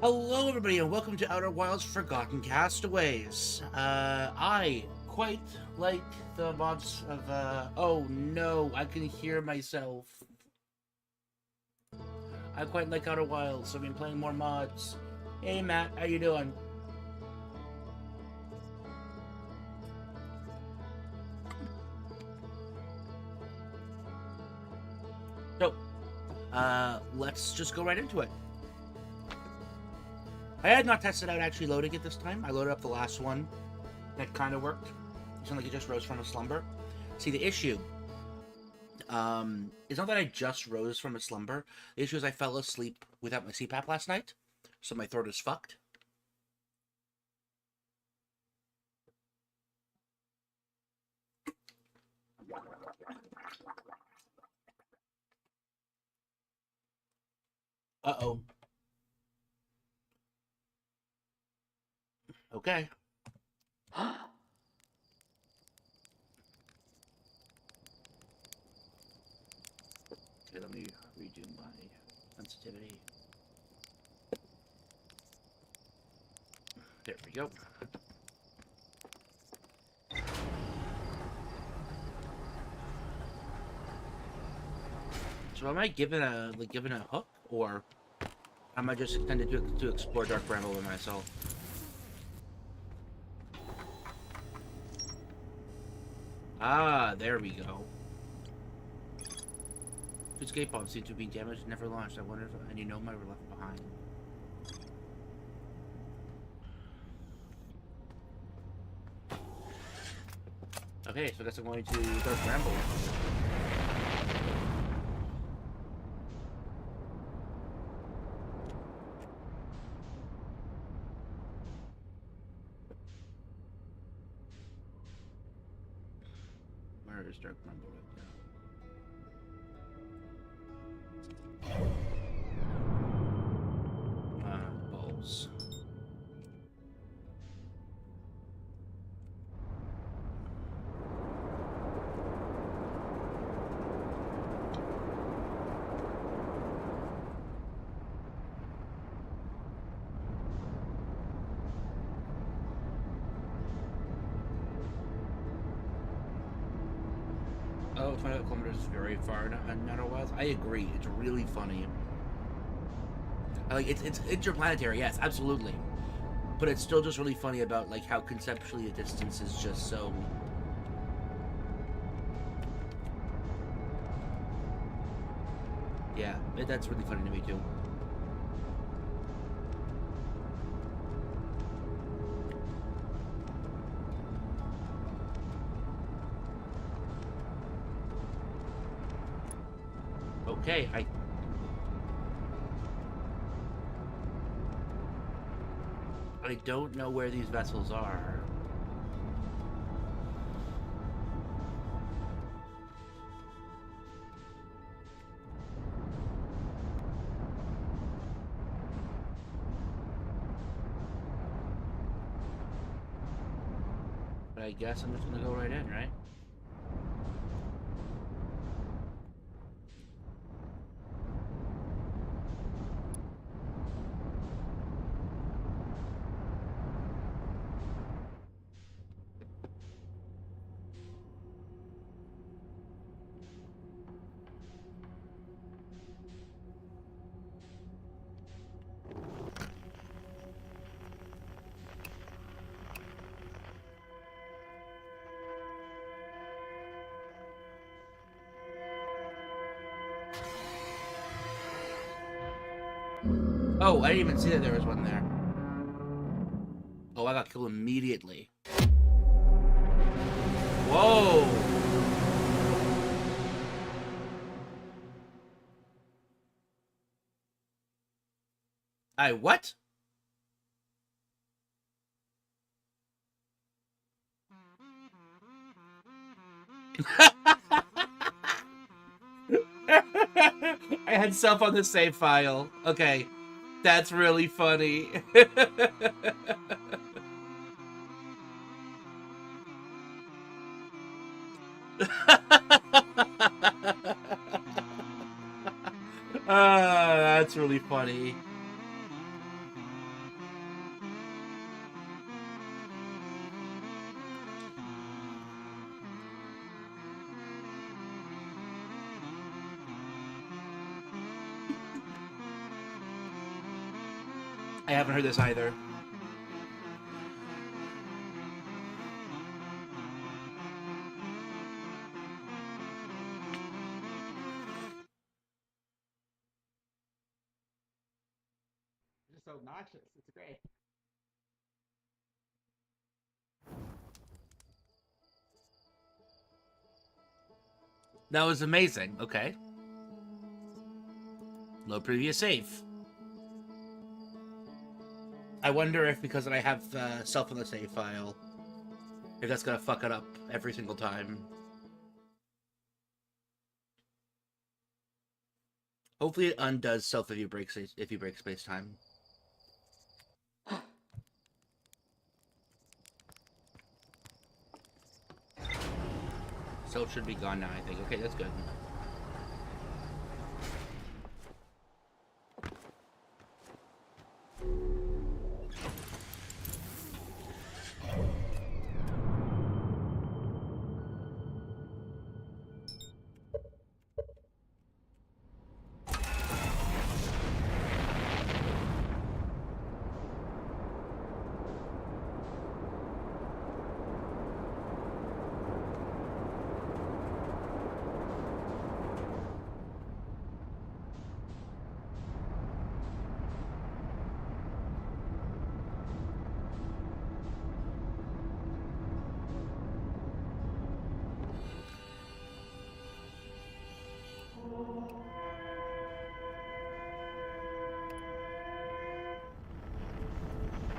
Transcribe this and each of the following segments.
Hello, everybody, and welcome to Outer Wilds Forgotten Castaways. I quite like the mods of, oh no, I can hear myself. I quite like Outer Wilds, so I've been playing more mods. Hey, Matt, how you doing? So, let's just go right into it. I had not tested out actually loading it this time. I loaded up the last one. That kind of worked. It sounded like it just rose from a slumber. See, the issue it's not that I just rose from a slumber. The issue is I fell asleep without my CPAP last night, so my throat is fucked. Uh-oh. Okay. Okay, let me redo my sensitivity. There we go. So am I given a hook, or am I just intended to explore Dark Bramble by myself? Ah, there we go. Two escape pods seem to be damaged and never launched. I wonder if any Nomai were left behind. Okay, so I guess I'm going to Dark Bramble. Where is Dark Bramble right now? Balls. Oh, 25 kilometers is very far in Outer Wilds. I agree. It's really funny. Like, it's interplanetary, yes, absolutely. But it's still just really funny about, like, how conceptually the distance is just so... Yeah, that's really funny to me, too. Okay, I don't know where these vessels are. But I guess I'm just gonna go right in, right? Oh, I didn't even see that there was one there. Oh, I got killed immediately. Whoa! What? I had self on the save file. Okay. That's really funny. That's really funny. I haven't heard this either. It's so obnoxious. It's great. That was amazing. Okay. Low previous save. I wonder if because I have self in the save file, if that's gonna fuck it up every single time. Hopefully it undoes self if you break space time. Self should be gone now, I think. Okay, that's good.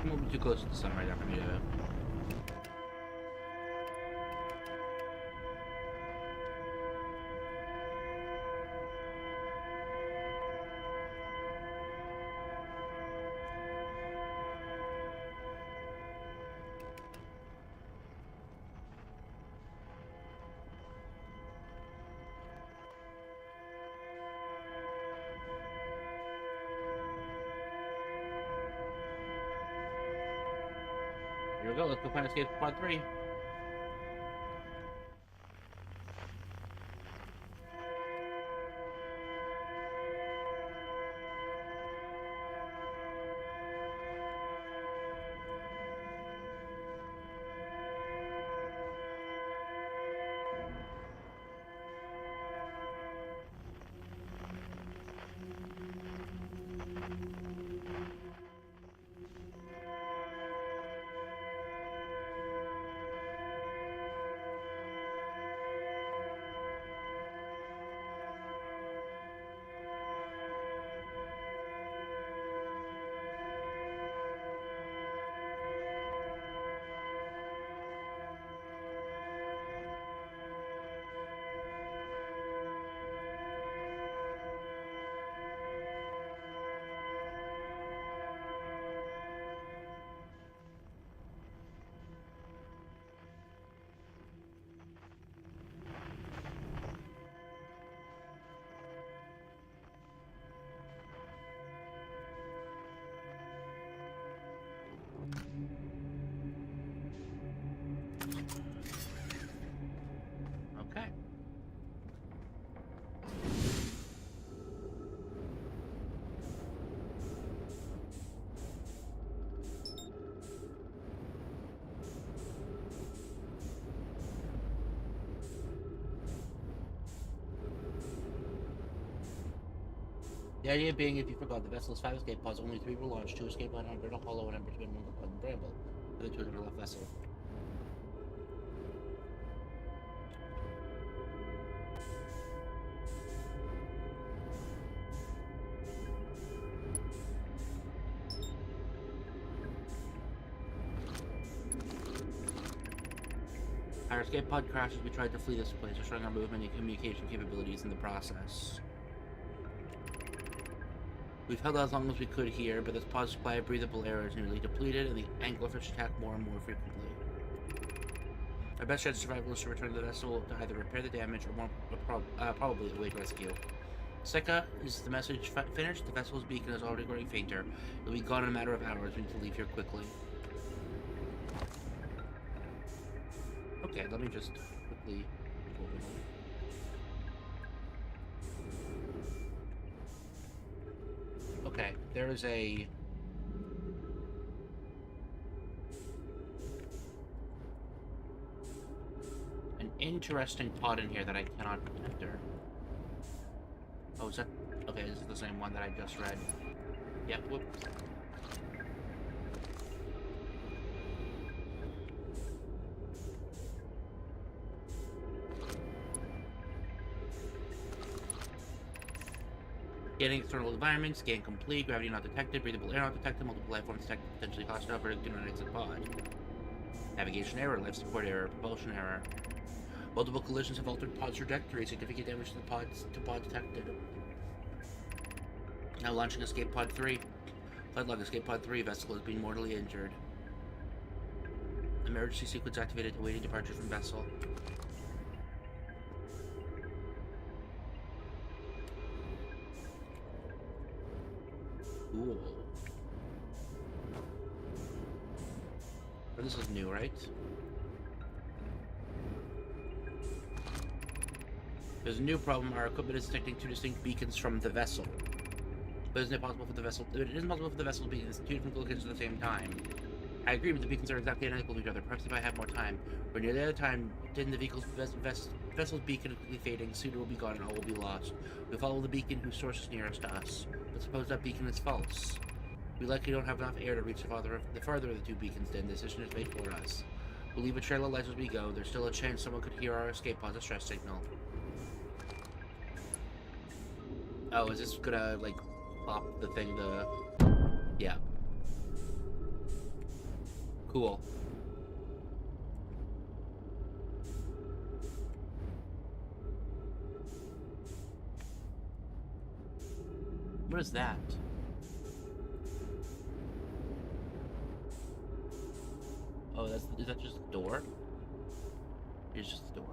I'm moving too close to the sun right now for me to... Here we go, let's go find escape pod 3. Okay. The idea being, if you forgot, the vessel's 5 escape pods, only 3 were launched, 2 escape pod under the hollow and in between 1 pod and bramble, for the 2 under left vessel. Our escape pod crashed as we tried to flee this place, destroying our movement and communication capabilities in the process. We've held out as long as we could here, but this pod's supply of breathable air is nearly depleted, and the anglerfish attack more and more frequently. Our best chance of survival is to return to the vessel to either repair the damage or probably await rescue. Seka, is the message finished? The vessel's beacon is already growing fainter. It'll be gone in a matter of hours. We need to leave here quickly. Okay, let me just quickly... Okay, there is a interesting pod in here that I cannot enter. Oh, is that... Okay, this is the same one that I just read. Yep, whoops. Scanning external environment, scan complete, gravity not detected, breathable air not detected, multiple life forms detected, potentially hostile, verdict do not exit pod. Navigation error, life support error, propulsion error. Multiple collisions have altered pod's trajectory, significant damage to the pod detected. Now launching escape pod 3. Flight log, escape pod 3, vessel is being mortally injured. Emergency sequence activated, awaiting departure from vessel. Cool. Oh, this is new, right? There's a new problem. Our equipment is detecting two distinct beacons from the vessel. But isn't it possible for the vessel... It isn't possible for the vessel to be in two different locations at the same time. I agree, but the beacons are exactly identical to each other. Perhaps if I had more time. We're near the other time, then the vessel's beacon is quickly fading. Soon it will be gone and all will be lost. We follow the beacon whose source is nearest to us. But suppose that beacon is false. We likely don't have enough air to reach the farther of the two beacons, then the decision is made for us. We'll leave a trail of lights as we go. There's still a chance someone could hear our escape pod distress signal. Oh, is this gonna, like, pop the thing, Yeah. Cool. What is that? Oh, is that just a door? It's just a door.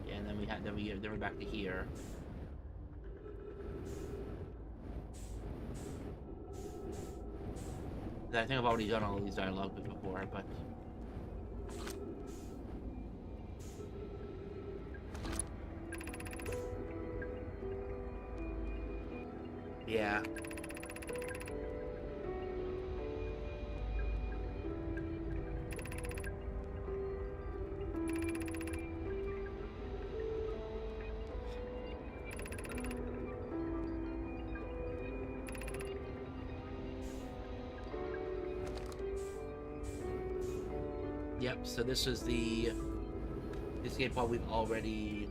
Yeah, and then we're back to here. I think I've already done all of these dialogues before, but... Yeah. Yep, so this is the escape pod we've already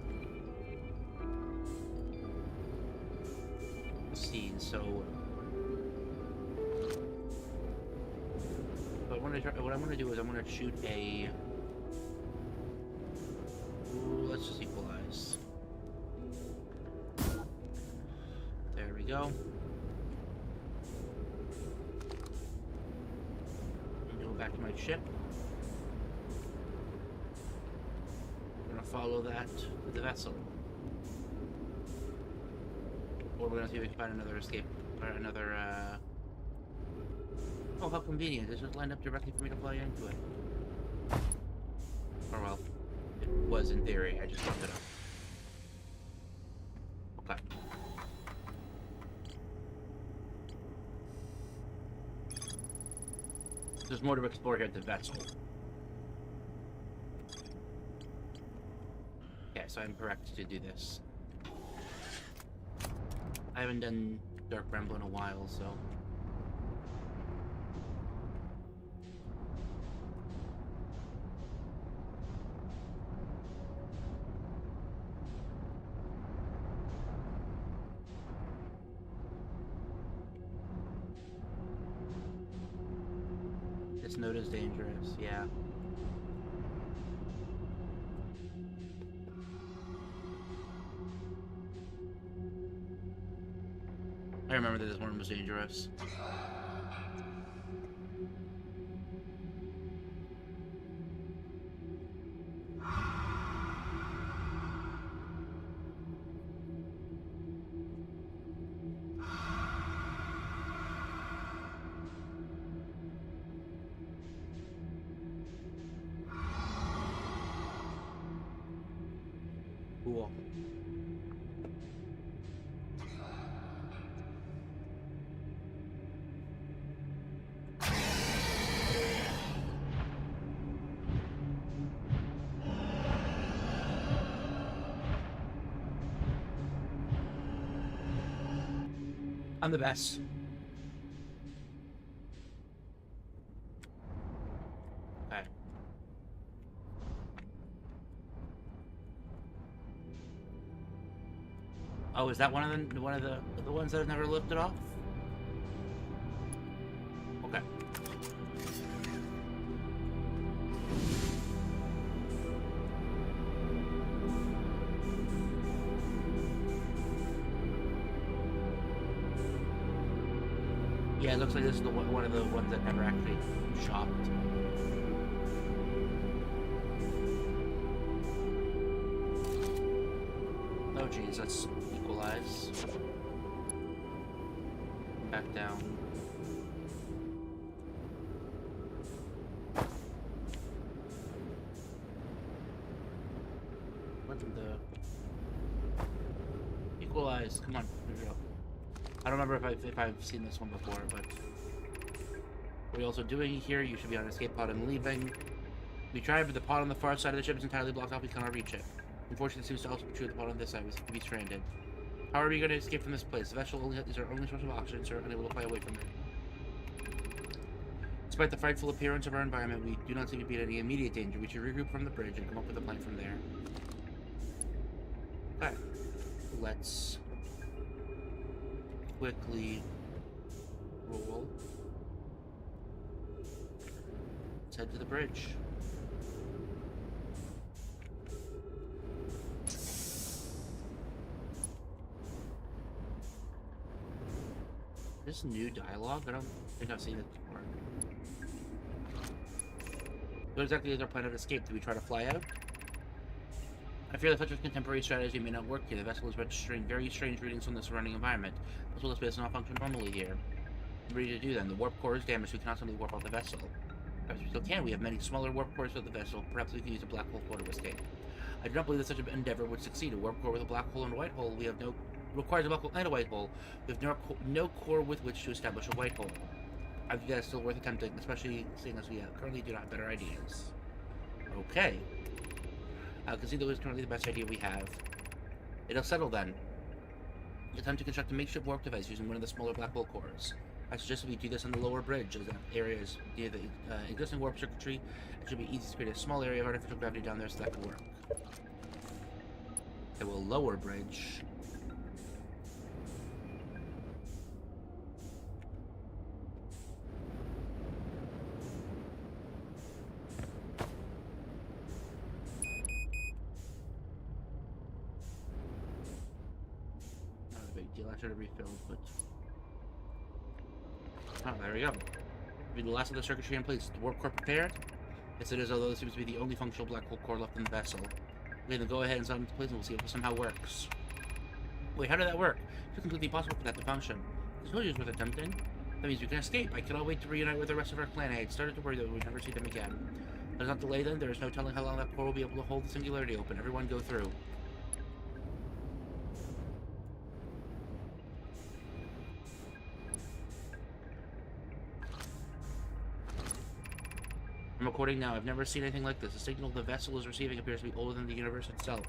seen, so what I'm gonna do is I'm gonna shoot a... Ooh, let's just equalize. There we go. Go back to my ship. Follow that with the vessel. Or we're gonna see if we can find another escape, or another, Oh, how convenient. This just lined up directly for me to fly into it. Or well, it was in theory, I just looked it up. Okay. There's more to explore here at the vessel. So I'm correct to do this. I haven't done Dark Bramble in a while, so... This note is dangerous, yeah. I remember that this one was dangerous. Cool. I'm the best. Okay. Oh, is that one of the ones that have never lifted off? Okay. Yeah, it looks like this is one of the ones that never actually shopped. Oh geez, let's equalize. Back down. What the? Equalize. Come on, here we go. I don't remember if I've seen this one before, but what are you also doing here? You should be on an escape pod and leaving. We tried, but the pod on the far side of the ship is entirely blocked off. We cannot reach it. Unfortunately, it seems to also be true the pod on this side was to be stranded. How are we going to escape from this place? The vessel is our only source of oxygen, so we're unable to fly away from it. Despite the frightful appearance of our environment, we do not seem to be in any immediate danger. We should regroup from the bridge and come up with a plan from there. Okay. Let's quickly roll. Let's head to the bridge. This new dialogue? I don't think I've seen it before. What exactly is our plan of escape? Do we try to fly out? I fear that such a contemporary strategy may not work here. The vessel is registering very strange readings from the surrounding environment. This will space does not function normally here. What are we to do then? The warp core is damaged, we cannot simply warp off the vessel. Perhaps we still can. We have many smaller warp cores of the vessel. Perhaps we can use a black hole core to escape. I do not believe that such an endeavor would succeed. A warp core with a black hole and a white hole. We have no requires a black hole and a white hole. We have no core with which to establish a white hole. I think that's still worth attempting, especially seeing as we currently do not have better ideas. Okay. I can see that was currently the best idea we have. It'll settle then. Attempt to construct a makeshift warp device using one of the smaller black hole cores. I suggest we do this on the lower bridge, as that area is near the existing warp circuitry. It should be easy to create a small area of artificial gravity down there so that can work. Okay, well, lower bridge. Not a big deal. I should have refilled, but... Oh, there we go. Be the last of the circuitry in place. The warp core prepared? Yes, it is, although this seems to be the only functional black hole core left in the vessel. Okay, then go ahead and set it into place and we'll see if it somehow works. Wait, how did that work? It's completely impossible for that to function. There's no use worth attempting. That means we can escape. I cannot wait to reunite with the rest of our clan. I had started to worry that we would never see them again. There's not delay then. There is no telling how long that core will be able to hold the singularity open. Everyone go through. I'm recording now. I've never seen anything like this. The signal the vessel is receiving appears to be older than the universe itself.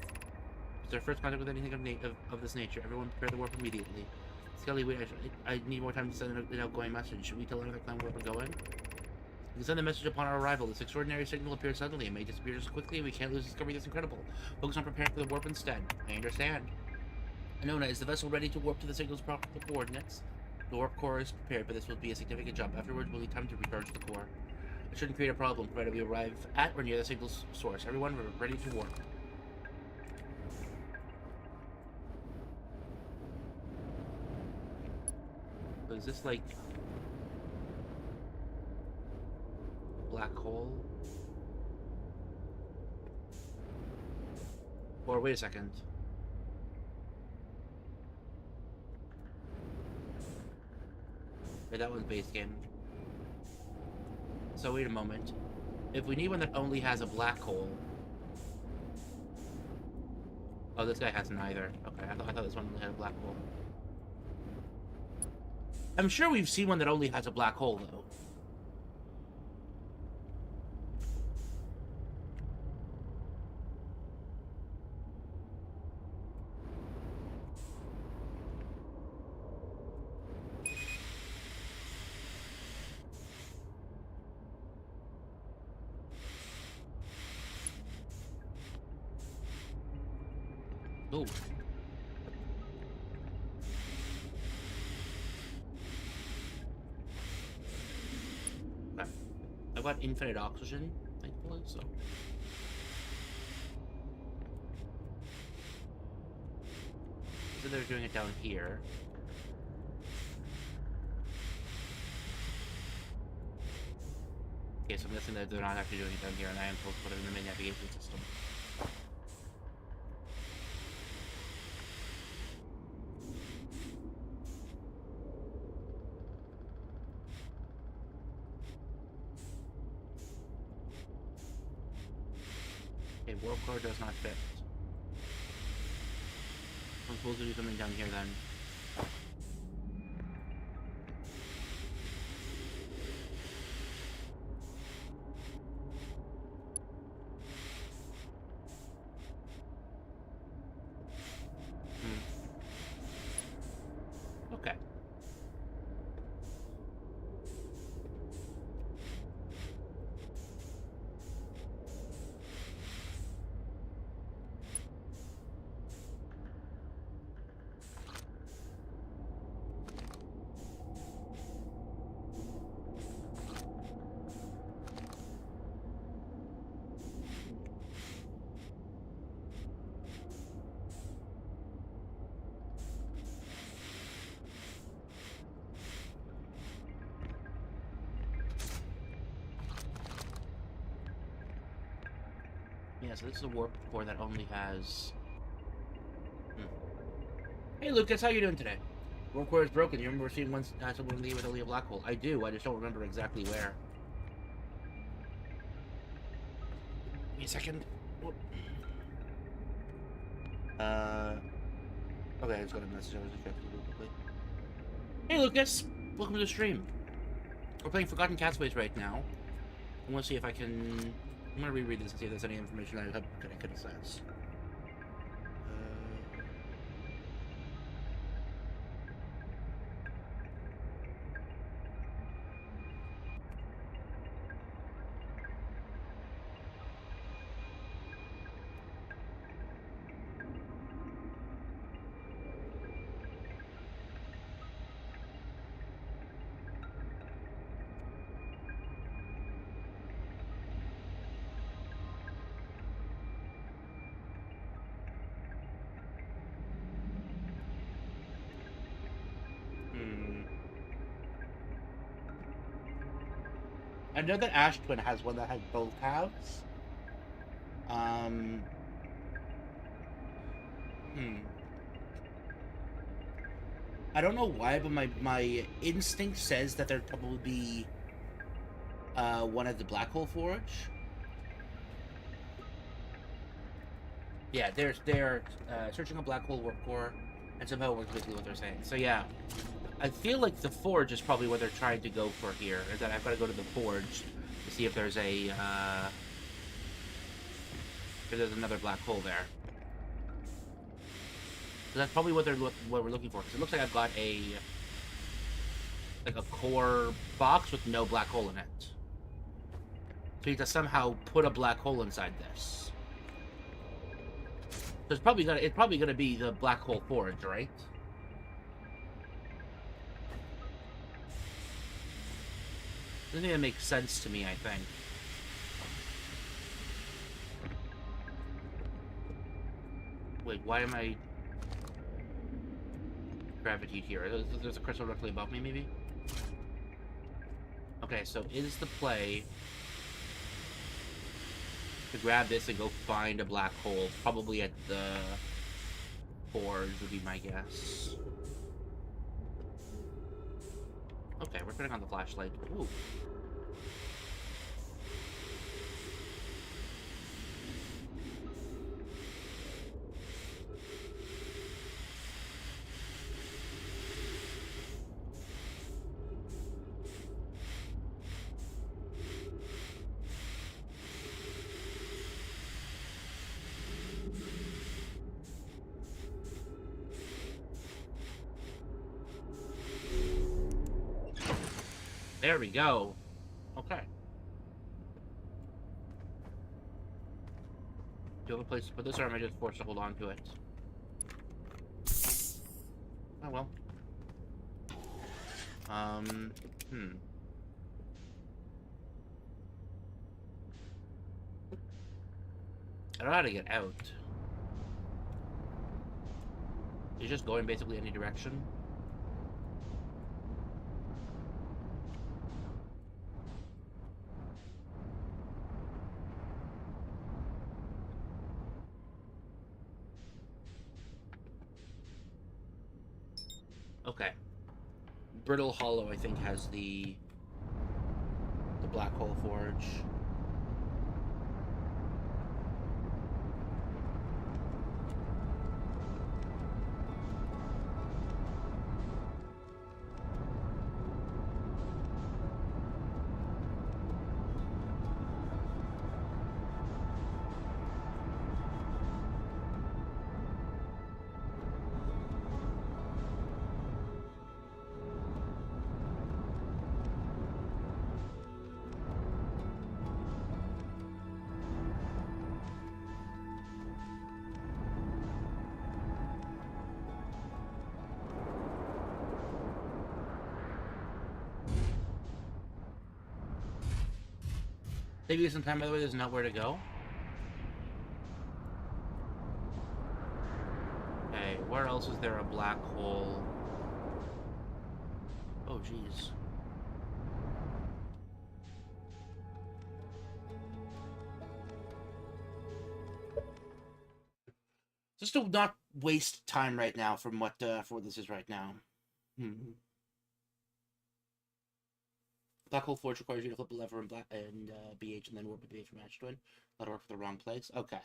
It's our first contact with anything of this nature. Everyone prepare the warp immediately. Skelly, wait, I need more time to send an outgoing message. Should we tell another clan where we're going? We can send the message upon our arrival. This extraordinary signal appears suddenly. It may disappear just quickly. We can't lose discovery this incredible. Focus on preparing for the warp instead. I understand. Anona, is the vessel ready to warp to the signal's proper coordinates? The warp core is prepared, but this will be a significant jump. Afterwards, we'll need time to recharge the core. It shouldn't create a problem, provided we arrive at or near the signal's source. Everyone, we're ready to warp. So is this like... black hole? Or wait a second. Wait, that one's base game. So wait a moment. If we need one that only has a black hole... Oh, this guy hasn't either. Okay, I thought this one only had a black hole. I'm sure we've seen one that only has a black hole, though. Ooh. Okay. I've got infinite oxygen, thankfully, so... So they're doing it down here. Okay, so I'm guessing that they're not actually doing it down here, and I am supposed to put it in the main navigation system. Okay, warp core does not fit. I'm supposed to do something down here then. Okay. Yeah, so this is a warp core that only has... Hey Lucas, how you doing today? Warp core is broken. You remember seeing someone leave with only a black hole? I do, I just don't remember exactly where. Give me a second. Whoop. Okay, I just got a message. I was just checking real quickly. Hey Lucas! Welcome to the stream. We're playing Forgotten Castaways right now. I want to see if I can... I'm gonna reread this and see if there's any information I could access. I know that Ash Twin has one that has both halves. I don't know why, but my instinct says that there'd probably be one at the Black Hole Forge. Yeah, they're searching a black hole warp core, and somehow it works basically what they're saying. So yeah, I feel like the Forge is probably what they're trying to go for here. Is that I've got to go to the Forge to see if there's a if there's another black hole there. So that's probably what we're looking for. Because it looks like I've got a core box with no black hole in it. So you need to somehow put a black hole inside this. So it's probably gonna be the Black Hole Forge, right? Doesn't even make sense to me, I think. Wait, why am I gravity here? There's a crystal directly above me, maybe? Okay, so is the play to grab this and go find a black hole, probably at the Forge would be my guess. Okay, we're putting on the flashlight. Ooh. There we go. Okay. Do you have a place to put this, or am I just forced to hold on to it? Oh well. Hmm. I don't know how to get out. It's just going basically any direction. Okay. Brittle Hollow, I think, has the Black Hole Forge. Maybe some time, by the way, there's nowhere to go. Okay, where else is there a black hole? Oh, jeez. Just to not waste time right now from what for what this is right now. Black Hole Forge requires you to flip a lever and BH and then warp with BH from Match Twin. That'll work for the wrong place. Okay.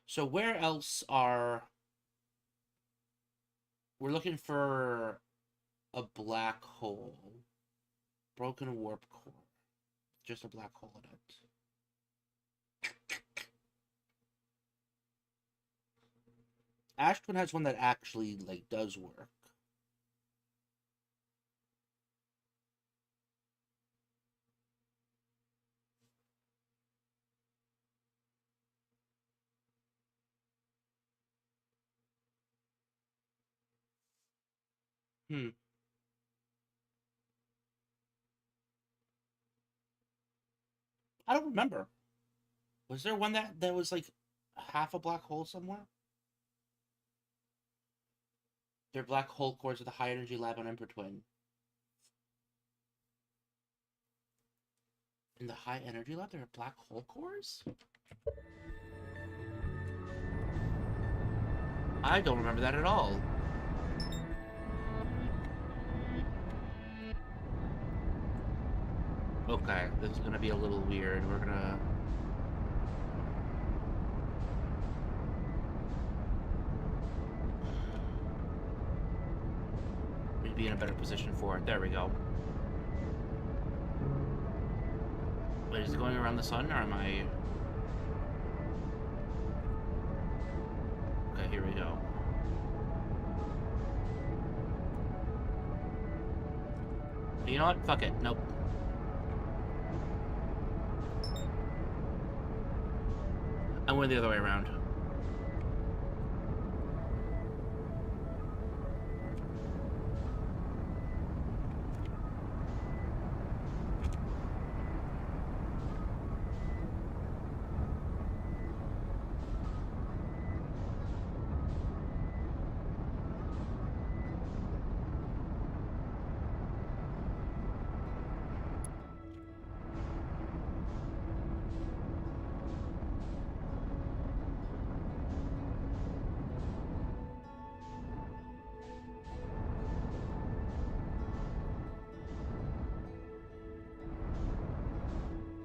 So where else are... We're looking for a black hole. Broken warp core. Just a black hole in it. Ashtwin has one that actually, like, does work. I don't remember. Was there one that was, like, half a black hole somewhere? They're black hole cores at the high energy lab on Emperor Twin. In the high energy lab, there are black hole cores? I don't remember that at all. Okay, this is gonna be a little weird. We're gonna... We'd be in a better position for it. There we go. Wait, is it going around the sun, or am I... Okay, here we go. You know what? Fuck it. Nope. I went the other way around.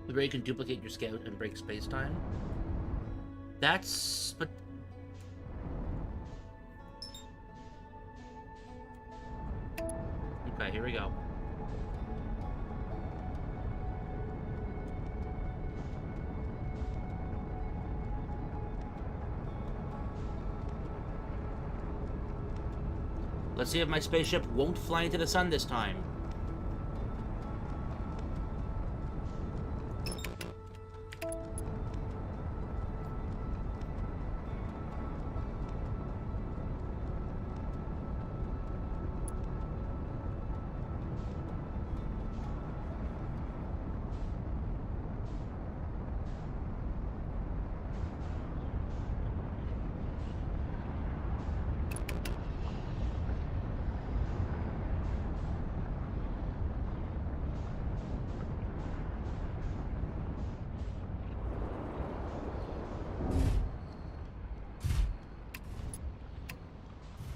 Where you can duplicate your scout and break space-time. That's... but... Okay, here we go. Let's see if my spaceship won't fly into the sun this time.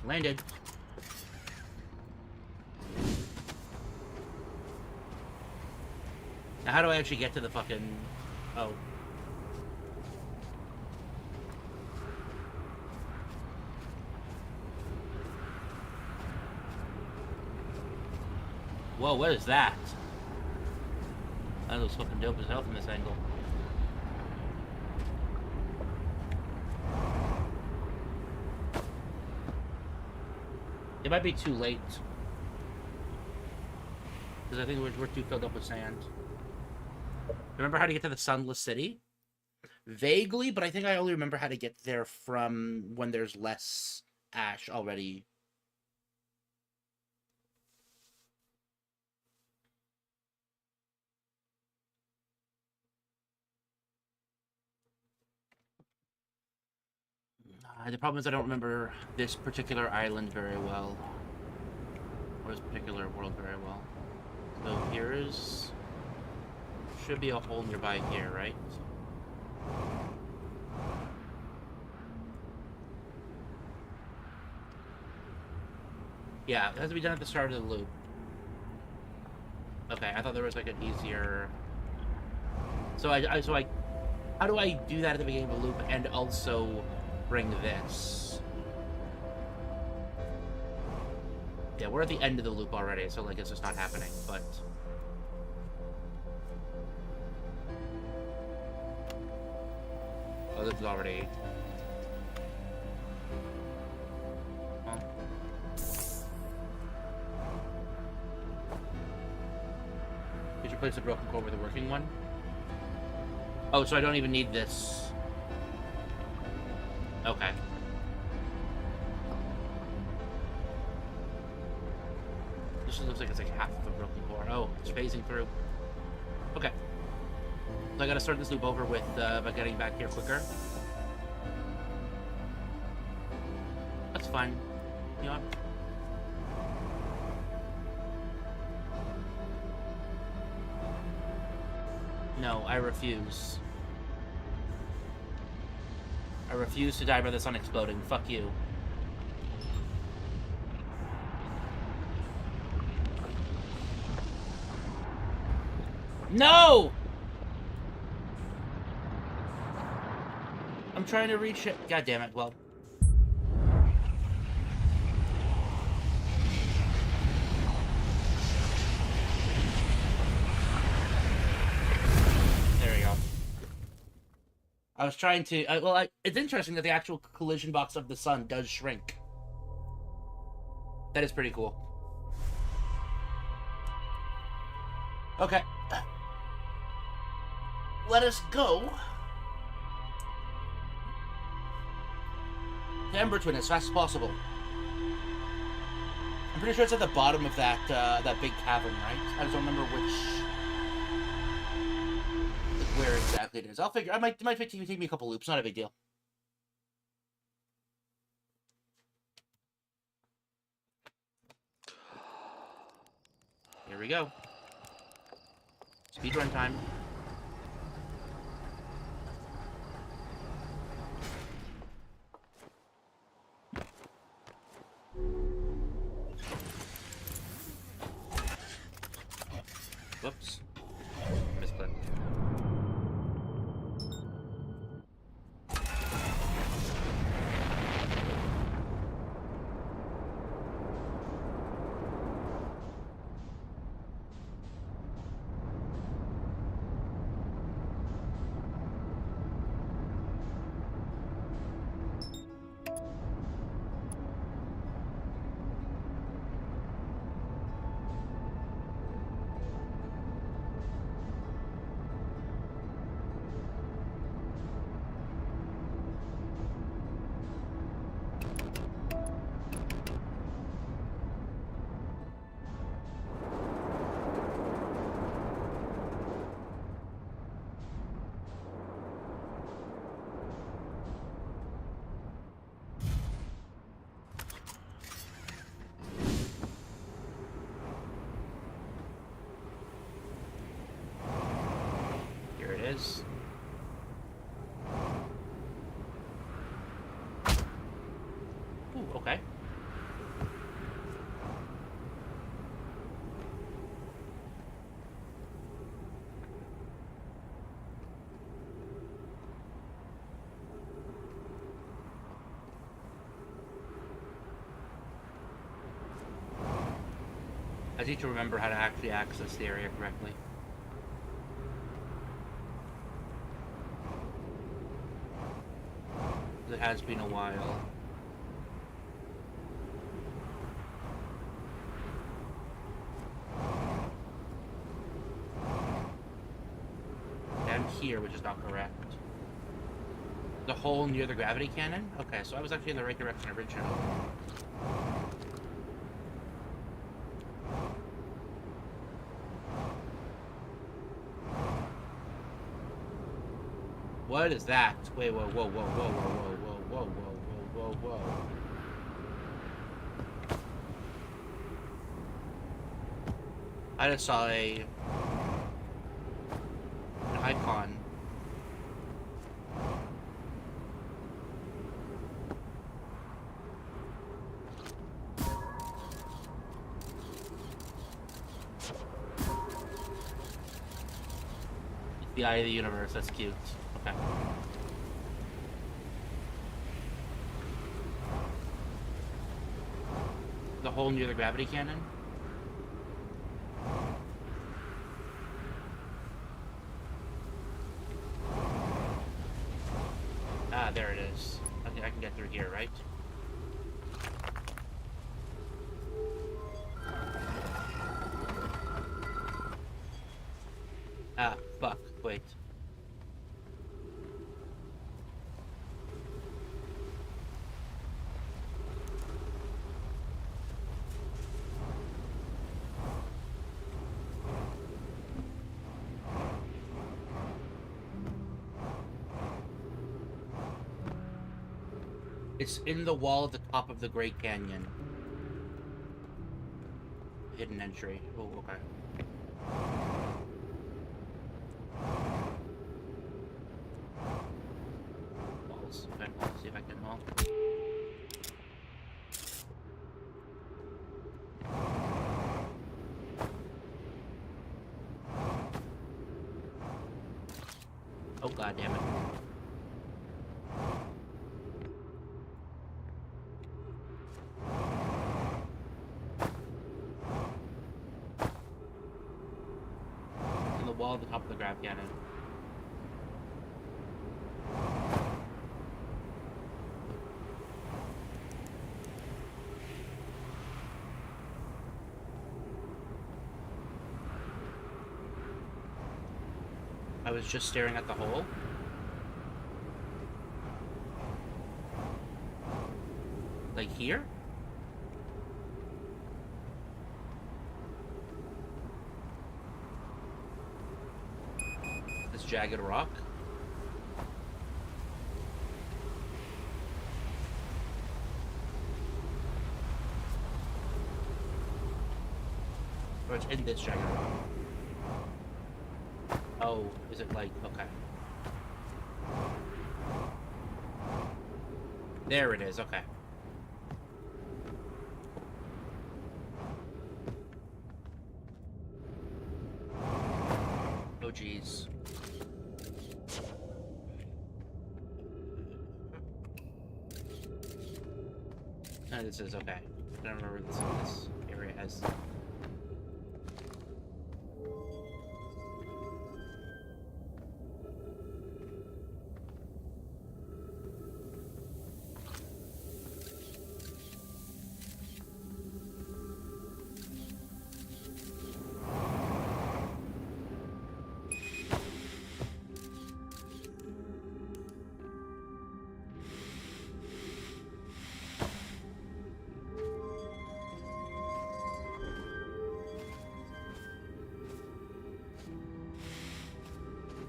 Landed. Now how do I actually get to the fucking... Oh. Whoa, what is that? That looks fucking dope as hell from this angle. It might be too late. Because I think we're too filled up with sand. Remember how to get to the Sunless City? Vaguely, but I think I only remember how to get there from when there's less ash already. The problem is I don't remember this particular island very well. Or this particular world very well. So here's... should be a hole nearby here, right? Yeah, it has to be done at the start of the loop. Okay, I thought there was like an easier... So how do I do that at the beginning of the loop and also bring this? Yeah, we're at the end of the loop already, so like it's just not happening, but... Oh, this is already... Well... You should replace the broken core with a working one? Oh, so I don't even need this. Okay. This just looks like it's like half of a broken core. Oh, it's phasing through. Okay. So I gotta start this loop over with by getting back here quicker. That's fine. You know what? No, I refuse. I refuse to die by the sun exploding. Fuck you. No! I'm trying to reach it. God damn it. Well. There we go. I was trying to... it's interesting that the actual collision box of the sun does shrink. That is pretty cool. Okay. Let us go. To Ember Twin as fast as possible. I'm pretty sure it's at the bottom of that that big cavern, right? I just don't remember where exactly it is. I'll figure. It might take me a couple loops. Not a big deal. Here we go. Speedrun time. Whoops. Misclicked. is. Ooh, okay. I need to remember how to actually access the area correctly. It has been a while. I'm here, which is not correct. The hole near the gravity cannon? Okay, so I was actually in the right direction originally. What is that? Wait, whoa, whoa, whoa, whoa, whoa, whoa, whoa, whoa, whoa, whoa, whoa. I just saw an icon. The eye of the universe, that's cute. Okay. The hole near the gravity cannon? Ah, there it is. I think I can get through here, right? Ah, fuck. Wait. It's in the wall at the top of the Great Canyon. Hidden entry. Oh, okay. Walls. Okay, let's see if I can haul. Oh, god damn it. Wall at the top of the grab cannon. I was just staring at the hole. Like here? Jagged rock. Or it's in this jagged rock. Oh, is it like, okay. There it is, okay. Oh jeez. No, this is okay. I don't remember this area has.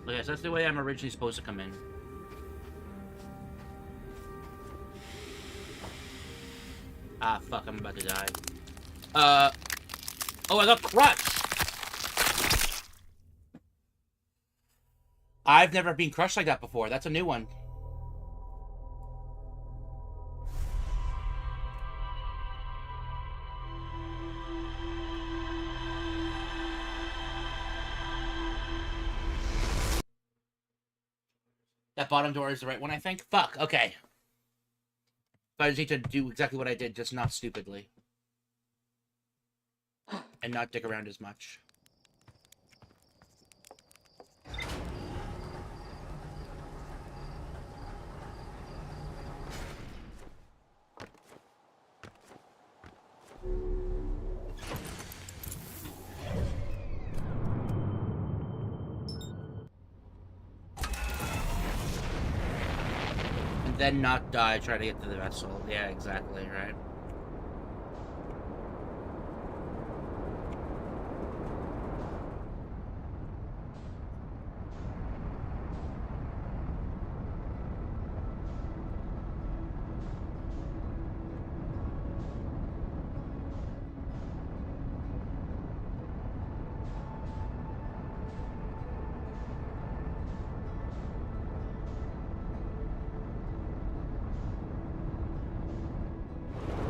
Okay, so that's the way I'm originally supposed to come in. Ah, fuck, I'm about to die. Oh, I got crushed! I've never been crushed like that before. That's a new one. That bottom door is the right one, I think. Fuck, okay. But I just need to do exactly what I did, just not stupidly. And not dick around as much. And then not die, try to get to the vessel. Yeah, exactly, right?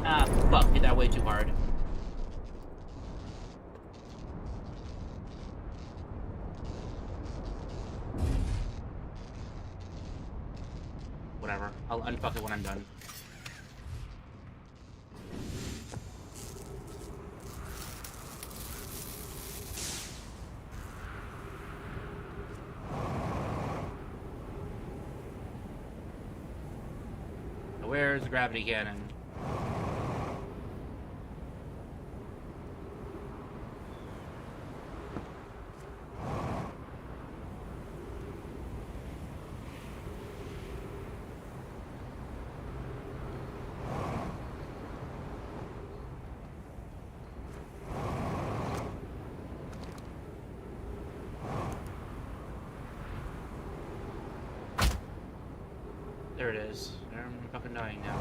Ah, fuck, did that way too hard. Whatever. I'll unfuck it when I'm done. Where's the gravity cannon? There it is. I'm fucking dying now.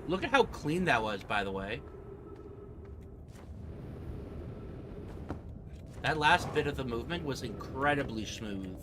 Look at how clean that was, by the way. That last bit of the movement was incredibly smooth.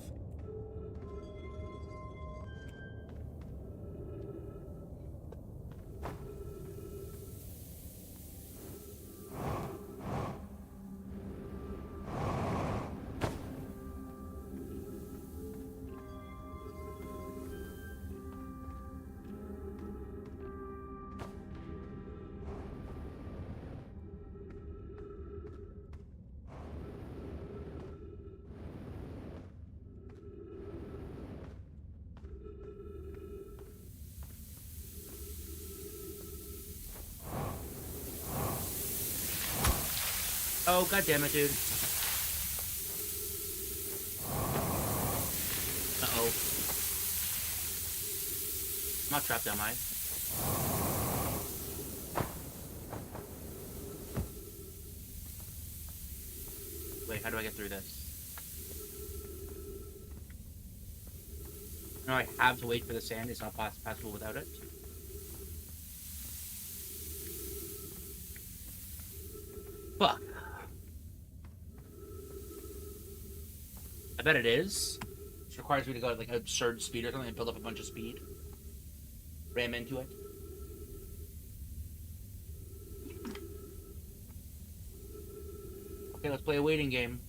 Oh, god damn it, dude. Uh-oh. I'm not trapped, am I? Wait, how do I get through this? No, I have to wait for the sand. It's not possible without it. Fuck. I bet it is. It requires me to go at like absurd speed or something and build up a bunch of speed. Ram into it. Okay, let's play a waiting game.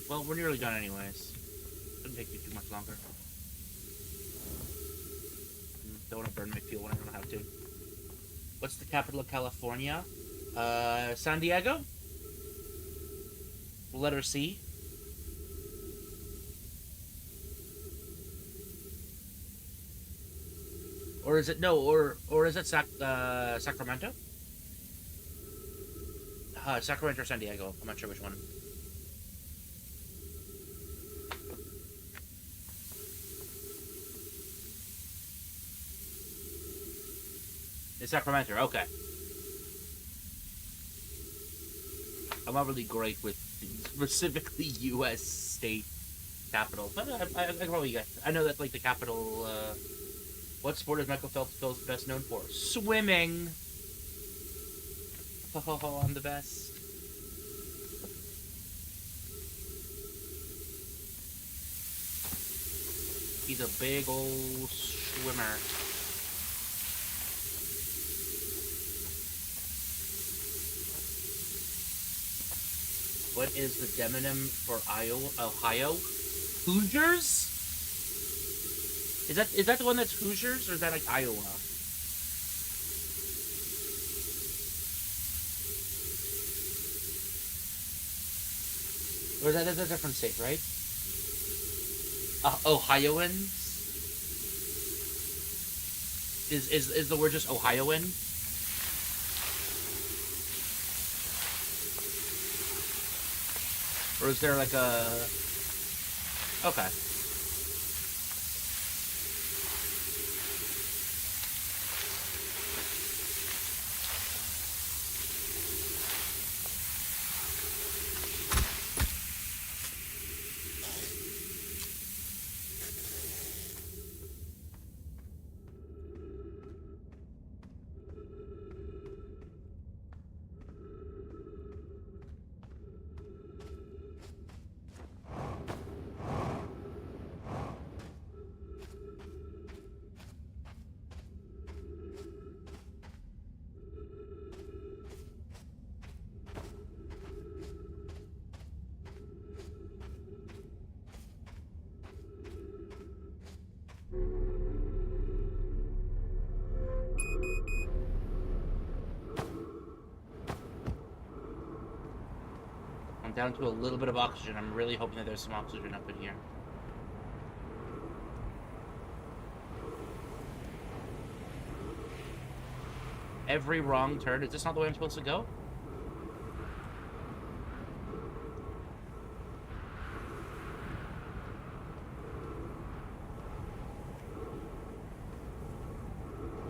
Well, we're nearly done anyways. Shouldn't take you too much longer. Don't want to burn my fuel when I don't have to. What's the capital of California? San Diego? Letter C. Or is it no? Or is it Sacramento? Sacramento or San Diego? I'm not sure which one. It's Sacramento. Okay. I'm not really great with specifically U.S. state capitals, but I can probably get. I know that like the capital. What sport is Michael Phelps best known for? Swimming. Oh, I'm the best. He's a big old swimmer. What is the demonym for Ohio? Hoosiers? Is that the one that's Hoosiers, or is that like Iowa? Or that's a different state, right? Ohioans? Is the word just Ohioan? Or is there like a... Okay. I'm down to a little bit of oxygen. I'm really hoping that there's some oxygen up in here. Every wrong turn. Is this not the way I'm supposed to go?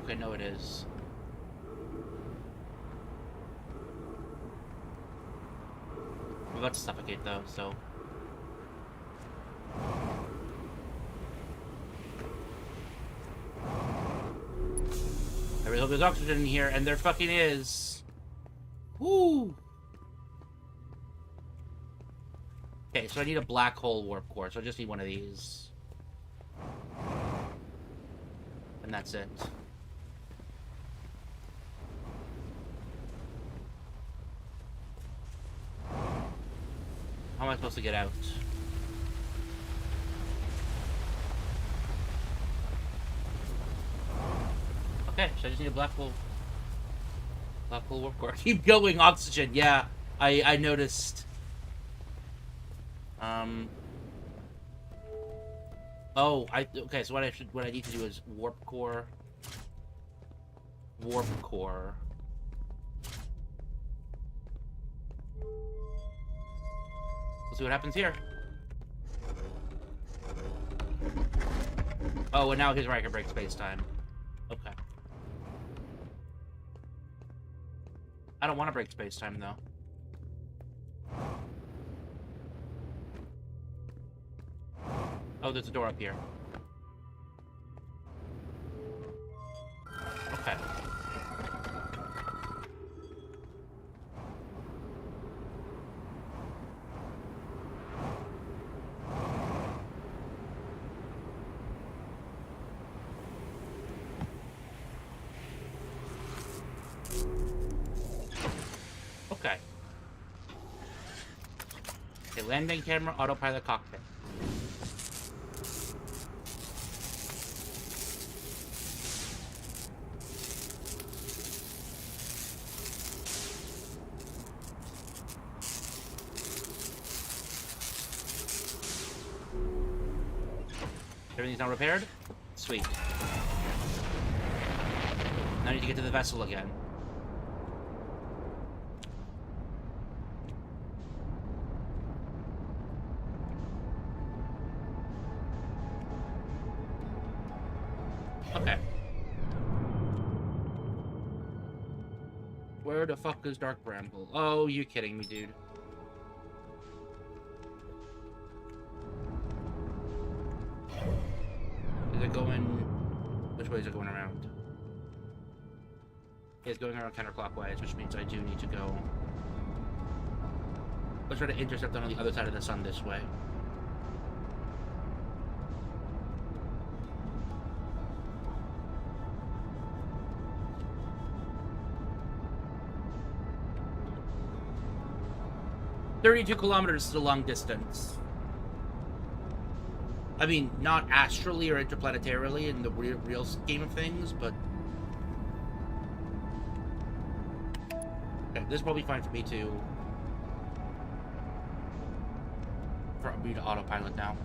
Okay, no it is. I'm about to suffocate though, so... I really hope there's oxygen in here, and there fucking is. Woo! Okay, so I need a black hole warp core, so I just need one of these. And that's it. How am I supposed to get out? Okay, so I just need a black hole warp core. Keep going, oxygen. Yeah, I noticed. Oh, okay. So what I need to do is warp core. Let's see what happens here. Oh, and now here's where I can break space-time. Okay. I don't want to break space-time, though. Oh, there's a door up here. Okay. Okay. Okay, landing camera, autopilot cockpit. Everything's now repaired? Sweet. Now I need to get to the vessel again. Where the fuck is Dark Bramble? Oh, you're kidding me, dude. Is it going... Which way is it going around? It's going around counterclockwise, which means I do need to go... Let's try to intercept on the other side of the sun this way. "32 kilometers is a long distance." I mean, not astrally or interplanetarily in the real scheme of things, but... Okay, this is probably fine for me to... For me to autopilot now.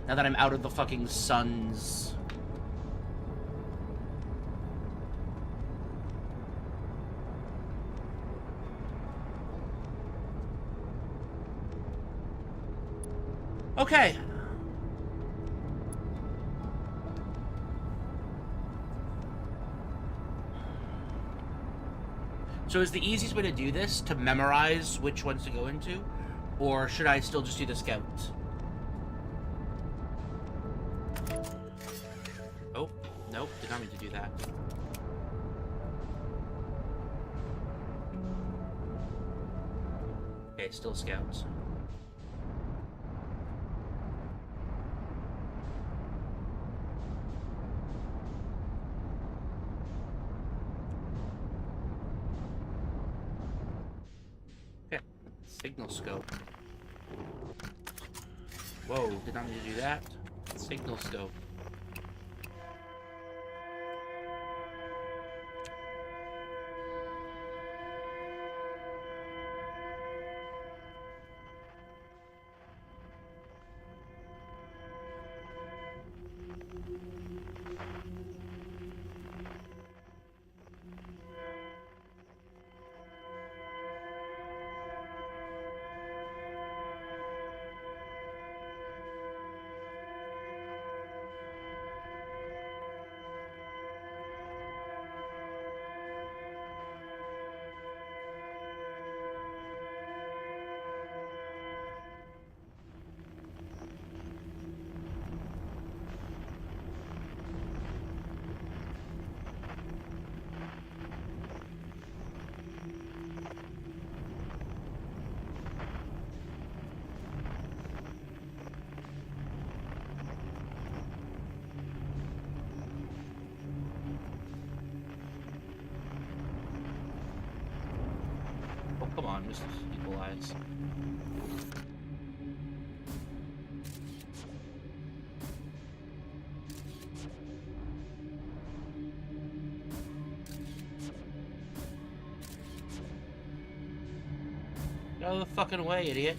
Now that I'm out of the fucking sun's... Okay. So is the easiest way to do this to memorize which ones to go into? Or should I still just do the scouts? Oh, nope, did not mean to do that. Okay, still scouts. Signal scope. Whoa, did not need to do that. Signal scope. Come on, just equalize. Get out of the fucking way, idiot.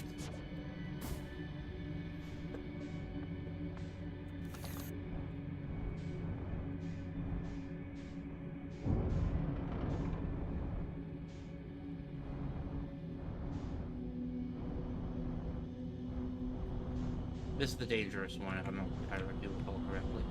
This is the dangerous one, if I do recall correctly.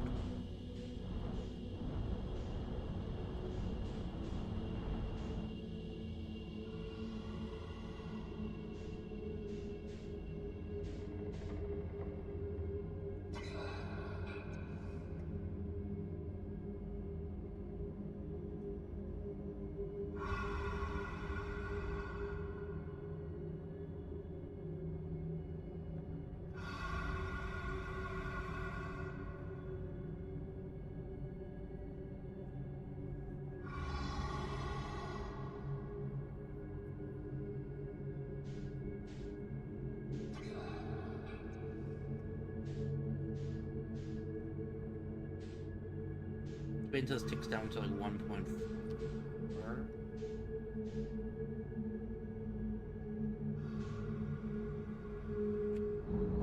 Wait until this ticks down to like 1.4.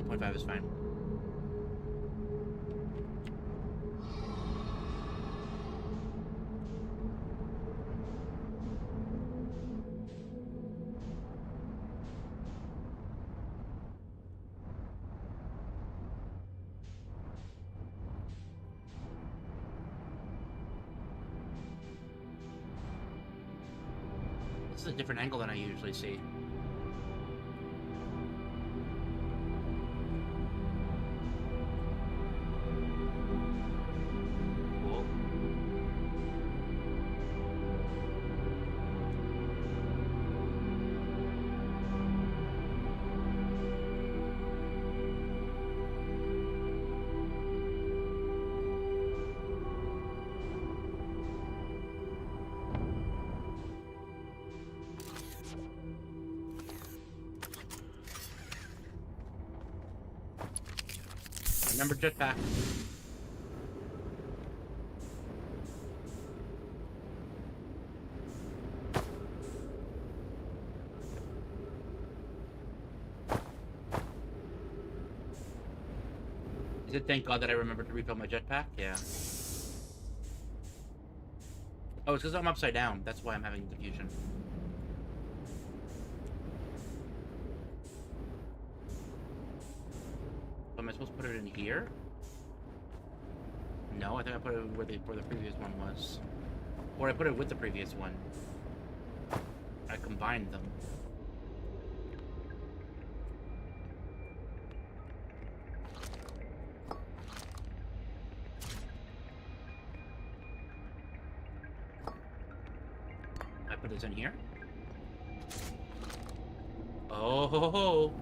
1.5 is fine. This is a different angle than I usually see. Cool. Remember jetpack. Is it thank God that I remembered to refill my jetpack? Yeah. Oh, it's because I'm upside down. That's why I'm having confusion. So am I supposed to put it in here? No, I think I put it where the previous one was. Or I put it with the previous one. I combined them. I put this in here. Oh ho ho!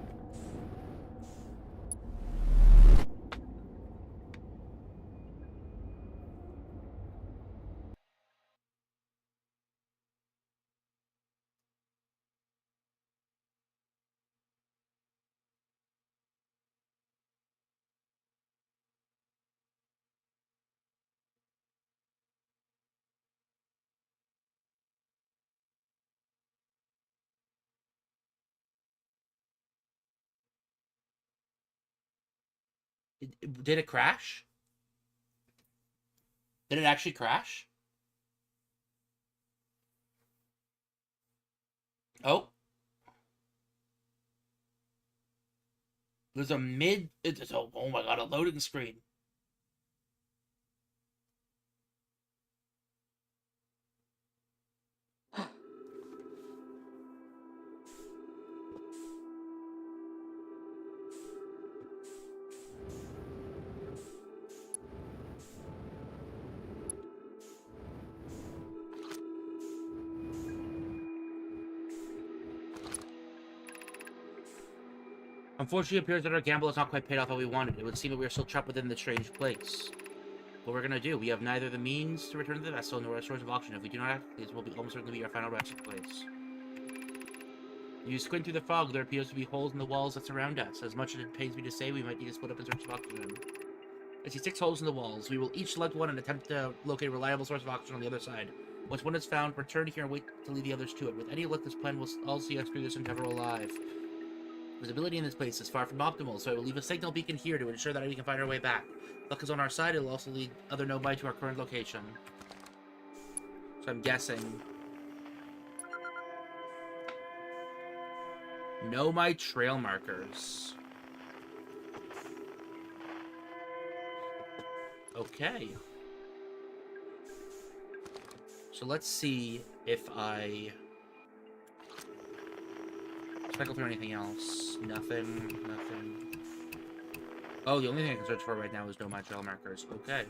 Did it crash? Did it actually crash? Oh. There's a mid... It's, oh my god, a loading screen. Unfortunately, it appears that our gamble has not quite paid off how we wanted. It would seem that we are still trapped within this strange place. What we're gonna do? We have neither the means to return to the vessel nor a source of oxygen. If we do not act, this will almost certainly be our final resting place. You squint through the fog, there appears to be holes in the walls that surround us. As much as it pains me to say, we might need to split up in search of oxygen. I see 6 holes in the walls. We will each select one and attempt to locate a reliable source of oxygen on the other side. Once one is found, return here and wait to lead the others to it. With any luck, this plan will all see us through this endeavor alive. Visibility in this place is far from optimal, so I will leave a signal beacon here to ensure that we can find our way back. Luck is on our side, it will also lead other nobi to our current location. So I'm guessing... Know my trail markers. Okay. So let's see if I... Cycle through anything else. Nothing. Oh, the only thing I can search for right now is know my trail markers. Okay.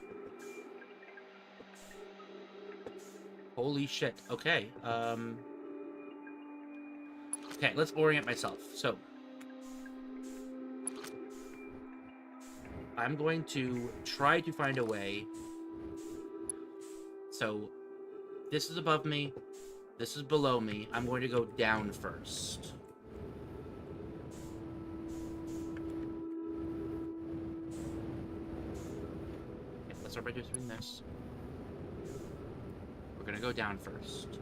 Holy shit. Okay. Okay, let's orient myself. So, I'm going to try to find a way. So, this is above me. This is below me. I'm going to go down first. Okay, let's start by doing this. We're going to go down first.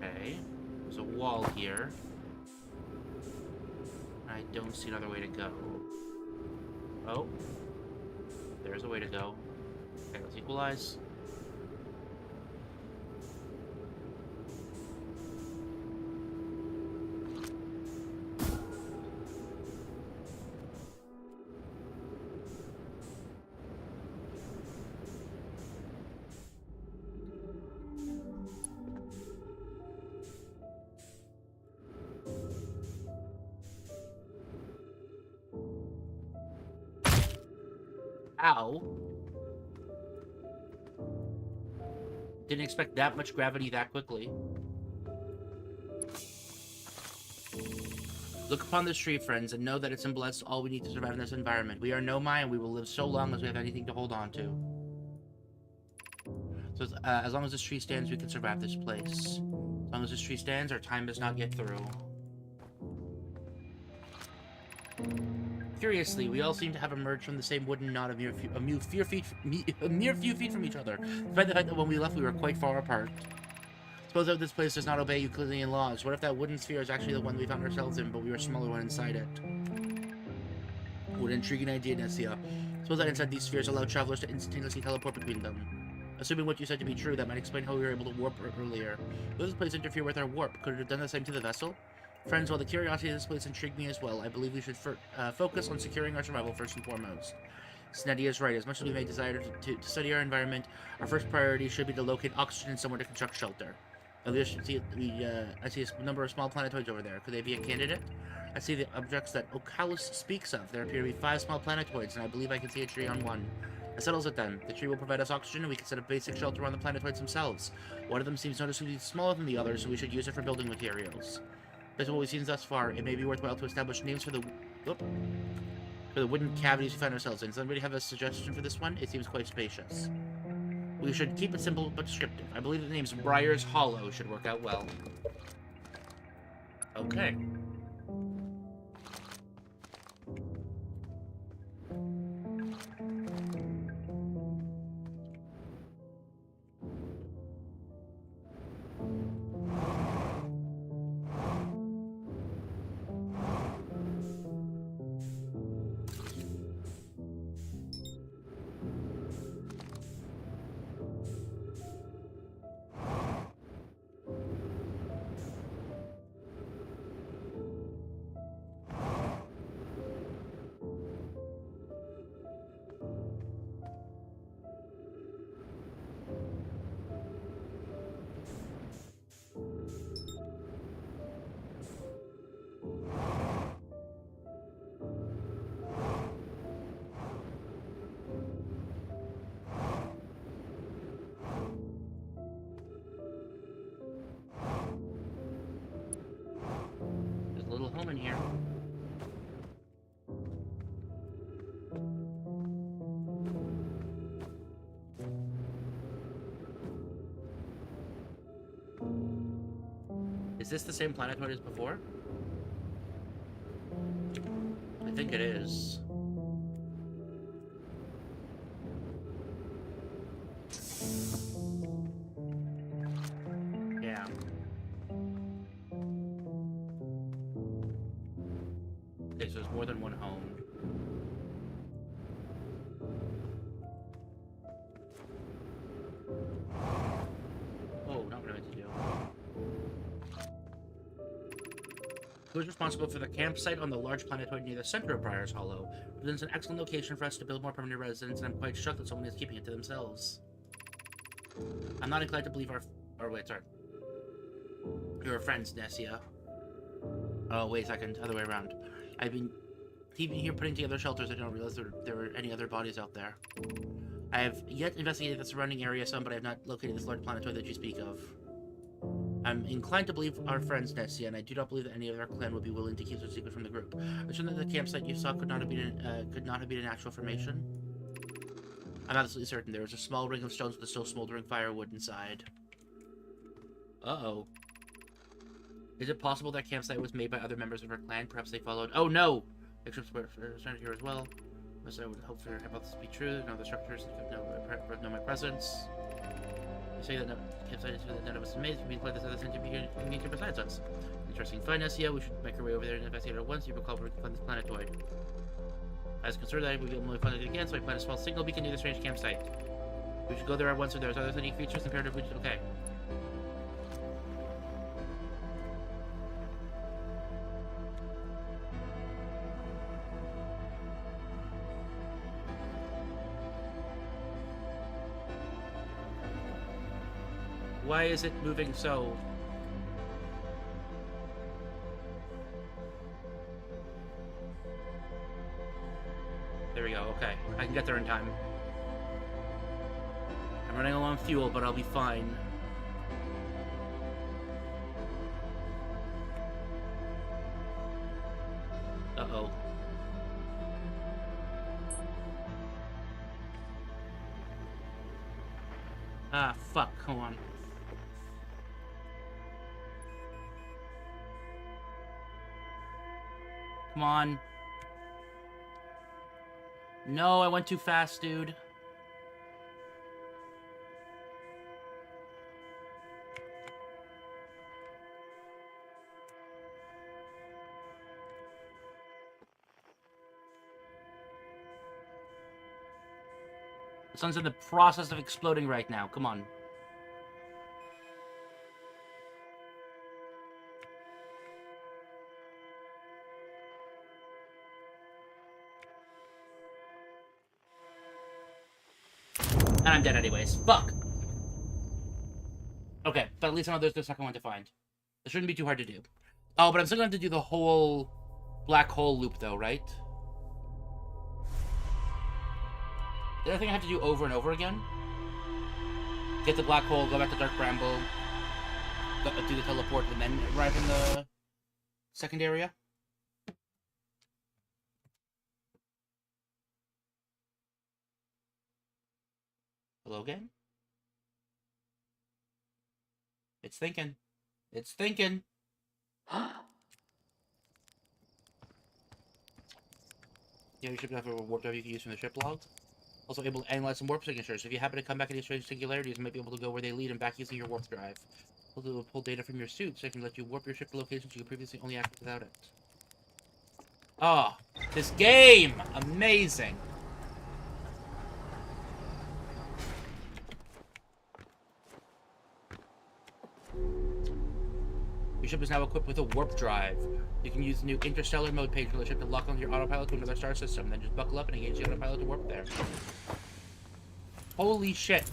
Okay, there's a wall here. I don't see another way to go. Oh, there's a way to go. Okay, let's equalize. Ow. Didn't expect that much gravity that quickly. Look upon this tree, friends, and know that it symbolizes all we need to survive in this environment. We are nomai, and we will live so long as we have anything to hold on to. So, as long as this tree stands, we can survive this place. As long as this tree stands, our time is not yet through. Curiously, we all seem to have emerged from the same wooden knot a mere few feet from each other, despite the fact that when we left, we were quite far apart. Suppose that this place does not obey Euclidean laws. What if that wooden sphere is actually the one we found ourselves in, but we were a smaller one inside it? What an intriguing idea, Nessia. Suppose that inside these spheres allow travelers to instantaneously teleport between them. Assuming what you said to be true, that might explain how we were able to warp earlier. Will this place interfere with our warp? Could it have done the same to the vessel? Friends, while the curiosity of this place intrigued me as well, I believe we should focus on securing our survival first and foremost. Sneddy is right. As much as we may desire to study our environment, our first priority should be to locate oxygen and somewhere to construct shelter. I see a number of small planetoids over there. Could they be a candidate? I see the objects that Ocalis speaks of. There appear to be 5 small planetoids, and I believe I can see a tree on one. That settles it then. The tree will provide us oxygen, and we can set up basic shelter on the planetoids themselves. One of them seems noticeably smaller than the others, so we should use it for building materials. Based on what we've seen thus far, it may be worthwhile to establish names for the wooden cavities we find ourselves in. Does anybody have a suggestion for this one? It seems quite spacious. We should keep it simple but descriptive. I believe the name's Briar's Hollow should work out well. Okay. Home in here. Is this the same planetoid as before? I think it is. Yeah. Okay, so there's more than one home. Oh, not what I meant to do. Who's responsible for the campsite on the large planetoid near the center of Briar's Hollow? Presents an excellent location for us to build more permanent residence, and I'm quite shocked that someone is keeping it to themselves. I'm not inclined to believe your friends, Nessia. Oh, wait a second, other way around. I've been here putting together shelters. I didn't realize there were any other bodies out there. I have yet investigated the surrounding area some, but I have not located this large planetoid that you speak of. I'm inclined to believe our friends, Nessia, and I do not believe that any of our clan would be willing to keep such a secret from the group. I assume that the campsite you saw could not have been an actual formation. I'm absolutely certain there was a small ring of stones with a still smoldering firewood inside. Uh-oh. Is it possible that campsite was made by other members of our clan? Perhaps they followed... Oh, no! Except were here as well. Unless I would hope for hypothesis to be true. No other structures know my presence. You say that no campsite is that none of us made. We play this other thing to be here besides us. Interesting find, Nessia. We should make our way over there and investigate at once. You recall where we can find this planetoid. I was concerned that we would only find it again, so I planted a small signal beacon near the strange campsite. We should go there at once if there's other unique features comparatively. Okay. Why is it moving so? There we go, okay. I can get there in time. I'm running low on fuel, but I'll be fine. Uh-oh. Ah, fuck. Come on. Come on. No, I went too fast, dude. The sun's in the process of exploding right now. Come on. And I'm dead anyways. Fuck! Okay, but at least I know there's the second one to find. It shouldn't be too hard to do. Oh, but I'm still going to have to do the whole black hole loop, though, right? The other thing I have to do over and over again? Get the black hole, go back to Dark Bramble, do the teleport, and then arrive in the second area? Hello, game? It's thinking. It's thinking. Yeah, you should have a warp drive you can use from the ship log. Also able to analyze some warp signatures. If you happen to come back in these strange singularities, you might be able to go where they lead and back using your warp drive. We'll pull data from your suit, so I can let you warp your ship to locations you previously only accessed without it. Oh, this game! Amazing! Your ship is now equipped with a warp drive. You can use the new interstellar mode page for the ship to lock onto your autopilot to another star system, then just buckle up and engage the autopilot to warp there. Holy shit.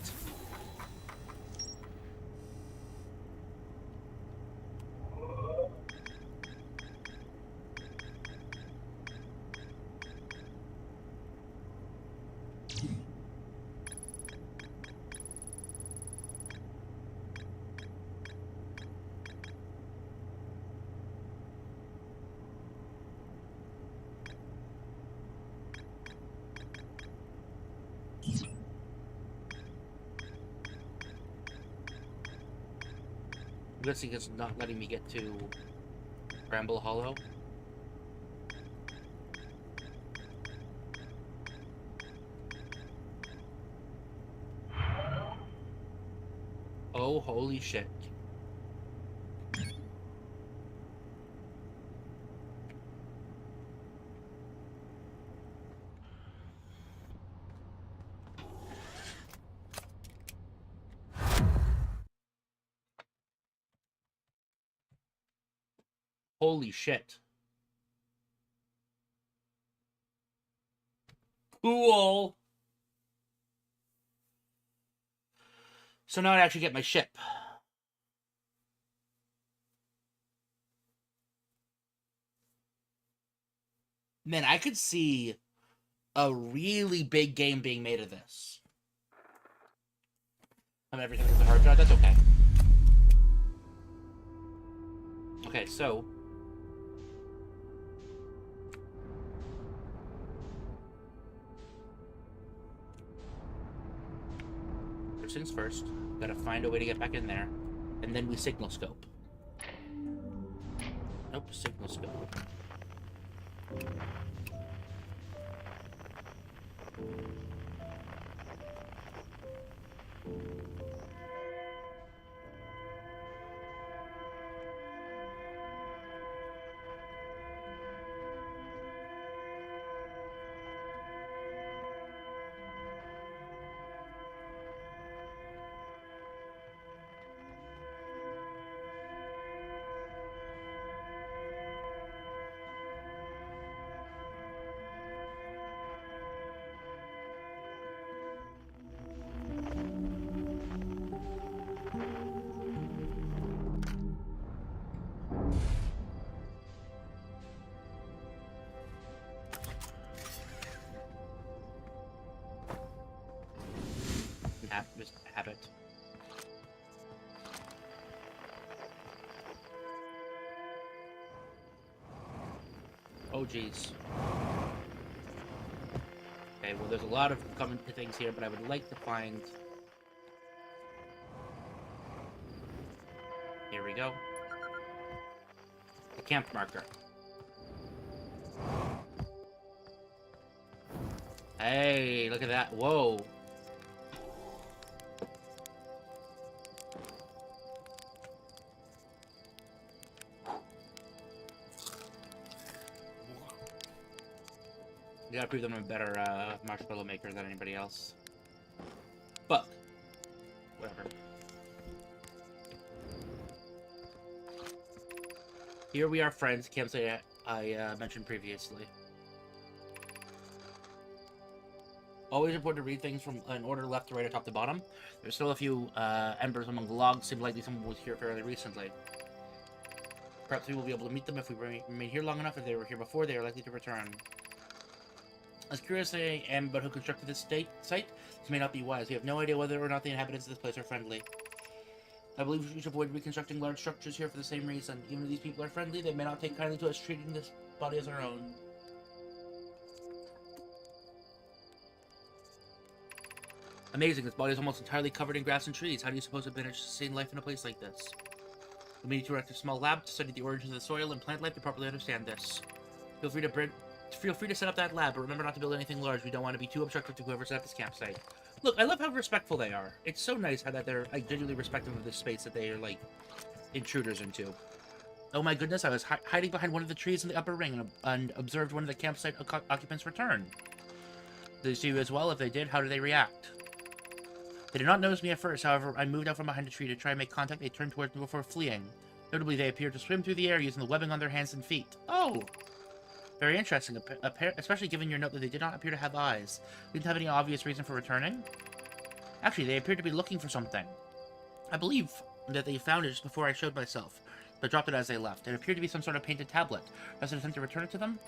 I'm guessing it's not letting me get to Bramble Hollow. Oh, holy shit. Holy shit. Cool. So now I actually get my ship. Man, I could see a really big game being made of this. Everything with the hard drive, that's okay. Okay, so first things first, gotta find a way to get back in there, and then we signal scope. Nope, signal scope. it. Oh, jeez. Okay, well, there's a lot of common things here, but I would like to find... Here we go. The camp marker. Hey, look at that. Whoa. You gotta prove them I'm a better marshmallow maker than anybody else. But, whatever. Here we are, friends. Campsite I mentioned previously. Always important to read things from in order left to right or top to bottom. There's still a few embers among the logs. Seems likely someone was here fairly recently. Perhaps we will be able to meet them if we remain here long enough. If they were here before, they are likely to return. As curious as I am about who constructed this site, this may not be wise. We have no idea whether or not the inhabitants of this place are friendly. I believe we should avoid reconstructing large structures here for the same reason. Even if these people are friendly, they may not take kindly to us treating this body as our own. Amazing, this body is almost entirely covered in grass and trees. How do you suppose it managed to sustain life in a place like this? We need to erect a small lab to study the origins of the soil and plant life to properly understand this. Feel free to set up that lab, but remember not to build anything large. We don't want to be too obstructive to whoever set up this campsite. Look, I love how respectful they are. It's so nice how that they're like genuinely respectful of this space that they are like intruders into. Oh my goodness, I was hiding behind one of the trees in the upper ring and observed one of the campsite occupants return. Did they see you as well? If they did, how did they react? They did not notice me at first, however, I moved out from behind a tree to try and make contact. They turned towards me before fleeing. Notably, they appeared to swim through the air using the webbing on their hands and feet. Oh! Very interesting, especially given your note that they did not appear to have eyes. They didn't have any obvious reason for returning? Actually, they appeared to be looking for something. I believe that they found it just before I showed myself, but dropped it as they left. It appeared to be some sort of painted tablet. Was it an attempt to return it to them?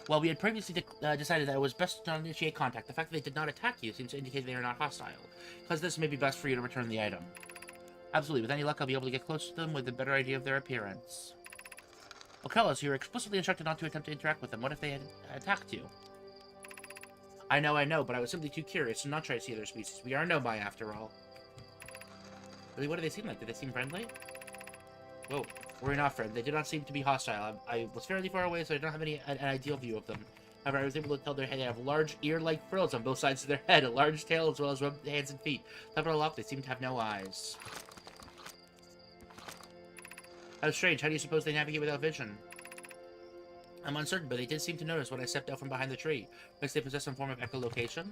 Well, we had previously decided that it was best to not initiate contact. The fact that they did not attack you seems to indicate they are not hostile. Because this may be best for you to return the item. Absolutely, with any luck I'll be able to get close to them with a better idea of their appearance. Okellos, you were explicitly instructed not to attempt to interact with them. What if they had attacked you? I know, but I was simply too curious to not try to see other species. We are nomai, after all. Really, what do they seem like? Do they seem friendly? Whoa, we're not friends. They did not seem to be hostile. I was fairly far away, so I don't have an ideal view of them. However, I was able to tell they have large ear-like frills on both sides of their head, a large tail, as well as webbed hands and feet. Top it all off, they seem to have no eyes. How strange. How do you suppose they navigate without vision? I'm uncertain, but they did seem to notice when I stepped out from behind the tree. Looks they possess some form of echolocation.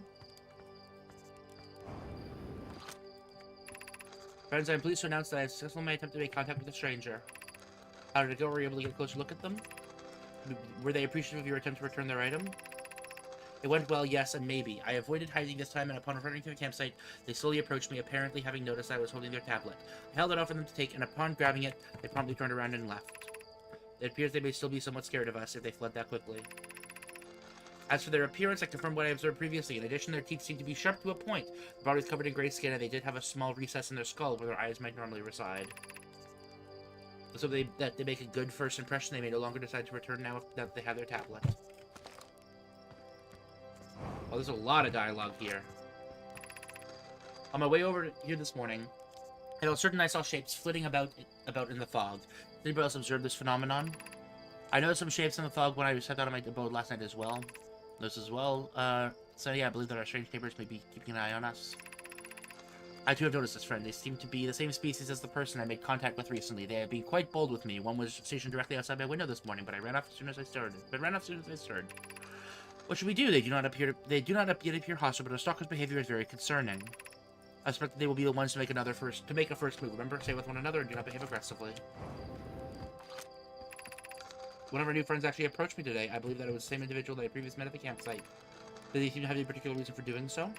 Friends, I'm pleased to announce that I successfully made attempt to make contact with a stranger. How did it go? Were you able to get a closer look at them? Were they appreciative of your attempt to return their item? It went well, yes, and maybe. I avoided hiding this time, and upon returning to the campsite, they slowly approached me, apparently having noticed I was holding their tablet. I held it out for them to take, and upon grabbing it, they promptly turned around and left. It appears they may still be somewhat scared of us if they fled that quickly. As for their appearance, I confirmed what I observed previously. In addition, their teeth seemed to be sharp to a point. The body was covered in gray skin, and they did have a small recess in their skull where their eyes might normally reside. So that they make a good first impression, they may no longer decide to return now that they have their tablet. Oh, there's a lot of dialogue here. On my way over here this morning, I felt certain I saw shapes flitting about in the fog. Did anybody else observe this phenomenon? I noticed some shapes in the fog when I stepped out of my abode last night as well. So yeah, I believe that our strange neighbors may be keeping an eye on us. I too have noticed this, friend. They seem to be the same species as the person I made contact with recently. They have been quite bold with me. One was stationed directly outside my window this morning, but I ran off as soon as I stirred. What should we do? They do not yet appear hostile, but our stalker's behavior is very concerning. I suspect that they will be the ones to make a first move. Remember, stay with one another and do not behave aggressively. One of our new friends actually approached me today. I believe that it was the same individual that I previously met at the campsite. Did they seem to have any particular reason for doing so?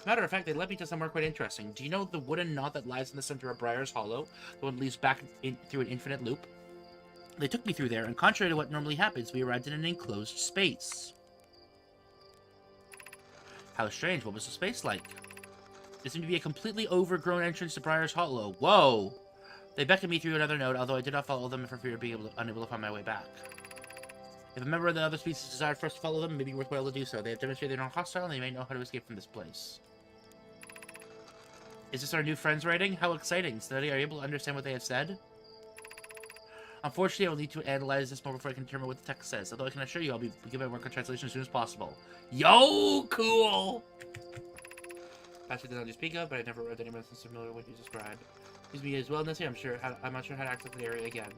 Matter of fact, they led me to somewhere quite interesting. Do you know the wooden knot that lies in the center of Briar's Hollow? The one that leads back through an infinite loop? They took me through there, and contrary to what normally happens, we arrived in an enclosed space. How strange. What was the space like? There seemed to be a completely overgrown entrance to Briar's Hollow. Whoa! They beckoned me through another node, although I did not follow them for fear of being unable to find my way back. If a member of the other species desired for us to follow them, it may be worthwhile to do so. They have demonstrated they're not hostile, and they may know how to escape from this place. Is this our new friends writing? How exciting! Study, are you able to understand what they have said? Unfortunately, I will need to analyze this more before I can determine what the text says, although I can assure you I'll be giving my work on translation as soon as possible. Yo, cool! Actually, the knowledge you speak of, but I've never read any medicine similar to what you described. Excuse me as well, Nessie, I'm not sure how to access the area again.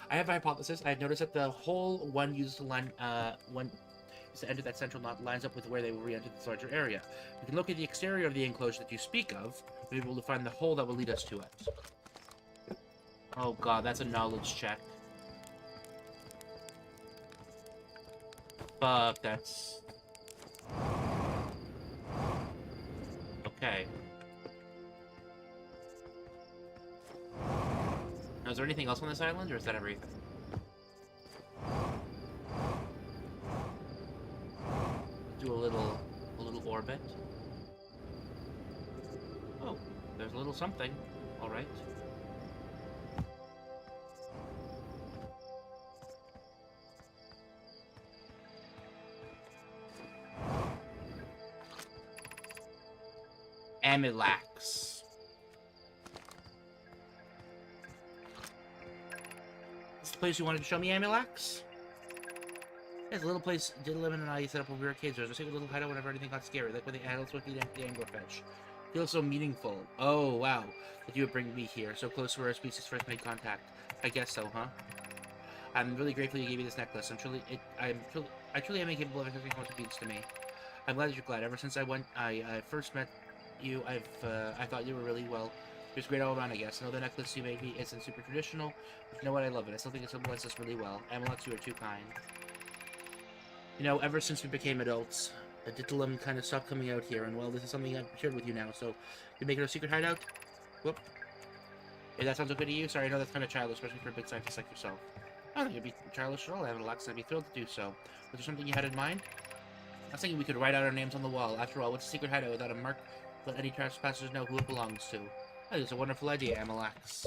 I have a hypothesis. I have noticed that the hole one used to line, one used to enter that central knot lines up with where they will re-enter this larger area. We can locate the exterior of the enclosure that you speak of, and be able to find the hole that will lead us to it. Oh god, that's a knowledge check. Fuck, that's... Okay. Now, is there anything else on this island, or is that everything? Do a little orbit. Oh, there's a little something. All right. Amilax. This is the place you wanted to show me, Amilax? It's a little place Diddlem and I set up when we were kids. There was a single little hideout whenever anything got scary, like when the adults would feed the anglerfish. Feels so meaningful. Oh, wow. That you would bring me here, so close to where our species first made contact. I guess so, huh? I'm really grateful you gave me this necklace. I truly am incapable of anything what it means to me. I'm glad that you're glad. Ever since I first met you, I thought you were really, well, just great all around, I guess. I know the necklace you made me isn't super traditional, but you know what, I love it. I still think it symbolizes us really well. Amilax, you are too kind. You know, ever since we became adults, the Diddlem kind of stopped coming out here, and well, this is something I've shared with you now, so you make it a secret hideout? Whoop. If that sounds okay to you, sorry, I know that's kind of childish, especially for a big scientist like yourself. I don't think it'd be childish at all, Amilax. I'd be thrilled to do so. Was there something you had in mind? I was thinking we could write out our names on the wall. After all, what's a secret hideout without a mark? Let any trespassers know who it belongs to. That is a wonderful idea, Amilax.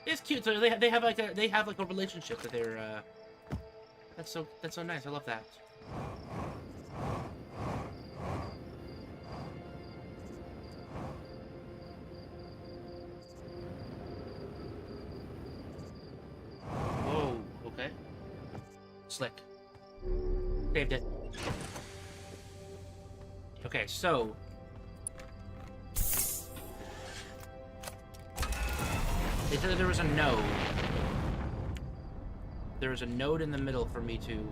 It's cute. So they have like a relationship that they're. That's so nice. I love that. Whoa. Okay. Slick. Saved it. Okay, so... They said that there was a node. There was a node in the middle for me to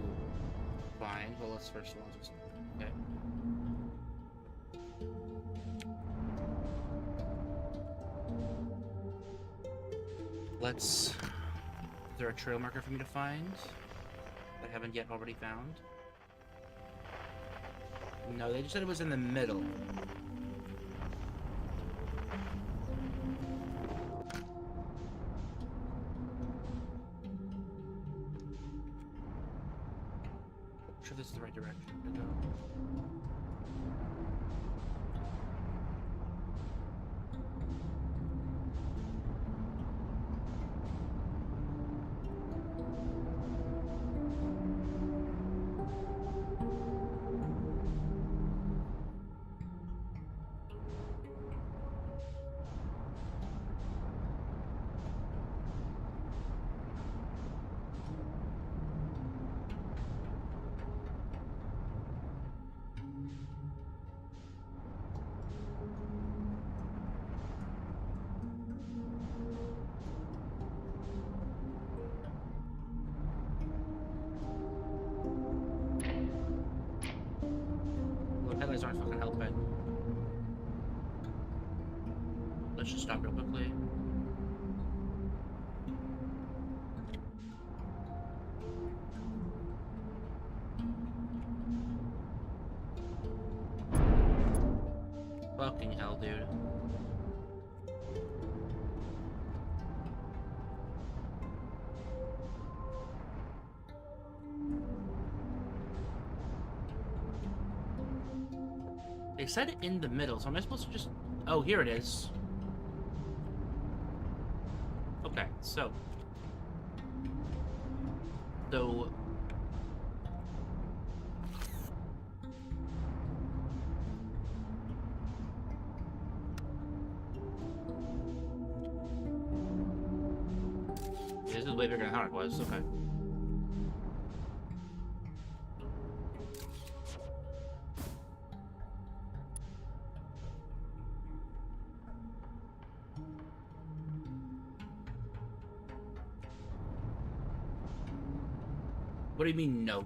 find. Well, let's first of all just... Okay. Let's... Is there a trail marker for me to find that I haven't yet already found? No, they just said it was in the middle. I'm sure this is the right direction to go. Headlights aren't fucking helping. Let's just stop real quickly. Fucking hell, dude. said in the middle, so am I supposed to just... Oh, here it is. Okay, so... This is way bigger than I thought it was, okay. What do you mean, no?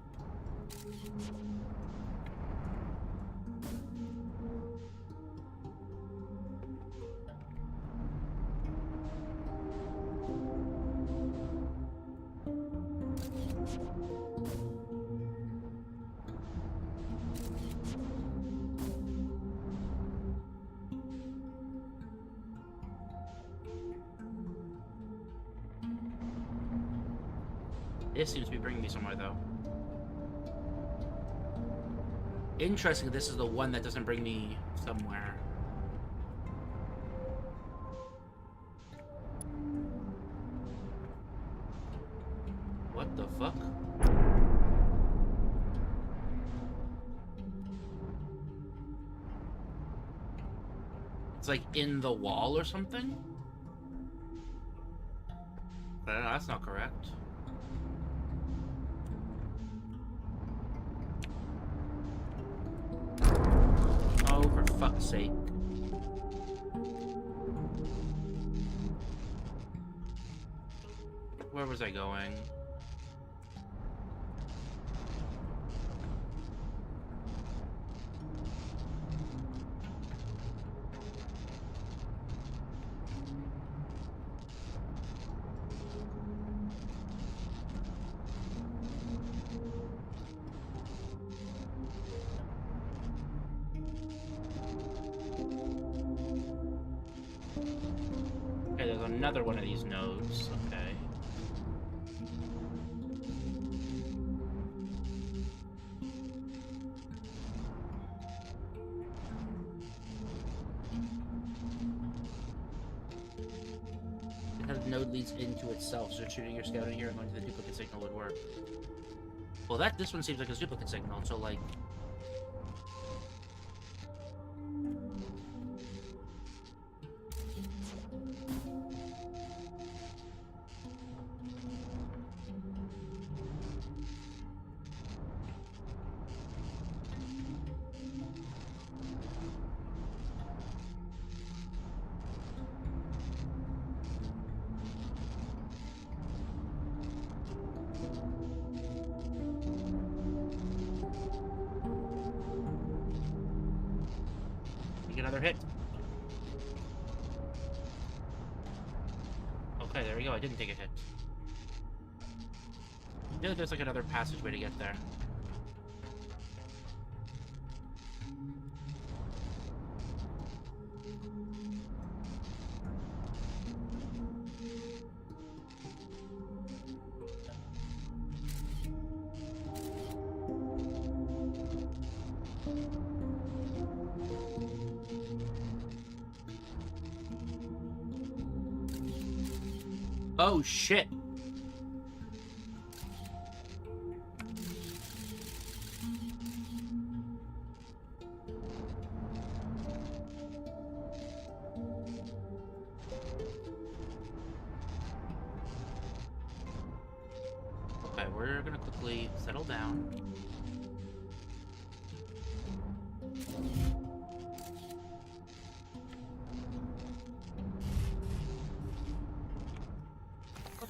This seems to be bringing me somewhere, though. Interesting, this is the one that doesn't bring me somewhere. What the fuck? It's like in the wall or something? That's not correct. Oh, for fuck's sake. Where was I going? Okay, there's another one of these nodes. Okay. The node leads into itself, so shooting your scout in here and going to the duplicate signal would work. Well, this one seems like a duplicate signal, so like... Another hit. Okay, there we go. I didn't take a hit. Yeah, there's like another passageway to get there. Oh shit. Okay, we're gonna quickly settle down.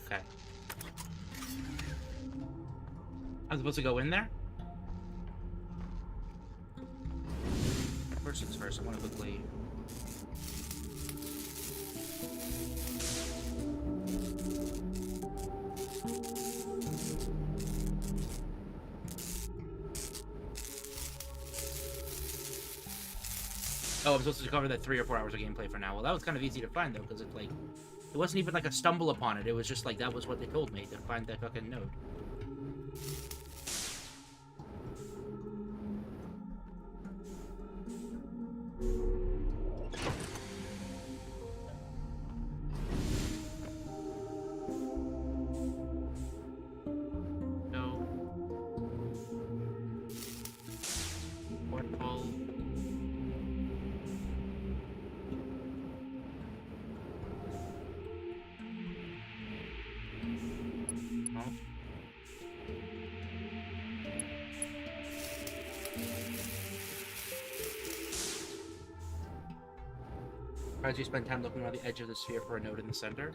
Okay. I'm supposed to go in there? First things first, I want to quickly... Oh, I'm supposed to cover that 3 or 4 hours of gameplay for now. Well, that was kind of easy to find, though, because it, like... It wasn't even like a stumble upon it. It was just like, that was what they told me, to find that fucking node. As you spend time looking around the edge of the sphere for a node in the center.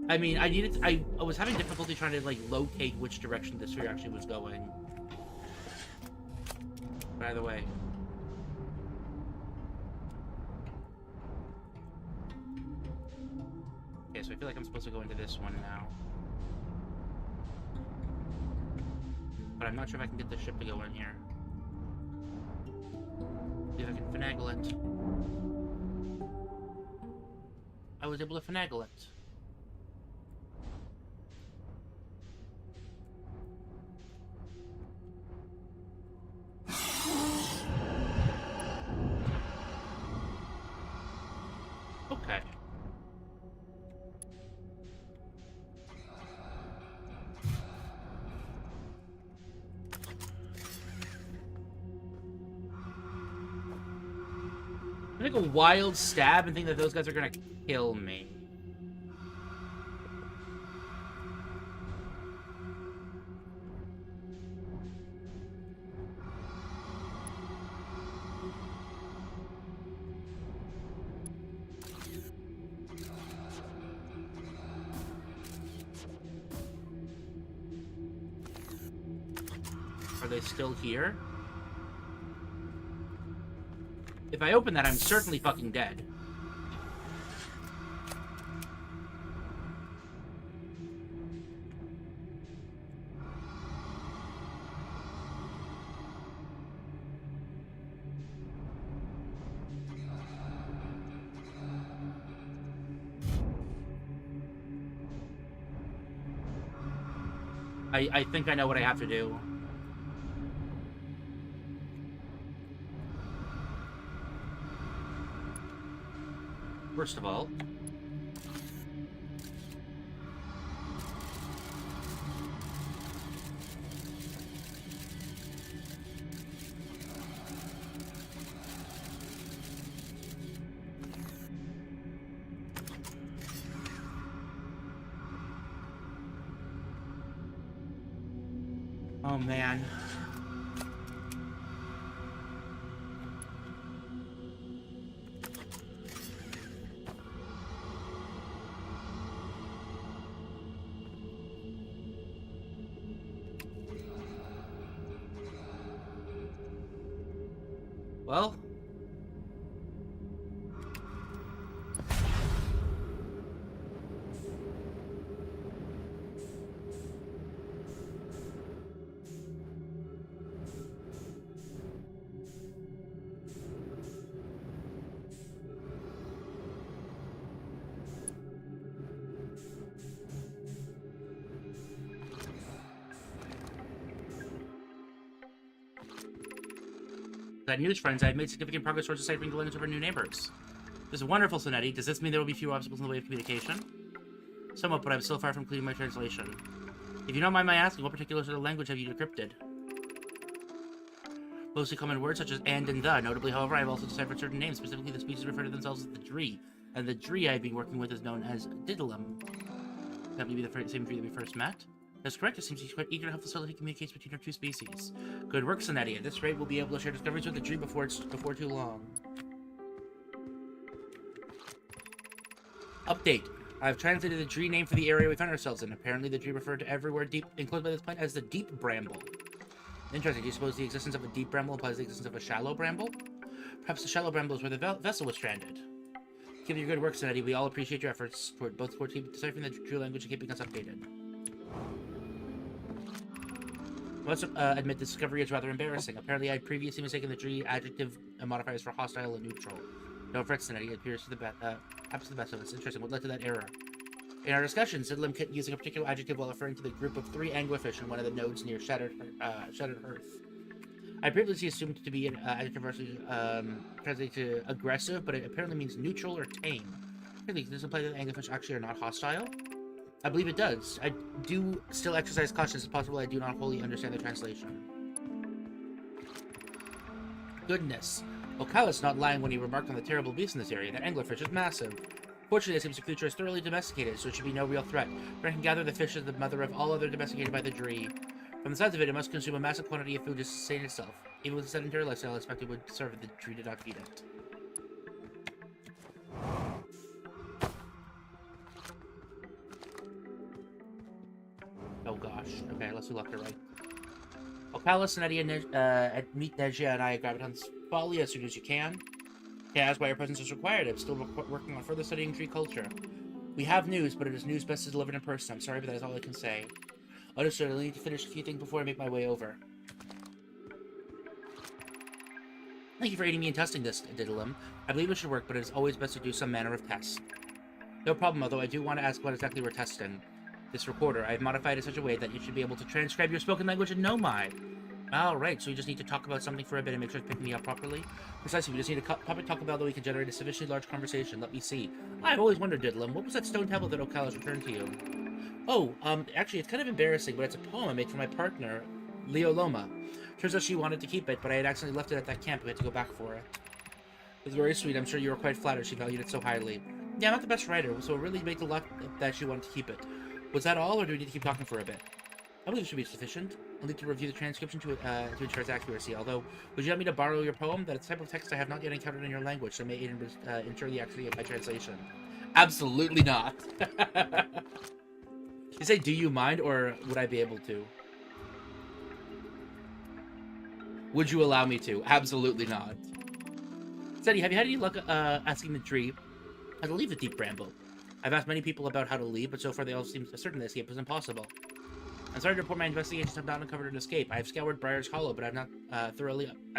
I mean, I was having difficulty trying to, like, locate which direction the sphere actually was going. By the way. Okay, so I feel like I'm supposed to go into this one now. But I'm not sure if I can get the ship to go in here. See if I can finagle it. I was able to finagle it. Okay. I take a wild stab and think that those guys are gonna kill me. Are they still here? If I open that, I'm certainly fucking dead. I think I know what I have to do. First of all, oh man. Well, bad news, friends. I've made significant progress towards deciphering the language of our new neighbors. This is wonderful, Sonetti. Does this mean there will be fewer obstacles in the way of communication? Somewhat, but I'm still far from completing my translation. If you don't mind my asking, what particular sort of language have you decrypted? Mostly common words such as and the. Notably, however, I have also deciphered certain names. Specifically, the species refer to themselves as the Dree, and the Dree I've been working with is known as Diddlem. That may be the same Dree that we first met. That's correct. It seems he's quite eager to help facilitate communication between our two species. Good work, Sonetti. At this rate, we'll be able to share discoveries with the Dree before too long. Update. I've translated the Dree name for the area we found ourselves in. Apparently, the Dree referred to everywhere deep enclosed by this plant as the Deep Bramble. Interesting. Do you suppose the existence of a deep bramble implies the existence of a shallow bramble? Perhaps the shallow bramble is where the vessel was stranded. Given your good work, Sonetti, we all appreciate your efforts toward deciphering the Dree language and keeping us updated. I must admit, this discovery is rather embarrassing. Apparently, I had previously mistaken the Dree adjective modifiers for hostile and neutral. No fret, Sonetti. It appears to the best of us. Interesting. What led to that error? In our discussion, Sidlam kept using a particular adjective while referring to the group of 3 anglerfish in one of the nodes near Shattered Earth. I previously assumed it to be an adjective translated to aggressive, but it apparently means neutral or tame. Really, does this imply that anglerfish actually are not hostile? I believe it does. I do still exercise caution. It's possible I do not wholly understand the translation. Goodness. Okawa's not lying when he remarked on the terrible beast in this area. That anglerfish is massive. Fortunately, it seems the creature is thoroughly domesticated, so it should be no real threat. For I can gather the fish is the mother of all other domesticated by the Dree. From the size of it, it must consume a massive quantity of food to sustain itself. Even with a sedentary lifestyle, I expect it would serve if the Dree did not feed it. gosh. Okay, let's do left or right. Okalis and Eddie and meet Nejia and I at Graviton's Folly as soon as you can. Can't ask why your presence is required. I'm still working on further studying tree culture. We have news, but it is news best delivered in person. I'm sorry, but that is all I can say. Understood. I'll need to finish a few things before I make my way over. Thank you for aiding me in testing this, Diddlem. I believe it should work, but it is always best to do some manner of test. No problem, although I do want to ask what exactly we're testing. This recorder, I have modified it in such a way that you should be able to transcribe your spoken language in Nomai. Alright, so we just need to talk about something for a bit and make sure it's picking me up properly? Precisely, we just need a topic talk about that we can generate a sufficiently large conversation. Let me see. I've always wondered, Diddlem, what was that stone tablet that Okalis returned to you? Oh, actually, it's kind of embarrassing, but it's a poem I made for my partner, Leo Loma. Turns out she wanted to keep it, but I had accidentally left it at that camp. We had to go back for it. It was very sweet. I'm sure you were quite flattered she valued it so highly. Yeah, I'm not the best writer, so it really made the luck that she wanted to keep it. Was that all, or do we need to keep talking for a bit? I believe it should be sufficient. I'll need to review the transcription to ensure its accuracy, although, would you like me to borrow your poem? That is a type of text I have not yet encountered in your language, so may aid in ensure the accuracy of my translation. Absolutely not. You say, do you mind, or would I be able to? Would you allow me to? Absolutely not. Steady, have you had any luck asking the tree how to leave the deep bramble? I've asked many people about how to leave, but so far they all seem certain the escape is impossible. I'm sorry to report my investigations have not uncovered an escape. I have scoured Briar's Hollow, but I've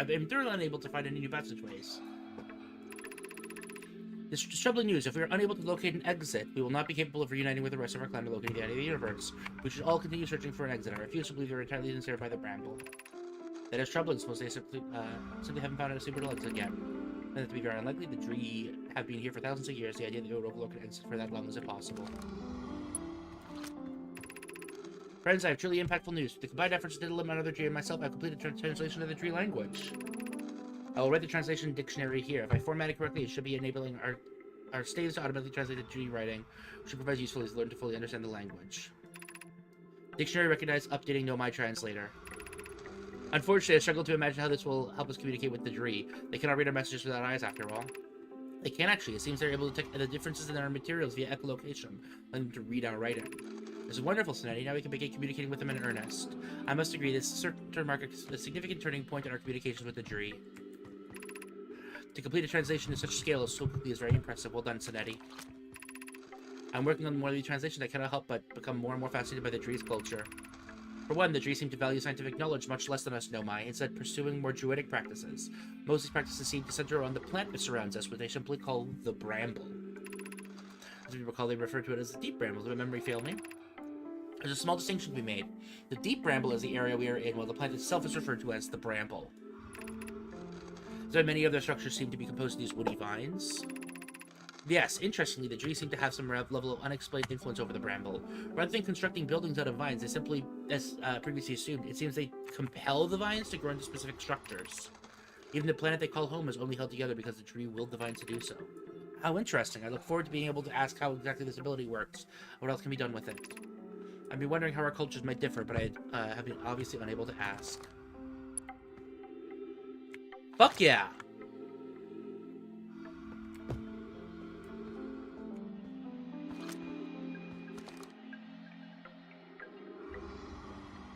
been thoroughly unable to find any new passageways. This is troubling news. If we are unable to locate an exit, we will not be capable of reuniting with the rest of our clan to locate the end of the universe. We should all continue searching for an exit. I refuse to believe they were entirely ensnared by the bramble. That is troubling, suppose they simply haven't found a suitable exit yet. And that to be very unlikely, the Dree have been here for thousands of years. The idea that they would overlook an exit for that long is impossible. Friends, I have truly impactful news. With the combined efforts of Diddlem, another Dree, and myself, I have completed translation of the Dree language. I will write the translation dictionary here. If I format it correctly, it should be enabling our staves to automatically translate the Dree writing, which should provide useful as learn to fully understand the language. Dictionary recognized updating Nomai translator. Unfortunately, I struggle to imagine how this will help us communicate with the Dree. They cannot read our messages without eyes, after all. They can actually. It seems they're able to detect the differences in our materials via echolocation, letting them to read our writing. This is wonderful, Sinetti. Now we can begin communicating with them in earnest. I must agree, this certain marks a significant turning point in our communications with the Dree. To complete a translation to such scale so quickly is very impressive. Well done, Sinetti. I'm working on more of these translations. I cannot help but become more and more fascinated by the Dree's culture. For one, the Dree seem to value scientific knowledge much less than us Nomai, instead pursuing more druidic practices. Most of these practices seem to center around the plant that surrounds us, which they simply call the bramble. As we recall, they refer to it as the deep bramble. Does my memory fail me? There's a small distinction to be made. The deep bramble is the area we are in, while the plant itself is referred to as the bramble. So many of their structures seem to be composed of these woody vines. Yes, interestingly, the Dree seem to have some level of unexplained influence over the bramble. Rather than constructing buildings out of vines, they simply, as previously assumed, it seems they compel the vines to grow into specific structures. Even the planet they call home is only held together because the Dree willed the vines to do so. How interesting. I look forward to being able to ask how exactly this ability works. What else can be done with it? I've been wondering how our cultures might differ, but I have been obviously unable to ask. Fuck yeah!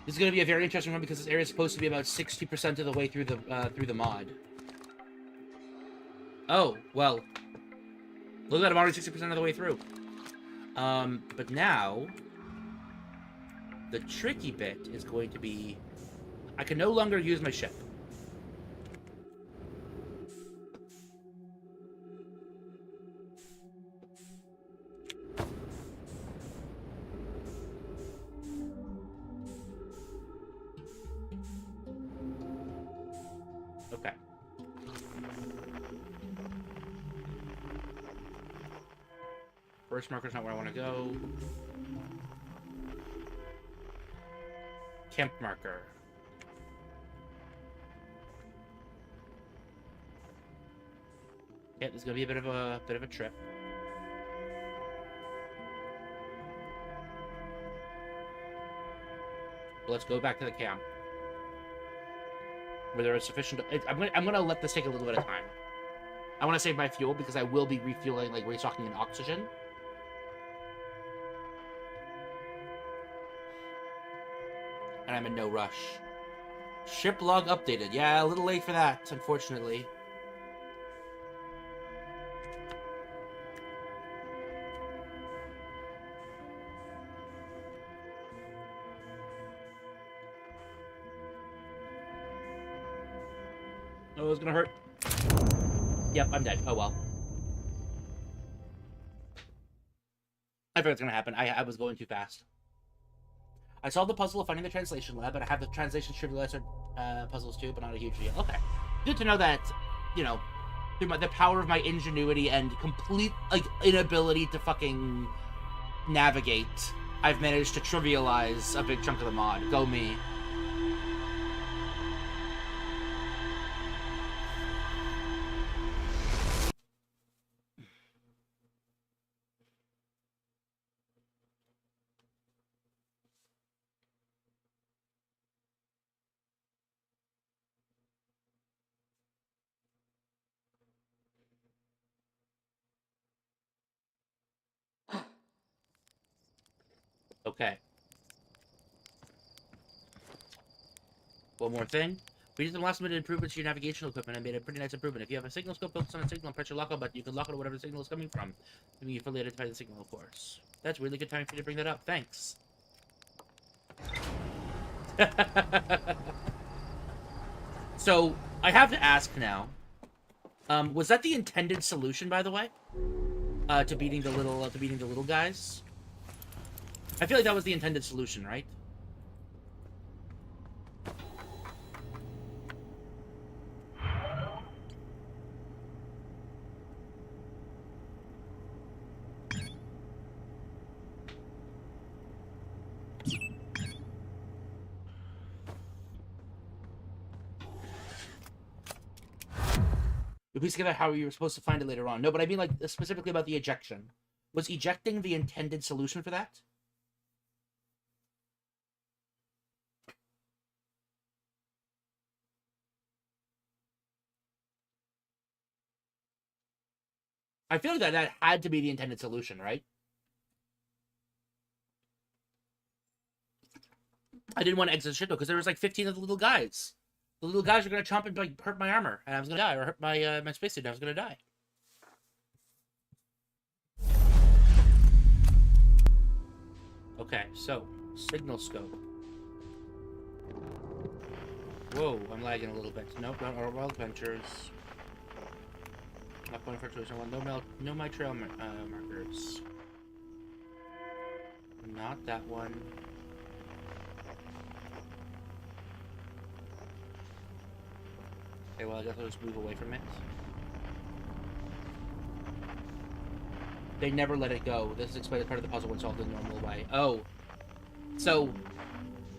This is going to be a very interesting one because this area is supposed to be about 60% of the way through the mod. Oh, well. Look at that, I'm already 60% of the way through. But now, the tricky bit is going to be, I can no longer use my ship. Okay. First marker's not where I want to go. Camp marker. Yeah, there's gonna be a bit of a trip. But let's go back to the camp. Where there is sufficient. I'm gonna let this take a little bit of time. I want to save my fuel because I will be refueling, like, restocking in oxygen. I'm in no rush. Ship log updated. Yeah, a little late for that, unfortunately. Oh, it's gonna hurt. Yep, I'm dead. Oh well. I figured it's gonna happen. I was going too fast. I solved the puzzle of finding the translation lab, but I have the translation trivializer puzzles too, but not a huge deal. Okay. Good to know that, you know, through the power of my ingenuity and complete, like, inability to fucking navigate, I've managed to trivialize a big chunk of the mod. Go me. Okay. One more thing. We did some last minute improvements to your navigational equipment. I made a pretty nice improvement. If you have a signal scope, focus on a signal and press your lock on button. You can lock it to whatever the signal is coming from. Then you fully identify the signal, of course. That's really good time for you to bring that up. Thanks. So, I have to ask now. Was that the intended solution, by the way? To beating the little guys? I feel like that was the intended solution, right? Please get out how you were supposed to find it later on. No, but I mean, like, specifically about the ejection. Was ejecting the intended solution for that? I feel like that had to be the intended solution, right? I didn't want to exit the ship, though, because there was, like, 15 of the little guys. The little guys were going to chomp and, like, hurt my armor, and I was going to die, or hurt my, my spacesuit, and I was going to die. Okay, so, signal scope. Whoa, I'm lagging a little bit. Nope, not our wild adventures. Not going for choice. No my trail markers. Not that one. Okay, well, I guess I'll just move away from it. They never let it go. This is explained as part of the puzzle when solved in the normal way. Oh. So,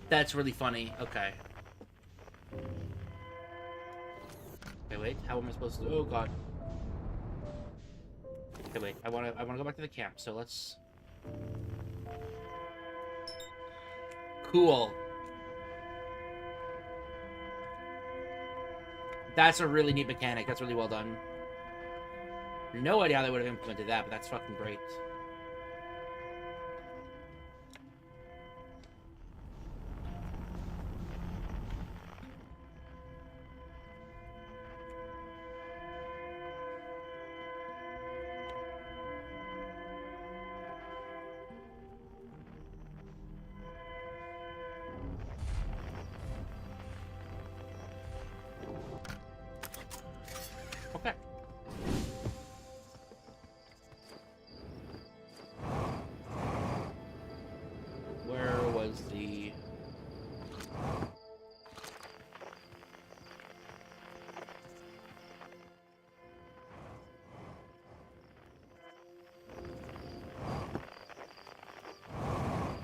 that's really funny. Okay. Okay, wait. How am I supposed to... Oh, God. Okay, wait. I wanna go back to the camp, so let's... Cool. That's a really neat mechanic. That's really well done. No idea how they would have implemented that, but that's fucking great. Okay. Where was the...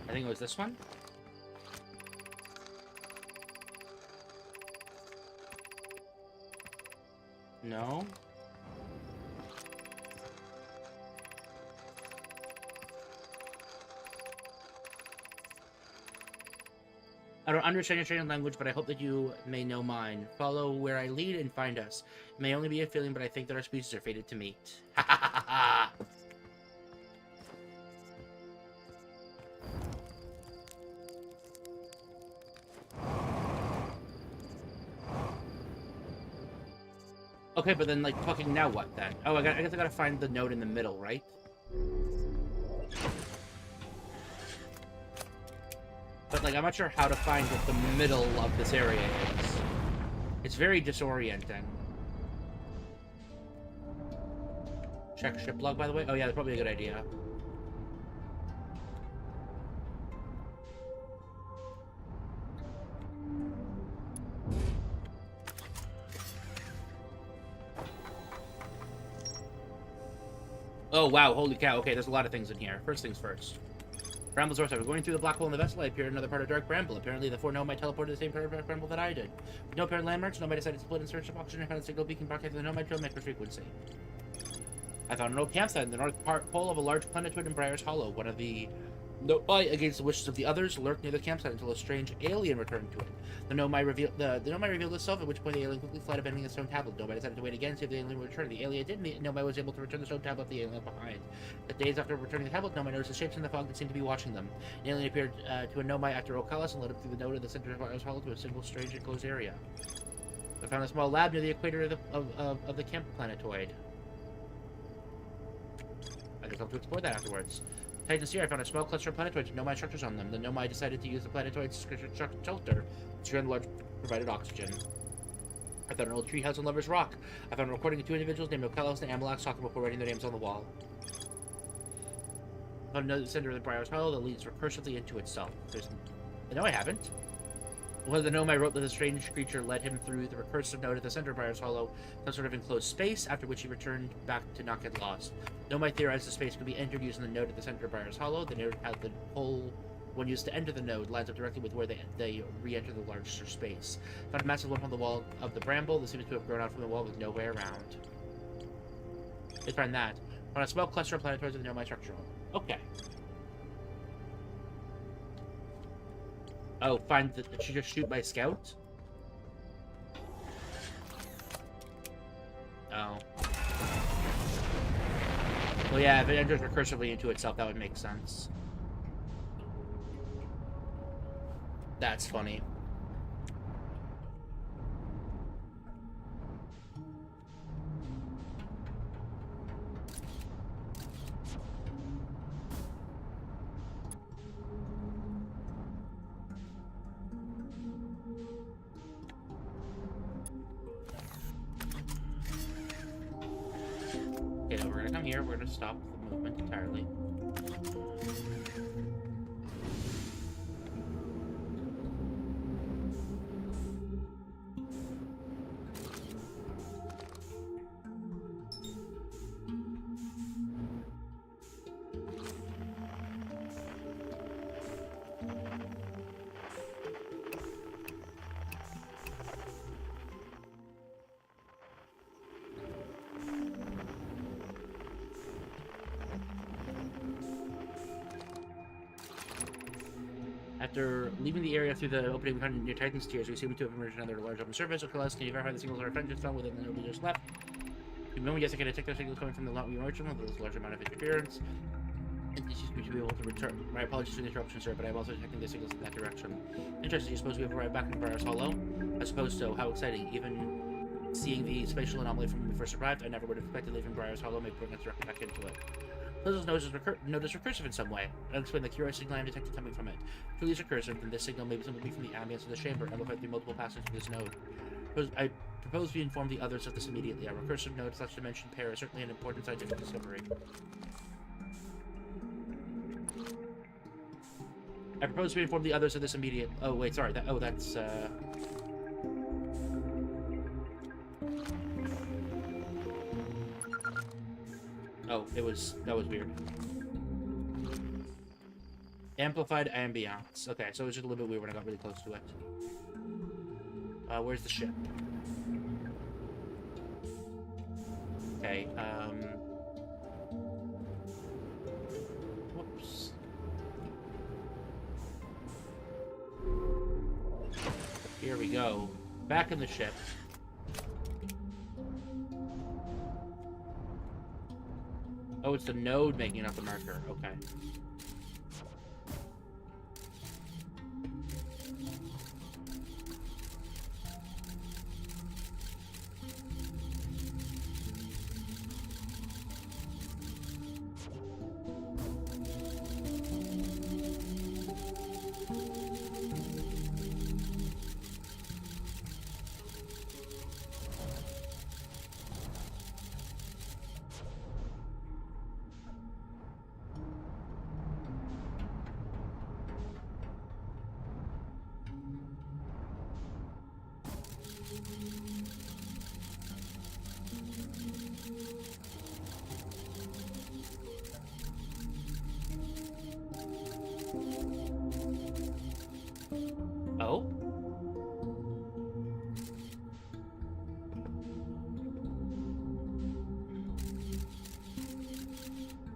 I think it was this one? No? I don't understand your training language, but I hope that you may know mine. Follow where I lead and find us. It may only be a feeling, but I think that our species are fated to meet. Ha ha ha ha! Okay, but then, like, fucking now what, then? Oh, I guess I gotta find the node in the middle, right? But, like, I'm not sure how to find what the middle of this area is. It's very disorienting. Check ship log, by the way. Oh, yeah, that's probably a good idea. Oh, wow, holy cow. Okay, there's a lot of things in here. First things first. Bramble's doorstep. Going through the black hole in the vessel, I appeared in another part of Dark Bramble. Apparently, the four Nomai teleported to the same part of Dark Bramble that I did. With no apparent landmarks, Nomai decided to split in search of oxygen and found a signal beacon broadcasting the Nomai drill microfrequency. I found an old campsite in the north pole of a large planetoid in Briar's Hollow. One of the Nomai, against the wishes of the others, lurked near the campsite until a strange alien returned to it. The Nomai revealed itself, at which point the alien quickly fled, abandoning the stone tablet. Nomai decided to wait again to see if the alien would return. The alien did, and Nomai was able to return the stone tablet the alien left behind. But days after returning the tablet, Nomai noticed the shapes in the fog that seemed to be watching them. An alien appeared to a Nomai after Ocalis and led him through the node of the center of Briar's Hollow to a single strange enclosed area. I found a small lab near the equator of the camp planetoid. I guess I'll have to explore that afterwards. Titan Seer, I found a small cluster of planetoids with Nomai structures on them. The Nomai decided to use the planetoids to shelter to large provided oxygen. I found an old treehouse on Lover's Rock. I found a recording of two individuals named Ocalos and Amalax talking before writing their names on the wall. I found another center of the Briar's Hollow that leads recursively into itself. No, I haven't. One of the Nomai wrote that the strange creature led him through the recursive node at the center of Briar's Hollow, some sort of enclosed space, after which he returned back to not get lost. Nomai theorized the space could be entered using the node at the center of Briar's Hollow. The node had the hole one used to enter the node lines up directly with where they re-enter the larger space. Found a massive lump on the wall of the bramble that seems to have grown out from the wall with no way around. Let's find that. Found a small cluster of planetoids with the Nomai structure. Okay. Oh, find the did she just shoot my scout? Oh. Well, yeah, if it enters recursively into itself, that would make sense. That's funny. Okay, now we're gonna come here, we're gonna stop the movement entirely. After leaving the area through the opening behind near Titan's Tears, we seem to have emerged another large open surface. Oculus, can you verify the signals our friend just found within the node we just left? The moment yes, I can detect those signals coming from the lot we emerged from, with a large amount of interference. And this used to be able to return. My apologies for the interruption, sir, but I'm also detecting the signals in that direction. Interesting, you suppose we have arrived back in Briar's Hollow? I suppose so. How exciting. Even seeing the spatial anomaly from when we first arrived, I never would have expected leaving Briar's Hollow may bring us directly back into it. Those nodes is recursive in some way. I'll explain the curious signal I am detecting coming from it. If it is recursive, then this signal may be something from the ambience of the chamber, amplified through multiple passages through this node. I propose we inform the others of this immediately. Our recursive node / dimension pair is certainly an important scientific discovery. I propose we inform the others of this immediate. Oh wait, sorry. That's. Oh, that was weird. Amplified ambiance. Okay, so it was just a little bit weird when I got really close to it. Where's the ship? Okay, whoops. Here we go. Back in the ship. Oh, it's the node making up the marker. Okay.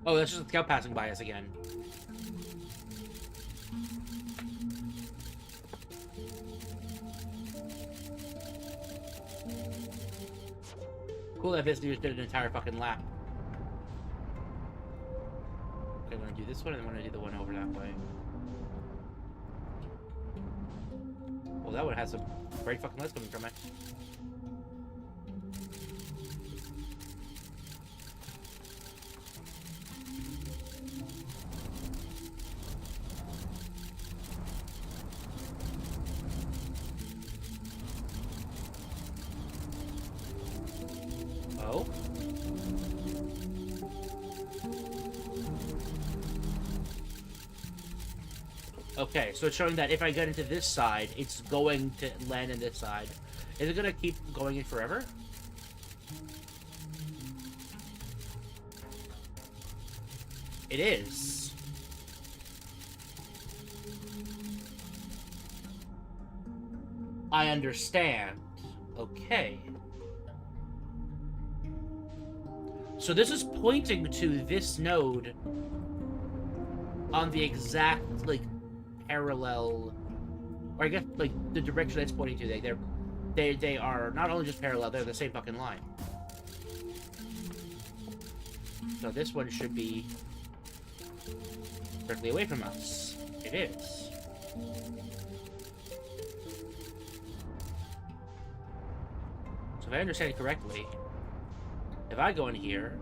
Oh, that's just a scout passing by us again. Cool that this dude did an entire fucking lap. Okay, I'm gonna do this one and then I'm gonna do the one over that way. Well, that one has some great fucking lights coming from it. Oh? Okay, so it's showing that if I get into this side, it's going to land in this side. Is it gonna keep going in forever? It is. I understand. Okay. So this is pointing to this node on the exact, like, parallel, or I guess, like, the direction it's pointing to. They are not only just parallel, they're the same fucking line. So this one should be directly away from us. It is. So if I understand correctly, if I go in here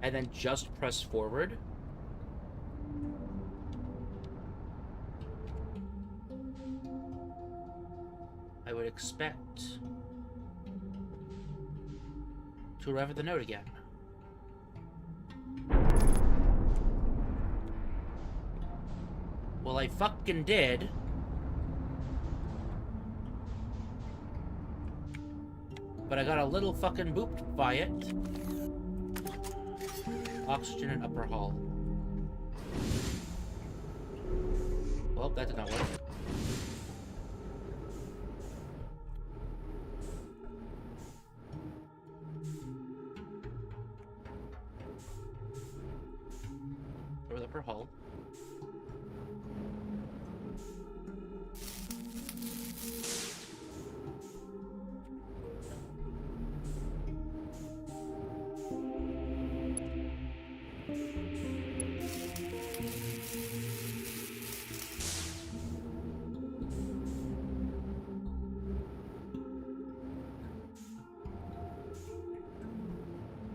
and then just press forward, I would expect to arrive at the node again. Well, I fucking did. But I got a little fucking booped by it. Oxygen in upper hull. Well, that did not work. Over the upper hull.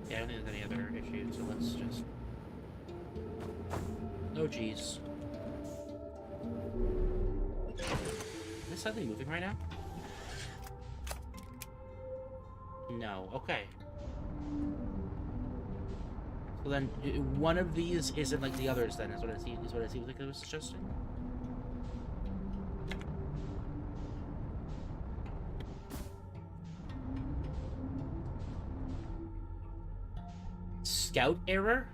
Yeah, I don't think there's any other issues, so let's just... Oh, jeez. Is this suddenly moving right now? No. Okay. So then, one of these isn't like the others then, is what it seems like it was suggesting? Scout error?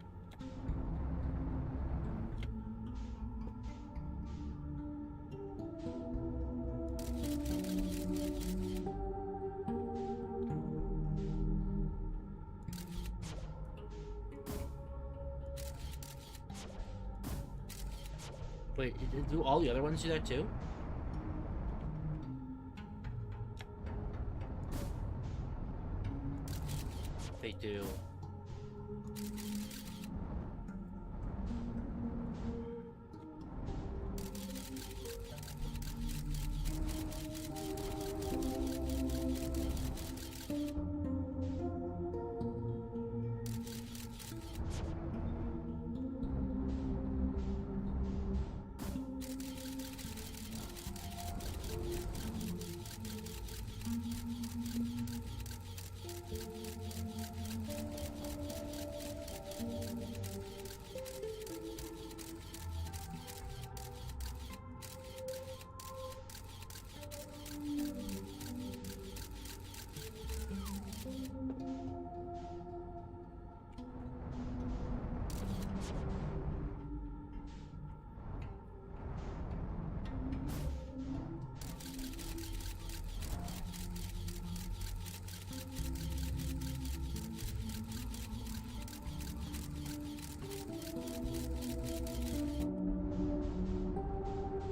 Wait, do all the other ones do that too? They do.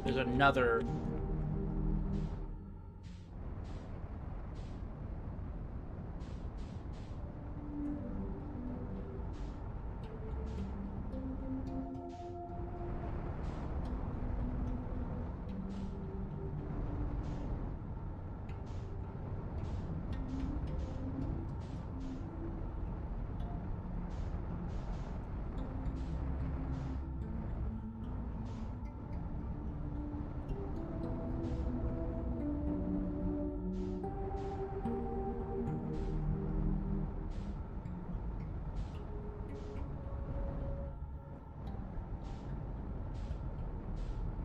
There's another...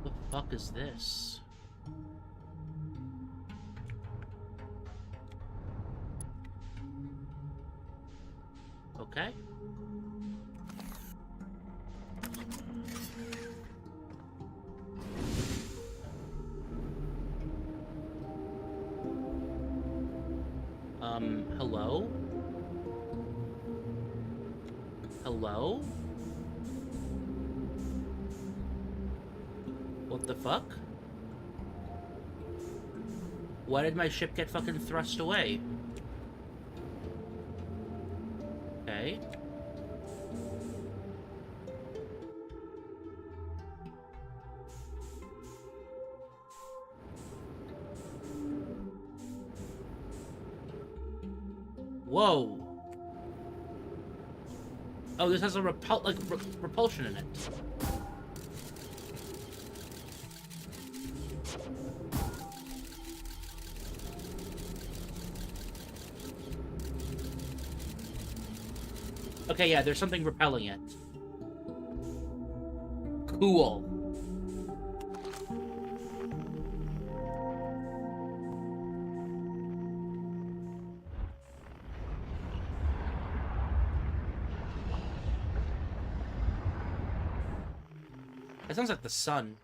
What the fuck is this? Okay. Hello? Hello? What the fuck? Why did my ship get fucking thrust away? Okay. Whoa. Oh, this has a repulsion in it. Okay, yeah, there's something repelling it. Cool. It sounds like the sun.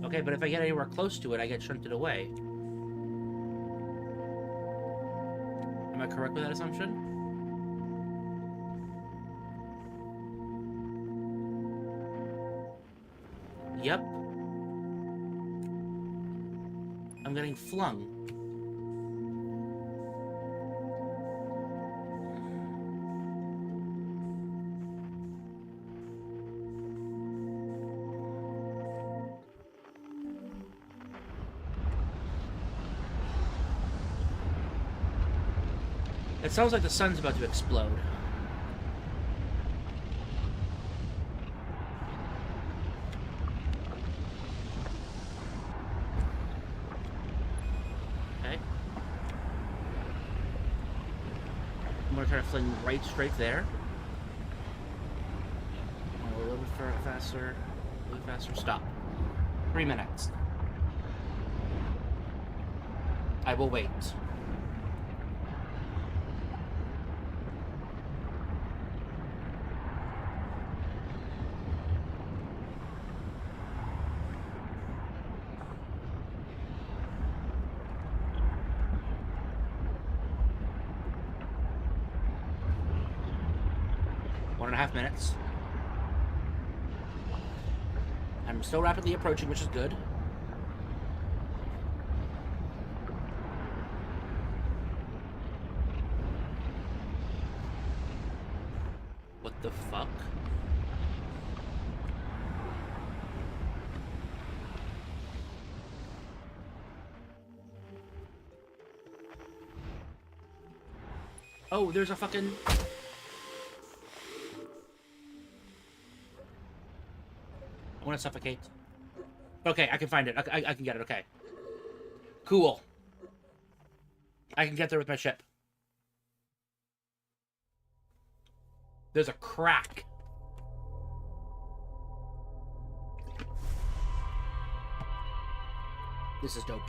Okay, but if I get anywhere close to it, I get shunted away. Am I correct with that assumption? Yep. I'm getting flung. It sounds like the sun's about to explode. Okay. I'm gonna try to fling right straight there. A little bit faster. A little faster. Stop. 3 minutes. I will wait. One and a half minutes. I'm still rapidly approaching, which is good. What the fuck? Oh, there's a fucking... I want to suffocate. Okay, I can find it. I can get it, okay. Cool. I can get there with my ship. There's a crack. This is dope.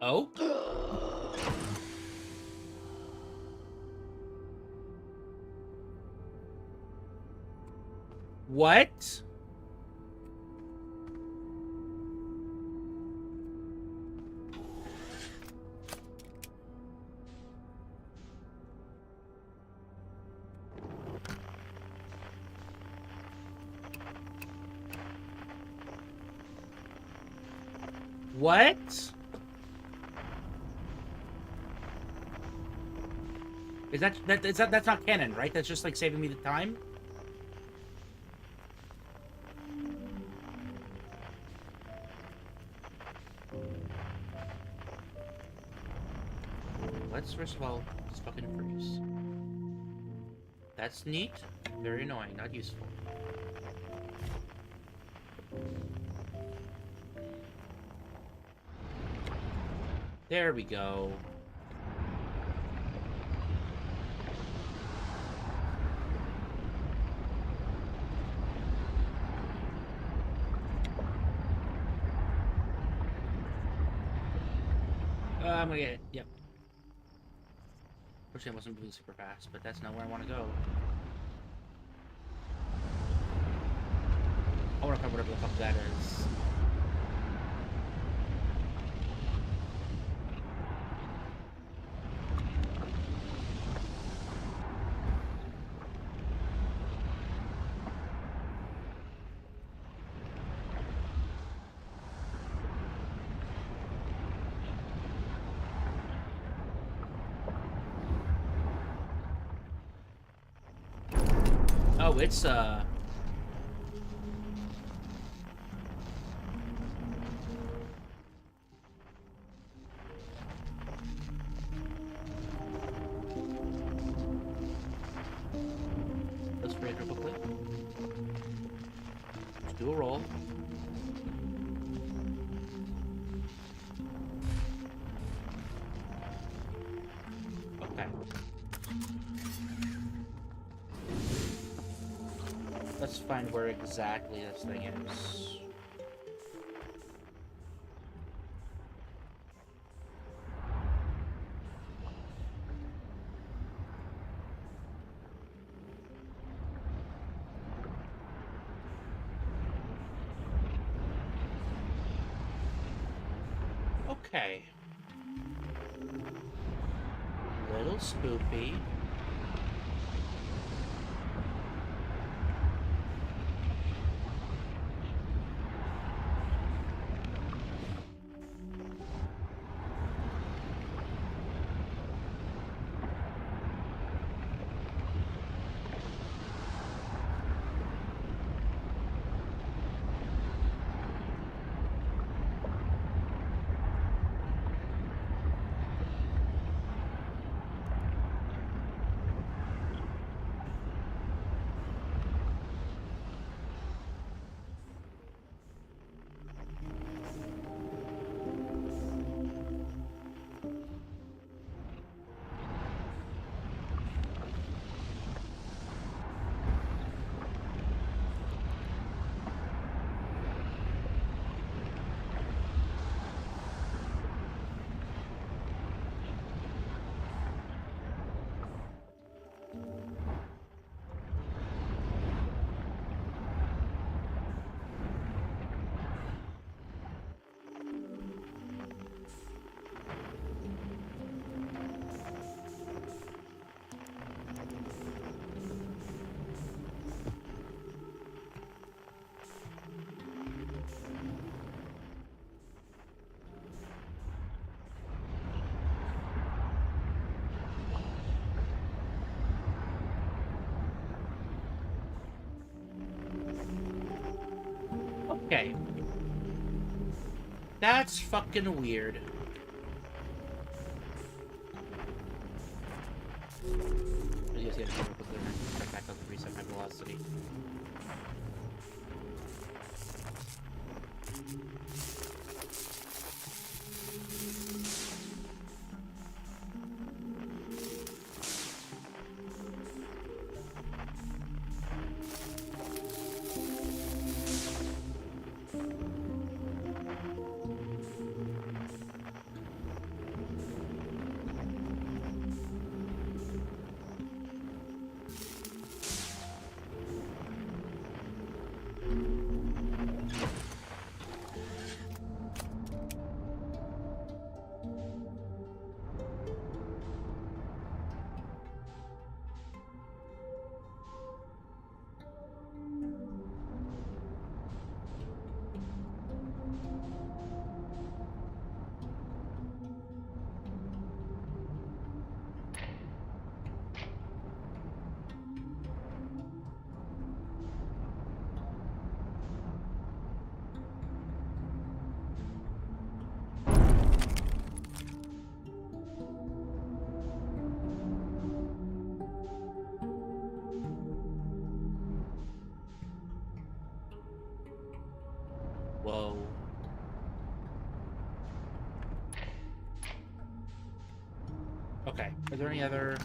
Oh? What? What? Is that's not canon, right? That's just like saving me the time? Let's first of all just fucking freeze. That's neat. Very annoying, not useful. There we go. I'm gonna get it. Yep. Unfortunately, I wasn't moving super fast, but that's not where I want to go. I want to cover whatever the fuck that is. Oh, it's let's break real quickly. Let's do a roll. Okay. Let's find where exactly this thing is. Okay. Little spoopy. Okay. That's fucking weird. I guess you have to quickly check back up to reset my velocity. Okay. Are there any other...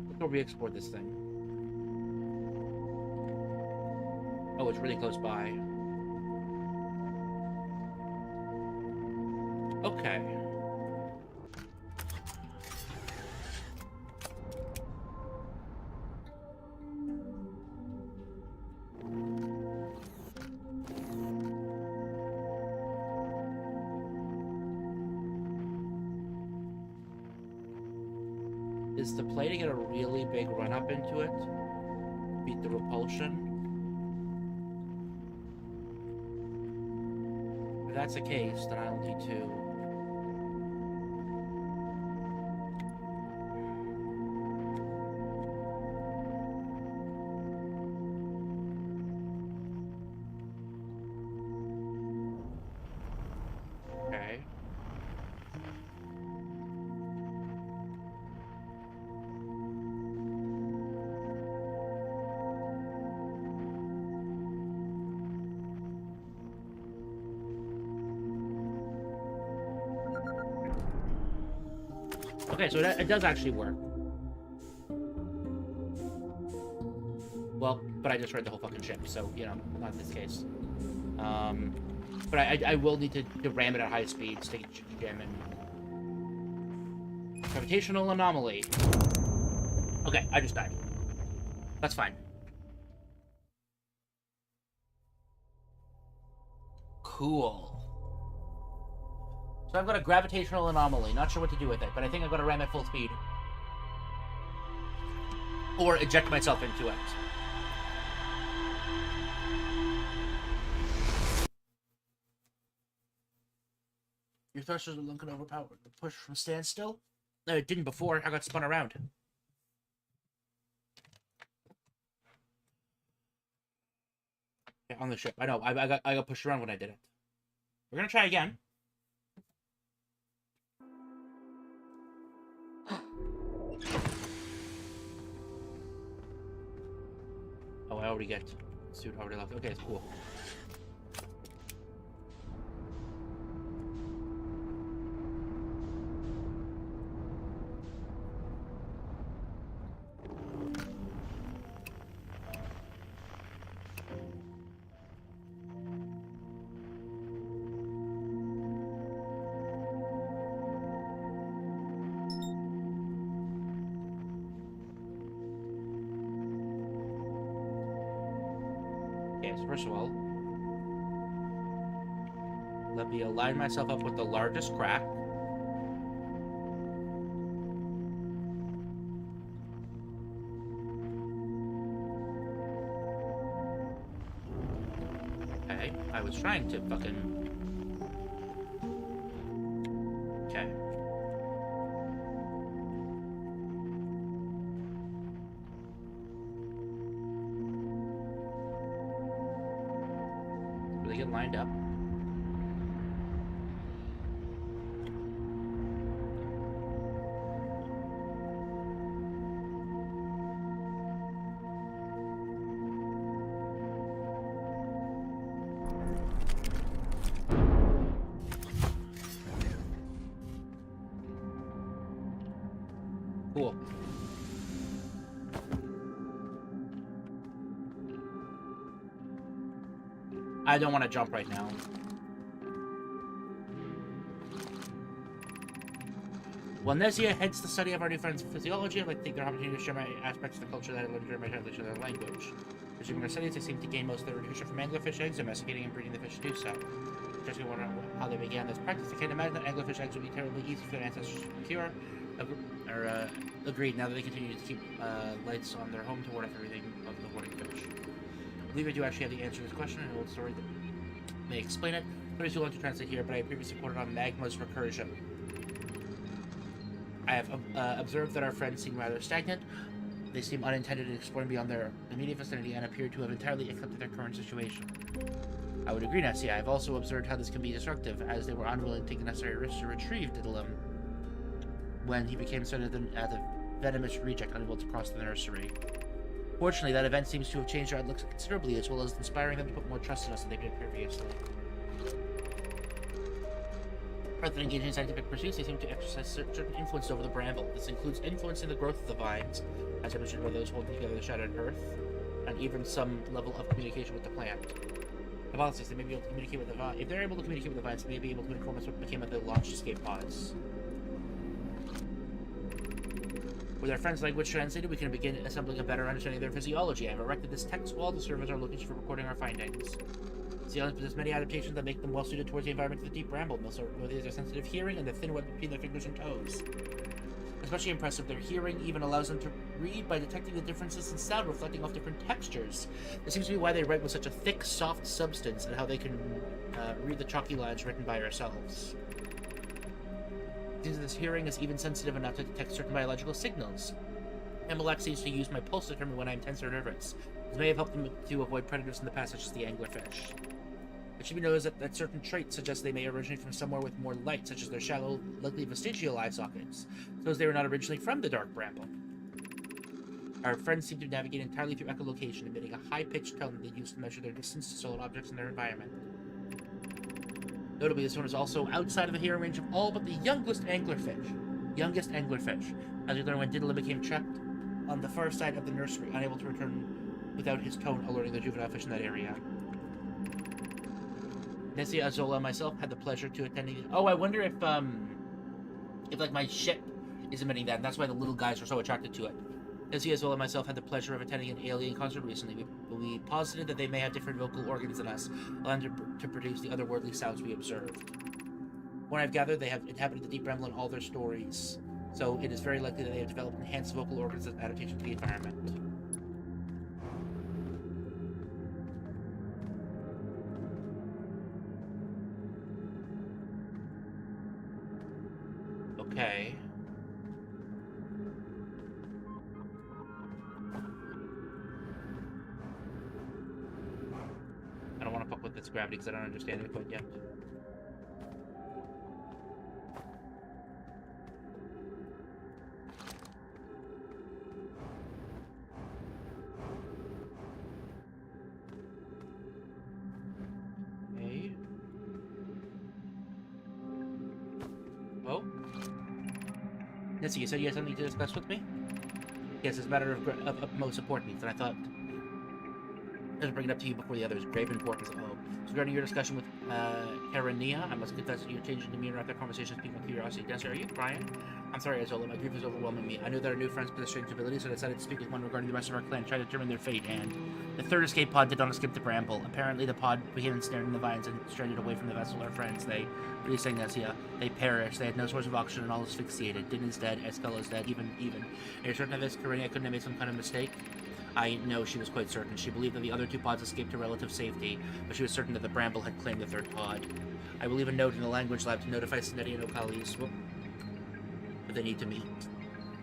Let's go re-explore this thing. Oh, it's really close by. Okay. Is the play to get a really big run-up into it? Beat the repulsion? If that's the case, then I'll need to... Okay. Okay, so it does actually work. Well, but I just read the whole fucking ship, so, you know, not this case. But I will need to ram it at high speeds to jam in. Gravitational anomaly. Okay, I just died. That's fine. Cool. So I've got a gravitational anomaly. Not sure what to do with it, but I think I'm going to ram at full speed. Or eject myself into it. Your thrusters are looking overpowered. The push from standstill? No, it didn't before. I got spun around. Yeah, on the ship. I know. I got pushed around when I did it. We're going to try again. Oh, I already get suit already left. Okay, it's cool. First of all, let me align myself up with the largest crack. Okay, I was trying to fucking... Okay. Get lined up. Cool. I don't want to jump right now. When Nesia heads the study of our new friend's physiology, I'd like to take their opportunity to share my aspects of the culture that I learned during my translation of their language. Resuming our studies, they seem to gain most of their nutrition from anglerfish eggs, domesticating and breeding the fish to do so. Just wondering how they began this practice. I can't imagine that anglerfish eggs would be terribly easy for their ancestors to procure. Agreed, now that they continue to keep lights on their home to ward off everything of the hoarding fish. I believe I do actually have the answer to this question, an old story that may explain it. But it's too long to translate here, but I previously quoted on magma's recursion. I have observed that our friends seem rather stagnant. They seem unintended in exploring beyond their immediate vicinity and appear to have entirely accepted their current situation. I would agree, Nessie. I have also observed how this can be destructive, as they were unwilling to take the necessary risks to retrieve Diddlem when he became certain the venomous reject unable to cross the nursery. Fortunately, that event seems to have changed their outlooks considerably, as well as inspiring them to put more trust in us than they did previously. Rather than engaging in scientific pursuits, they seem to exercise certain influence over the bramble. This includes influencing the growth of the vines, as demonstrated by those holding together the shattered earth, and even some level of communication with the plant. Hypothesis, they may be able to communicate with the vines. If they're able to communicate with the vines, they may be able to inform us what became of the launched escape pods. With our friend's language translated, we can begin assembling a better understanding of their physiology. I have erected this text wall to serve as our location for recording our findings. Sea lions possess many adaptations that make them well suited towards the environment of the deep bramble. Most notably their sensitive hearing and the thin web between their fingers and toes. Especially impressive, their hearing even allows them to read by detecting the differences in sound reflecting off different textures. This seems to be why they write with such a thick, soft substance, and how they can read the chalky lines written by ourselves. It seems that this hearing is even sensitive enough to detect certain biological signals. Emelec seems to use my pulse to determine when I am tense or nervous. This may have helped them to avoid predators in the past, such as the anglerfish. It should be noticed that certain traits suggest they may originate from somewhere with more light, such as their shallow, likely vestigial eye sockets, so as they were not originally from the dark bramble. Our friends seem to navigate entirely through echolocation, emitting a high-pitched tone that they use to measure their distance to solid objects in their environment. Notably, this one is also outside of the hearing range of all but the youngest anglerfish. As we learn when Diddlem became trapped on the far side of the nursery, unable to return without his tone alerting the juvenile fish in that area. Nessie, Azola, and myself had the pleasure to attending. Oh, I wonder if like my ship is emitting that, and that's why the little guys are so attracted to it. Nessie, Azola, and myself had the pleasure of attending an alien concert recently. We posited that they may have different vocal organs than us, allowing them to produce the otherworldly sounds we observed. When I've gathered, they have inhabited the deep bramble in all their stories, so it is very likely that they have developed enhanced vocal organs as adaptation to the environment. Okay. I don't want to fuck with this gravity because I don't understand it quite yet. Okay. Oh. Nancy, you said you had something to discuss with me? Yes, it's a matter of utmost importance, and I thought I'd bring it up to you before the others. Grave importance. Oh. So regarding your discussion with Karania, I must confess that your change in demeanor after conversation piqued my curiosity. Dancer, are you crying? I'm sorry, Azola. My grief is overwhelming me. I knew that our new friends possessed strange abilities, so I decided to speak with one regarding the rest of our clan, try to determine their fate, and the third escape pod did not escape the bramble. Apparently, the pod became ensnared in the vines and stranded away from the vessel. Our friends, they really sang Nesia. They perished. They had no source of oxygen and all asphyxiated. Din is dead. Eskel is dead. Even. Are you certain of this? Karania couldn't have made some kind of mistake? I know she was quite certain. She believed that the other two pods escaped to relative safety, but she was certain that the bramble had claimed the third pod. I will leave a note in the language lab to notify Sinetti and Okalis that they need to meet.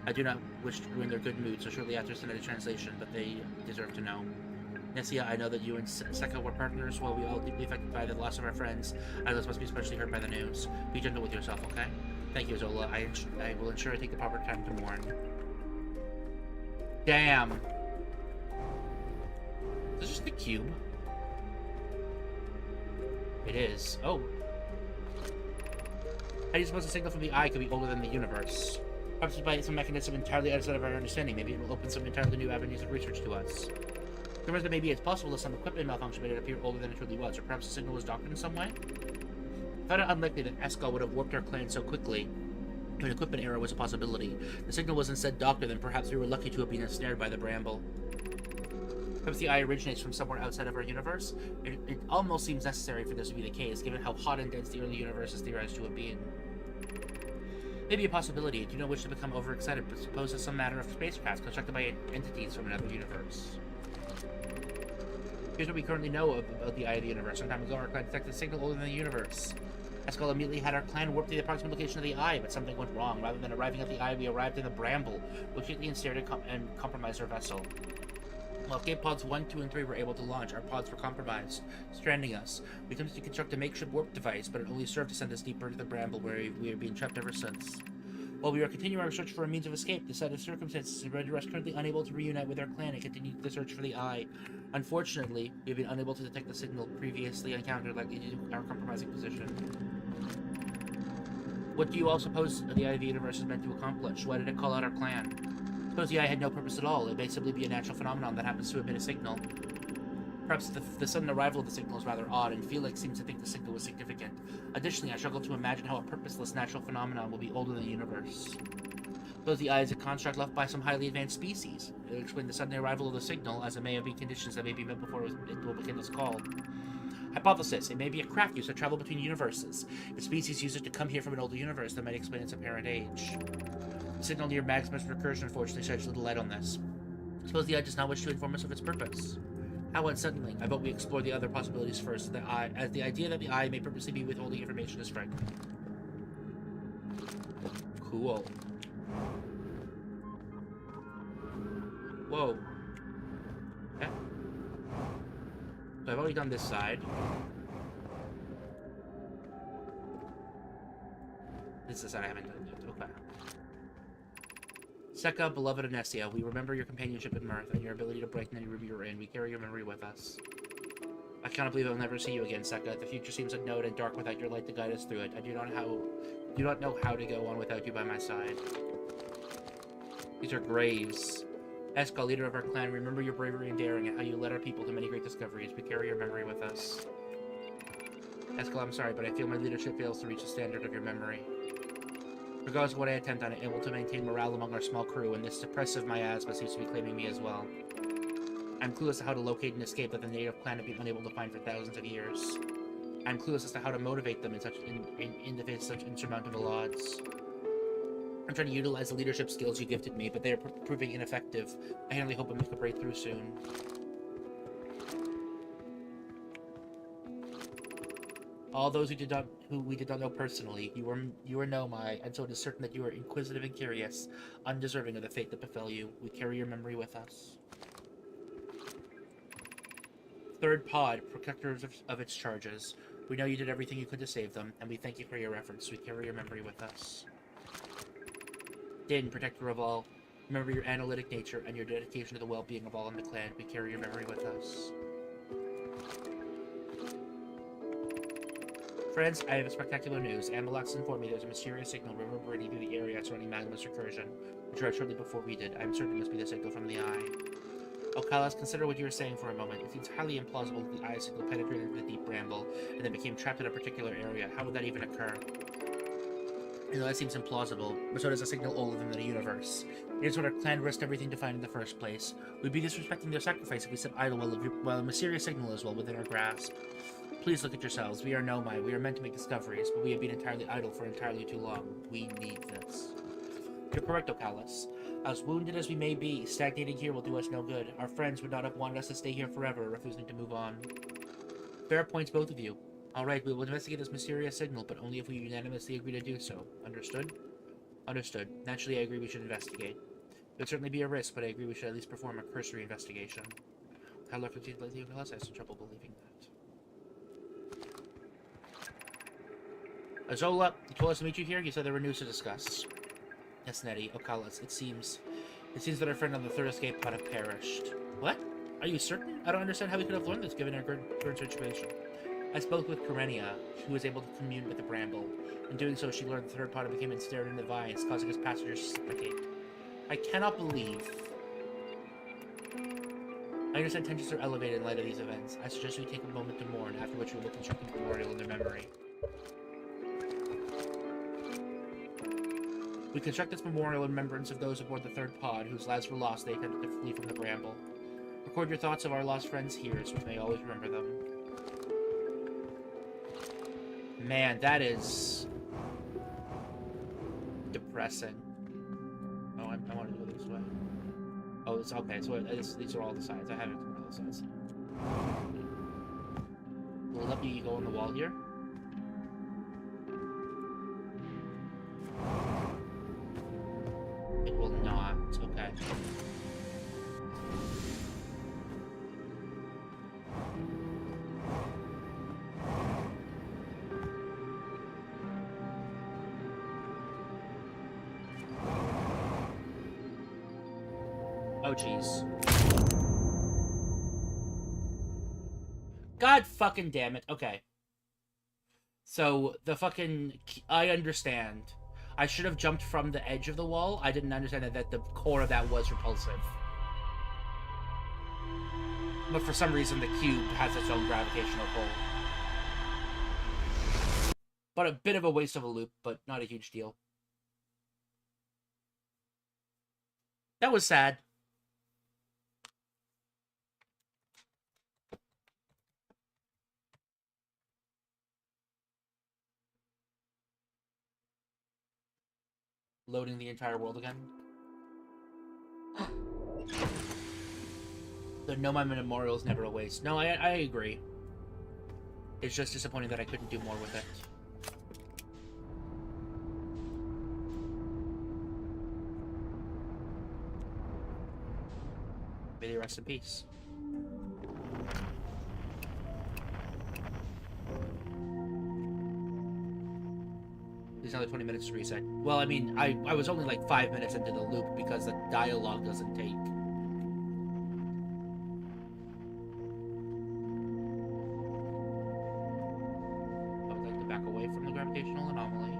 I do not wish to ruin their good mood, so shortly after Sinetti translation, but they deserve to know. Nessia, I know that you and Seka were partners. While we all deeply affected by the loss of our friends, Islas must be especially hurt by the news. Be gentle with yourself, okay? Thank you, Zola. I will ensure I take the proper time to mourn. Damn! Is this just the cube? It is. Oh. How do you suppose the signal from the eye could be older than the universe? Perhaps by some mechanism entirely outside of our understanding. Maybe it will open some entirely new avenues of research to us. Rumors that maybe it's possible that some equipment malfunction made it appear older than it truly was, or perhaps the signal was doctored in some way? I found it unlikely that Eskel would have warped our clan so quickly. If an equipment error was a possibility. The signal was instead doctored, then perhaps we were lucky to have been ensnared by the bramble. Perhaps the eye originates from somewhere outside of our universe. It almost seems necessary for this to be the case, given how hot and dense the early universe is theorized to have been. Maybe a possibility. I do not wish to become overexcited, but suppose it's some matter of spacecraft constructed by entities from another universe. Here's what we currently know about the eye of the universe. Some time ago, our clan detected a signal older than the universe. Escal immediately had our clan warp to the approximate location of the eye, but something went wrong. Rather than arriving at the eye, we arrived in the bramble, which quickly ensnared and compromised our vessel. While escape pods 1, 2, and 3 were able to launch, our pods were compromised, stranding us. We attempted to construct a makeshift warp device, but it only served to send us deeper into the bramble, where we have been trapped ever since. While we are continuing our search for a means of escape, the set of circumstances have rendered us currently unable to reunite with our clan and continue the search for the eye. Unfortunately, we have been unable to detect the signal previously encountered, likely due to our compromising position. What do you all suppose the Eye of the Universe is meant to accomplish? Why did it call out our clan? Suppose the Eye had no purpose at all. It may simply be a natural phenomenon that happens to emit a signal. Perhaps the sudden arrival of the signal is rather odd, and Felix seems to think the signal was significant. Additionally, I struggle to imagine how a purposeless natural phenomenon will be older than the universe. Suppose the Eye is a construct left by some highly advanced species. It would explain the sudden arrival of the signal, as it may have been conditions that may be met before it will begin its call. Hypothesis: it may be a craft used to travel between universes. If species use it to come here from an older universe, that might explain its apparent age. The signal near Maximus recursion unfortunately sheds little light on this. Suppose the Eye does not wish to inform us of its purpose. How unsettling. I vote we explore the other possibilities first, as the idea that the Eye may purposely be withholding information is frightening. Cool. Whoa. Okay. So I've already done this side. This is the side I haven't done yet. Okay. Sekka, beloved Anesia, we remember your companionship and mirth, and your ability to brighten any room you're in. We carry your memory with us. I cannot believe I'll never see you again, Sekka. The future seems unknown and dark without your light to guide us through it. I do not know how to go on without you by my side. These are graves. Escal, leader of our clan, remember your bravery and daring and how you led our people to many great discoveries. We carry your memory with us. Escal, I'm sorry, but I feel my leadership fails to reach the standard of your memory. Regardless of what I attempt, I'm able to maintain morale among our small crew, and this depressive miasma seems to be claiming me as well. I'm clueless as to how to locate and escape that the native clan have been unable to find for thousands of years. I'm clueless as to how to motivate them in the face of such insurmountable odds. I'm trying to utilize the leadership skills you gifted me, but they are proving ineffective. I only hope I make a breakthrough soon. All those who we did not know personally, you are Nomai, and so it is certain that you are inquisitive and curious, undeserving of the fate that befell you. We carry your memory with us. Third pod, protectors of its charges. We know you did everything you could to save them, and we thank you for your efforts. We carry your memory with us. Din, protector of all, remember your analytic nature and your dedication to the well-being of all in the clan. We carry your memory with us. Friends, I have spectacular news. Amalax informed me there's a mysterious signal reverberating through the area surrounding Maximus recursion, which arrived shortly before we did. I'm certain it must be the signal from the Eye. Okalas, consider what you were saying for a moment. It seems highly implausible that the Eye signal penetrated into the deep bramble and then became trapped in a particular area. How would that even occur? You know, that seems implausible, but so does a signal older than the universe. It is what our clan risked everything to find in the first place. We'd be disrespecting their sacrifice if we sit idle while a mysterious signal is well within our grasp. Please look at yourselves. We are Nomai. We are meant to make discoveries, but we have been entirely idle for entirely too long. We need this. You're correct, Okalis. As wounded as we may be, stagnating here will do us no good. Our friends would not have wanted us to stay here forever, refusing to move on. Fair points, both of you. Alright, we will investigate this mysterious signal, but only if we unanimously agree to do so. Understood? Understood. Naturally, I agree we should investigate. It would certainly be a risk, but I agree we should at least perform a cursory investigation. How lucky to let you unless I have some trouble believing that. Azola, you told us to meet you here? You said there were news to discuss. Yes, Nettie, Okalas, it seems that our friend on the third escape pod have perished. What? Are you certain? I don't understand how we could have learned this given our current situation. I spoke with Karenia, who was able to commune with the bramble. In doing so, she learned the third pod became ensnared in the vines, causing his passengers to suffocate. I cannot believe. I understand tensions are elevated in light of these events. I suggest we take a moment to mourn, after which we will construct a memorial in their memory. We construct this memorial in remembrance of those aboard the third pod, whose lives were lost they attempted to flee from the bramble. Record your thoughts of our lost friends here, so we may always remember them. Man, that is depressing. Oh, I want to go this way. Oh, it's okay. So these are all the sides. I haven't come to those sides. Will it let me go on the wall here? Oh, jeez. God fucking damn it. Okay. So, the fucking... I understand. I should have jumped from the edge of the wall. I didn't understand that the core of that was repulsive. But for some reason, the cube has its own gravitational pull. But a bit of a waste of a loop, but not a huge deal. That was sad. Loading the entire world again. The No My Memorial is never a waste. No, I agree. It's just disappointing that I couldn't do more with it. May they rest in peace. There's another 20 minutes to reset. Well, I mean, I was only like 5 minutes into the loop because the dialogue doesn't take. I would like to back away from the gravitational anomaly.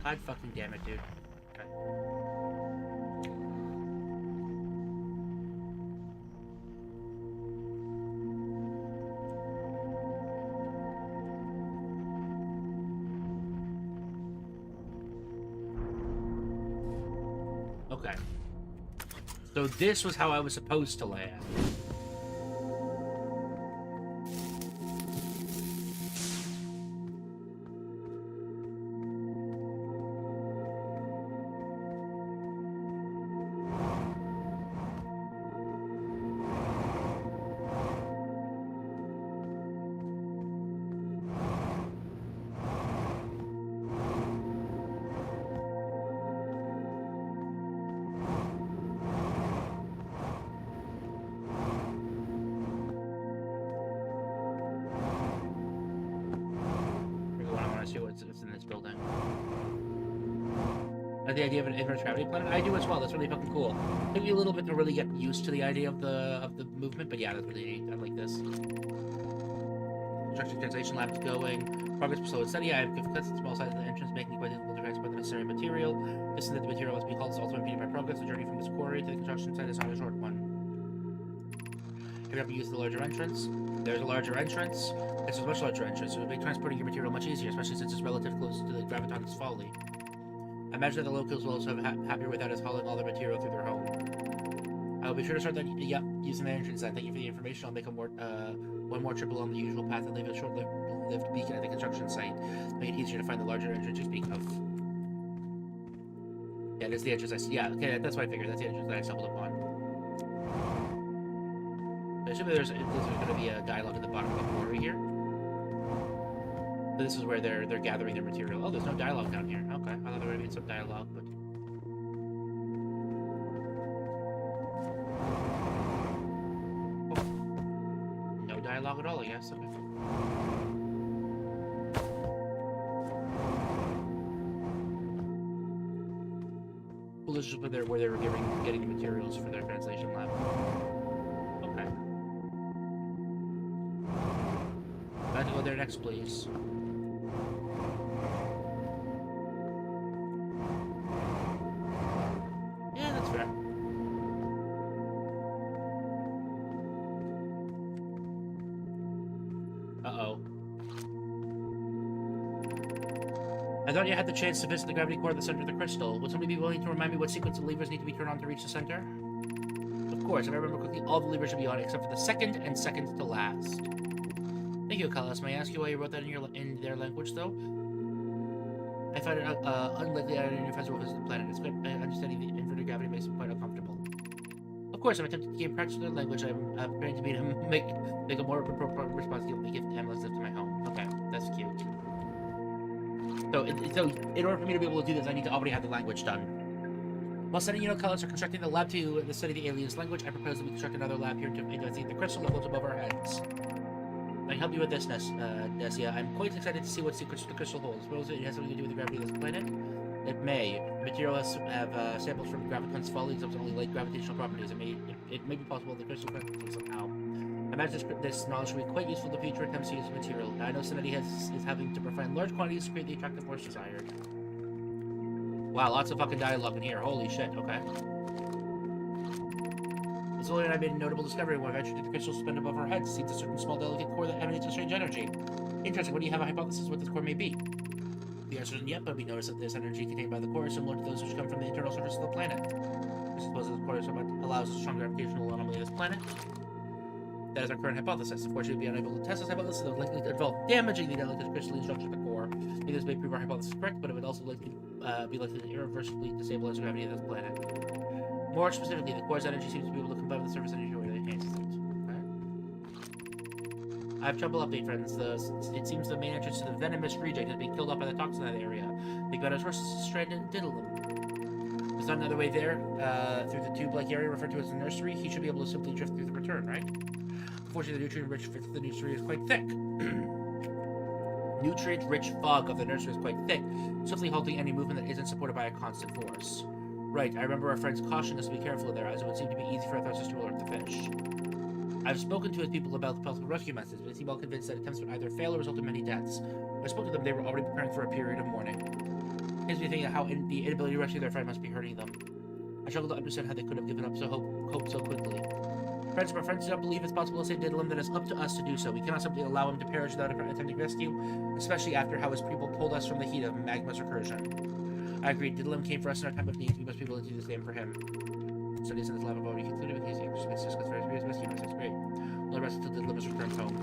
God fucking damn it, dude. Okay. Okay. So this was how I was supposed to land. What's in this building. The idea of an inverse gravity planet? I do as well. That's really fucking cool. Took me a little bit to really get used to the idea of the movement, but yeah, that's really neat. I like this. Construction translation lab is going. Progress slow and steady. I have cuts the small size of the entrance, making it quite difficult to transport the necessary material. This is that the material must be hauled is also impeded by progress. The journey from this quarry to the construction site is not a short one. If you have to use the larger entrance, there's a larger entrance. This is a much larger entrance, so it will make transporting your material much easier, especially since it's relatively close to the Graviton's folly. I imagine that the locals will also be happier without us hauling all the material through their home. I will be sure to start that, using the entrance then. Thank you for the information. I'll make one more trip along the usual path and leave a short-lived beacon at the construction site. Make it easier to find the larger entrance you speak of. Yeah, it is the entrance I see. Yeah, okay, that's what I figured. That's the entrance that I stumbled upon. I assume there's going to be a dialogue at the bottom of the quarry here. So this is where they're gathering their material. Oh, there's no dialogue down here. Okay, I thought there would be some dialogue, but... Oh. No dialogue at all, I guess. Okay. Well, this is where they were getting the materials for their translation lab. Okay. I have to go there next, please. Yeah, that's fair. Uh-oh. I thought you had the chance to visit the gravity core at the center of the crystal. Would somebody be willing to remind me what sequence of levers need to be turned on to reach the center? Of course, if I remember quickly, all the levers should be on except for the second and second to last. Thank you, Kalas. May I ask you why you wrote that in their language, though? I find it unlikely that any professor will visit the planet. It's quite understanding the inverted gravity makes him quite uncomfortable. Of course, I'm attempting to gain practice with their language. I'm preparing to meet him, make a more appropriate response to the gift to him. Let's live to my home. Okay, that's cute. So in order for me to be able to do this, I need to already have the language done. While sending unit colors are constructing the lab to study the aliens' language, I propose that we construct another lab here to investigate the crystal that floats above our heads. I can help you with this, Nessia. I'm quite excited to see what secrets the crystal holds. Suppose it has something to do with the gravity of this planet? It may. Materials have samples from Graviton's folly exhibits only light gravitational properties. It may be possible the crystal connects somehow. I imagine this knowledge will be quite useful to future attempts to use the material. I know Sanity is having to refine large quantities to create the attractive force desired. Wow, lots of fucking dialogue in here. Holy shit, okay. Zoe and I made a notable discovery when I ventured to the crystal suspended above our heads. It seems a certain small delicate core that emanates a strange energy. Interesting, what do you have a hypothesis what this core may be? The answer isn't yet, but we notice that this energy contained by the core is similar to those which come from the internal surface of the planet. We suppose that the core is what allows a strong gravitational anomaly of this planet. That is our current hypothesis. Of course, we'd be unable to test this hypothesis, it would likely involve damaging the delicate crystalline structure of the core. Maybe this may prove our hypothesis correct, but it would also likely be likely to irreversibly destabilize the gravity of this planet. More specifically, the core's energy seems to be able to combine with the surface energy that enhances it. Okay. I have trouble update, friends. It seems the main entrance to the venomous reject is being killed off by the toxin in that area. Think about it first as stranded and diddle them. There's not another way there, through the tube-like area referred to as the nursery. He should be able to simply drift through the return, right? Unfortunately, the nutrient-rich fit of the nursery is quite thick. Nutrient-rich fog of the nursery is quite thick, swiftly halting any movement that isn't supported by a constant force. Right, I remember our friends cautioning us to be careful there, as it would seem to be easy for our thrusters to alert the fish. I've spoken to his people about the possible rescue methods, but they seem all convinced that attempts would either fail or result in many deaths. When I spoke to them, they were already preparing for a period of mourning. It makes me think of how the inability to rescue their friend must be hurting them. I struggle to understand how they could have given up hope so quickly. Friends, if our friends do not believe it's possible to save Diddlem, then it's up to us to do so. We cannot simply allow him to perish without attempting rescue, especially after how his people pulled us from the heat of Magma's recursion. I agree, Diddlem came for us in our time of need. We must be willing to do the same for him. Studies in his lab have already concluded with his discussed various rescue methods. Great. Only rest until Diddlem is returned home.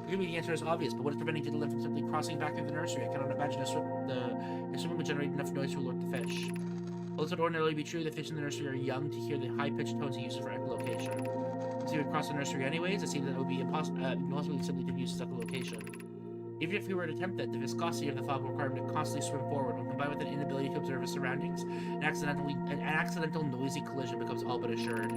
Forgive me, the answer is obvious, but what is preventing Diddlem from simply crossing back through the nursery? I cannot imagine a swimming would generate enough noise to alert the fish. While this would ordinarily be true, the fish in the nursery are young to hear the high-pitched tones he uses for echolocation. Since he would cross the nursery anyways, it seems that it would be impossible simply to use his echolocation. Even if we were to attempt that, the viscosity of the fog will require him to constantly swim forward. When combined with an inability to observe his surroundings, an accidental noisy collision becomes all but assured.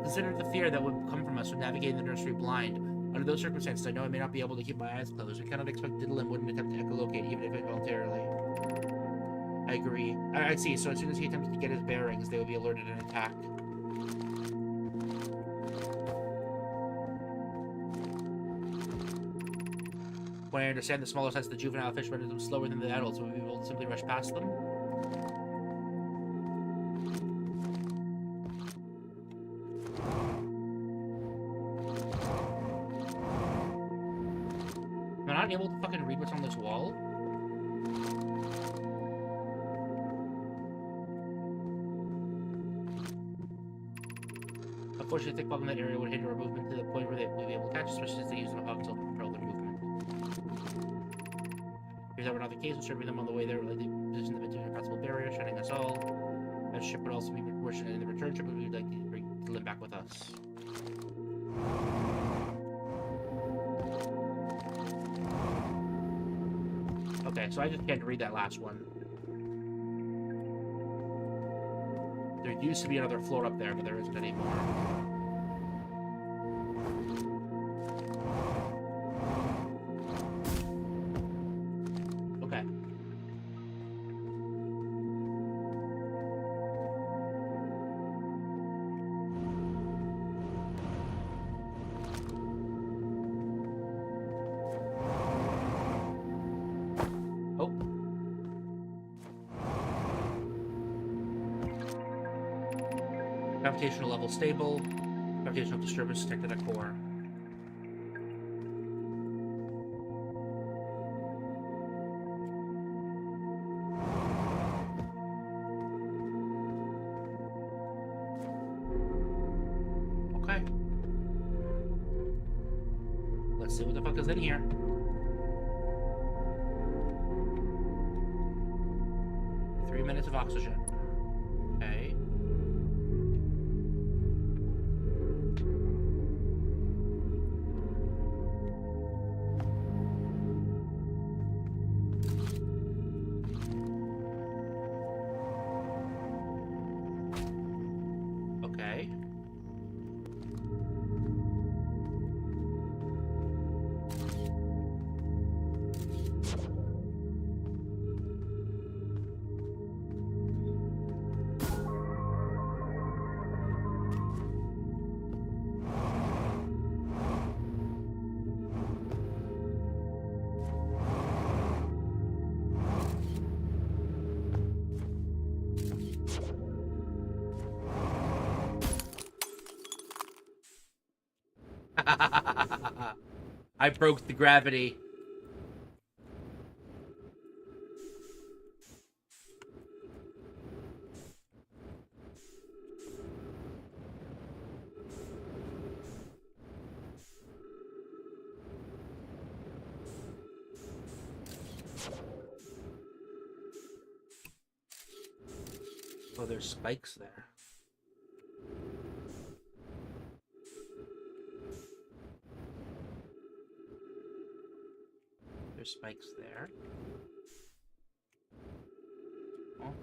Consider the fear that would come from us when navigating the nursery blind. Under those circumstances, I know I may not be able to keep my eyes closed. We cannot expect Diddlem wouldn't attempt to echolocate, even if involuntarily. I agree. I see, so as soon as he attempted to get his bearings, they would be alerted and attacked. When I understand the smaller size of the juvenile fish renders them slower than the adults, would we be able to simply rush past them? Am I not able to fucking read what's on this wall? Unfortunately, thick fog in that area would hinder our movement to the point where they would be able to catch, especially since they use the fog to control their movement. If that were not the case, serving them on the way there would likely position them into an impassable barrier, shutting us all. That ship would also be fortunate in the return trip, but we would like to bring Diddlem back with us. Okay, so I just can't read that last one. There used to be another floor up there, but there isn't anymore. Okay. Oh. Gravitational level stable. Gravitational disturbance detected at core. Okay. Let's see what the fuck is in here. Three minutes of oxygen. Okay. I broke the gravity. Oh, there's spikes there. There's spikes there. Oh.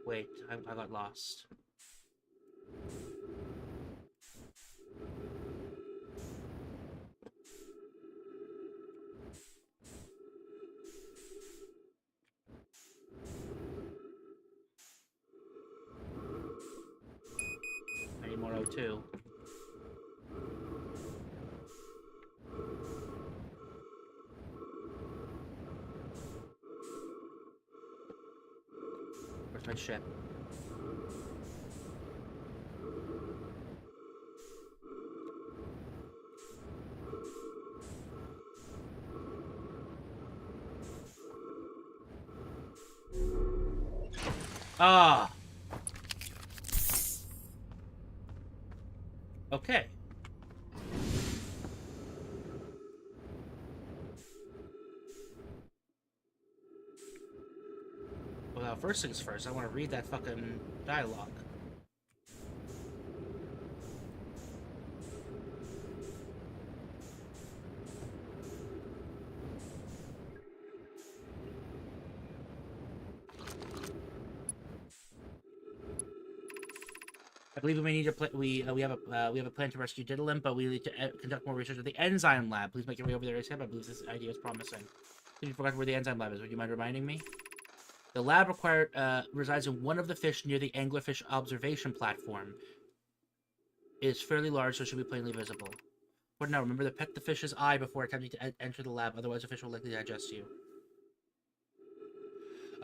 Wait, I got lost. I need more O2. Where's my ship? Ah! Okay. Well, first things first, I want to read that fucking dialogue. I believe we may need to we have a plan to rescue Diddlin, but we need to conduct more research at the enzyme lab. Please make your way over there ASAP. I believe this idea is promising. If you forgot where the enzyme lab is, would you mind reminding me? The lab resides in one of the fish near the anglerfish observation platform. It is fairly large, so it should be plainly visible. But now, remember to pet the fish's eye before attempting to enter the lab, otherwise the fish will likely digest you.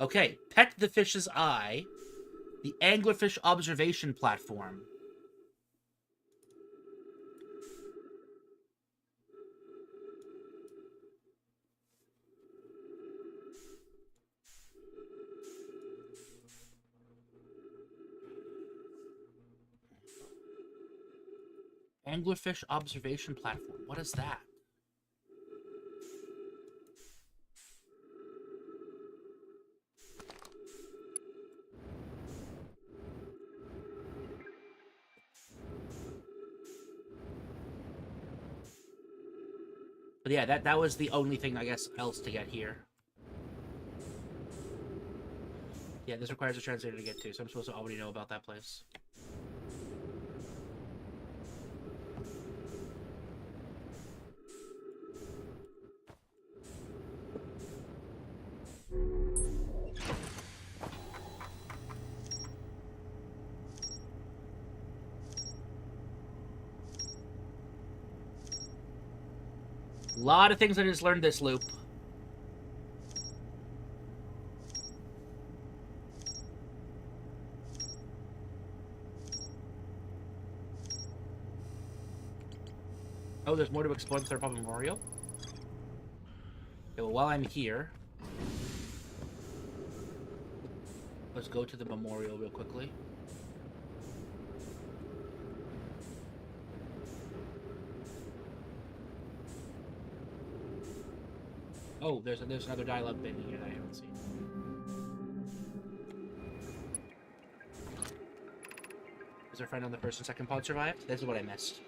Okay, pet the fish's eye. The anglerfish observation platform. Anglerfish observation platform. What is that? But yeah, that was the only thing, I guess, else to get here. Yeah, this requires a translator to get to, so I'm supposed to already know about that place. A lot of things I just learned this loop. Oh, there's more to explore the Third Pop Memorial? Okay, well, while I'm here, let's go to the memorial real quickly. Oh, there's another dialogue bin here that I haven't seen. Is our friend on the first and second pod survived? This is what I missed.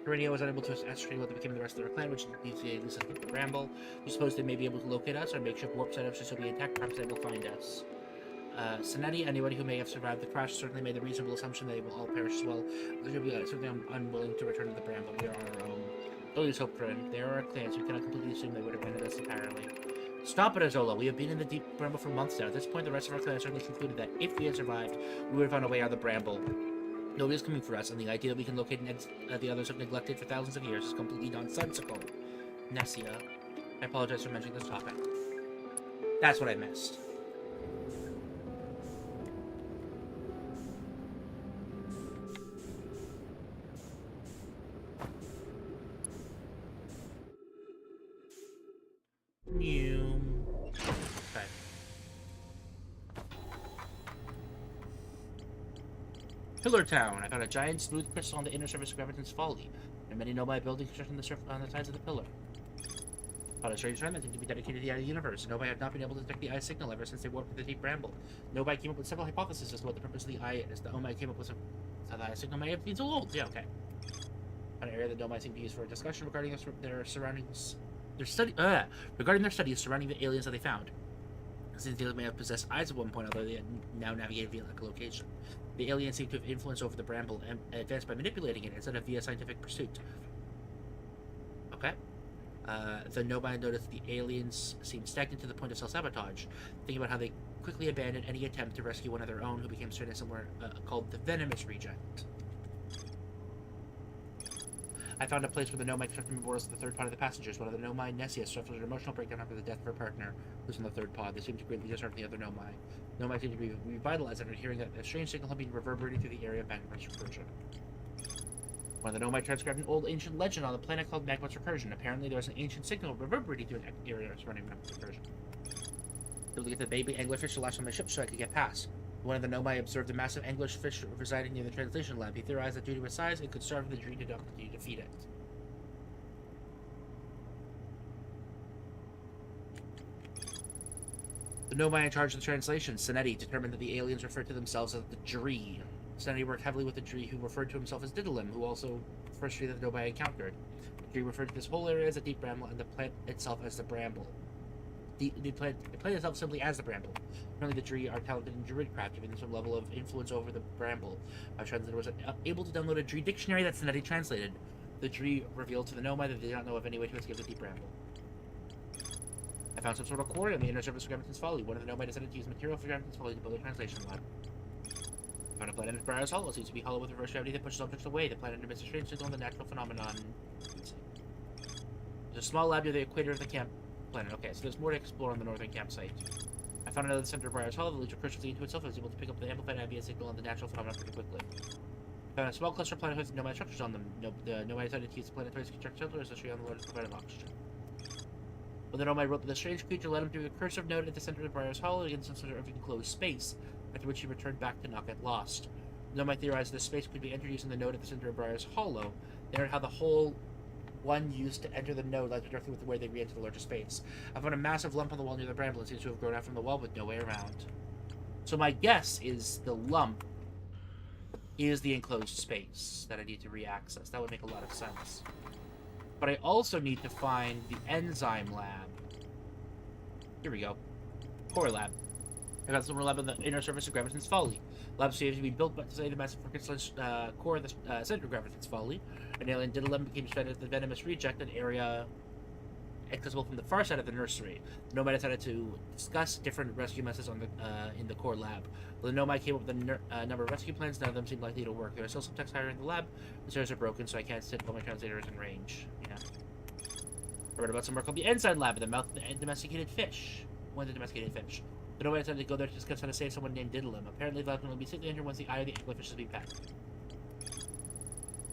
Perennia was unable to ascertain what became of the rest of their clan, which leads to the Bramble. We suppose they may be able to locate us. Our makeshift warp setup should still be intact. Perhaps they will find us. Sanetti, anybody who may have survived the crash, certainly made the reasonable assumption that they will all perish as well. Certainly I'm unwilling to return to the Bramble. We are on our own. Don't lose hope, friend. There are our clans. We cannot completely assume they would have ended us entirely. Stop it, Azola. We have been in the deep Bramble for months now. At this point, the rest of our clan certainly concluded that if we had survived, we would have found a way out of the Bramble. Nobody is coming for us, and the idea that we can locate the others have neglected for thousands of years is completely nonsensical. Nessia. I apologize for mentioning this topic. That's what I missed. Okay. Pillar Town. I found a giant smooth crystal on the inner surface of Graviton's Folly, and many know my building construction on the sides of the pillar. On a strange time, that seemed to be dedicated to the eye of the universe. Nobody had not been able to detect the eye signal ever since they warped the deep bramble. Nobody came up with several hypotheses as to what the purpose of the eye is. The Omai came up with how the eye signal may have been so old. Yeah, okay. An area that Nomai seemed to use for a discussion regarding their surroundings. Regarding their studies surrounding the aliens that they found. Since they may have possessed eyes at one point, although they had now navigated via echolocation. The aliens seem to have influence over the bramble and advanced by manipulating it instead of via scientific pursuit. Okay. The Nomai noticed the aliens seemed stagnant to the point of self-sabotage, thinking about how they quickly abandoned any attempt to rescue one of their own who became stranded somewhere called the Venomous Reject. I found a place where the Nomai constructed memorials of the third pod of the passengers. One of the Nomai, Nessia, suffered an emotional breakdown after the death of her partner, who's in the third pod. They seemed to greatly dishearten the other Nomai. Nomai seemed to be revitalized after hearing that a strange signal had been reverberating through the area of Magma's recursion. One of the Nomai transcribed an old ancient legend on the planet called Magma's recursion. Apparently, there was an ancient signal reverberating through an area surrounding Magma's recursion. Able to get the baby anglerfish to latch on my ship so I could get past. One of the Nomai observed a massive anglerfish residing near the translation lab. He theorized that due to its size, it could starve the Dree to continue to feed it. The Nomai in charge of the translation, Sinetti, determined that the aliens referred to themselves as the Dree. Sinetti worked heavily with the Dree, who referred to himself as Diddlim, who also first Dree that the Nomai encountered. The Dree referred to this whole area as the Deep Bramble and the plant itself as the Bramble. The plant itself simply as the Bramble. Apparently the Dree are talented in Druidcraft, giving them some level of influence over the Bramble. My translator was able to download a Dree dictionary that Sinetti translated. The Dree revealed to the Nomai that they did not know of any way to escape the Deep Bramble. I found some sort of core on the inner surface of Graviton's Folly. One of the Nomai decided to use material for Graviton's Folly to build a translation lab. I found a planet in Briar's Hollow. It seems to be hollow with reverse gravity that pushes objects away. The planet emits a strange signal on the natural phenomenon. There's a small lab near the equator of the camp planet. Okay, so there's more to explore on the northern campsite. I found another center of Briar's Hollow. The leech recursively into itself. I was able to pick up the amplified ambient signal on the natural phenomenon pretty quickly. I found a small cluster of planetoids with Nomai structures on them. The Nomai decided to use the planetoids to construct shelters, especially on the largest provider of oxygen. When the Nomai wrote that the strange creature led him through the cursive note at the center of Briar's Hollow against some sort of enclosed space, after which he returned back to not get lost. The Nomai theorized this space could be entered using the node at the center of Briar's Hollow. They learned how the hole one used to enter the node lies directly with the way they re-enter the larger space. I found a massive lump on the wall near the bramble and seems to have grown out from the wall with no way around. So my guess is the lump is the enclosed space that I need to re-access. That would make a lot of sense. But I also need to find the enzyme lab. Here we go. Core lab. I got some lab on the inner surface of Graviton's Folly. Lab seems to be built by the massive crystalline core of the center of Graviton's Folly. An alien Diddlim became stranded at the Venomous Reject, an area accessible from the far side of the nursery. The Nomai decided to discuss different rescue methods on the in the core lab. While the Nomai came up with a number of rescue plans, none of them seemed likely to work. There are still some techs higher in the lab. The stairs are broken, so I can't sit while my translator is in range. Yeah. I read about somewhere called the Ensign Lab in the mouth of the domesticated fish. One of the domesticated fish. The Nomai decided to go there to discuss how to save someone named Diddlim. Apparently, the lab will be safely entered once the eye of the anglerfish has been packed.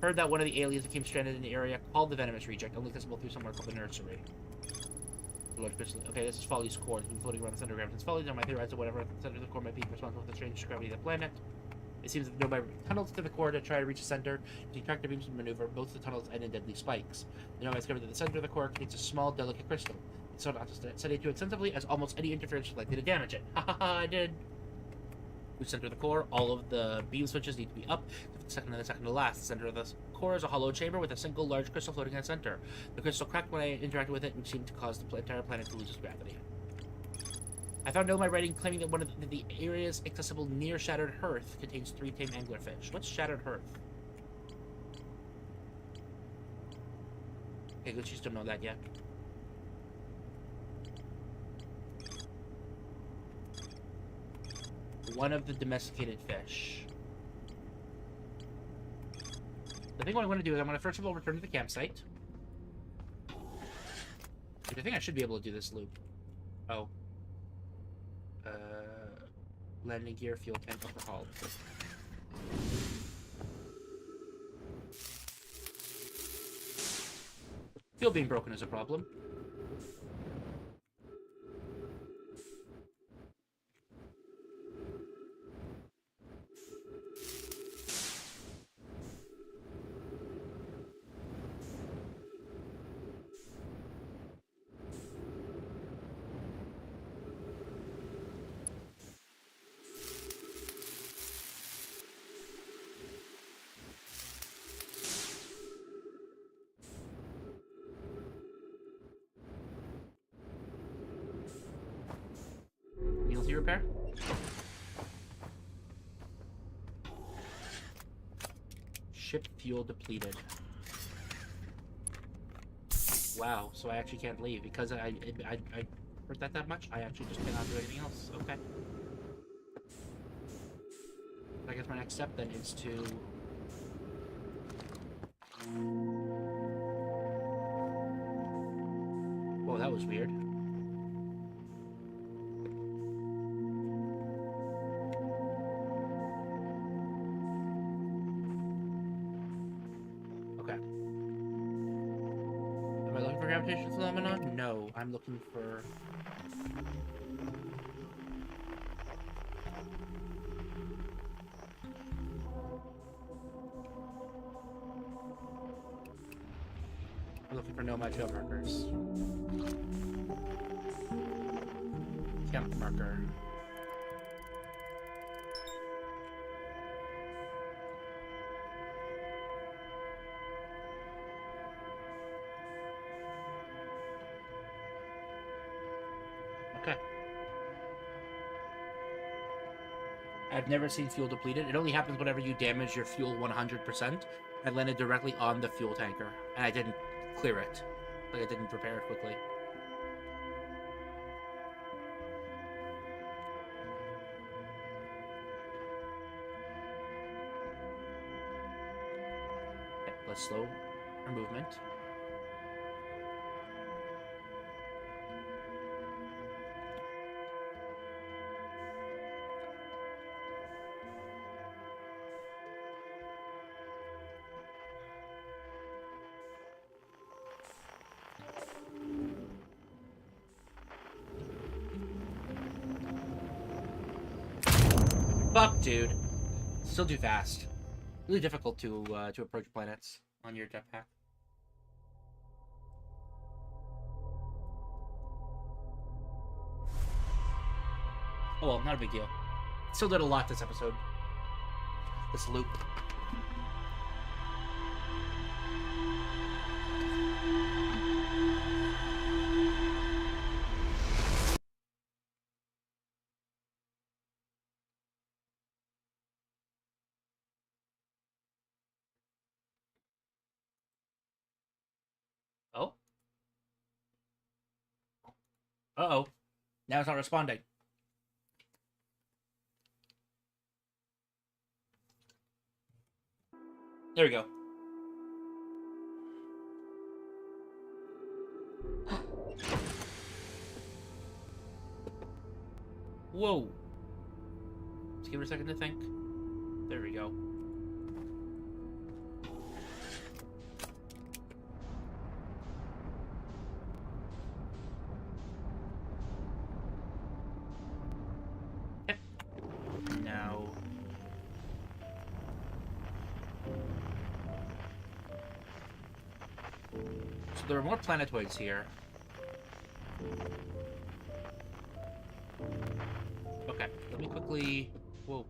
Heard that one of the aliens became stranded in the area called the Venomous Reject, only accessible through somewhere called the nursery. Okay, this is Folly's core. It's been floating around the center of Graviton's Folly. Now my theorized that whatever at the center of the core might be responsible for the strange gravity of the planet. It seems that the Nomai tunnels to the core to try to reach the center. Using tractor beams to maneuver, both the tunnels end in deadly spikes. The Nomai discovered that the center of the core contains a small, delicate crystal. It's sought not to study too extensively, as almost any interference is likely to damage it. Ha ha ha! I did. We center the core. All of the beam switches need to be up. The second and the second to last. The center of the core is a hollow chamber with a single large crystal floating in the center. The crystal cracked when I interacted with it, which seemed to cause the entire planet to lose its gravity. I found Nomai writing claiming that one of the areas accessible near Shattered Hearth contains 3 tame anglerfish. What's Shattered Hearth? Okay, good. You don't know that yet. One of the domesticated fish. The thing what I want to do is I want to first of all return to the campsite. I think I should be able to do this loop. Oh. Landing gear, fuel tank overhauled. Fuel being broken is a problem. Mealsy repair? Ship fuel depleted. Wow, so I actually can't leave because I hurt that much? I actually just cannot do anything else. Okay. I guess my next step then is to... Whoa, that was weird. Okay. Am I looking for gravitational phenomenon? No, I'm looking for... I'm looking for nomad field markers. Camp marker. Okay. I've never seen fuel depleted. It only happens whenever you damage your fuel 100%. I landed directly on the fuel tanker, and I didn't clear it. Like, I didn't repair it quickly. Okay, let's slow our movement. Fuck, dude. Still too fast. Really difficult to approach planets on your jetpack. Oh well, not a big deal. Still did a lot this episode. This loop. Oh? Uh-oh. Now it's not responding. There we go. Whoa. Let's give it a second to think. There we go. Okay. Now... So there are more planetoids here. Okay, let me quickly... Whoa.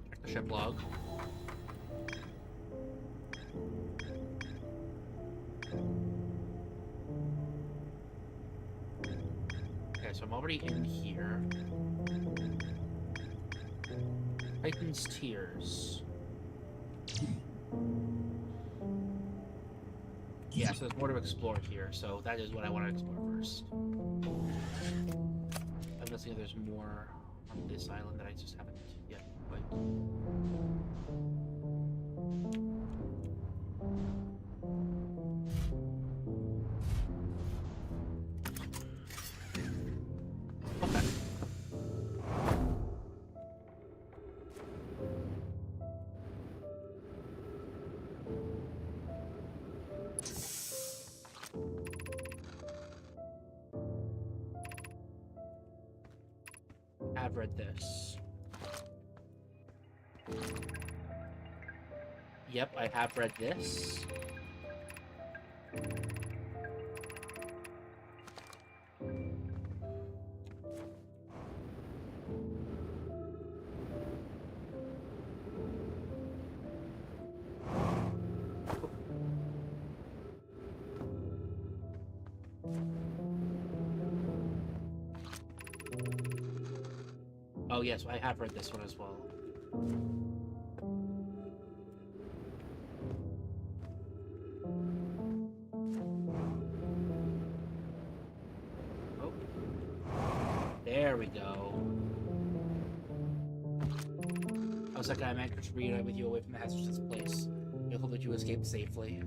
Check the ship log. Okay, so I'm already in here. Titan's Tears. Yeah, so there's more to explore here, so that is what I want to explore first. I'm guessing there's more on this island that I just haven't yet quite. have read this. Yep, I have read this. Oh yes, I have read this one as well. Oh. There we go. I was like, I'm anxious to reunite with you away from the hazards of this place. I hope that you escaped safely.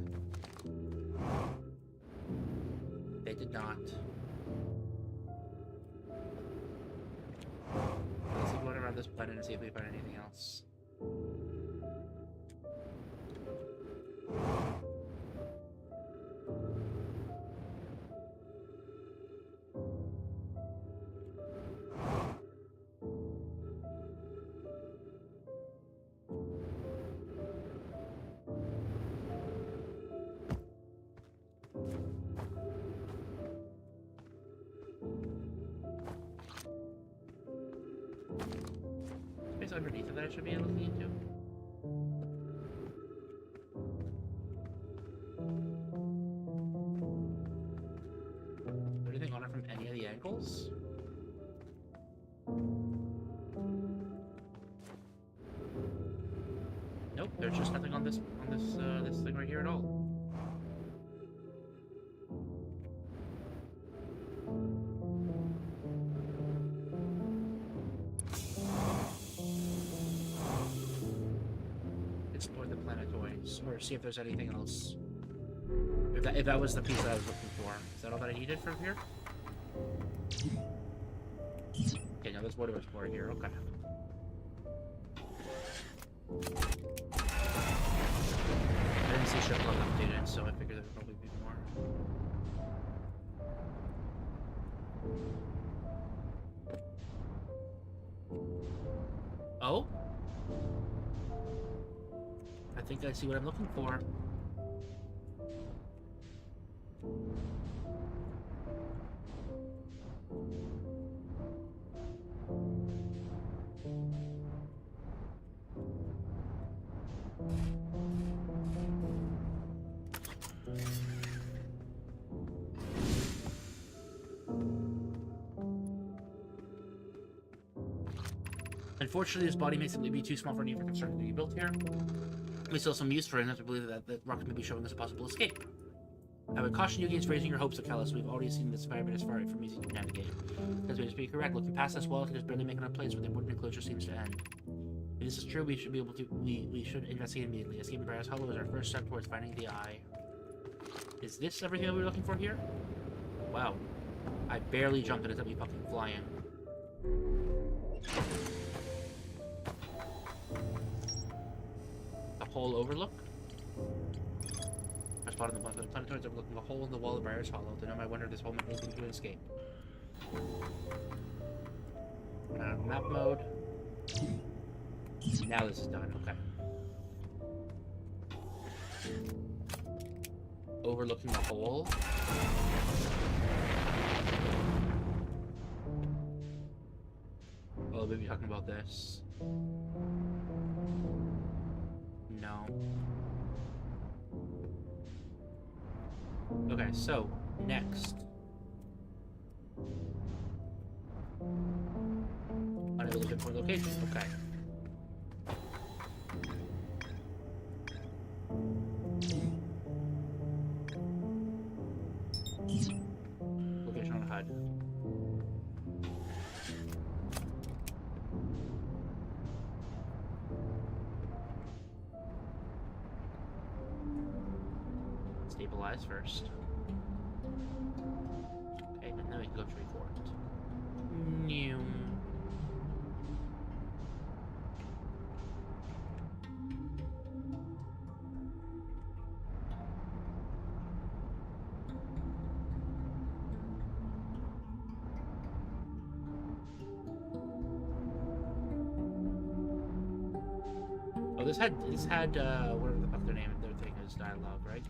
They did not. Let's see what around this planet and see if we find anything else. Space underneath it that I should be looking into. Is there anything on it from any of the angles? Nope, there's just nothing on this this thing right here at all. Explore the planetoids, or see if there's anything else. If that was the piece that I was looking for. Is that all that I needed from here? Okay, now there's more to explore here. Okay. I didn't see Sherlock updated, so I figured there'd probably be more. Oh? I think I see what I'm looking for. Unfortunately, his body may simply be too small for any infrastructure to be built here. We still have some use for it enough to believe that the rocket may be showing us a possible escape. I would caution you against raising your hopes of Callus. We've already seen this environment is far from easy to navigate. As we be correct, looking past this wall, it is barely making a place where the wooden enclosure seems to end. If this is true, we should be able to. We should investigate immediately. Escaping Brass Hollow is our first step towards finding the eye. Is this everything that we were looking for here? Wow. I barely jumped into me fucking flying. The whole overlook? I spotted the planetoids overlooking a hole in the wall of Briar's Hollow. To know my wonder, this hole meant anything to escape. Map mode. Now this is done. Okay. Overlooking the hole. Oh, maybe talking about this. No. Okay, so next. Unable to pinpoint location. Okay. Location on HUD. Stabilize first. Okay, and then we can go to report. New. Oh, this had whatever the fuck their name, their thing is, dialogue, right?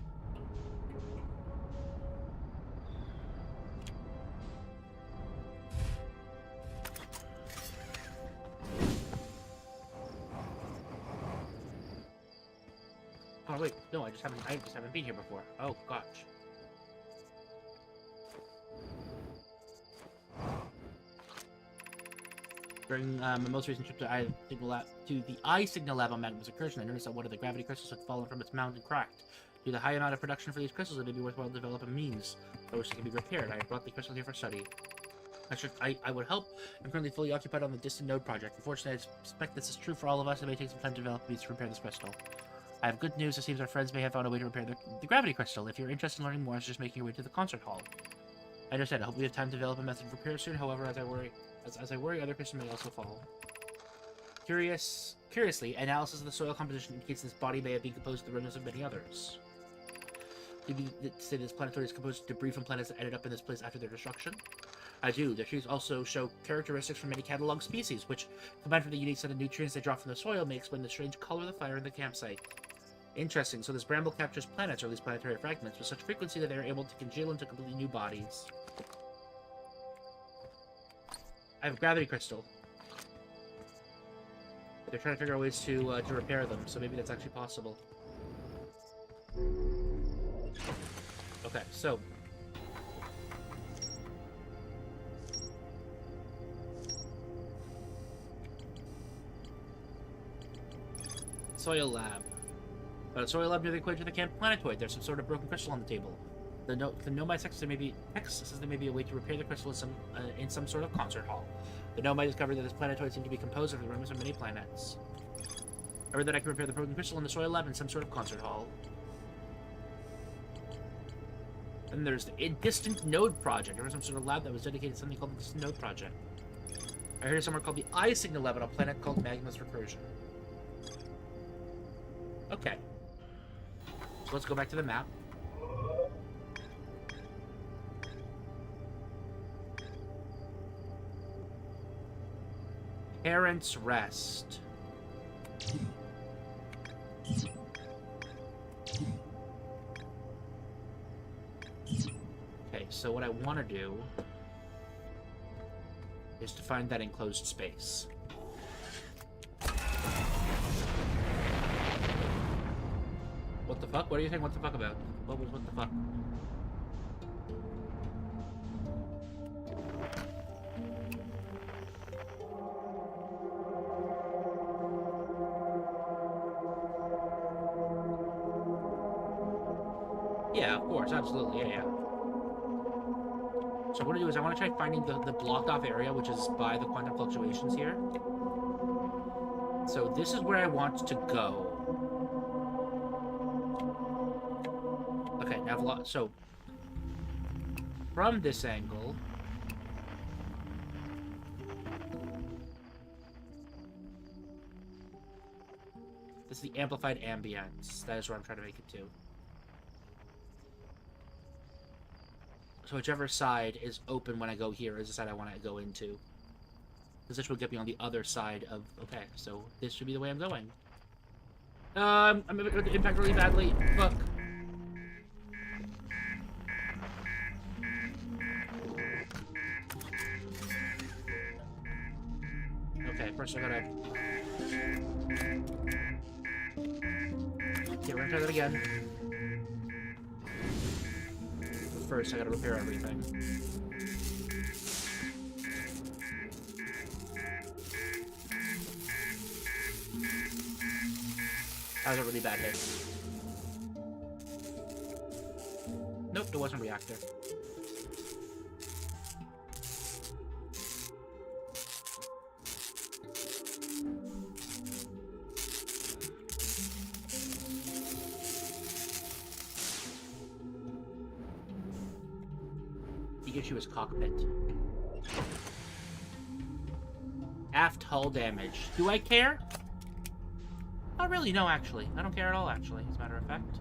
Oh wait, no, I just haven't been here before. Oh gosh. During my most recent trip to the eye signal lab on Magnum's Recursion, I noticed that one of the gravity crystals had fallen from its mount and cracked. Due to the high amount of production for these crystals, it may be worthwhile to develop a means by which they can be repaired. I have brought the crystal here for study. I would help. I'm currently fully occupied on the distant node project. Unfortunately, I suspect this is true for all of us. It may take some time to develop means to repair this crystal. I have good news. It seems our friends may have found a way to repair the gravity crystal. If you're interested in learning more, it's just making your way to the concert hall. I just said, I hope we have time to develop a method of repair soon. However, as I worry, other crystals may also fall. Curiously, analysis of the soil composition indicates this body may have been composed of the remnants of many others. Did you say this planetoid is composed of debris from planets that ended up in this place after their destruction? I do. The trees also show characteristics from many cataloged species, which, combined with the unique set of nutrients they draw from the soil, may explain the strange color of the fire in the campsite. Interesting. So this bramble captures planets, or at least planetary fragments, with such frequency that they are able to congeal into completely new bodies. I have a gravity crystal. They're trying to figure out ways to repair them, so maybe that's actually possible. Okay, so... Soil lab. A soil lab near the equator of the camp planetoid. There's some sort of broken crystal on the table. The Nomite says there may be a way to repair the crystal in some sort of concert hall. The Nomite discovered that this planetoid seemed to be composed of the remnants of many planets. I read that I can repair the broken crystal in the soil lab in some sort of concert hall. And there's the Distant Node Project. There was some sort of lab that was dedicated to something called the Distant Node Project. I heard of somewhere called the Eye Signal Lab on a planet called Magnum's Recursion. Okay. So let's go back to the map. Parents' Rest. Okay, so what I want to do is to find that enclosed space. What the fuck? What are you saying what the fuck about? What the fuck? Yeah, of course, absolutely, yeah. So what I want to do is I want to try finding the blocked off area, which is by the quantum fluctuations here. So this is where I want to go. Okay, now so from this angle, this is the amplified ambience. That is where I'm trying to make it to. So whichever side is open when I go here is the side I want to go into. Because this will get me on the other side of... Okay, so this should be the way I'm going. I'm going to impact really badly. Fuck. Okay, first I gotta... Okay, we're gonna try that again. But first I gotta repair everything. That was a really bad hit. Nope, it wasn't a reactor. Pikachu's cockpit. Aft hull damage. Do I care? Not really, no, actually. I don't care at all, actually, as a matter of fact.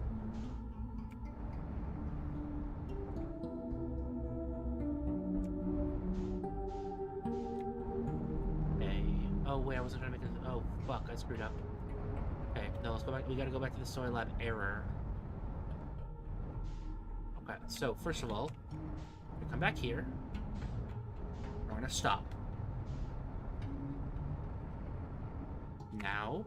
Okay. Oh, wait, I wasn't trying to make this... Oh, fuck, I screwed up. Okay, no, let's go back. We gotta go back to the soy lab error. Okay, so first of all, we come back here. We're gonna stop. Now.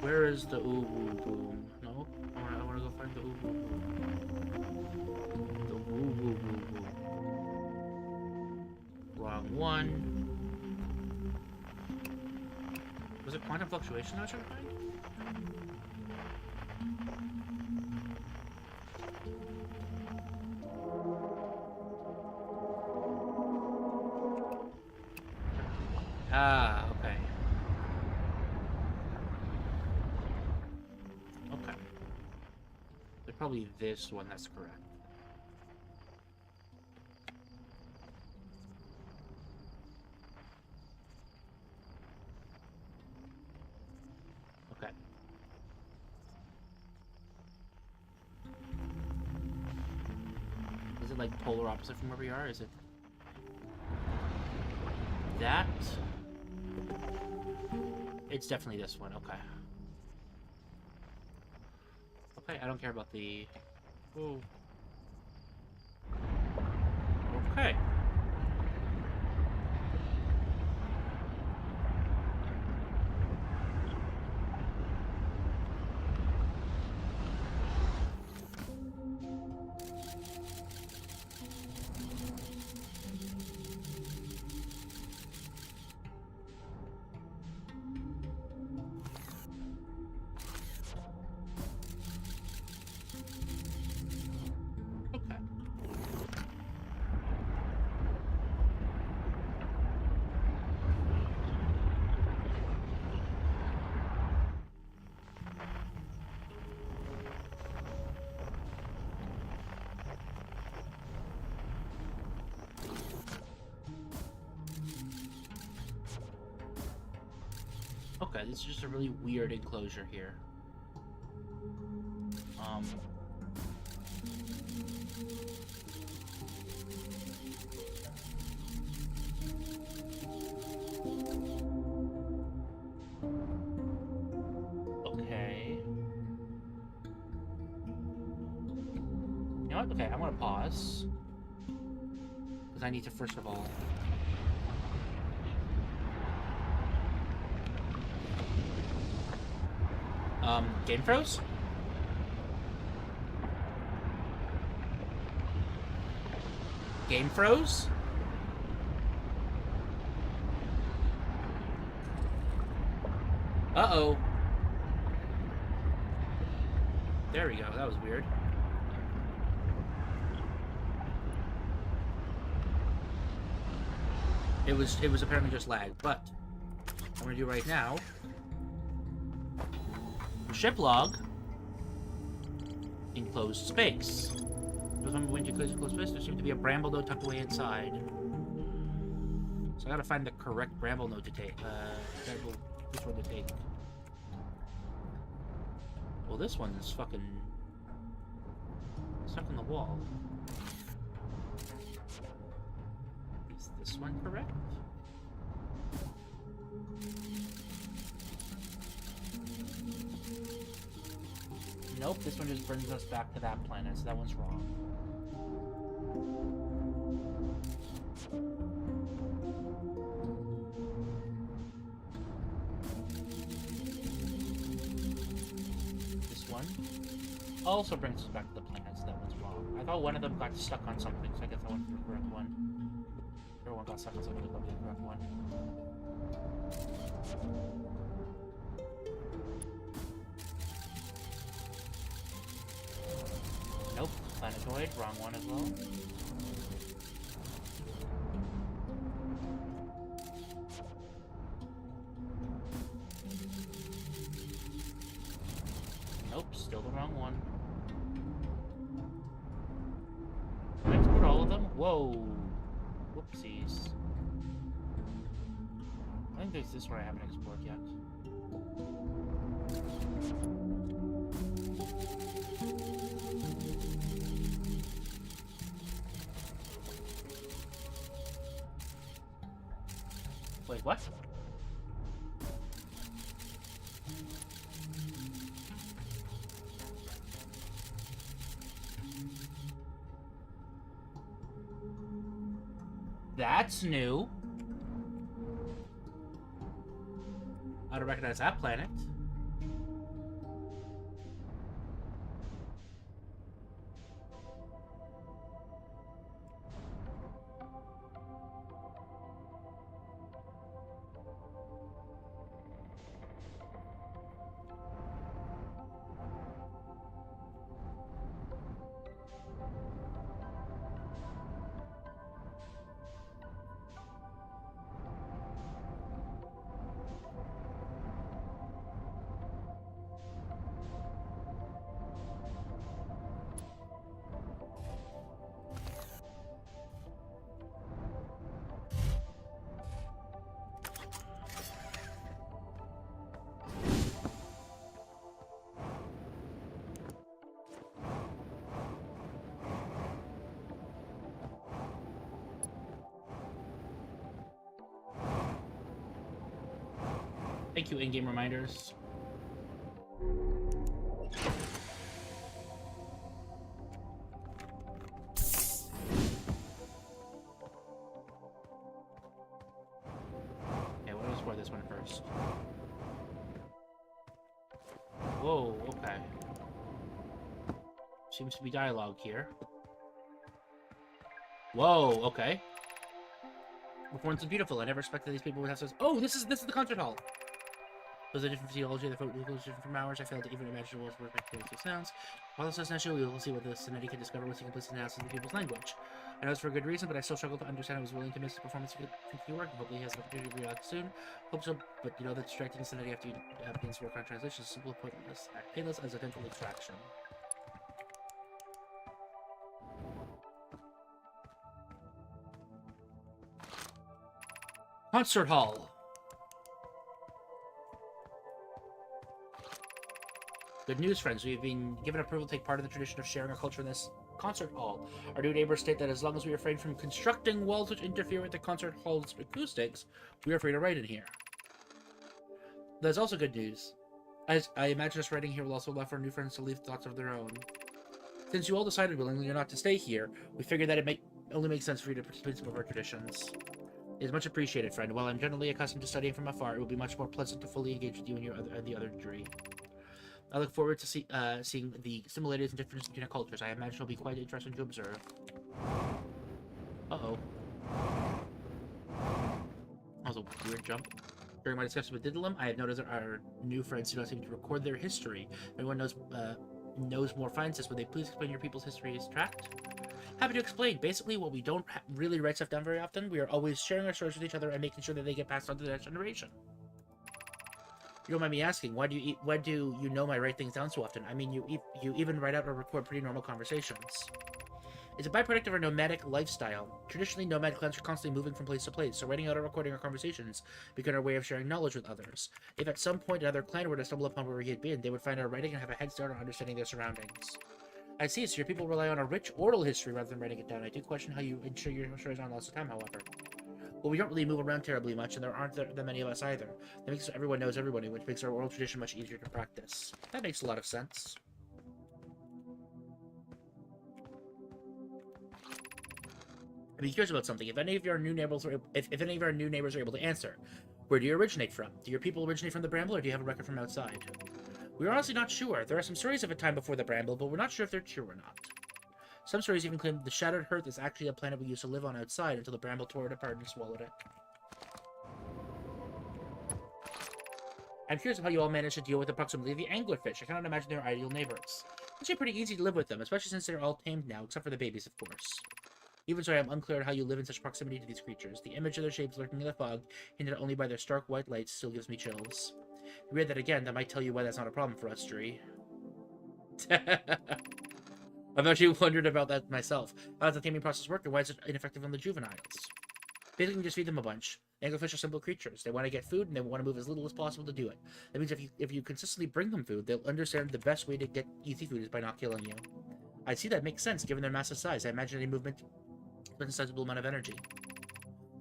Where is the ooh woo boom? No? I wanna go find the ooh woo boom. The woo woo woo woo. Wrong one. Was it quantum fluctuation I was trying to find? Ah, okay. Okay. It's probably this one that's correct. Okay. Is it like polar opposite from where we are? Is it that? It's definitely this one, okay. Okay, I don't care about the... Whoa. Okay. Okay, this is just a really weird enclosure here. Okay. You know what? Okay, I'm gonna pause. Because I need to first of all... game froze? Game froze? Uh-oh. There we go, that was weird. It was apparently just lag, but what I'm gonna do right now... Ship log. Enclosed space. When you close enclosed space, there seems to be a bramble node tucked away inside. So I gotta find the correct bramble node to take. Which one to take? Well, this one is fucking stuck in the wall. Is this one correct? Nope, this one just brings us back to that planet, so that one's wrong. This one also brings us back to the planet, so that one's wrong. I thought one of them got stuck on something, so I guess I went for the correct one. Everyone got stuck on something, so I the correct one. Nope, planetoid, wrong one as well. Nope, still the wrong one. Did I export all of them? Whoa! Whoopsies. I think there's this one I haven't explored yet. Wait, what? That's new. I don't recognize that planet. Thank you, in-game reminders. Okay, what was for this one first? Whoa, okay. Seems to be dialogue here. Whoa, okay. Performance is beautiful. I never expected these people would have such. Oh, this is the concert hall. Was a different physiology, the folk was different from ours. I failed to even imagine what was worth sounds. While this is not sure, we will see what the Senate can discover once he completes the analysis of the people's language. I know it's for a good reason, but I still struggle to understand I was willing to miss the performance of work. Hopefully he has an opportunity to react soon. Hope so, but you know that distracting the Senate after you begins to work on translation is simple, pointless, painless as a dental extraction. Concert hall. Good news, friends. We've been given approval to take part in the tradition of sharing our culture in this concert hall. Our new neighbors state that as long as we refrain from constructing walls which interfere with the concert hall's acoustics, we are free to write in here. There's also good news. As I imagine us writing here will also allow for our new friends to leave thoughts of their own. Since you all decided willingly or not to stay here, we figured that it only makes sense for you to participate in some of our traditions. It is much appreciated, friend. While I'm generally accustomed to studying from afar, it will be much more pleasant to fully engage with you and the other jury. I look forward to seeing the similarities and differences between our cultures. I imagine it'll be quite interesting to observe. Uh-oh. That was a weird jump. During my discussion with Diddlem, I have noticed that our new friends do not seem to record their history. If anyone knows more finds this, would they please explain your people's history is tracked? Happy to explain. Basically, while we don't really write stuff down very often, we are always sharing our stories with each other and making sure that they get passed on to the next generation. You don't mind me asking, why do you know I write things down so often? I mean, you even write out or record pretty normal conversations. It's a byproduct of our nomadic lifestyle. Traditionally, nomad clans are constantly moving from place to place, so writing out or recording our conversations became our way of sharing knowledge with others. If at some point another clan were to stumble upon where we had been, they would find our writing and have a head start on understanding their surroundings. I see, so your people rely on a rich oral history rather than writing it down. I do question how you ensure your stories aren't lost to time, however. Well, we don't really move around terribly much, and there aren't that many of us either. That makes it so everyone knows everybody, which makes our oral tradition much easier to practice. That makes a lot of sense. I'd be curious about something. If any of our new neighbors are able to answer, where do you originate from? Do your people originate from the Bramble, or do you have a record from outside? We're honestly not sure. There are some stories of a time before the Bramble, but we're not sure if they're true or not. Some stories even claim the Shattered Hearth is actually a planet we used to live on outside until the Bramble tore it apart and swallowed it. I'm curious how you all managed to deal with the proximity of the anglerfish. I cannot imagine they're ideal neighbors. It's actually pretty easy to live with them, especially since they're all tamed now, except for the babies, of course. Even so, I am unclear on how you live in such proximity to these creatures. The image of their shapes lurking in the fog, hinted only by their stark white lights, still gives me chills. If you read that again, that might tell you why that's not a problem for us, Dree. I've actually wondered about that myself. How does the taming process work, and why is it ineffective on the juveniles? Basically, you just feed them a bunch. Anglerfish are simple creatures. They want to get food, and they want to move as little as possible to do it. That means if you consistently bring them food, they'll understand the best way to get easy food is by not killing you. I see that makes sense, given their massive size. I imagine any movement spends a sizable amount of energy.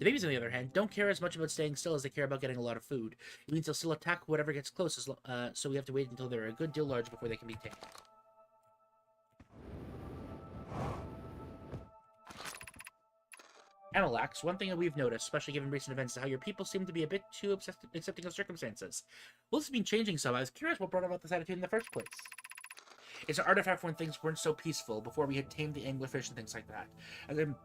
The babies, on the other hand, don't care as much about staying still as they care about getting a lot of food. It means they'll still attack whatever gets close, so we have to wait until they're a good deal large before they can be tamed. Amalax, one thing that we've noticed, especially given recent events, is how your people seem to be a bit too accepting of circumstances. Well, this has been changing some. I was curious what brought about this attitude in the first place. It's an artifact when things weren't so peaceful, before we had tamed the anglerfish and things like that. And I'm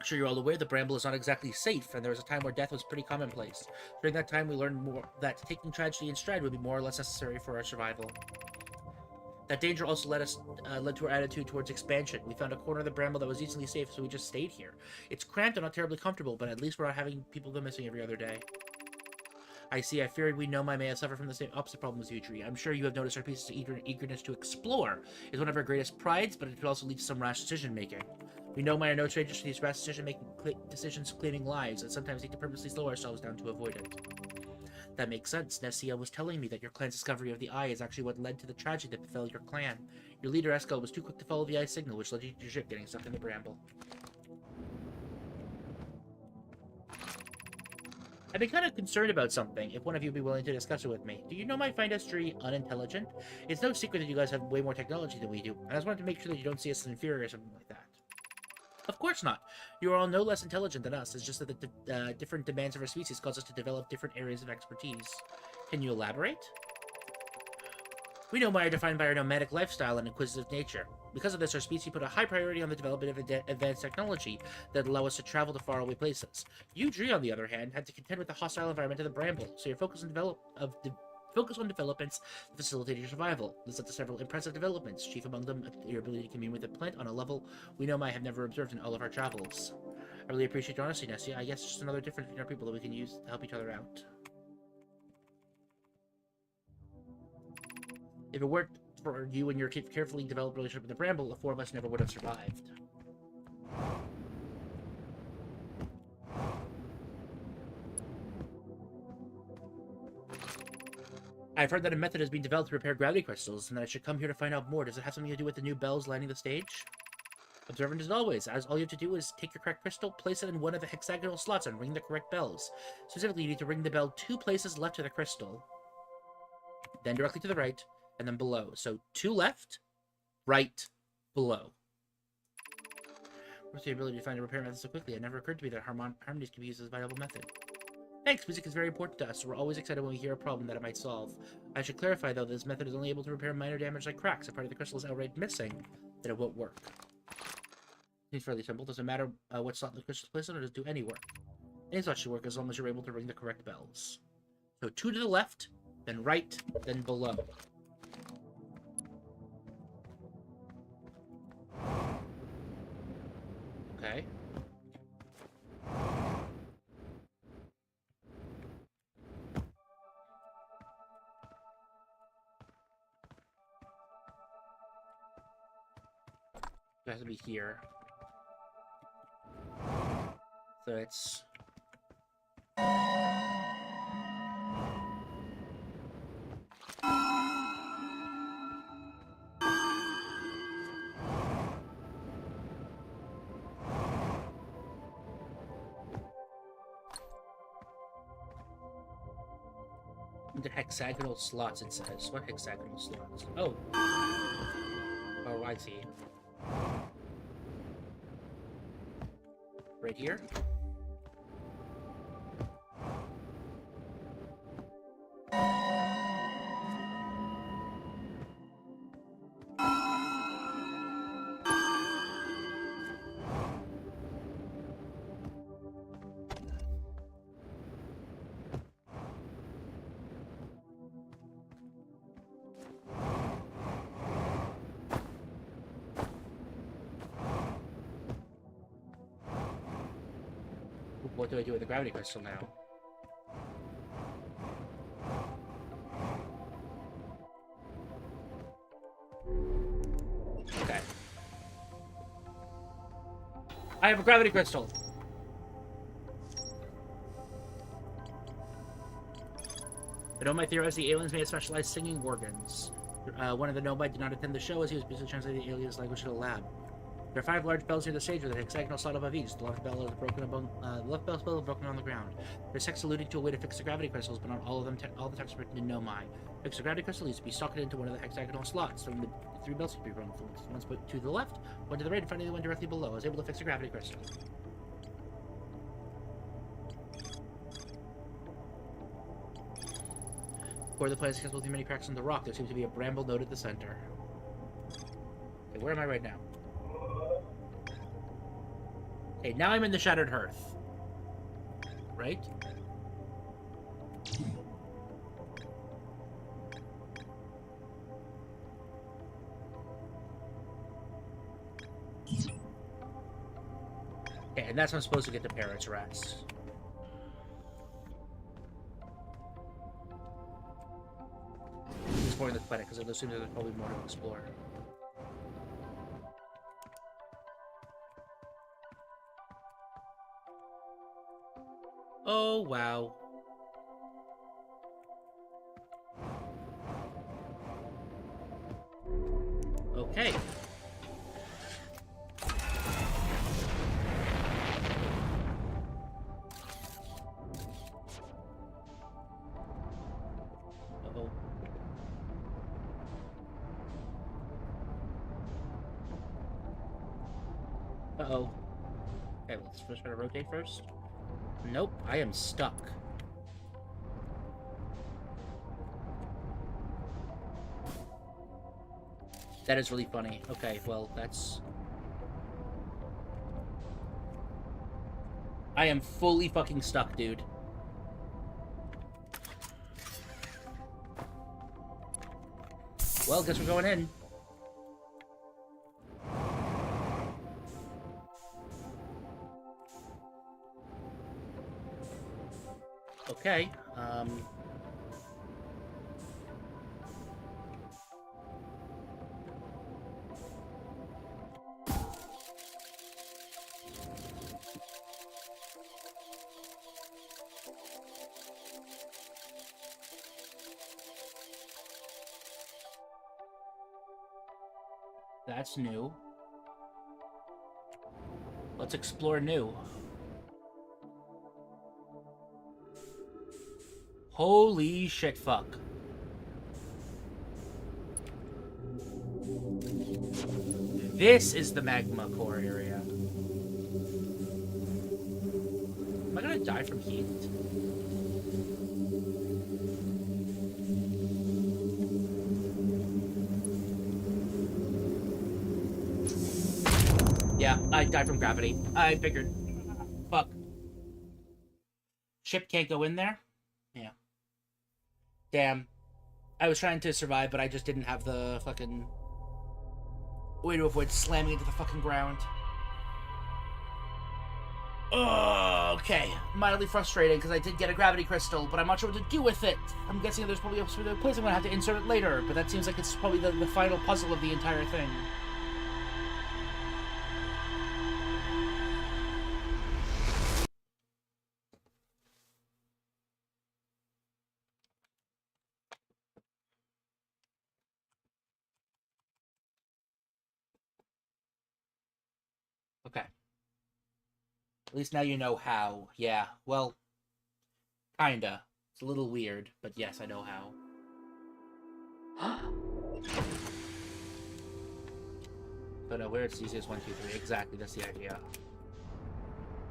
sure you're all aware the bramble is not exactly safe, and there was a time where death was pretty commonplace. During that time, we learned more that taking tragedy in stride would be more or less necessary for our survival. That danger also led to our attitude towards expansion. We found a corner of the bramble that was easily safe, so we just stayed here. It's cramped and not terribly comfortable, but at least we're not having people go missing every other day. I see. I feared we know I may have suffered from the same opposite problem as you, Tree. I'm sure you have noticed our piece's eagerness to explore is one of our greatest prides, but it could also lead to some rash decision-making. We know are no strangers to these rash decisions claiming lives, and sometimes need to purposely slow ourselves down to avoid it. That makes sense. Nessia was telling me that your clan's discovery of the eye is actually what led to the tragedy that befell your clan. Your leader, Eskel, was too quick to follow the eye signal, which led to your ship getting stuck in the bramble. I've been kind of concerned about something, if one of you would be willing to discuss it with me. Do you know my find us tree unintelligent? It's no secret that you guys have way more technology than we do, and I just wanted to make sure that you don't see us as inferior or something like that. Of course not. You are all no less intelligent than us. It's just that the different demands of our species cause us to develop different areas of expertise. Can you elaborate? We know are defined by our nomadic lifestyle and inquisitive nature. Because of this, our species put a high priority on the development of advanced technology that allow us to travel to faraway places. You, Dree, on the other hand, had to contend with the hostile environment of the bramble, so your focus on developments that facilitate your survival. This led to several impressive developments, chief among them your ability to commune with the plant on a level we know I have never observed in all of our travels. I really appreciate your honesty, Nessia. I guess it's just another difference between our people that we can use to help each other out. If it weren't for you and your carefully developed relationship with the bramble, the four of us never would have survived. I've heard that a method has been developed to repair gravity crystals, and that I should come here to find out more. Does it have something to do with the new bells lining the stage? Observant as always. All you have to do is take your correct crystal, place it in one of the hexagonal slots, and ring the correct bells. Specifically, you need to ring the bell 2 places left of the crystal, then directly to the right, and then below. So 2 left, right, below. What's the ability to find a repair method so quickly? It never occurred to me that harmonies can be used as a viable method. Thanks, music is very important to us, so we're always excited when we hear a problem that it might solve. I should clarify, though, that this method is only able to repair minor damage like cracks. If part of the crystal is outright missing, then it won't work. It's fairly simple. Doesn't matter what slot the crystal is placed in, or does do any work. Any slot should work as long as you're able to ring the correct bells. So 2 to the left, then right, then below. Okay. It has to be here. So it's... The hexagonal slots, it says. What hexagonal slots? Oh. Oh, I see. Right here? What do I do with the gravity crystal now? Okay. I have a gravity crystal! The Nomai theorized the aliens may have specialized singing organs. One of the Nomai did not attend the show as he was busy translating the aliens' language to the lab. There are 5 large bells near the stage with a hexagonal slot above each. The left bell is broken the left bell is broken on the ground. There's text alluding to a way to fix the gravity crystals, but not all of them. All the text written in Nomai. Fix the gravity crystal needs to be socketed into one of the hexagonal slots. Then the 3 bells can be run. One's put to the left, one to the right, and finally the one directly below. I was able to fix the gravity crystal. Core of the planet is accessible through many cracks in the rock. There seems to be a bramble node at the center. Okay, where am I right now? Okay, now I'm in the Shattered Hearth. Right? Okay, and that's when I'm supposed to get the Parrot's Rest. Exploring the planet, because it assumes there's probably more to explore. Oh, wow. Okay. Uh-oh. Uh-oh. Okay, let's first try to rotate first. Nope, I am stuck. That is really funny. Okay, well, that's... I am fully fucking stuck, dude. Well, guess we're going in. Okay, that's new. Let's explore new. Holy shit, fuck. This is the magma core area. Am I gonna die from heat? Yeah, I died from gravity. I figured. Fuck. Ship can't go in there? Yeah. Damn. I was trying to survive, but I just didn't have the fucking way to avoid slamming into the fucking ground. Okay. Mildly frustrating, because I did get a gravity crystal, but I'm not sure what to do with it. I'm guessing there's probably a place I'm going to have to insert it later, but that seems like it's probably the final puzzle of the entire thing. Okay. At least now you know how. Yeah, well, kinda. It's a little weird, but yes, I know how. So no, where it's easiest 1, 2, 3. Exactly, that's the idea.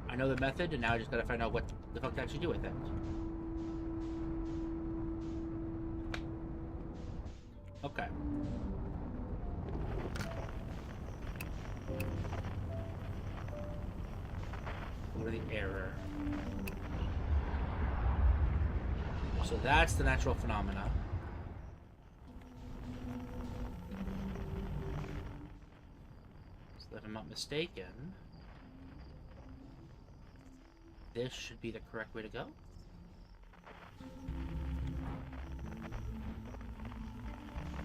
I know the method, and now I just gotta find out what the fuck to actually do with it. Okay. Go to the error. So that's the natural phenomena. So if I'm not mistaken, this should be the correct way to go.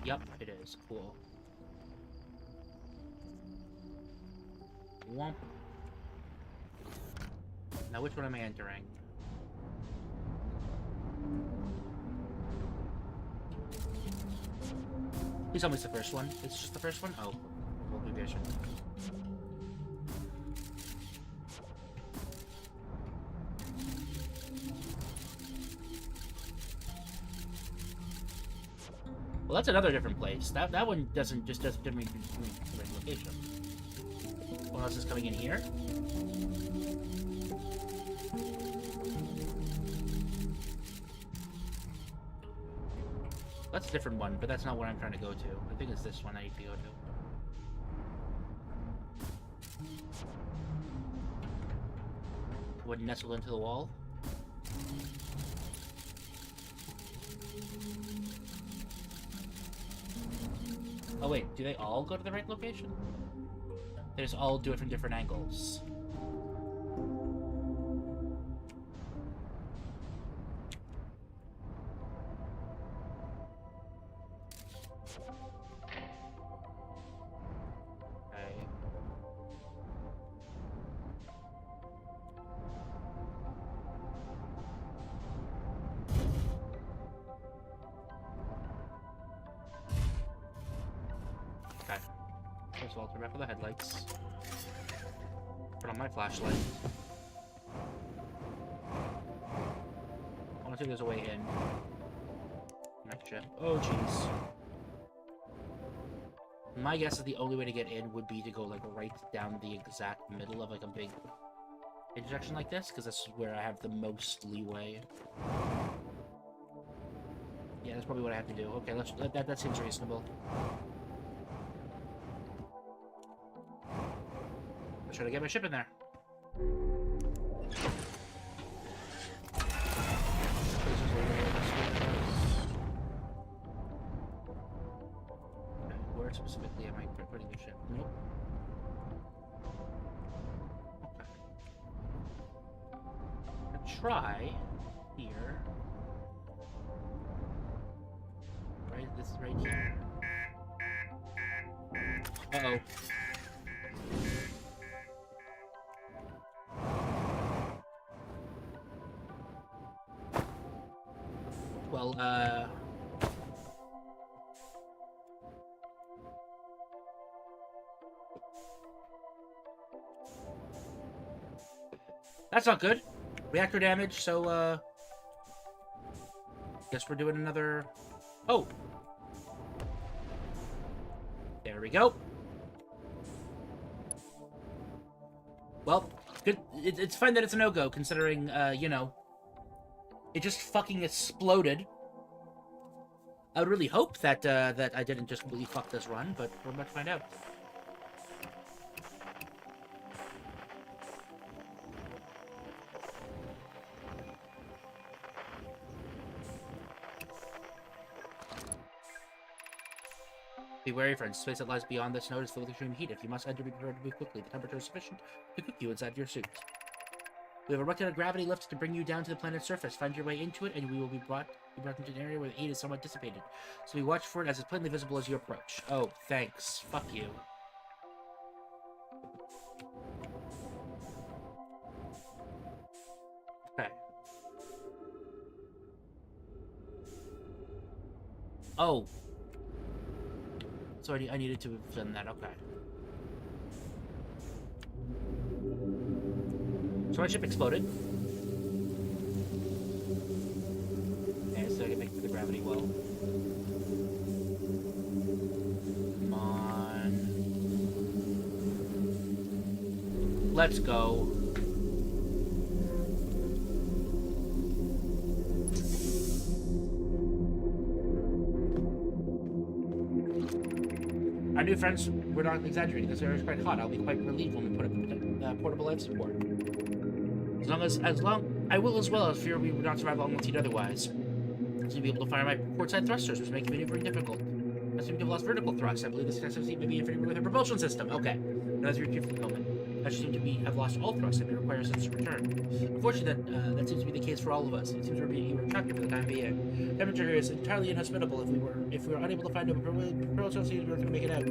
Yep, it is. Cool. Womp. Now, which one am I entering? Please tell me it's the first one. It's just the first one? Oh. Well, maybe I should. Well, that's another different place. That one doesn't different location. What else is coming in here? That's a different one, but that's not what I'm trying to go to. I think it's this one I need to go to. Would nestle into the wall. Oh wait, do they all go to the right location? They just all do it from different angles. First of all, turn back for the headlights. Put on my flashlight. I want to see if there's a way in. Nice ship. Oh, jeez. My guess is the only way to get in would be to go, like, right down the exact middle of, like, a big intersection like this, because this is where I have the most leeway. Yeah, that's probably what I have to do. Okay, that seems reasonable. Let's try to get my ship in there. Where specifically am I putting the ship? Nope. Okay. I'll try here. Right, this is right here. Uh-oh. Well, that's not good. Reactor damage, so, guess we're doing another... Oh! There we go. Well, good. It's fine that it's a no-go, considering, you know, it just fucking exploded. I would really hope that that I didn't just completely fuck this run, but we're about to find out. Be wary, friends. Space that lies beyond this node is filled with extreme heat. If you must enter, be prepared to move quickly. The temperature is sufficient to cook you inside your suit. We have erected a gravity lift to bring you down to the planet's surface. Find your way into it, and we will be brought into an area where the heat is somewhat dissipated. So we watch for it as it's plainly visible as you approach. Oh, thanks. Fuck you. Okay. Oh. So I needed to have done that. Okay. So my ship exploded. Okay, so I can make the gravity well. Come on. Let's go. Our new friends, we're not exaggerating. This area is quite hot. I'll be quite relieved when we put up portable life support. I will as well, as fear we would not survive long with heat otherwise. To be able to fire my portside thrusters, which make maneuvering difficult. I seem to have lost vertical thrust. I believe this excessive heat may be inferior with a propulsion system. Okay. Now let's retrieve the moment. I seem to have lost all thrust and may require assistance to return. Unfortunately, that seems to be the case for all of us. It seems we're being retracted for the time being. The temperature here is entirely inhospitable. If we were unable to find a propulsion system, we weren't going to make it out.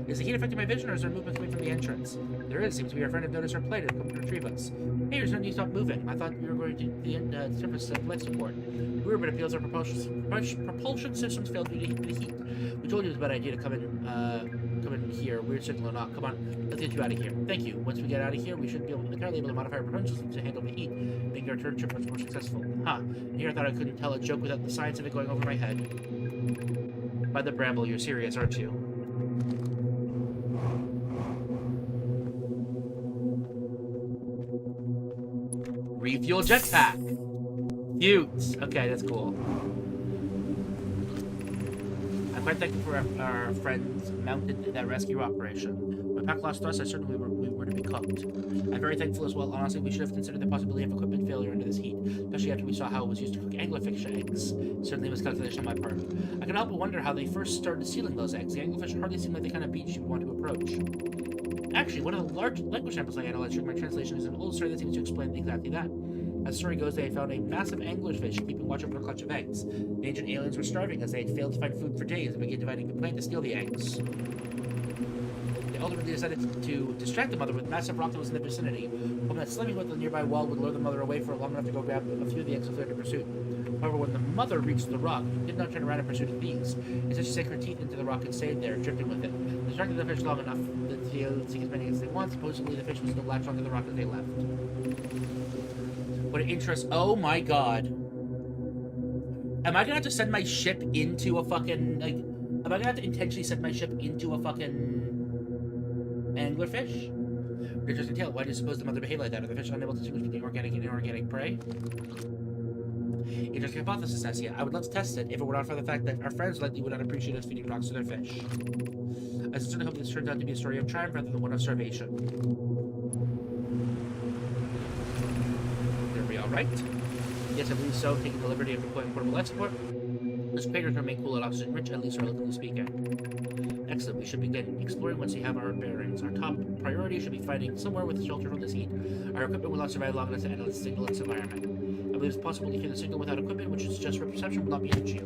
Is the heat affecting my vision, or is there movement coming from the entrance? There is. Seems to be our friend have noticed our plate and come to retrieve us. Hey, there's no need to stop moving. I thought we were going to the surface life support. We were, but it feels our propulsion systems failed due to the heat. We told you it was a bad idea to come in here. Weird signal or not. Come on, let's get you out of here. Thank you. Once we get out of here, we should be entirely able to modify our propulsion system to handle the heat, making our return trip much more successful. Huh. Here I thought I couldn't tell a joke without the science of it going over my head. By the bramble, you're serious, aren't you? Refuel jetpack. Cute. Okay, that's cool. I'm quite thankful for our friends mounted that rescue operation. When pack lost thrust, I certainly we were to be cooked. I'm very thankful as well. Honestly, we should have considered the possibility of equipment failure under this heat, especially after we saw how it was used to cook anglerfish eggs. Certainly miscalculation on my part. I can help but wonder how they first started sealing those eggs. The anglerfish hardly seem like the kind of beach you would want to approach. Actually, one of the large language samples I analyzed during my translation is an old story that seems to explain exactly that. As the story goes, they had found a massive anglerfish keeping watch over a clutch of eggs. The ancient aliens were starving as they had failed to find food for days and began dividing the plan to steal the eggs. They ultimately decided to distract the mother with a massive rock that was in the vicinity, hoping that slamming with the nearby wall would lure the mother away for long enough to go grab a few of the eggs and flee in pursuit. However, when the mother reached the rock, she did not turn around in pursuit of these. Instead, she sank her teeth into the rock and stayed there, drifting with it. Distracting the fish long enough that to take as many as they want. Supposedly, the fish was still latched onto the rock as they left. What an interest. Oh my god. Am I gonna have to send my ship into a fucking, like, am I gonna have to intentionally send my ship into a fucking anglerfish? Interesting tale. Why do you suppose the mother behave like that? Are the fish unable to distinguish between organic and inorganic prey? Interesting hypothesis, Essia. I would love to test it if it were not for the fact that our friends likely would not appreciate us feeding rocks to their fish. I sincerely hope this turns out to be a story of triumph rather than one of starvation. Are we alright? Yes, I believe so. Taking the liberty of deploying portable life support. This craters remain cool and oxygen rich, at least relatively speaking. Excellent. We should begin exploring once we have our bearings. Our top priority should be finding somewhere with shelter from this heat. Our equipment will not survive long enough to handle its signal in this environment. I believe it's possible to hear the signal without equipment, which is just for perception will not be an issue.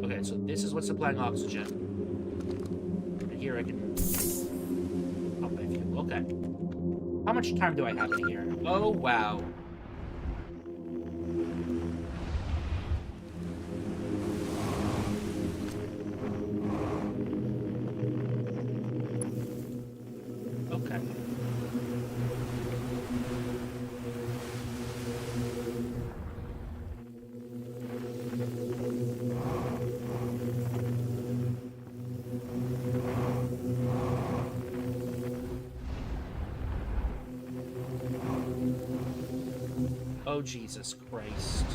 Okay, so this is what's supplying oxygen. And here I can pump my fuel. Okay. How much time do I have in here? Oh, wow. Okay. Oh, Jesus Christ.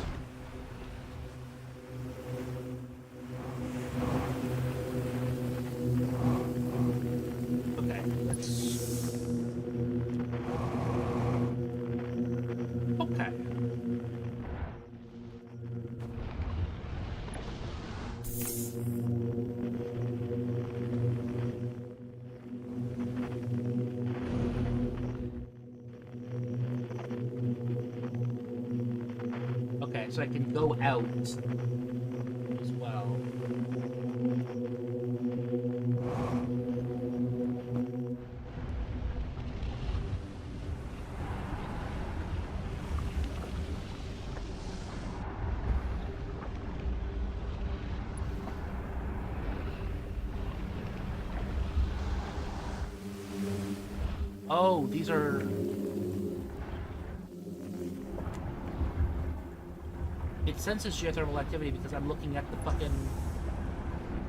Okay, let's... Okay. Okay, so I can go out as well. Oh, these are... It senses geothermal activity because I'm looking at the fucking...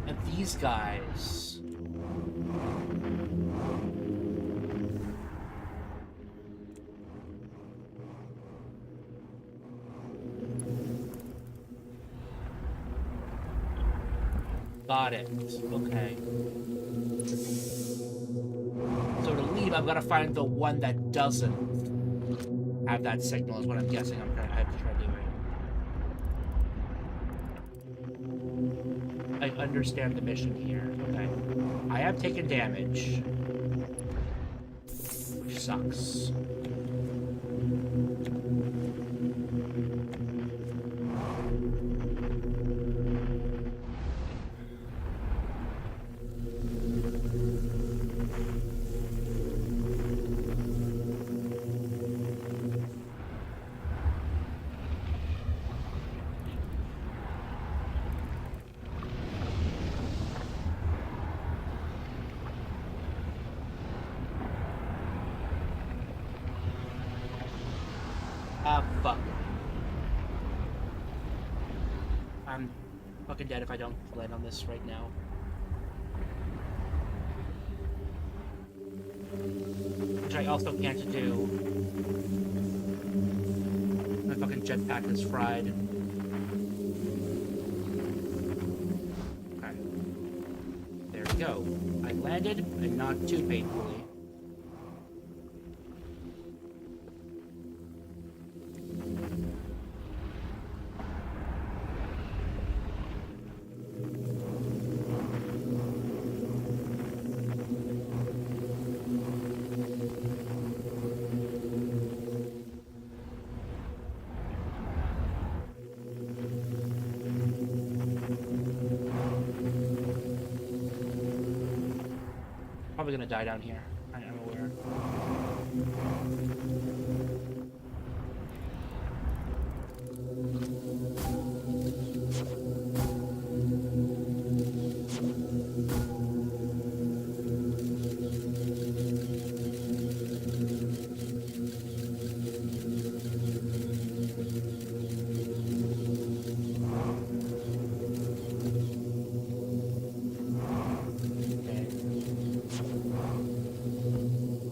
at these guys. Got it. Okay. So to leave, I've got to find the one that doesn't have that signal is what I'm guessing I have to try doing. I understand the mission here. Okay. I have taken damage. Which sucks. Ah, fuck. I'm fucking dead if I don't land on this right now. Which I also can't do. My fucking jetpack is fried. Okay. There we go. I landed, and not too painfully. Probably gonna die down here. I am aware.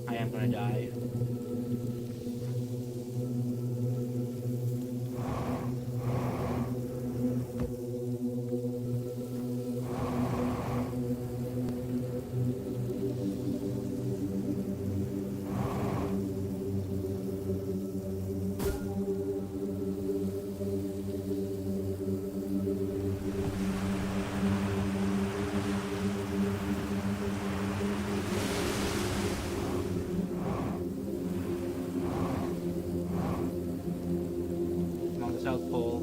I am gonna die. I'm on the South Pole.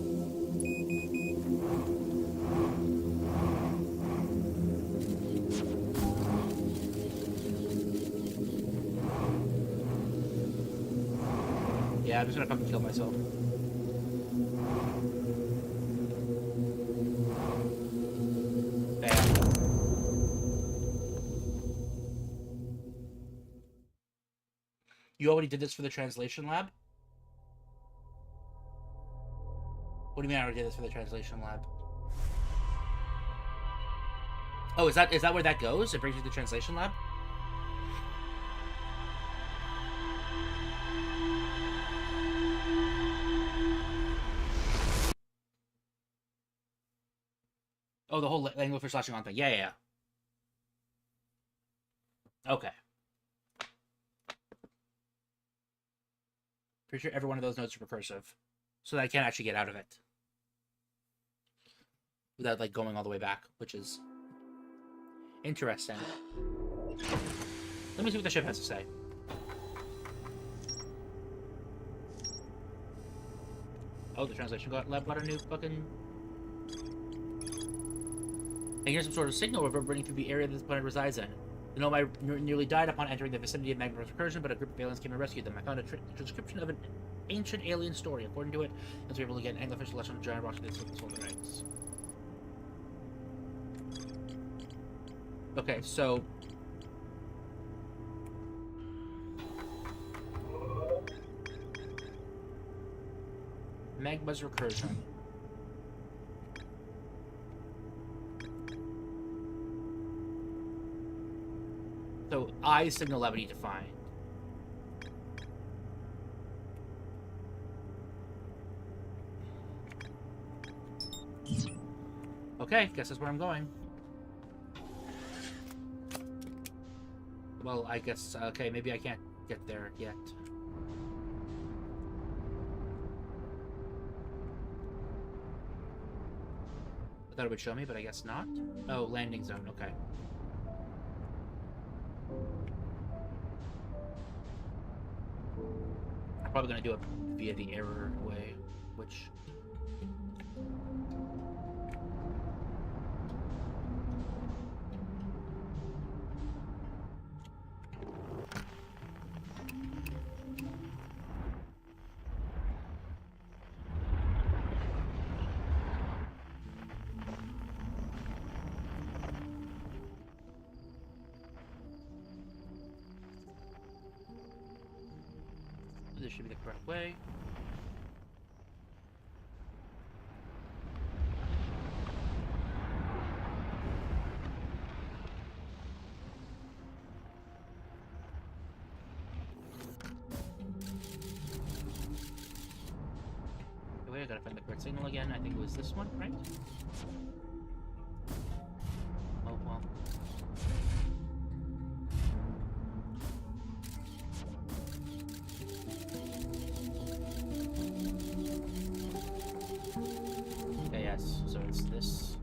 Yeah, I'm just gonna fucking kill myself. Bam. You already did this for the translation lab? What do you mean I already did this for the translation lab? Oh, is that where that goes? It brings you to the translation lab? Oh, the whole anglerfish latching on thing. Yeah, yeah, yeah. Okay. Pretty sure every one of those nodes are recursive. So that I can't actually get out of it. Without, like, going all the way back, which is interesting. Let me see what the ship has to say. Oh, the translation lab got a new fucking... I hear some sort of signal reverberating through the area that this planet resides in. The Nomai nearly died upon entering the vicinity of Magma's recursion, but a group of aliens came and rescued them. I found a transcription of an ancient alien story. According to it, as we were able to get an anglerfish lesson of giant rocks with its golden eggs. Okay, so... Magma's recursion. So, I signal lab I need to find. Okay, guess that's where I'm going. Well, I guess, okay, maybe I can't get there yet. I thought it would show me, but I guess not. Oh, landing zone, okay. I'm probably gonna do it via the error way, which... This should be the correct way. bat signal again. I think it was this one, right? Oh, well. Okay, yes, so it's this.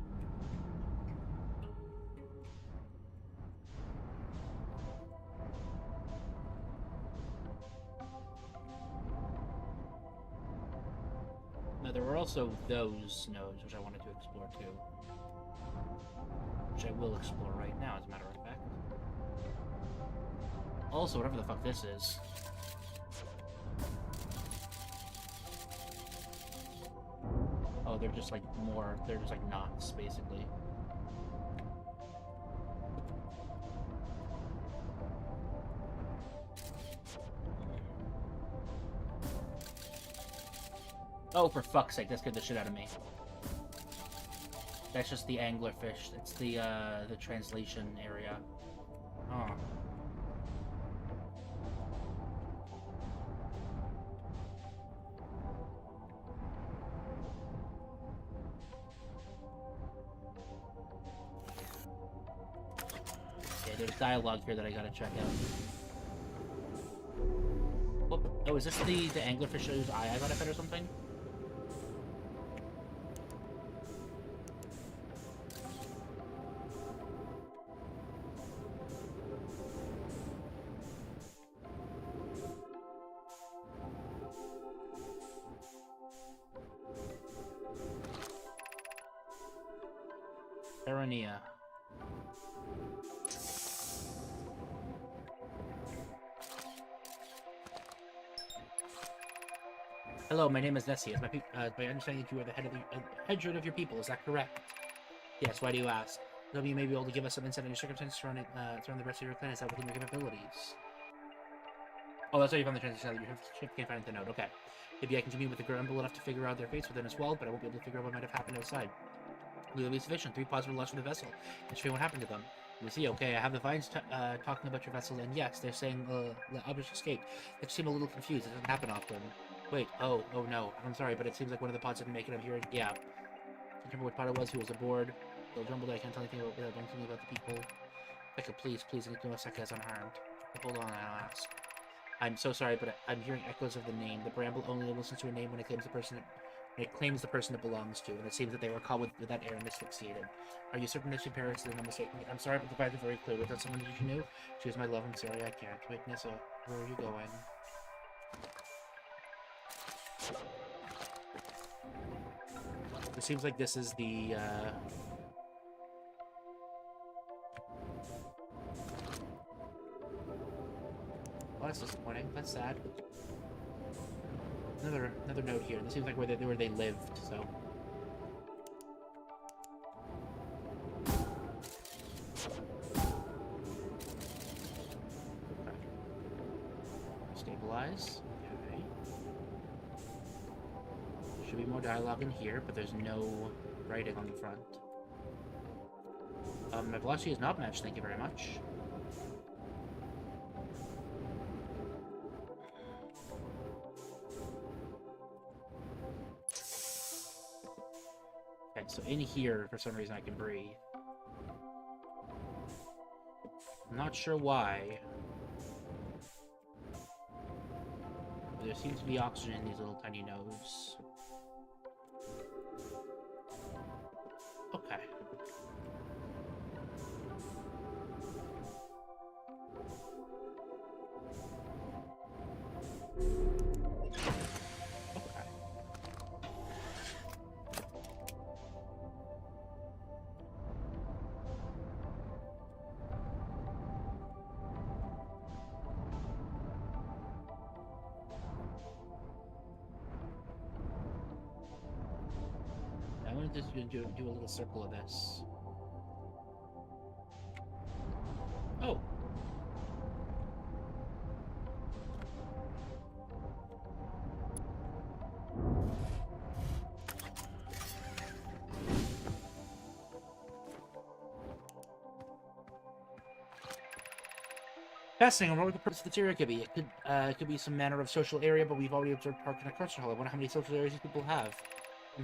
No, there were also those nodes, which I wanted to explore too. Which I will explore right now, as a matter of fact. Also, whatever the fuck this is. Oh, they're just like more, they're just like knots, basically. Oh, for fuck's sake, that scared the shit out of me. That's just the anglerfish. It's the translation area. Oh. Okay, there's dialogue here that I gotta check out. Whoop. Oh, is this the anglerfish whose eye I gotta fit or something? Arania. Hello, my name is Nessie. Is my understanding that you are the head of your people. Is that correct? Yes. Why do you ask? Though you may be able to give us some insight on your circumstances surrounding the rest of your clan. Is that within your capabilities? Oh, that's how you found the transition. That your ship can't find the node. Okay. Maybe I can commune with the Grumble enough to figure out their fates within its wall, but I won't be able to figure out what might have happened outside. Will be sufficient. 3 positive loss from the vessel. And show what happened to them. You see, okay, I have the Vines talking about your vessel, and yes, they're saying the object escaped. They seem a little confused. It doesn't happen often. Wait, oh no. I'm sorry, but it seems like one of the pods didn't make it up here. Yeah. I can't remember what pod it was, who was aboard. They'll jumbled, I can't tell anything without knowing something about the people. Becca, please, I need to know if Seka is unharmed. Hold on, I'll ask. I'm so sorry, but I'm hearing echoes of the name. The Bramble only listens to a name when it claims the person it belongs to, and it seems that they were caught with that air and asphyxiated. Are you certain that your parents did not mistake me? I'm sorry, but the fact is very clear. Was that someone you knew? She was my love. I'm sorry, I can't. Wait, Nissa, where are you going? It seems like this is the, Oh, that's disappointing. That's sad. Another note here. This seems like where they lived, so. Okay. Stabilize. Okay. Should be more dialogue in here, but there's no writing on the front. My velocity is not matched, thank you very much. Okay, so in here, for some reason, I can breathe. I'm not sure why. But there seems to be oxygen in these little tiny nodes. Okay. I'm gonna just do a little circle of this. Oh! Fascinating. I wonder what the purpose of this area could be. It could be some manner of social area, but we've already observed park in a cluster hall. I wonder how many social areas these people have.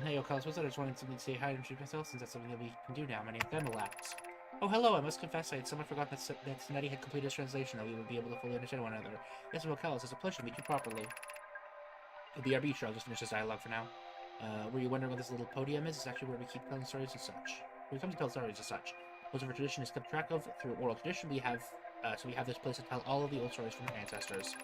Hey, Oculus, what's that? I just wanted something to say hi and introduce myself, since that's something that we can do now. My name's Demolax. Oh, hello, I must confess I had somewhat forgotten that Snetti had completed his translation, that we would be able to fully understand one another. Yes, Oculus, it's a pleasure to meet you properly. BRB, sure, I'll just finish this dialogue for now. Were you wondering what this little podium is? It's actually where we keep telling stories and such. We come to tell stories and such. Most of our tradition is kept track of through oral tradition. We have this place to tell all of the old stories from our ancestors.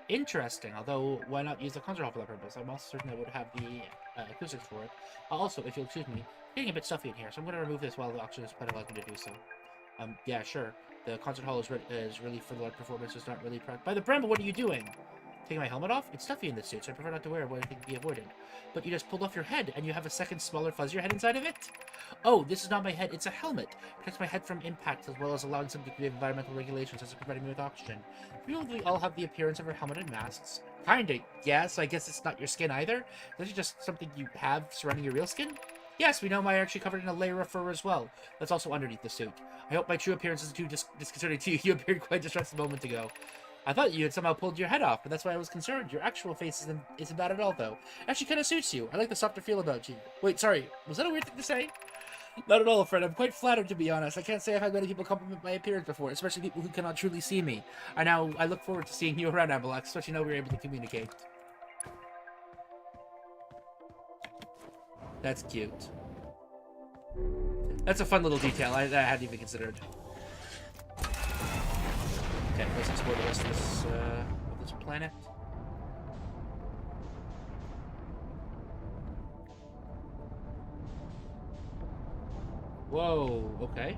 Interesting, although why not use the concert hall for that purpose? I'm also certain I would have the acoustics for it. Also, if you'll excuse me, it's getting a bit stuffy in here, so I'm going to remove this while the oxygen supply allows me to do so. Yeah, sure. The concert hall is really for the live performance. It's not really By the Bramble, what are you doing? Taking my helmet off? It's stuffy in this suit, so I prefer not to wear what anything can be avoided. But you just pulled off your head, and you have a second, smaller, fuzzier head inside of it? Oh, this is not my head, it's a helmet. It protects my head from impact, as well as allowing some degree of environmental regulations, as it providing me with oxygen. We all have the appearance of our helmeted masks. Kinda, yeah, so I guess it's not your skin either? This is just something you have surrounding your real skin? Yes, we know I'm actually covered in a layer of fur as well. That's also underneath the suit. I hope my true appearance isn't too disconcerting to you. You appeared quite distressed a moment ago. I thought you had somehow pulled your head off, but that's why I was concerned. Your actual face isn't bad at all, though. Actually kind of suits you. I like the softer feel about you. Wait, sorry. Was that a weird thing to say? Not at all, friend. I'm quite flattered, to be honest. I can't say I've had many people compliment my appearance before, especially people who cannot truly see me. I look forward to seeing you around, Ambalax, especially now we're able to communicate. That's cute. That's a fun little detail I hadn't even considered. Okay, let's explore the rest of this planet. Whoa, okay.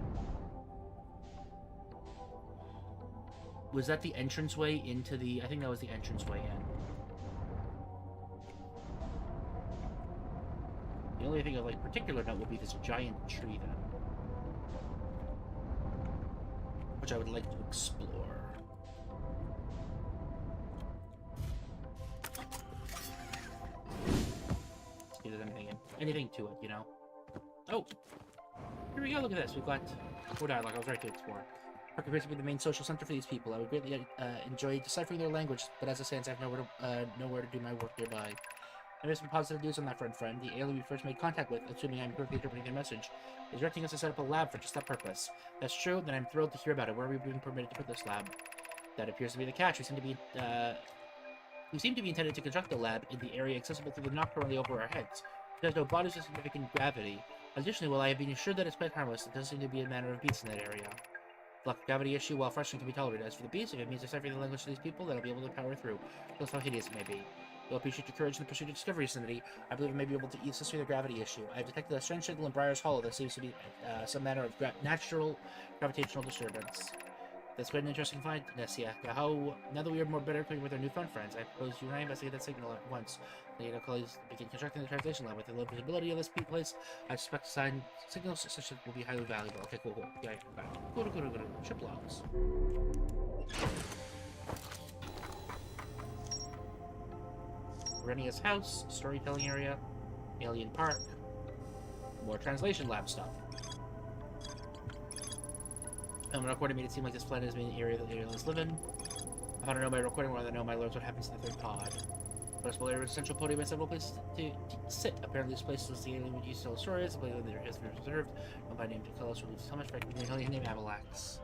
Was that the entranceway into the... I think that was the entranceway in. The only thing of, like, particular note would be this giant tree, then. Which I would like to explore. See if there's anything to it, you know? Oh! Here we go, look at this. We've got more dialogue. I was right to explore. Park appears to be the main social center for these people. I would greatly enjoy deciphering their language, but as it stands, I have nowhere to do my work nearby. There is some positive news on that front, friend. The alien we first made contact with, assuming I'm correctly interpreting their message, is directing us to set up a lab for just that purpose. That's true, then I'm thrilled to hear about it. Where are we being permitted to put this lab? That appears to be the catch. We seem to be intended to construct the lab in the area accessible through the knock currently over our heads. There's no bodies of significant gravity. Additionally, while I have been assured that it's quite harmless, it does seem to be a matter of beasts in that area. The lack of gravity issue, while frustrating, can be tolerated. As for the beasts, if it means deciphering the language of these people, then I'll be able to power through. Just how hideous it may be. You'll appreciate your courage in the pursuit of discovery, Cindy. I believe I may be able to assist with the gravity issue. I have detected a strange signal in Briar's Hollow that seems to be some manner of natural gravitational disturbance. That's quite an interesting find, Nessia. Now that we are more better acquainted with our newfound friends, I propose you and I investigate that signal at once. Later, colleagues begin constructing the translation lab. With the low visibility of this place, I suspect signals such that will be highly valuable. Okay, cool. Yeah, go. Ship logs. Renia's house, storytelling area, alien park, more translation lab stuff. Recording made it seem like this planet is the main area that the aliens live in. I want to know by recording rather than know my lords what happens to the third pod. A small area with a central podium and several places to sit. Apparently this place is the alien would use to tell stories, a place that their history is reserved. Nobody named Nicholas will lose so much for the alien named Avalax.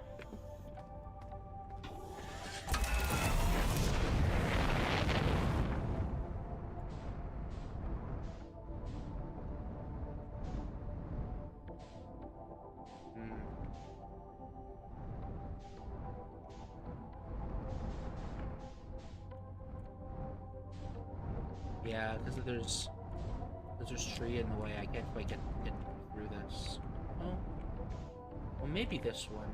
Yeah, because there's a tree in the way. I can't quite get through this. Oh, well, maybe this one.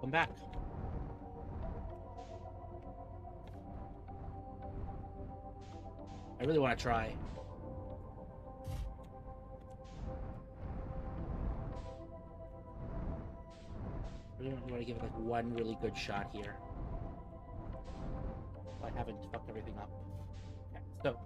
Welcome back. I really want to try. I really want to give it like one really good shot here. I haven't fucked everything up. Okay, so.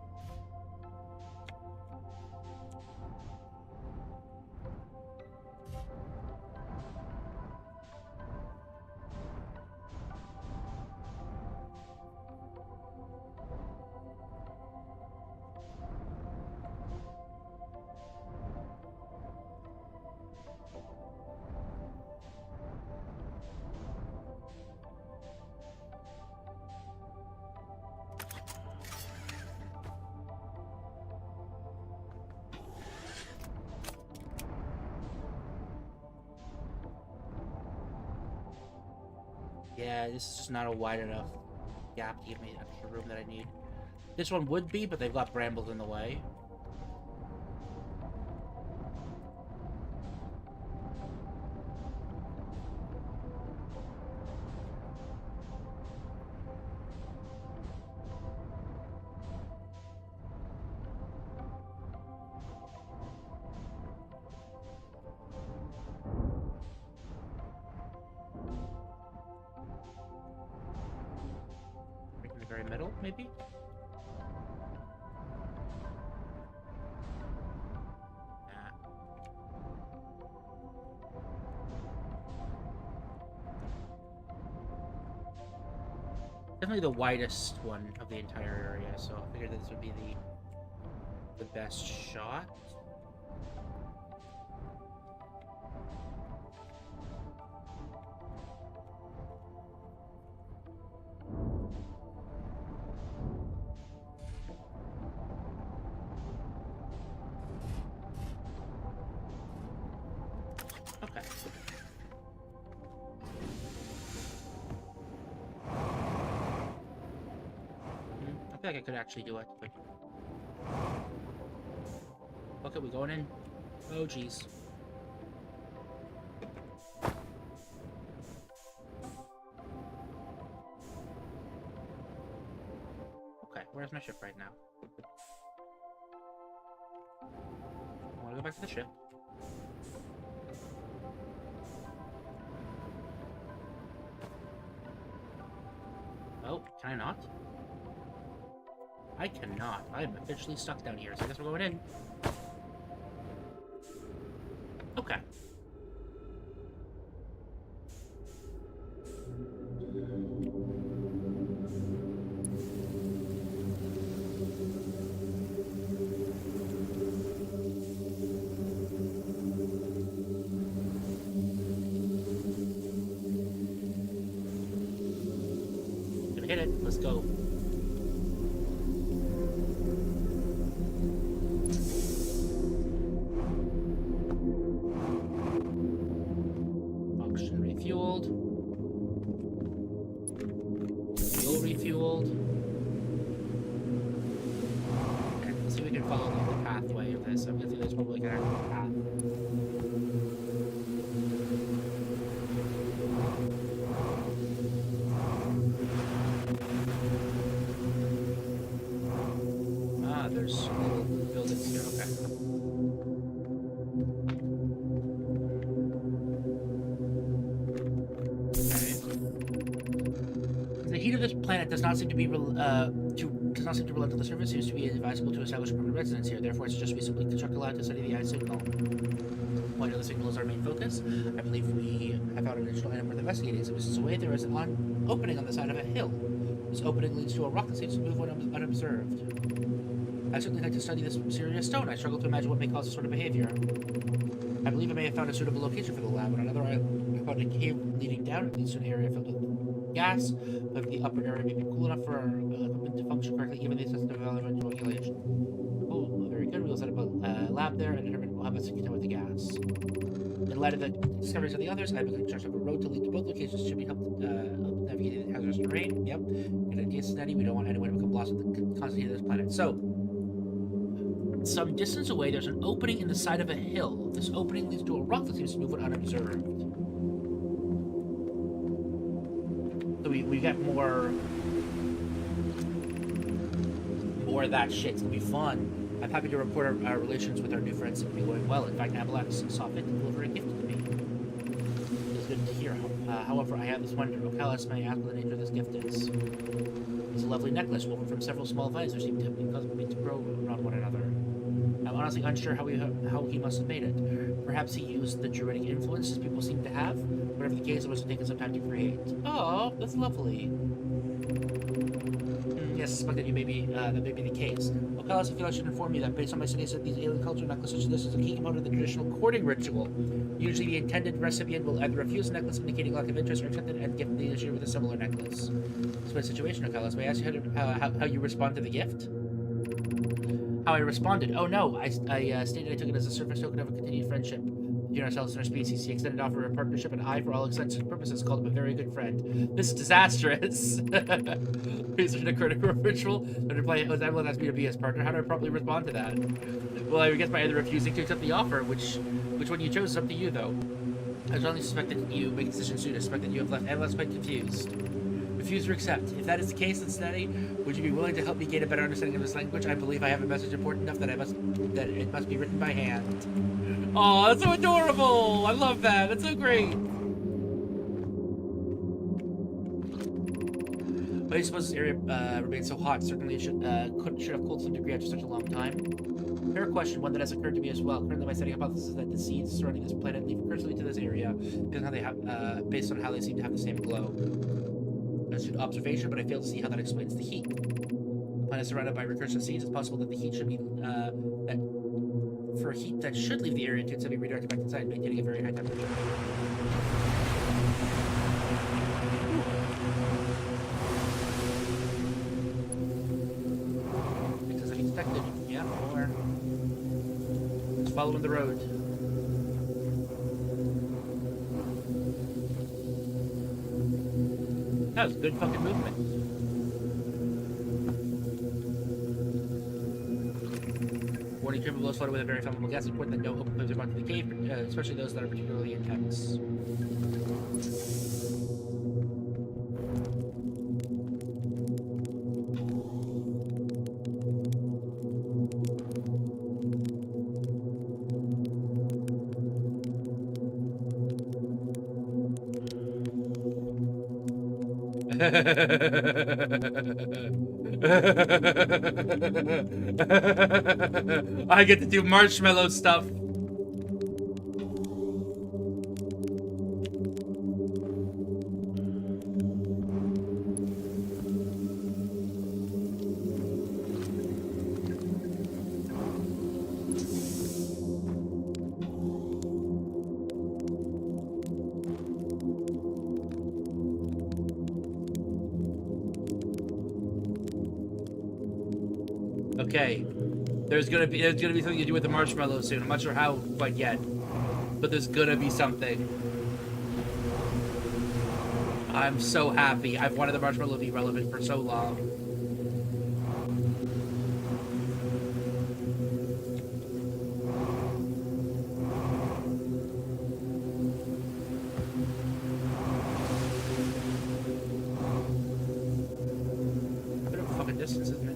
Yeah, this is just not a wide enough gap to give me the extra room that I need. This one would be, but they've got brambles in the way. In the very middle, maybe? Definitely the widest one of the entire area, so I figured this would be the best shot. Okay. I feel like I could actually do it, but... Okay, we going in? Oh, jeez. Okay, where's my ship right now? I want to go back to the ship. Oh, can I not? I cannot. I am officially stuck down here, so I guess we're going in. Okay. Gonna hit it. Let's go. Refueled. Fuel refueled. Okay, let's see if we can follow the pathway of this. I'm guessing there's probably like an actual path. Ah, there's little buildings here. Okay. This planet does not seem to be does not seem to relent to the surface. Seems to be advisable to establish permanent residence here. Therefore, it's just we simply construct a lab to study the eye signal. While the signal is our main focus, I believe we have found an additional item worth investigating. Some distance away, there is an opening on the side of a hill. This opening leads to a rock that seems to move when unobserved. I certainly like to study this mysterious stone. I struggle to imagine what may cause this sort of behavior. I believe I may have found a suitable location for the lab. On another, I found a cave leading down. It leads to an area filled with gas, but the upper area may be cool enough for our equipment to function correctly, given the sensitive element regulation. Oh, very good. We'll set up a lab there and determine how best to contend with the gas. In light of the discoveries of the others, I began construct a road to lead to both locations. Should be help navigate the hazardous terrain. Yep. And in case Cincinnati, we don't want anyone to become lost with the constantly of this planet. So, some distance away, there's an opening in the side of a hill. This opening leads to a rock that seems to move when unobserved. we get more of that shit. It's gonna be fun. I'm happy to report our relations with our new friends seem to be going well. In fact, Abalax saw fit to deliver a gift to me. It's good to hear. However, I have this wonder. Ocalis, may I ask what the nature of this gift is? It's a lovely necklace woven from several small vines which seem to cause me to grow around one another. I'm honestly unsure how he must have made it. Perhaps he used the druidic influences people seem to have. Whatever the case, it must have taken some time to create. Oh, that's lovely. Yes, I suspect that may be the case. Ocalis, I feel I should inform you that based on my studies of these alien culture necklaces, this is a key component of the traditional courting ritual. Usually the intended recipient will either refuse a necklace indicating lack of interest or accept it and gift the initiator with a similar necklace. That's my situation, Ocalis. May I ask you how you respond to the gift? How I responded? Oh no, I stated I took it as a surface token of a continued friendship between ourselves and our species. He extended offer of partnership, and I, for all intents and purposes, called him a very good friend. This is disastrous. Research a critical ritual. The reply was Evelyn asked me to be his partner. How do I properly respond to that? Well, I guess by either refusing to accept the offer, which one you chose is up to you, though. I strongly suspect that you make a decision soon. I suspect that you have left Evelyn quite confused. Refuse or accept. If that is the case, Cincinnati, would you be willing to help me gain a better understanding of this language? I believe I have a message important enough that it must be written by hand. Oh, that's so adorable! I love that. That's so great. Why do you suppose this area remains so hot? Certainly it should have cooled to some degree after such a long time. Fair question, one that has occurred to me as well. Currently, my setting hypothesis is that the seeds surrounding this planet leave recursively to this area based on how they seem to have the same glow. That's an observation, but I fail to see how that explains the heat. The planet is surrounded by recursive seeds. It's possible that the heat should be for heat that should leave the area to be redirected back inside, maintaining a very high temperature. Because if detected, yeah, or just following the road. That was good fucking movement. Warning, trip blows flooded with a very flammable gas. It's important that no open flames are brought to the cave, especially those that are particularly intense. I get to do marshmallow stuff. Okay, there's gonna be something to do with the marshmallow soon. I'm not sure how quite yet, but there's gonna be something. I'm so happy. I've wanted the marshmallow to be relevant for so long. A bit of a fucking distance, isn't it?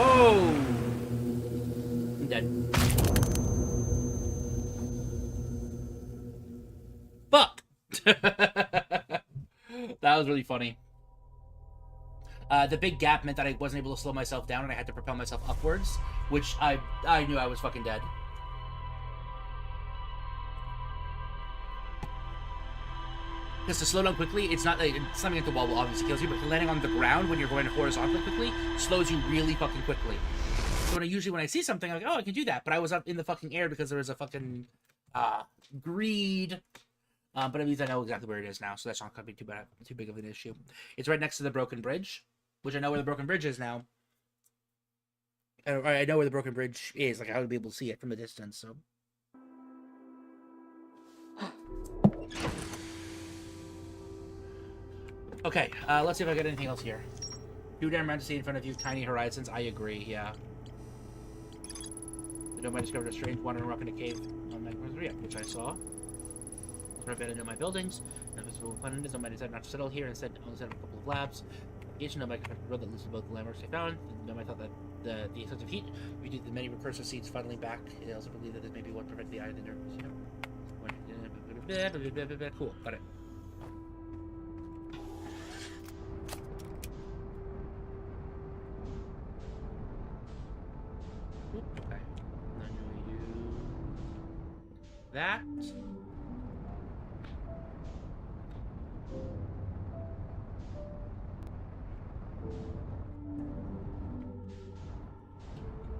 Whoa! I'm dead. Fuck! That was really funny. The big gap meant that I wasn't able to slow myself down and I had to propel myself upwards, which I knew I was fucking dead. Because to slow down quickly, it's not like slamming into the wall will obviously kills you, but landing on the ground when you're going horizontally quickly slows you really fucking quickly. So when I see something, I'm like, oh, I can do that. But I was up in the fucking air because there was a fucking greed. But at least I know exactly where it is now, so that's not gonna be too big of an issue. It's right next to the broken bridge, which I know where the broken bridge is now. I know where the broken bridge is. Like I would be able to see it from a distance. So. Okay, let's see if I get anything else here. Too damn round to see in front of you, tiny horizons. I agree, yeah. The dome I discovered a strange wandering rock in a cave on Magma's Ria, which I saw. for abandoned my buildings. Now, this will find it. I decided not to settle here. Instead, I'll set up a couple of labs. Each know my road that leads to both the landmarks I found. I thought that the excessive heat reduced the many recursive seeds funneling back. I also believe that this may be what prevented the eye of the nervous system. Cool, got it. Okay. Then we do that.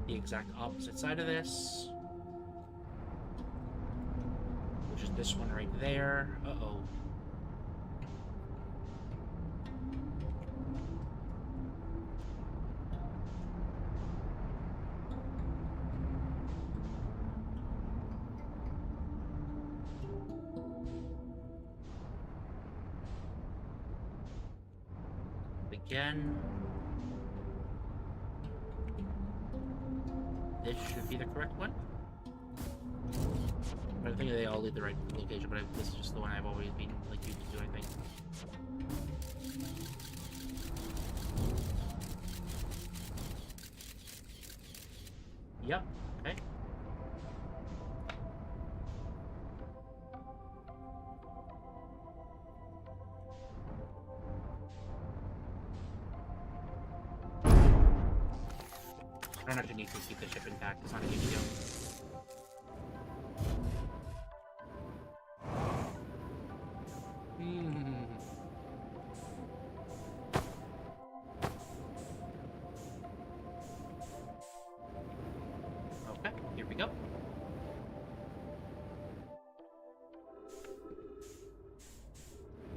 The exact opposite side of this, which is this one right there. Uh-oh. Again. This should be the correct one. I think they all lead the right location, but this is just the one I've always been like used to do, I think. Yep, okay. I don't actually need to keep the ship intact, it's not a huge deal. Okay, here we go.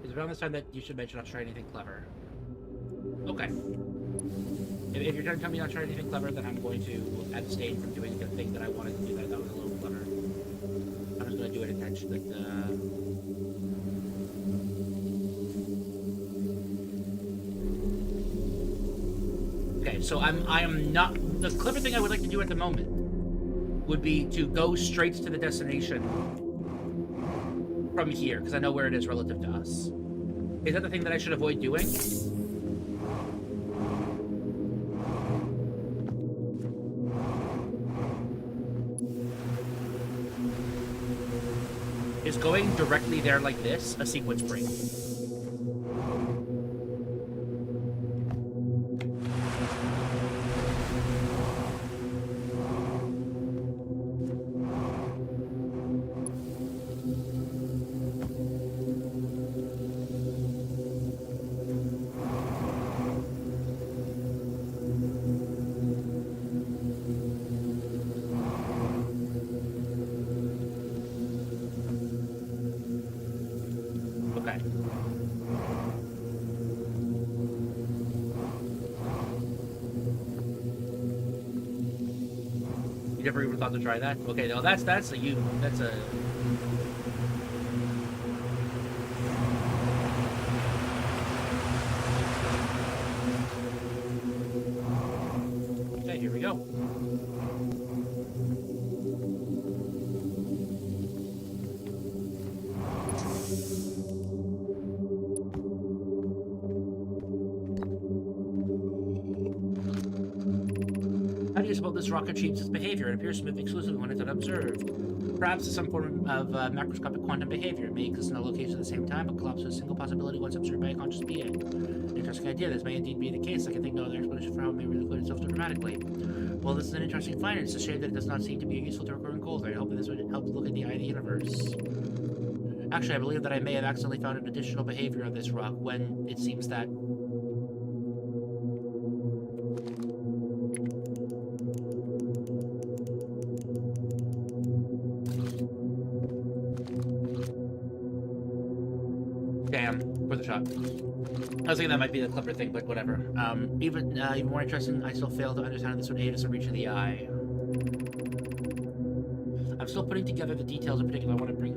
It's around this time that you should mention not to try anything clever. Okay. If you're trying to tell me not to try anything clever, then I'm going to abstain from doing the thing that I wanted to do that was a little clever. I'm just going to do it intentionally. Okay, so I am not... The clever thing I would like to do at the moment would be to go straight to the destination from here, because I know where it is relative to us. Is that the thing that I should avoid doing? Is going directly there like this a sequence break? You never even thought to try that? Okay, no, that's a that's a... Okay, here we go. How do you suppose this rock achieves its behavior? It appears to move exclusively when it's unobserved. Perhaps it's some form of macroscopic quantum behavior. It may exist in all locations at the same time, but collapse is a single possibility once observed by a conscious being. An interesting idea. This may indeed be the case. I can think no other explanation for how it may reclude itself so dramatically. Well, this is an interesting finding. It's a shame that it does not seem to be useful to recurring goals. I hope that this would help look at the eye of the universe. Actually, I believe that I may have accidentally found an additional behavior of this rock when it seems that... Damn, for the shot. I was thinking that might be the clever thing, but whatever. Even more interesting, I still fail to understand how this would aid us in reaching the eye. I'm still putting together the details. In particular, I want to bring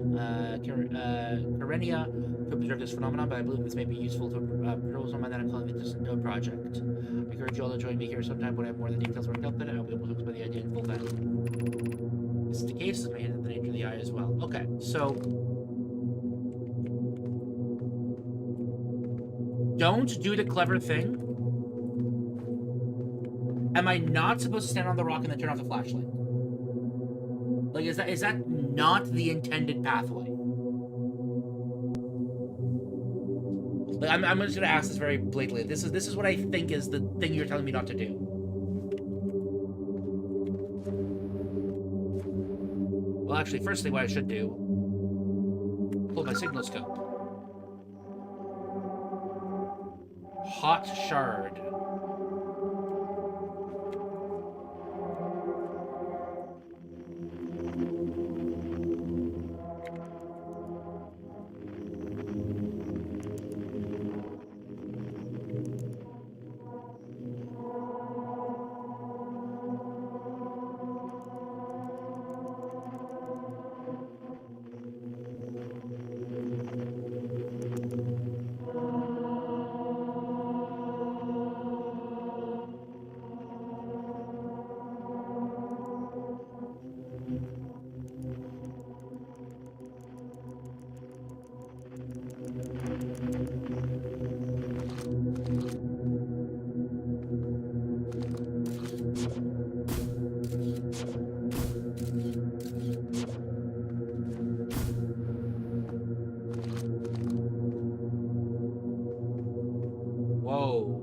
Karenia to observe this phenomenon, but I believe this may be useful to propose on my that I'm calling it just no project. I encourage you all to join me here sometime when I have more of the details worked out, then I'll be able to explain the idea in full then. This is the case, this may hit the nature of the eye as well. Okay, so... don't do the clever thing, am I not supposed to stand on the rock and then turn off the flashlight? Like, is that not the intended pathway? Like, I'm just gonna ask this very blatantly. This is what I think is the thing you're telling me not to do. Well, actually, firstly, what I should do, pull my signal scope. Hot shard. Whoa.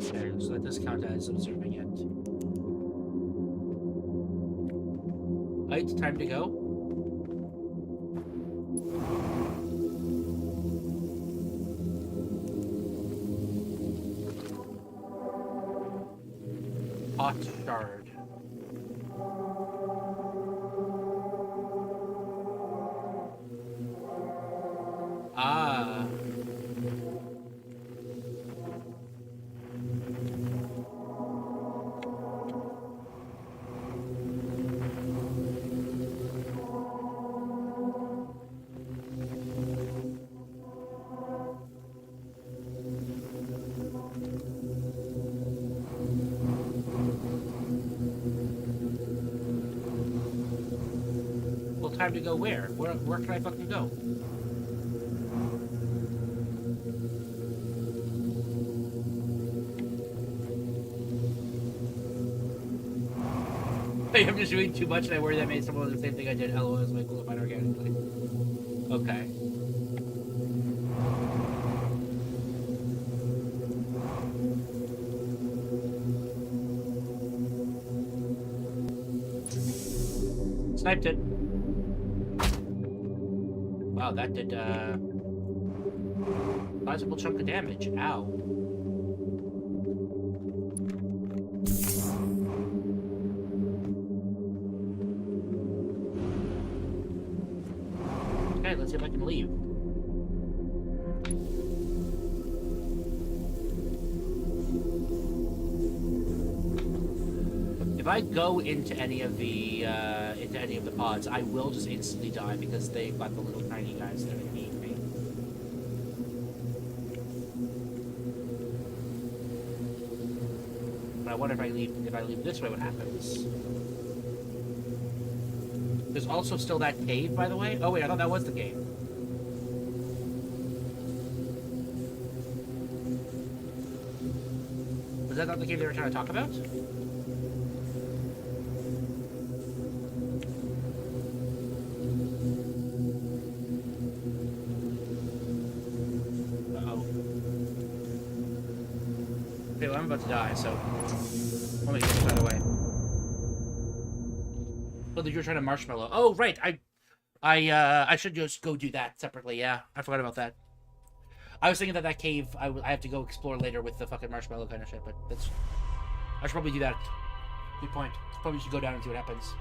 Okay, so let this count as observing it. Right, time to go. Hot shard. Ah. Well, time to go where? Where can I fucking go? I'm just doing too much and I worry that made someone do the same thing I did. LOL is my cool if I organically. Okay. Sniped it. Wow, that did sizable chunk of damage. Ow. Okay, let's see if I can leave. If I go into any of the pods, I will just instantly die because they've got the little tiny guys that are eating me. But I wonder if I leave this way, what happens? There's also still that cave, by the way. Oh wait, I thought that was the cave. Was that not the cave they were trying to talk about? Okay, well, I'm about to die, so let me get this out of the way. Oh, you're trying to marshmallow. Oh, right. I should just go do that separately. Yeah, I forgot about that. I was thinking that cave I have to go explore later with the fucking marshmallow kind of shit, but I should probably do that. Good point. Probably should go down and see what happens.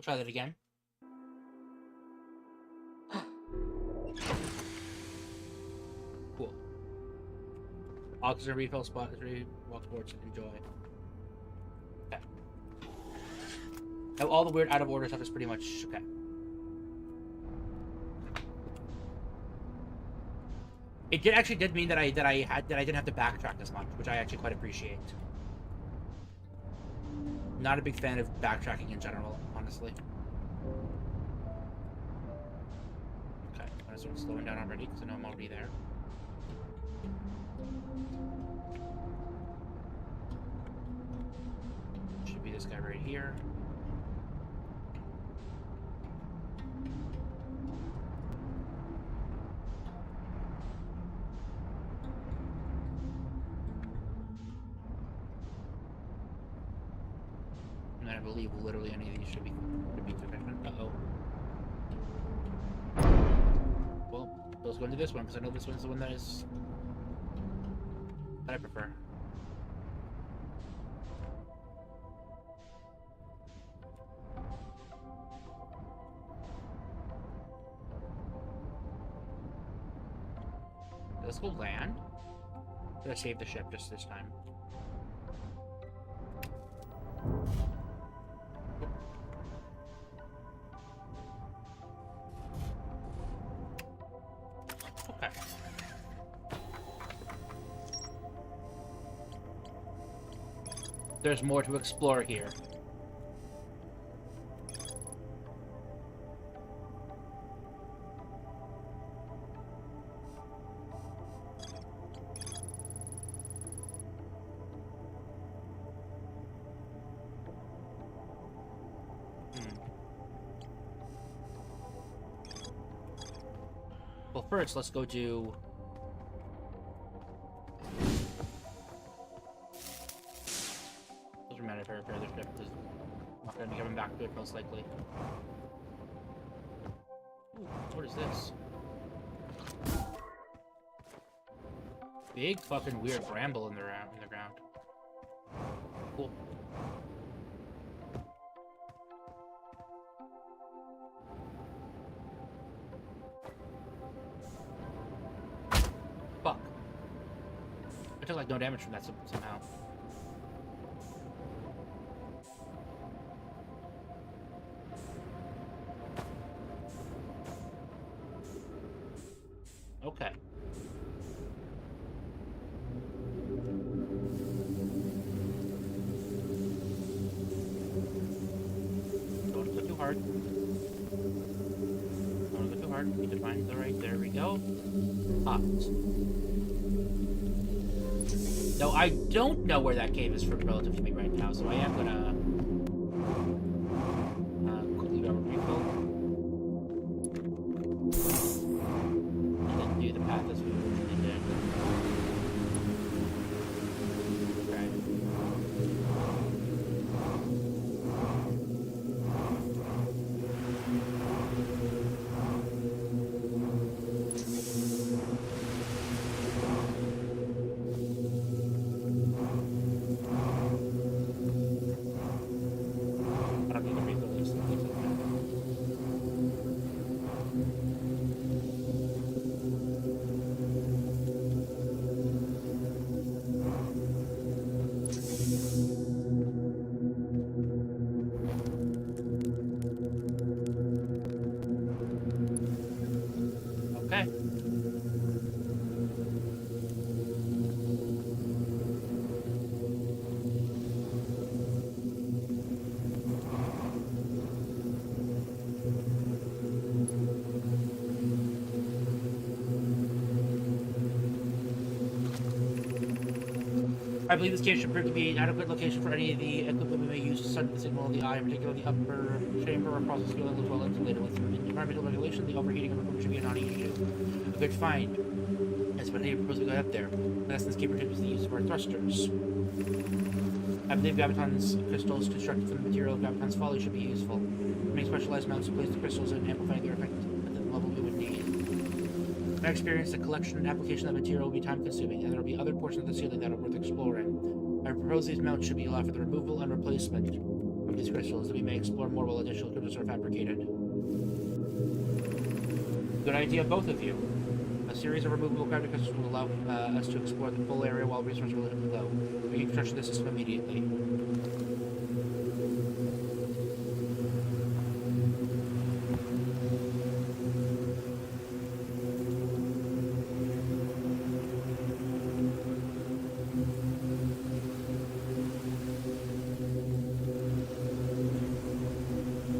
try that again. Cool. Oxygen refill spot is ready. Walk towards and enjoy. Okay. Now all the weird out of order stuff is pretty much okay. It did mean that I didn't have to backtrack as much, which I actually quite appreciate. Not a big fan of backtracking in general, honestly. Okay, I'm gonna start slowing down already because I know I'm already there. Should be this guy right here. And I believe literally any of these should be sufficient. Uh-oh. Well, let's go into this one, because I know this one's the one that I prefer. Let's go land. Did I save the ship just this time? Okay. There's more to explore here. Well, first, let's go do... Doesn't matter if I repair the ship, because I'm not going to be coming back to it, most likely. Ooh, what is this? Big fucking weird bramble in the ground. Cool. Fuck. I took like no damage from that somehow. Okay. Don't go too hard. Don't go too hard. Need to find the right. There we go. Hot. No, I don't know where that cave is from relative to me right now, so I am gonna quickly grab a refill. And then do the path as we originally did. Okay. I don't need to refill this. Okay. I believe this cave should prove to be an adequate location for any of the equipment we may use to study the signal of the eye, particularly the upper chamber or process field as well insulated with environmental regulation. The overheating of equipment should be a non-issue. A good find. That's what I propose we go up there. Lessons cave is the use of our thrusters. I believe Gaviton's crystals constructed from the material of Gaviton's folly should be useful. Many specialized mounts to place the crystals and amplify their effect at the level we would need. In my experience, the collection and application of material will be time-consuming, and there will be other portions of the ceiling that are worth exploring. I propose these mounts should be allowed for the removal and replacement of of these crystals that we may explore more while additional crystals are fabricated. Good idea, both of you. A series of removable gravity crystals will allow us to explore the full area while resources are relatively low. We can construct the system immediately.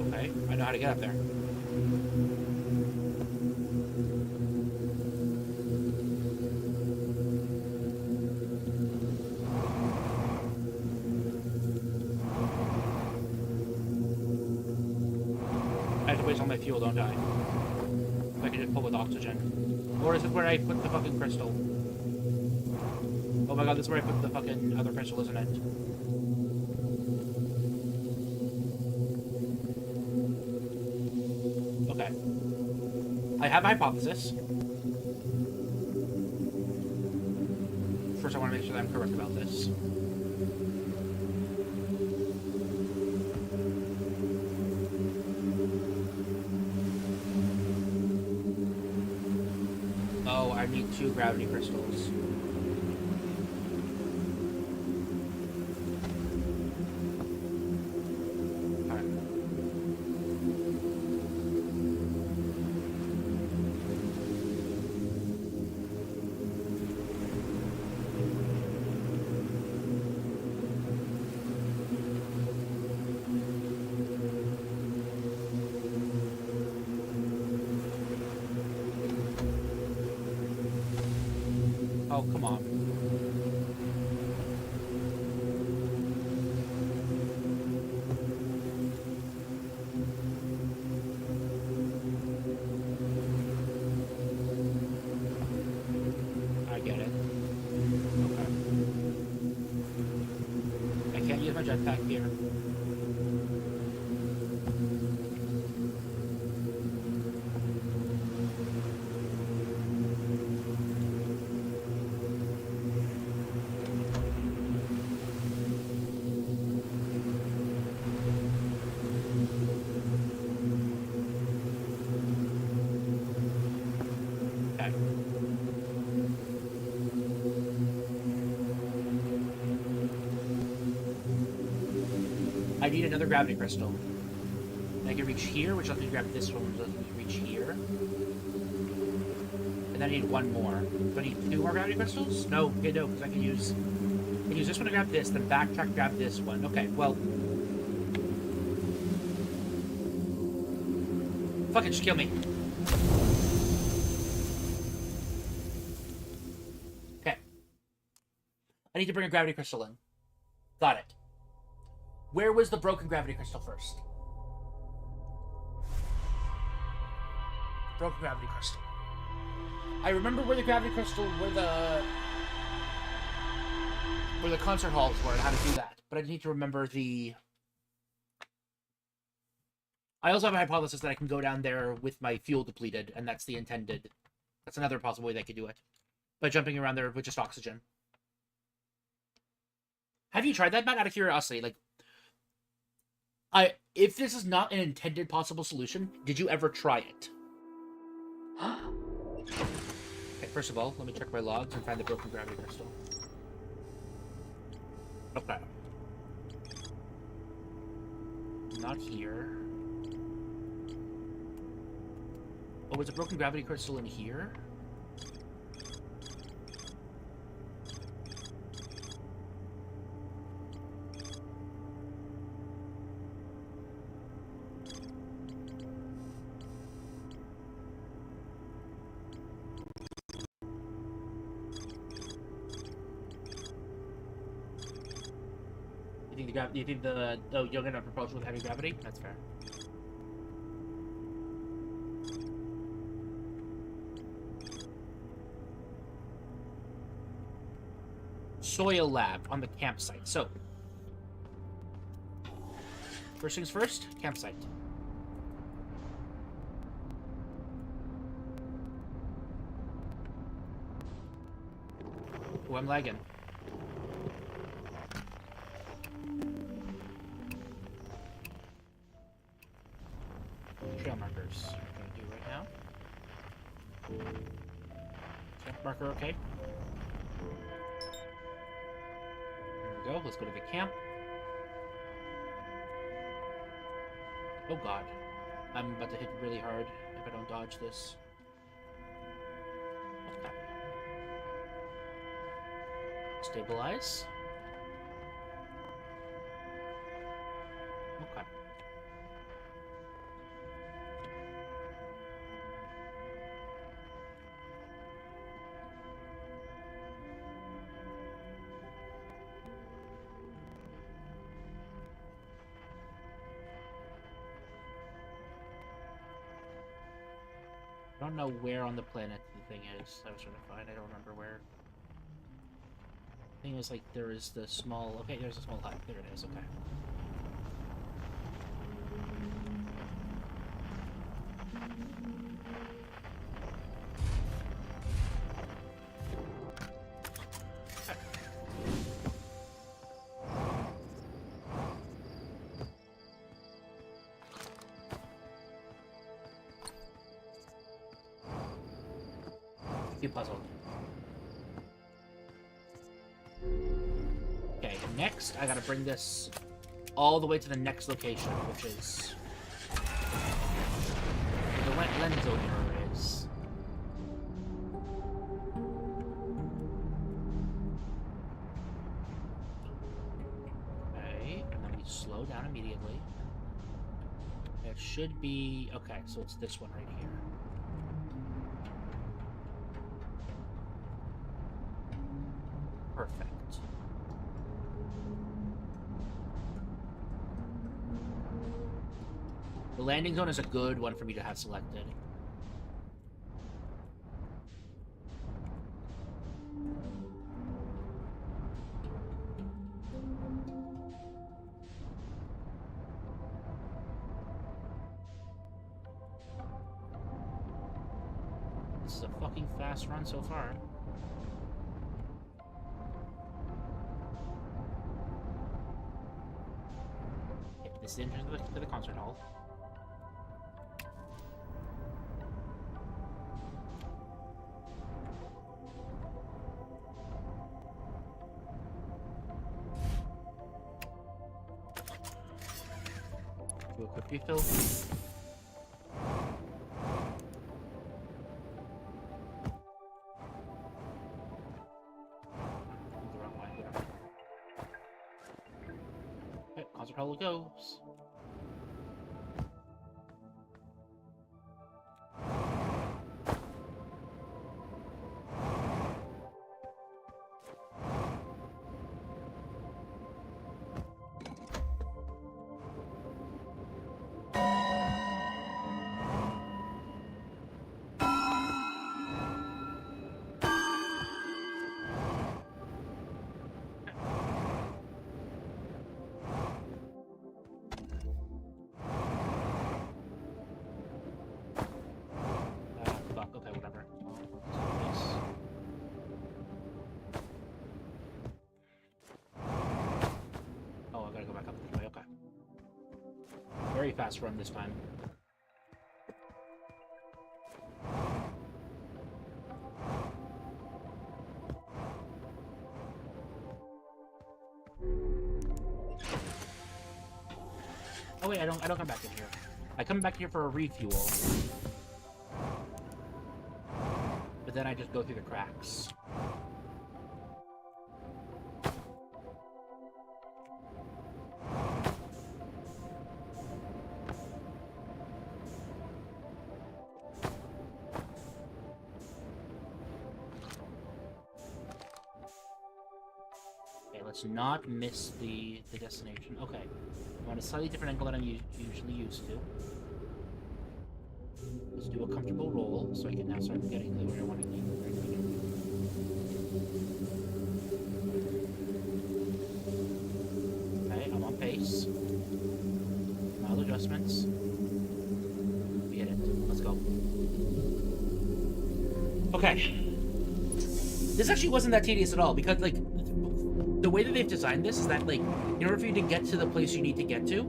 Okay, I know how to get up there. I have to waste all my fuel, don't I? If I can just pull with oxygen. Or is it where I put the fucking crystal? Oh my god, this is where I put the fucking other crystal, isn't it? Okay. I have a hypothesis. First, I want to make sure that I'm correct about this. Oh, I need 2 gravity crystals. Alright. Oh, come on. I get it. Okay. I can't use my jetpack here. Okay. I need another gravity crystal. And I can reach here, which lets me grab this one, which lets me reach here. And then I need 1 more. Do I need 2 more gravity crystals? No, okay, no, because I can use this one to grab this, then backtrack, grab this one. Okay, well. Fuck it, just kill me. Okay. I need to bring a gravity crystal in. Got it. Where was the broken gravity crystal first? Broken gravity crystal. I remember where the gravity crystal, where the concert halls were and how to do that. But I need to remember the... I also have a hypothesis that I can go down there with my fuel depleted, and that's the intended... That's another possible way that I could do it. By jumping around there with just oxygen. Have you tried that, Matt? Out of curiosity, like... If this is not an intended possible solution, did you ever try it? Okay, first of all, let me check my logs and find the broken gravity crystal. Okay. Not here. Oh, was a broken gravity crystal in here? You think the you're gonna propose with heavy gravity? That's fair. Soil lab on the campsite. So, first things first, campsite. Oh, I'm lagging. marker, okay. There we go. Let's go to the camp. Oh god. I'm about to hit really hard if I don't dodge this. Okay. Stabilize. Okay. I don't know where on the planet the thing is. I was trying to find. I don't remember where. The thing is, like, there is the small... Okay, there's a small hut. There it is. Okay. Puzzle. Okay, next I gotta bring this all the way to the next location, which is where the lens opener is. Okay, and then we slow down immediately. It should be... Okay, so it's this one right here. Perfect. The landing zone is a good one for me to have selected. This is a fucking fast run so far. This is the entrance to the concert hall. Do a quick refill. The wrong way, yeah. Okay, concert hall it goes. Very fast run this time. Oh wait, I don't come back in here. I come back here for a refuel. But then I just go through the cracks. Let's not miss the destination. Okay. I'm on a slightly different angle than I'm usually used to. Let's do a comfortable roll so I can now start getting where I want to be. Okay, I'm on pace. Mild adjustments. We hit it. Let's go. Okay. This actually wasn't that tedious at all because, like, the way that they've designed this is that, like, in order for you to get to the place you need to get to,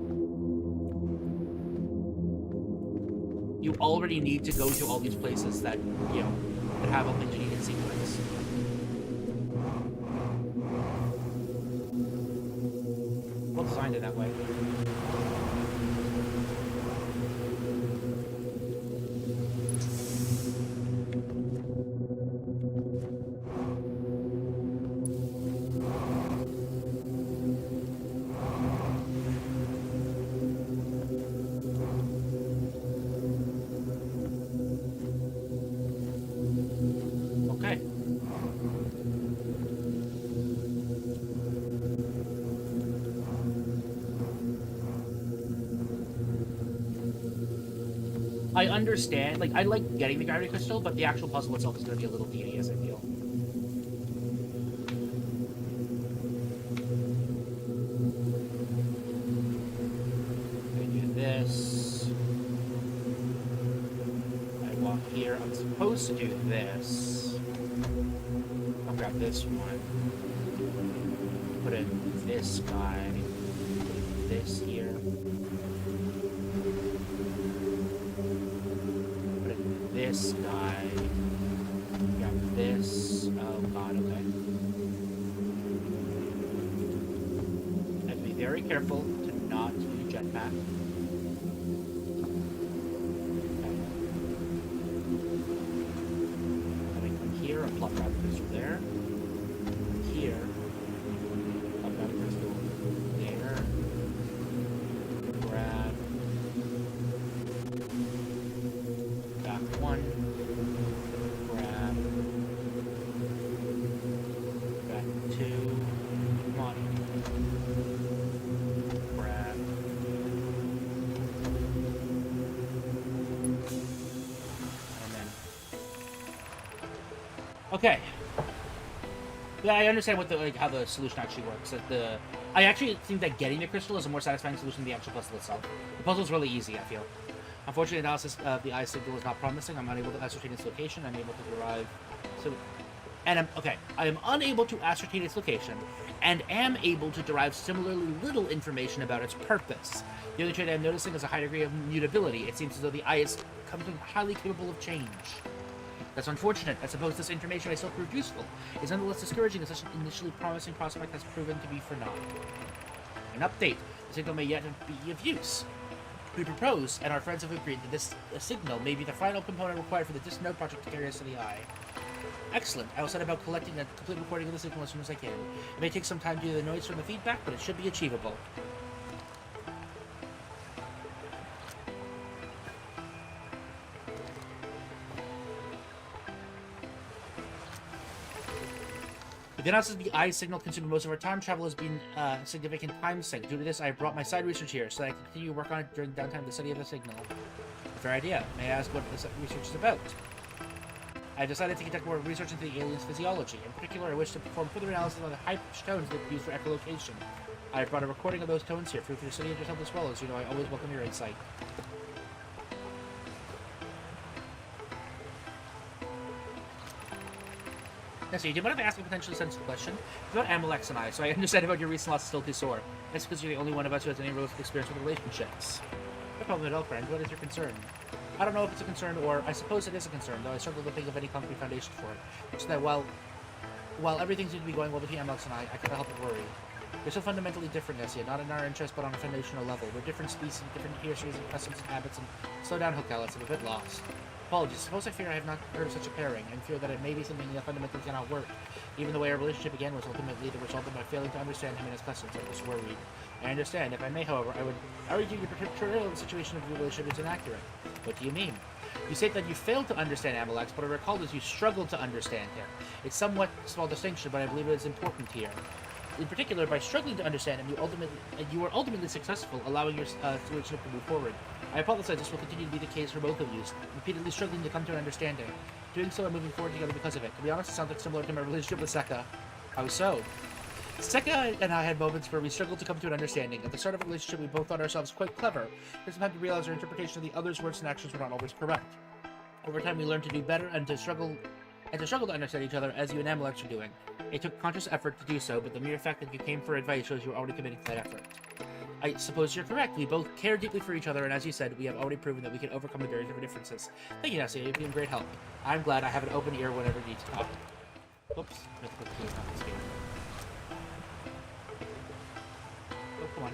you already need to go to all these places that, you know, that have only duty in sequence. Well designed it that way. Okay. I understand, like, I like getting the gravity crystal, but the actual puzzle itself is going to be a little tedious, I feel. I do this. I walk here. I'm supposed to do this. I'll grab this one. Put in this guy. This here. This guy. Got this. Oh god, okay. I have to be very careful to not do jetpack. Okay. Coming from here, I'll plop grab the crystal there. Here. I'll grab the crystal there. Grab. Back one. Grab. Back two. Come on. Grab. And then. Okay. Yeah, I understand what the how the solution actually works. I actually think that getting the crystal is a more satisfying solution than the actual puzzle itself. The puzzle is really easy, I feel. Unfortunately, analysis of the eye signal is not promising. I'm unable to ascertain its location. I'm able to derive. I am unable to ascertain its location, and am able to derive similarly little information about its purpose. The only trait I am noticing is a high degree of mutability. It seems as though the eye is highly capable of change. That's unfortunate. I suppose this information may still prove useful. It's nonetheless discouraging as such an initially promising prospect has proven to be for naught. An update. The signal may yet be of use. We propose, and our friends have agreed, that this signal may be the final component required for the Disc Node project to carry us to the eye. Excellent. I will set about collecting a complete recording of the signal as soon as I can. It may take some time due to the noise from the feedback, but it should be achievable. The analysis of the eye signal consuming most of our time. Travel has been a significant time sink. Due to this, I brought my side research here so that I can continue to work on it during downtime to study of the signal. Fair idea. May I ask what this research is about? I have decided to conduct more research into the alien's physiology. In particular, I wish to perform further analysis on the high-pitched tones that used for echolocation. I have brought a recording of those tones here. Feel free to study it yourself as well. As you know, I always welcome your insight. Yes, so you did want to ask a potentially sensitive question about Amalex and I, so I understand about your recent loss is still too sore. That's because you're the only one of us who has any real experience with relationships. No problem at all, friend. What is your concern? I don't know if it's a concern, or I suppose it is a concern, though I struggle to think of any concrete foundation for it. So that while everything seems to be going well between Amalex and I can't help but worry. We're so fundamentally different, Nessia, not in our interest, but on a foundational level. We're different species, different histories and customs and habits, and slow down, Hokelis, I'm a bit lost. Apologies. Suppose I fear I have not heard of such a pairing, and fear that it may be something that fundamentally cannot work. Even the way our relationship began was ultimately the result of my failing to understand him and his customs. I was worried. I understand. If I may, however, I would argue your portrayal of the situation of your relationship is inaccurate. What do you mean? You state that you failed to understand Amalex, but I recall that you struggled to understand him. It's somewhat small distinction, but I believe it is important here. In particular, by struggling to understand him, you were ultimately successful, allowing your relationship to move forward. I apologize, this will continue to be the case for both of you, repeatedly struggling to come to an understanding. Doing so and moving forward together because of it. To be honest, it sounds like similar to my relationship with Sekka. How so? Sekka and I had moments where we struggled to come to an understanding. At the start of a relationship, we both thought ourselves quite clever. There's some time to realize our interpretation of the other's words and actions were not always correct. Over time, we learned to do better and to struggle to understand each other as you and Amalex are doing. It took conscious effort to do so, but the mere fact that you came for advice shows you were already committing to that effort. I suppose you're correct. We both care deeply for each other, and as you said, we have already proven that we can overcome the barriers of our differences. Thank you, Nessie. You've been great help. I'm glad I have an open ear whenever you need to talk. Oops. I have to put the keys on this game. Oh, come on.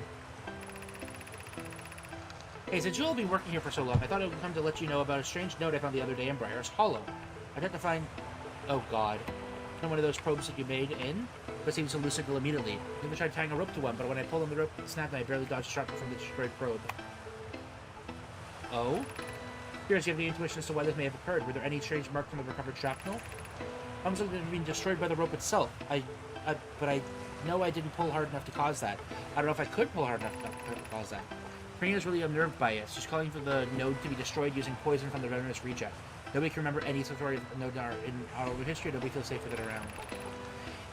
Hey, since you'll be working here for so long, I thought I would come to let you know about a strange note I found the other day in Briar's Hollow. I'd have to find... Oh, God. One of those probes that you made in, but seems to lose signal immediately. I even tried tying a rope to one, but when I pulled on the rope, it snapped and I barely dodged sharply from the destroyed probe. Oh? Curious, you have the intuition as to why this may have occurred. Were there any strange marks from the recovered shrapnel? Almost like it had been destroyed by the rope itself. But I know I didn't pull hard enough to cause that. I don't know if I could pull hard enough to cause that. Karina is really unnerved by it. She's calling for the node to be destroyed using poison from the venomous reject. Nobody can remember any story of the node in our history. Nobody feels safe with it around.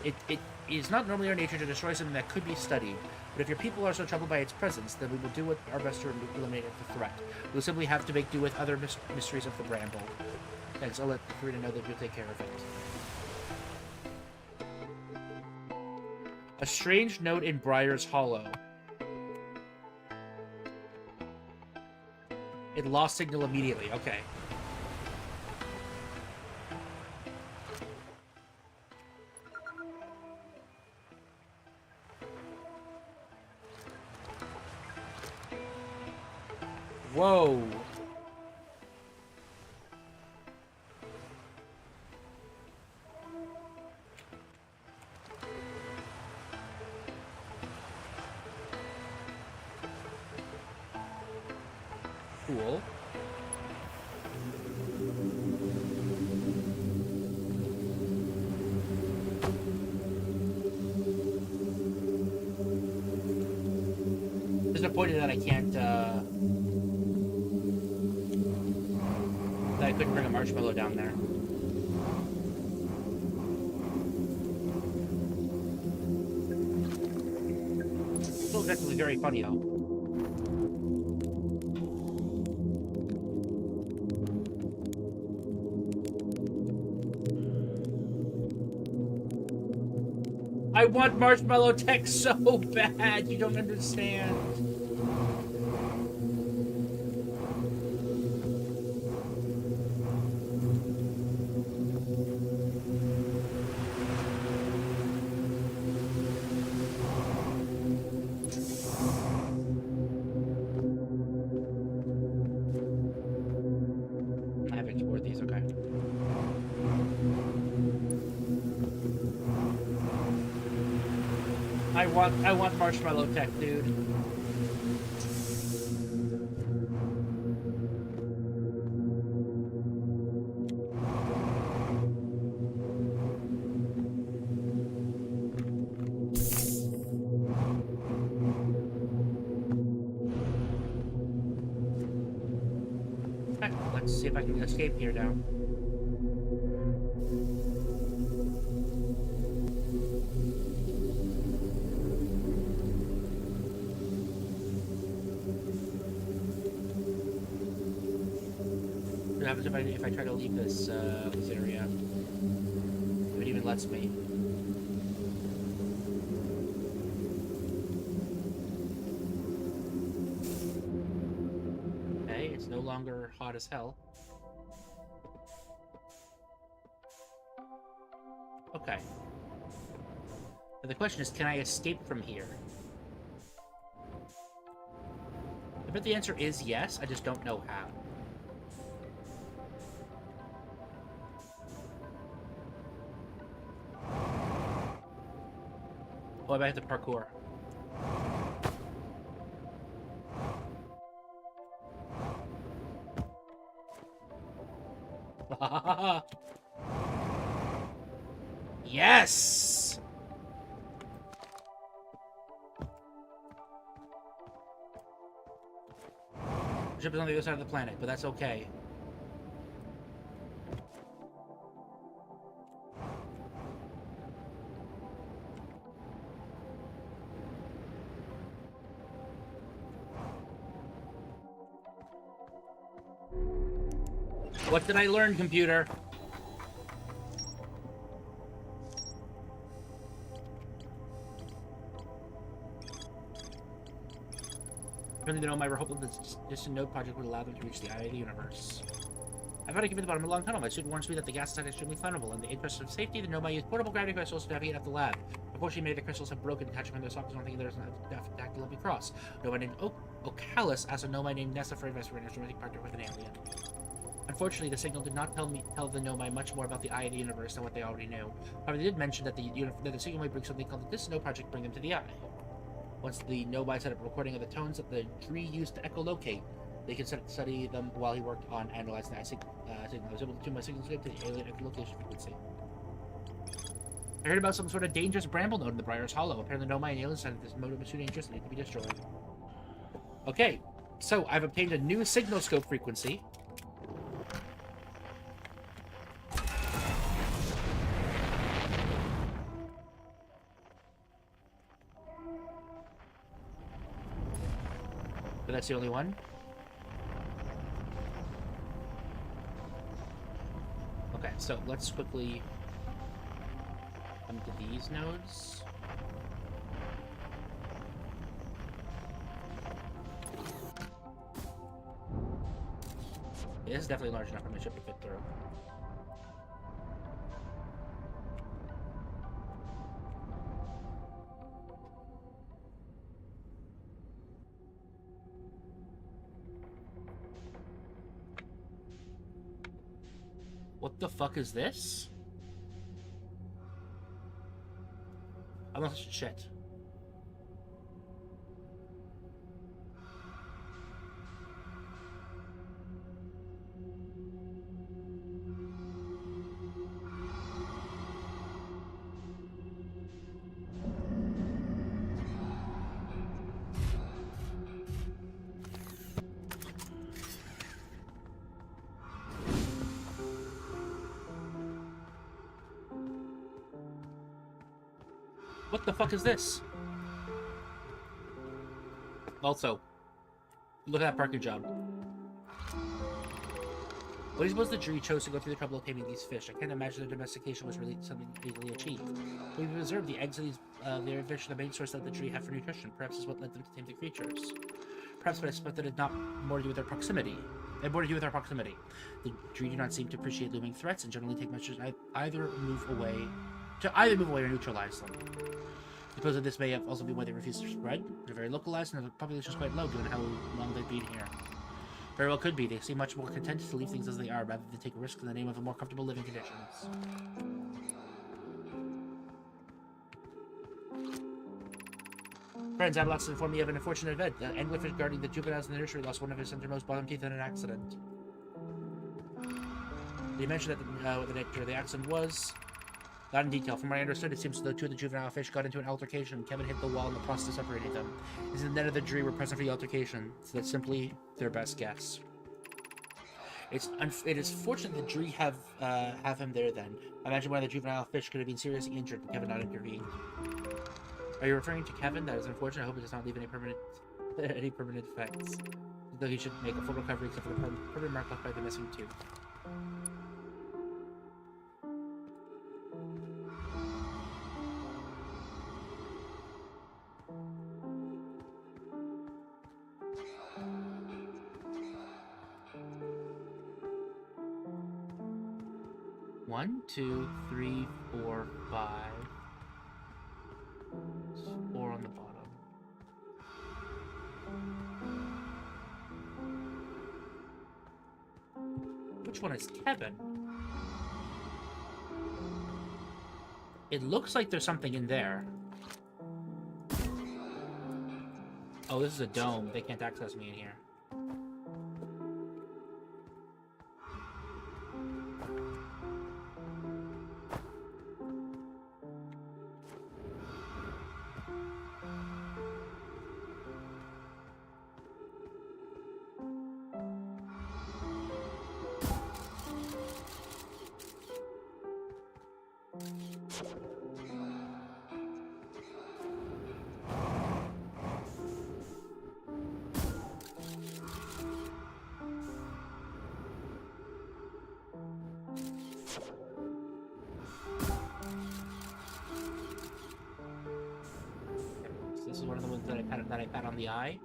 It is not normally our nature to destroy something that could be studied, but if your people are so troubled by its presence, then we will do our best to eliminate the threat. We'll simply have to make do with other mysteries of the Bramble. Thanks, I'll let Karina know that you'll take care of it. A strange note in Briar's Hollow. It lost signal immediately. Okay. Whoa. Cool. Disappointed that I can't, that I couldn't bring a marshmallow down there. Still definitely very funny, though. I want marshmallow tech so bad, you don't understand. I have explored these, okay. I want marshmallow tech, dude. Okay, let's see if I can escape here now. What happens if I try to leave this area? If it even lets me. Okay, it's no longer hot as hell. Okay. Now the question is, can I escape from here? I bet the answer is yes, I just don't know how. Oh, I might have to parkour. Yes! The ship is on the other side of the planet, but that's okay. What did I learn, computer? Apparently, the Nomai were hoping this distant node project would allow them to reach the eye of the universe. I've had to give at the bottom of a long tunnel. My suit warns me that the gas is extremely flammable. In the interest of safety, the Nomai used portable gravity crystals to navigate out the lab. Unfortunately, many of the crystals have broken, catching from their sockets. One thing there's an dactyl cross. Nomai named Ocalis asked a Nomai named Nessa for advice for an romantic partner with an alien. Unfortunately, the signal did not tell the Nomai much more about the eye of the universe than what they already knew. However, they did mention that the signal might bring something called the distant node project, bring them to the eye. Once the Nomai set up a recording of the tones that the tree used to echolocate, they could study them while he worked on analyzing the eye signal. I was able to tune my signal scope to the alien echolocation frequency. I heard about some sort of dangerous bramble node in the Briar's Hollow. Apparently, the Nomai and aliens decided this modem is too dangerous and need to be destroyed. Okay, so I've obtained a new signal scope frequency. But that's the only one. Okay, so let's quickly come to these nodes. Yeah, this is definitely large enough for my ship to fit through. What the fuck is this? I'm not shit. What the fuck is this? Also, look at that parking job. What do you suppose the tree chose to go through the trouble of taming these fish? I can't imagine their domestication was really something easily achieved. We've observed the eggs of these their fish are the main source that the tree have for nutrition. Perhaps is what led them to tame the creatures. Perhaps, but I suspect that it had not more to do with their proximity. It had more to do with our proximity. The tree do not seem to appreciate looming threats and generally take measures to either move away or neutralize them. Suppose that this may have also been why they refuse to spread. They're very localized and the population is quite low given how long they've been here. Very well could be. They seem much more content to leave things as they are rather than take a risk in the name of a more comfortable living conditions. Friends, Abelox informed me of an unfortunate event. The anglerfish guarding the juveniles in the nursery lost one of his centermost bottom teeth in an accident. They mentioned that what the nature of the accident was. Not in detail. From what I understood, it seems as though two of the juvenile fish got into an altercation. Kevin hit the wall in the process of separating them. Is the net of the tree were present for the altercation, so that's simply their best guess. It is fortunate that Dree have him there then. I imagine one of the juvenile fish could have been seriously injured and Kevin not intervened. Are you referring to Kevin? That is unfortunate. I hope it does not leave any permanent effects. Though he should make a full recovery except for the permanent mark left by the missing tooth. One, two, three, four, five. There's 4 on the bottom. Which one is Kevin? It looks like there's something in there. Oh, this is a dome. They can't access me in here. This is one of the ones that I pat on the eye.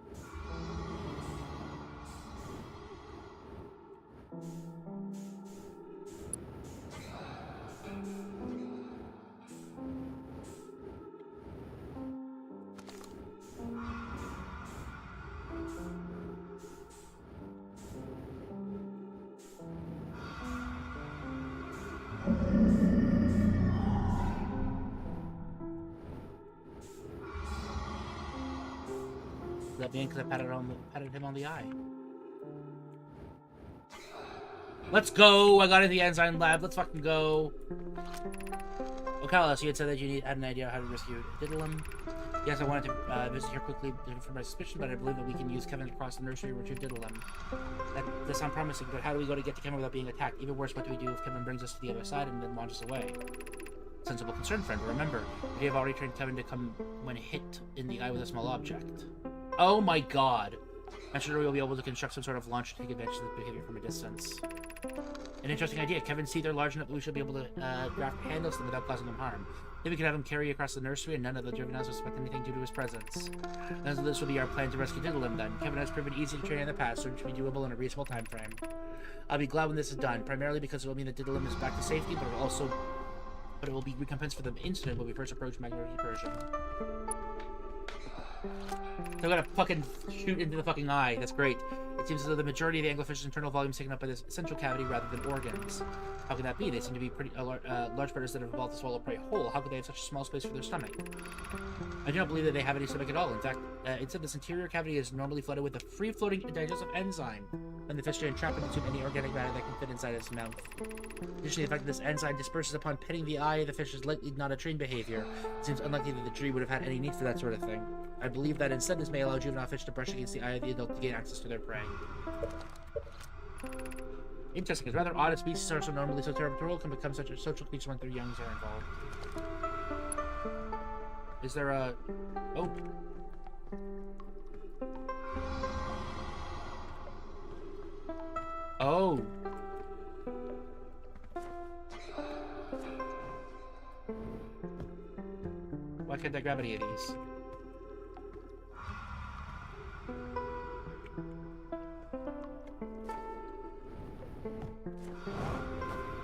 let me in because I patted him on the eye. Let's go! I got into the enzyme lab. Let's fucking go. Ocala, so you had said that you had an idea how to rescue Diddlem. Yes, I wanted to visit here quickly for my suspicion, but I believe that we can use Kevin to cross the nursery to retrieve Diddlem. That does sound promising, but how do we go to get to Kevin without being attacked? Even worse, what do we do if Kevin brings us to the other side and then launches away? Sensible concern, friend. Remember, we have already trained Kevin to come when hit in the eye with a small object. Oh my god. I'm sure we'll be able to construct some sort of launch to take advantage of the behavior from a distance. An interesting idea. Kevin's teeth are large enough that we should be able to graft handles them without causing him harm. Then we could have him carry across the nursery and none of the juveniles suspect anything due to his presence. And this will be our plan to rescue Diddlem then. Kevin has proven easy to train in the past, so it should be doable in a reasonable time frame. I'll be glad when this is done, primarily because it will mean that Diddlem is back to safety, but it will be recompensed for the incident when we first approach Magna Recursion. They're gonna fucking shoot into the fucking eye. That's great. It seems as though the majority of the anglerfish's internal volume is taken up by this central cavity rather than organs. How can that be? They seem to be pretty large predators that have evolved to swallow prey whole. How could they have such a small space for their stomach? I do not believe that they have any stomach at all. In fact, instead, this interior cavity is normally flooded with a free-floating digestive enzyme, and the fish can trap into any organic matter that can fit inside its mouth. Additionally, the fact that this enzyme disperses upon petting the eye of the fish is likely not a trained behavior. It seems unlikely that the tree would have had any need for that sort of thing. I believe that instead this may allow juvenile fish to brush against the eye of the adult to gain access to their prey. Interesting. It's rather odd if species are so normally so territorial can become such a social creature when their youngs are involved. Is there a... Oh. Oh. Why can't I grab any of these?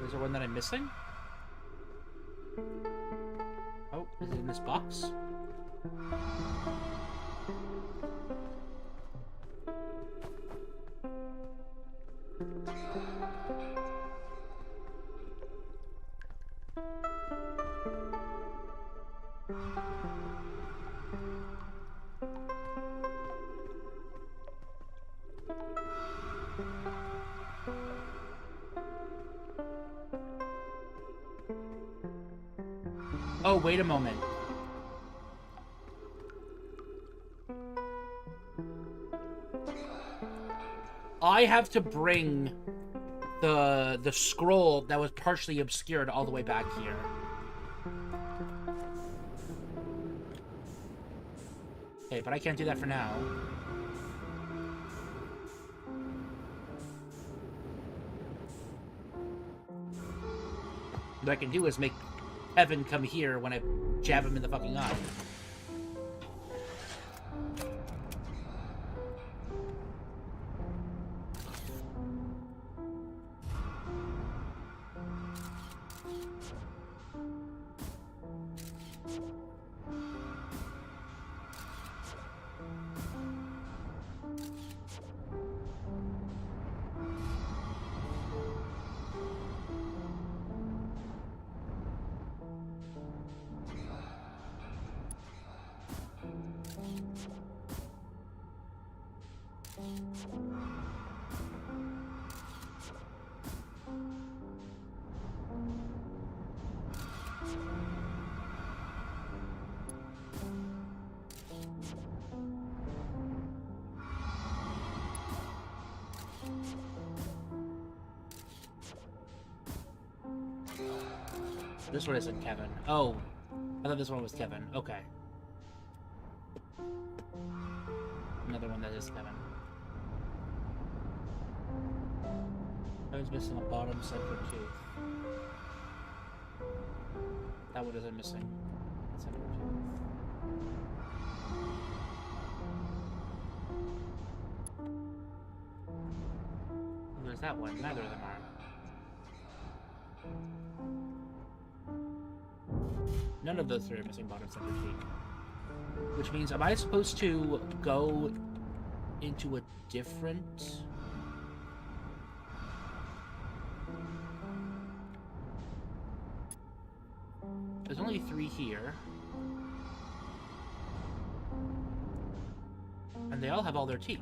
Is there one that I'm missing? Oh, is it in this box? Oh, wait a moment. I have to bring the scroll that was partially obscured all the way back here. Okay, but I can't do that for now. What I can do is make Evan come here when I jab him in the fucking eye. This one isn't Kevin. Oh, I thought this one was Kevin. Okay. Another one that is Kevin. I was missing a bottom center tooth. That one isn't missing. Center tooth. There's that one. Neither of them are. None of those three are missing bottom center teeth. Which means, am I supposed to go into a different... There's only 3 here. And And they all have all their teeth.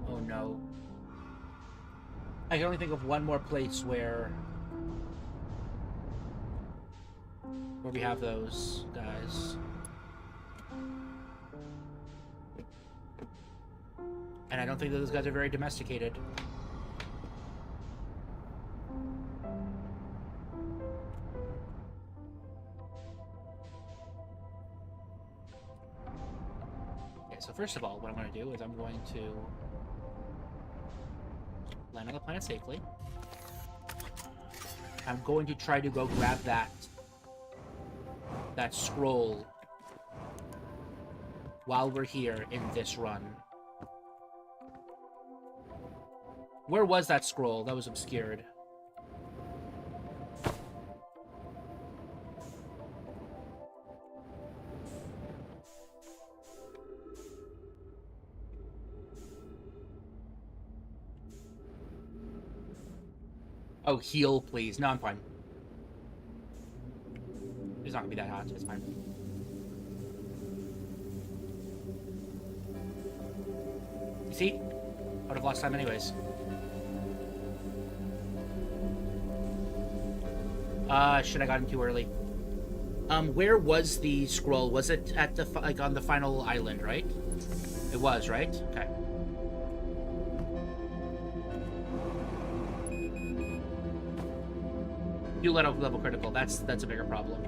Oh no. I can only think of one more place where we have those guys. And I don't think that those guys are very domesticated. Okay, so first of all, what I'm going to do is I'm going to land on the planet safely. I'm going to try to go grab that scroll while we're here in this run. Where was that scroll? That was obscured. Oh, heal, please. No, I'm fine. It's not gonna be that hot. It's fine. You see? I would have lost time anyways. Should I got in too early? Where was the scroll? Was it at the like on the final island, right? It was, right? Okay. You let off level critical. That's a bigger problem.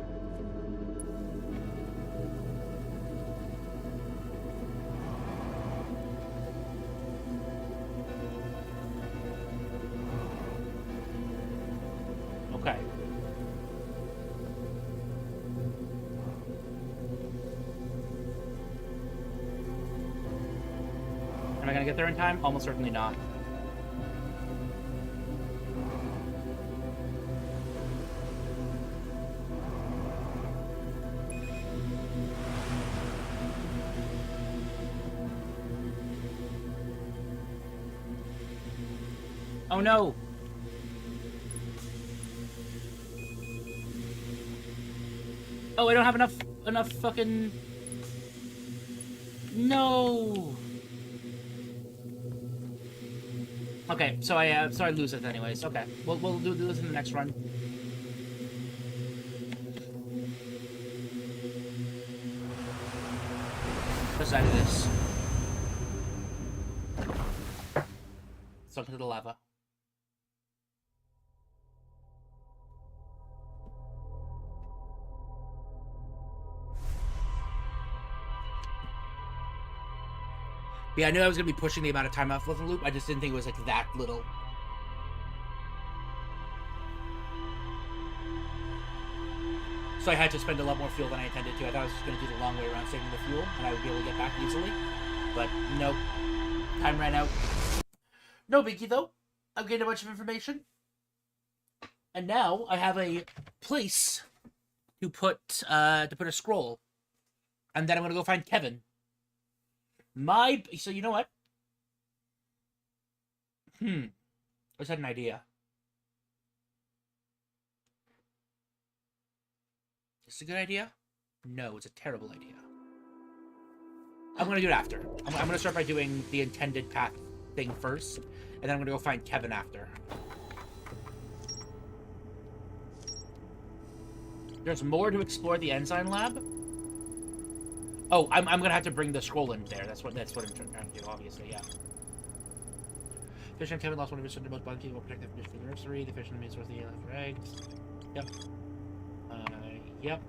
Okay. Am I gonna get there in time? Almost certainly not. Oh no! Oh, I don't have enough fucking... No! Okay, so I lose it anyways. Okay, we'll do this in the next run. What side of this? Let's look into the lava. Yeah, I knew I was going to be pushing the amount of time off with the loop. I just didn't think it was, like, that little. So I had to spend a lot more fuel than I intended to. I thought I was just going to do the long way around saving the fuel, and I would be able to get back easily. But, nope. Time ran out. No biggie, though. I've gained a bunch of information. And now I have a place to put a scroll. And then I'm going to go find Kevin. So you know what? I just had an idea. Is this a good idea? No, it's a terrible idea. I'm gonna do it after. I'm gonna start by doing the intended path thing first, and then I'm gonna go find Kevin after. There's more to explore the enzyme lab. Oh, I'm gonna have to bring the scroll in there. That's what I'm trying to do. Obviously, yeah. Fish and Kevin lost one of his most blunt people protective fish for the nursery. The fish and the main source of the yellow for eggs. Yep. Yep.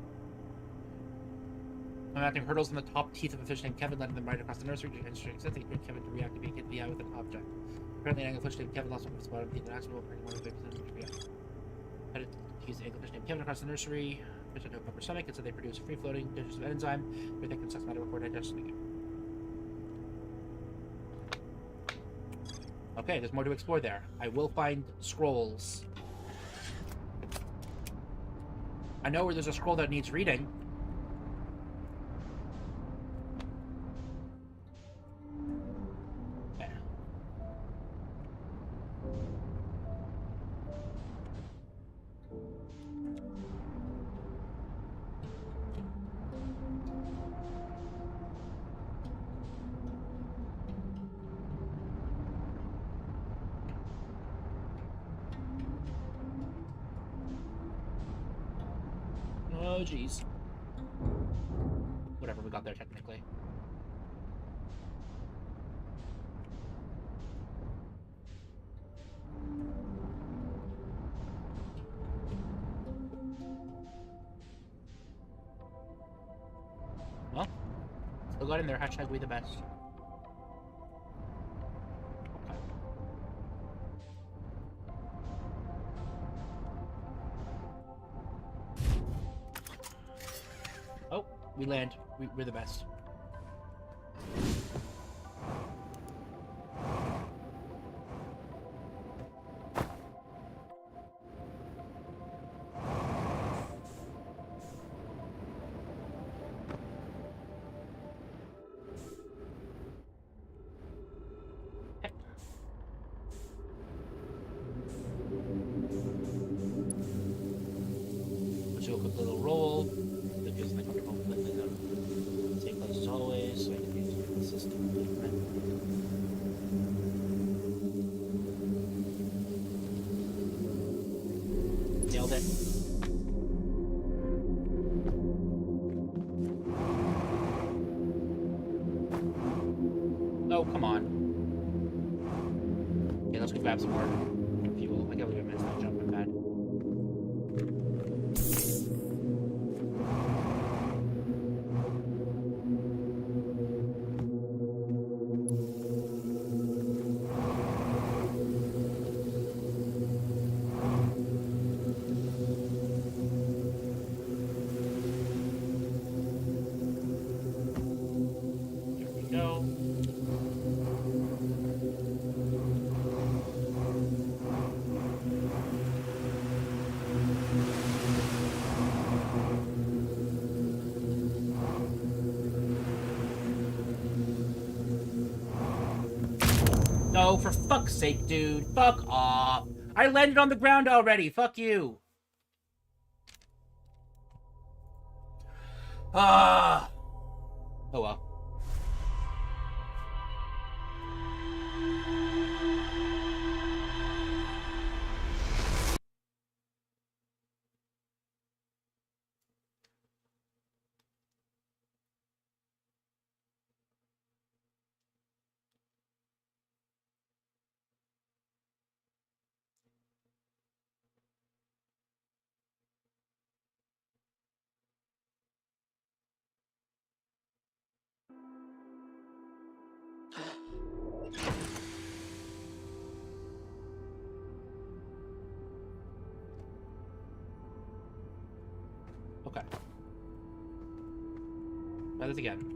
I'm acting hurdles in the top teeth of a fish named Kevin, letting them right across the nursery to instruct Kevin to reactivate the eye with an object. Apparently, an anglerfish named Kevin lost one of his bottom teeth and accident will bring one of the victims to react. Had to use the anglerfish named Kevin across the nursery. Fish had no upper stomach, and so they produce free-floating dishes of enzyme, where they can suck matter before digesting it. Okay, there's more to explore there. I will find scrolls. I know where there's a scroll that needs reading. Okay. Oh, jeez. Whatever, we got there technically. Well, still got in there. Hashtag we the best. Okay. Oh, we land. We're the best. Let's do a quick little roll. That feels like we're both like the same place as always, so I can use the system. Nailed it. Oh, come on. Okay, let's go grab some more fuel. I can't believe I missed that jump. I'm bad. There we go. No, for fuck's sake, dude. Fuck off. I landed on the ground already. Fuck you. Ah. Oh well. Okay. Try this again.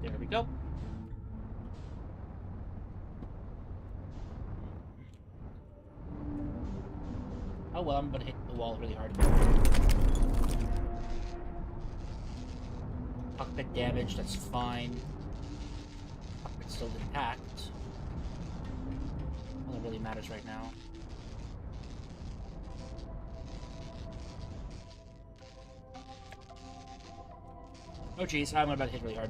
There we go. Oh well, I'm gonna hit the wall really hard. Cockpit damage, that's fine. Cockpit's still intact. All that really matters right now. Oh jeez, I'm about to hit really hard.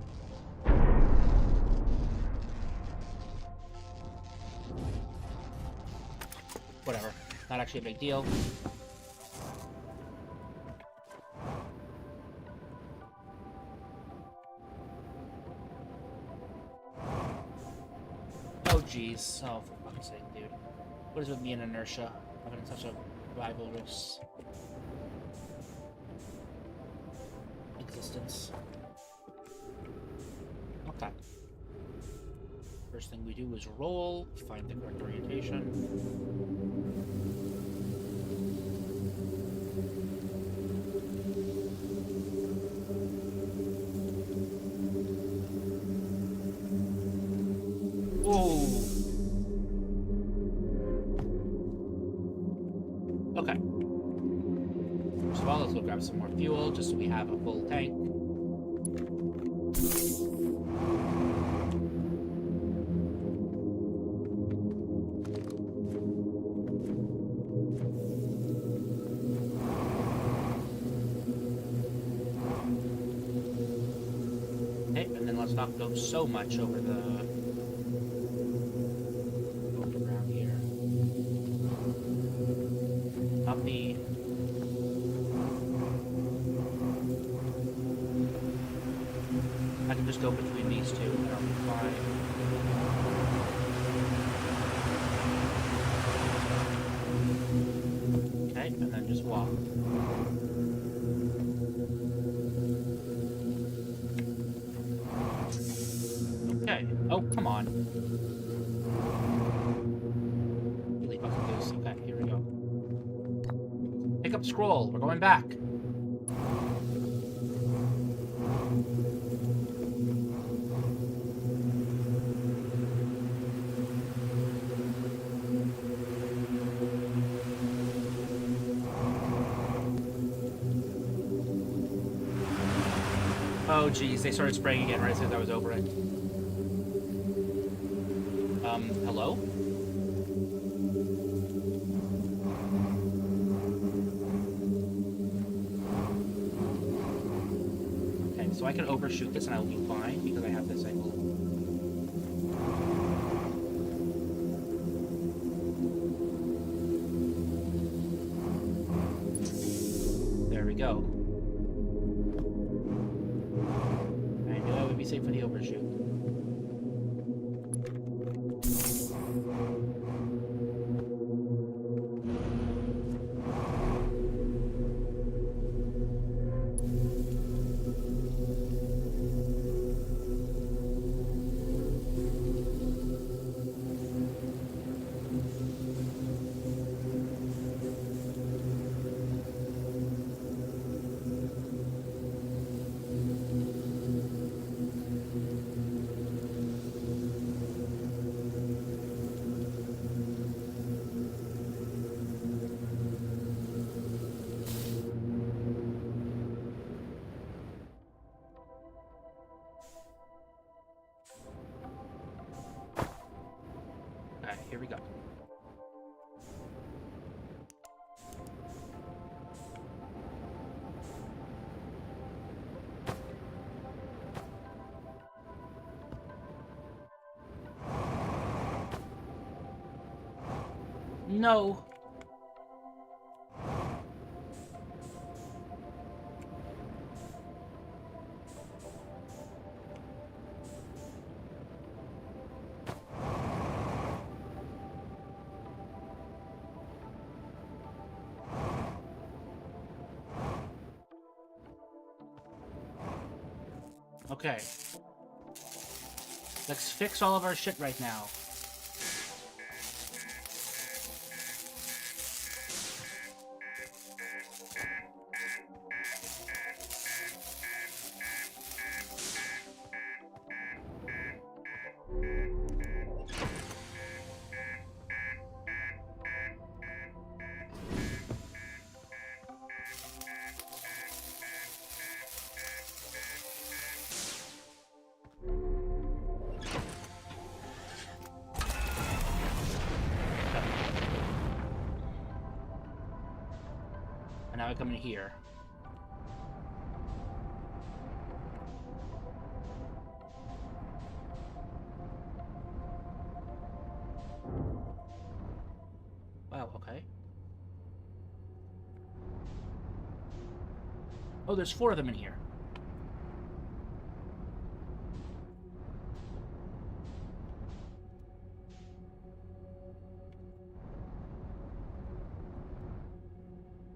Whatever. Not actually a big deal. Oh jeez. Oh, for fuck's sake, dude. What is with me and inertia? I'm in such a rivalrous existence. Okay. First thing we do is roll, find the correct orientation. Oh. fuel just so we have a full tank. Okay, and then let's not go so much over the ground here. Copy. I can just go between these two and I'll be fine. Okay, and then just walk. Okay. Oh, come on. Really fucking goose. Okay, here we go. Pick up scroll. We're going back. Oh, geez, they started spraying again right as soon as I was over it. Hello? Okay, so I can overshoot this and I'll be fine because I have this angle. There we go. I knew I would be safe for the overshoot. Okay, here we go. No. Okay. Let's fix all of our shit right now. And now I come in here. Wow, okay. Oh, there's 4 of them in here.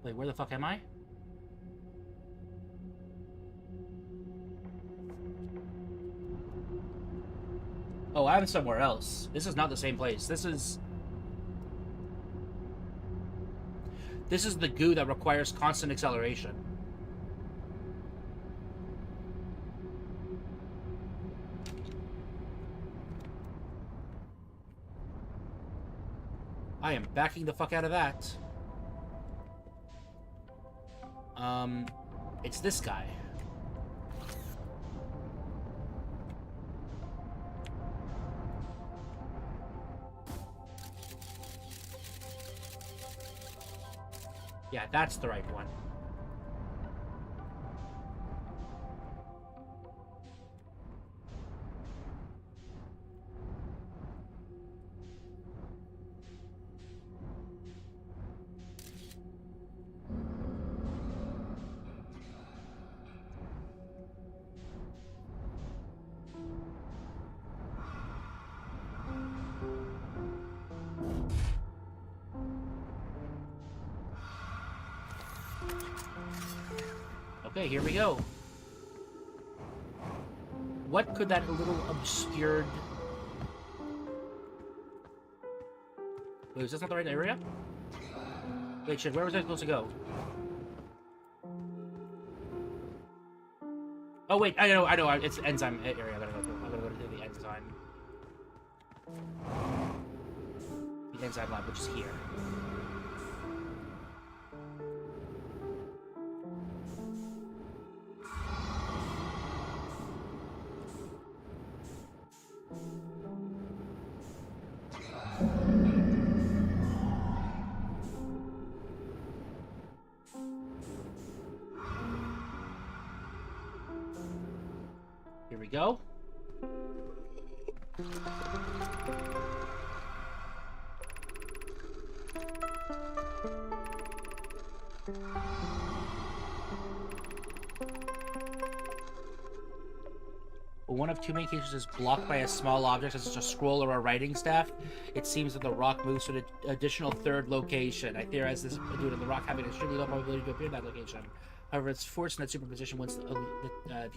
Wait, where the fuck am I? Oh, I'm somewhere else. This is not the same place. This is the goo that requires constant acceleration. I am backing the fuck out of that. It's this guy. Yeah, that's the right one. Okay, here we go. What could that little obscured... Wait, is this not the right area? Wait, shit, where was I supposed to go? Oh, wait, I know, it's enzyme area I gotta go through. I gotta go to the enzyme. The enzyme lab, which is here. Here we go. One of two main cases is blocked by a small object, such as a scroll or a writing staff. It seems that the rock moves to an additional third location. I theorize this due to the rock having an extremely low probability to appear in that location. However, it's forced in that superposition once the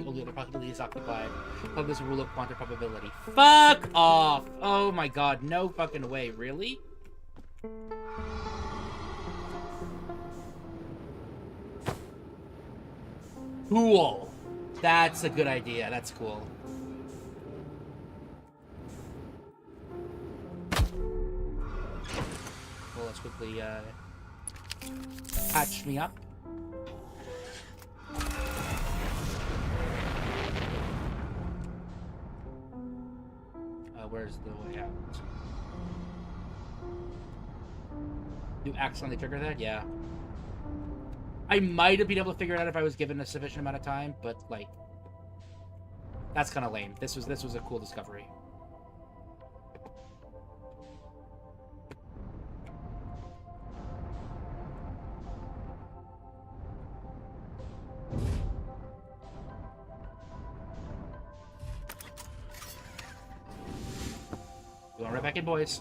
only other possibility is occupied. Plug this rule of quantum probability. Fuck off! Oh my god, no fucking way. Really? Cool. That's a good idea. That's cool. Well, let's quickly patch me up. Where's the way out? You accidentally trigger that? Yeah. I might have been able to figure it out if I was given a sufficient amount of time, but like, that's kind of lame. This was a cool discovery. Going right back in, boys.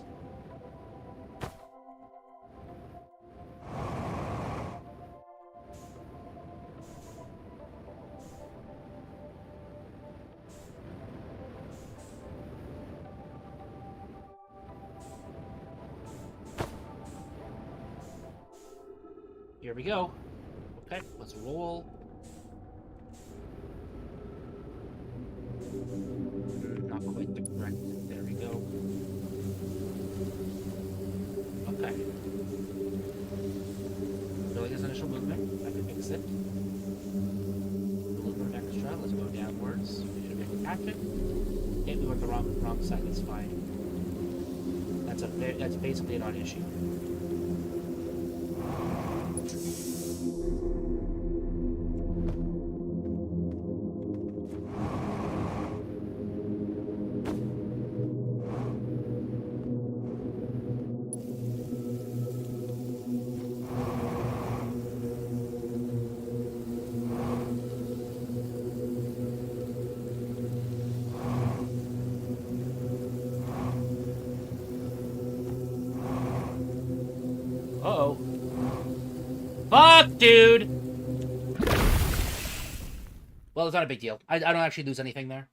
Here we go. Okay, let's roll. Not quite the correct. There we go. Okay. Building his initial movement. I can fix it. A little bit extra. Let's go downwards. We should be able to catch it. Okay, we went the wrong side. That's fine. That's basically a non-issue. Uh-oh. Fuck, dude! Well, it's not a big deal. I don't actually lose anything there.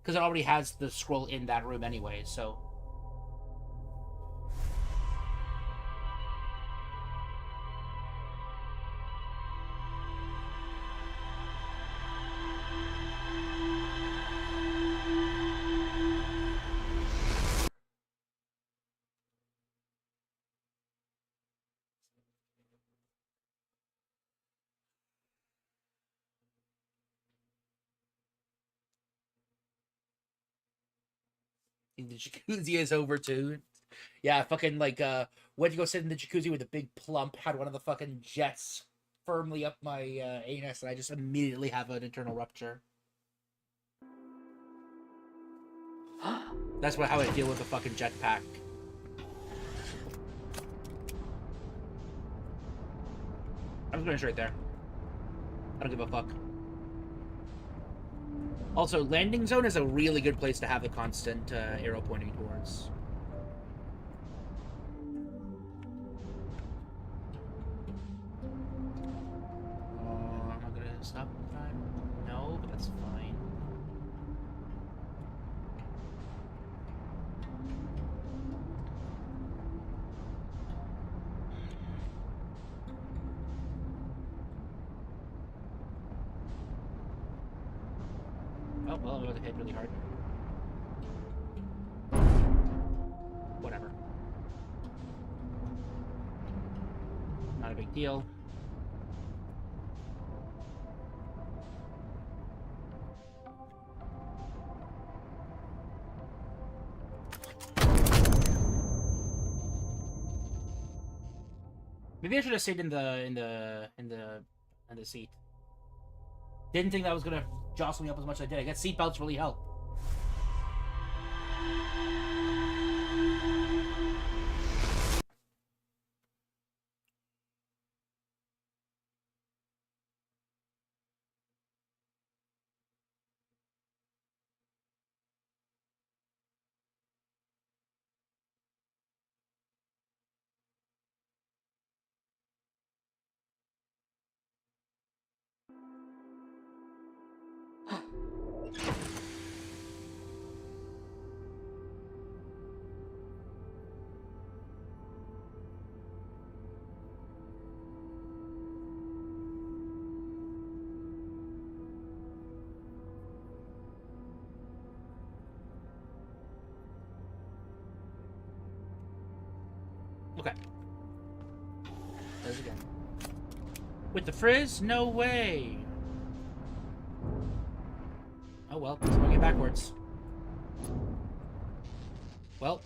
Because it already has the scroll in that room anyway, so... The jacuzzi is over too. Yeah, fucking like went to go sit in the jacuzzi with a big plump, had one of the fucking jets firmly up my anus, and I just immediately have an internal rupture. That's how I deal with the fucking jetpack. I'm just going straight there. I don't give a fuck. Also, landing zone is a really good place to have the constant arrow pointing towards. Am I gonna stop in time? No, but that's fine. Oh, well, I'm about to hit really hard. Whatever. Not a big deal. Maybe I should have stayed in the seat. Didn't think that was gonna jostle me up as much as I did. I guess seatbelts really help. Okay. There's again. With the frizz? No way! Oh well, it's going backwards. Well.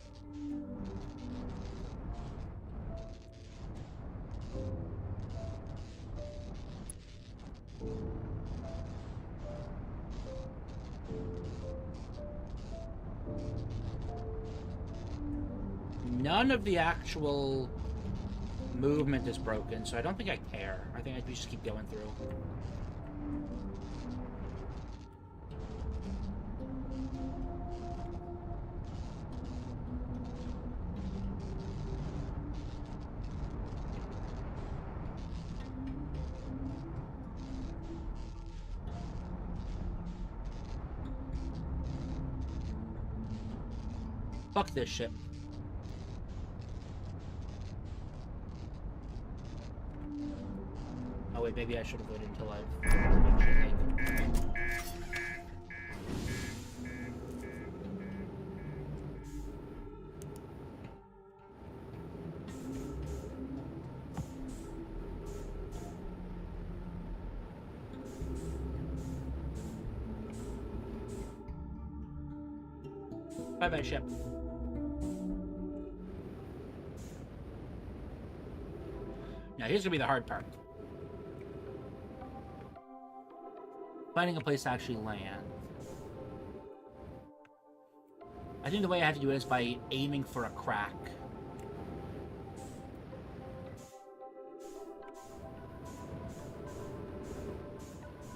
None of the actual movement is broken, so I don't think I care. I think we just keep going through. Fuck this shit. Oh wait, maybe I should have waited until I've bye-bye, ship. Now here's gonna be the hard part. Finding a place to actually land. I think the way I have to do it is by aiming for a crack.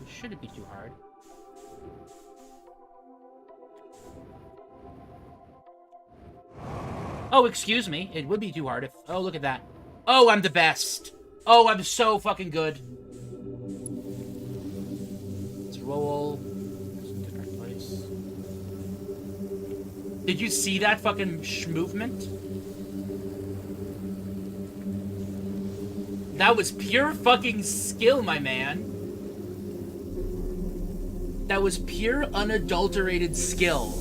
It shouldn't be too hard. Oh, excuse me. It would be too hard if... Oh, look at that. Oh, I'm the best. Oh, I'm so fucking good. Let's roll. Different place. Did you see that fucking movement? That was pure fucking skill, my man. That was pure unadulterated skill.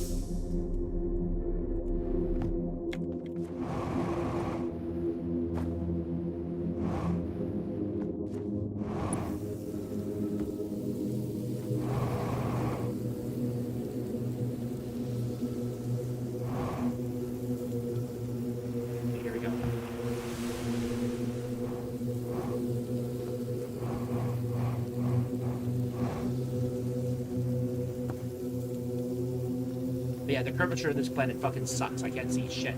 But yeah, the curvature of this planet fucking sucks. I can't see shit.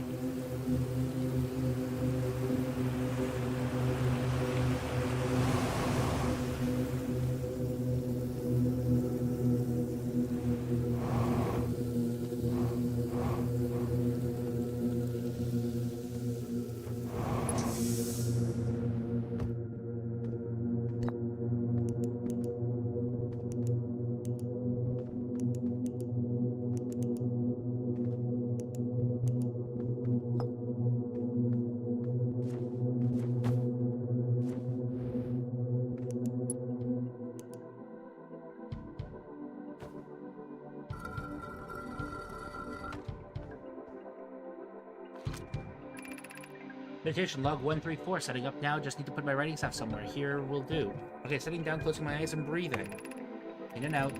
Meditation log 134, setting up now. Just need to put my writing stuff somewhere. Here will do. Okay, sitting down, closing my eyes and breathing. In and out.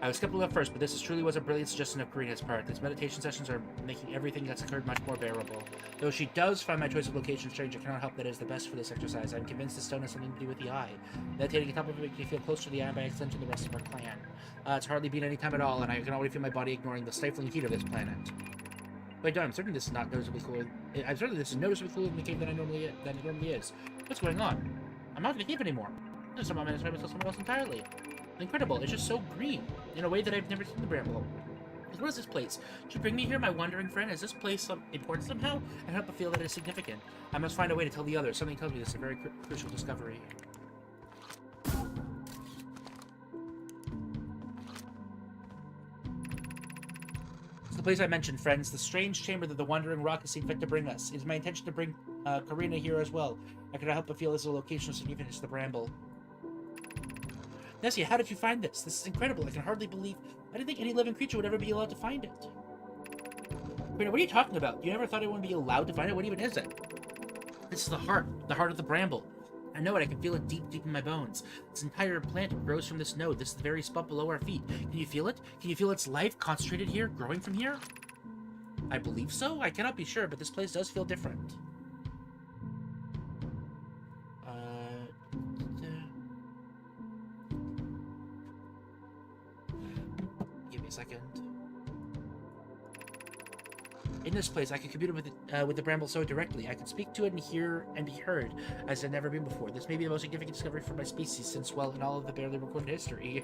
I was skeptical at first, but this truly was a brilliant suggestion of Karina's part. These meditation sessions are making everything that's occurred much more bearable. Though she does find my choice of location strange, I cannot help that it is the best for this exercise. I'm convinced the stone has something to do with the eye. Meditating on top of it makes me feel closer to the eye and by extension the rest of our clan. It's hardly been any time at all, and I can already feel my body ignoring the stifling heat of this planet. Wait, no, I'm certain this is not noticeably cooler. I'm certain this is noticeably cooler in the cave than it normally is. What's going on? I'm not in the cave anymore. Somehow I managed to find myself somewhere else entirely. Incredible, it's just so green, in a way that I've never seen the bramble. What is this place? Did you bring me here, my wandering friend? Is this place important somehow? I hope I feel that it is significant. I must find a way to tell the others. Something tells me this is a very crucial discovery. It's the place I mentioned, friends. The strange chamber that the wandering rock has seen fit to bring us. It is my intention to bring Karina here as well. I cannot help but feel this is a location of significance to the bramble. Nessia, how did you find this? This is incredible. I can hardly believe... I didn't think any living creature would ever be allowed to find it. Wait, what are you talking about? You never thought anyone would be allowed to find it? What even is it? This is the heart of the bramble. I know it. I can feel it deep in my bones. This entire plant grows from this node. This is the very spot below our feet. Can you feel it? Can you feel its life concentrated here, growing from here? I believe so. I cannot be sure, but this place does feel different. Give me a second. In this place, I can commune with the bramble so directly. I can speak to it and hear and be heard, as I've never been before. This may be the most significant discovery for my species since, well, in all of the barely recorded history.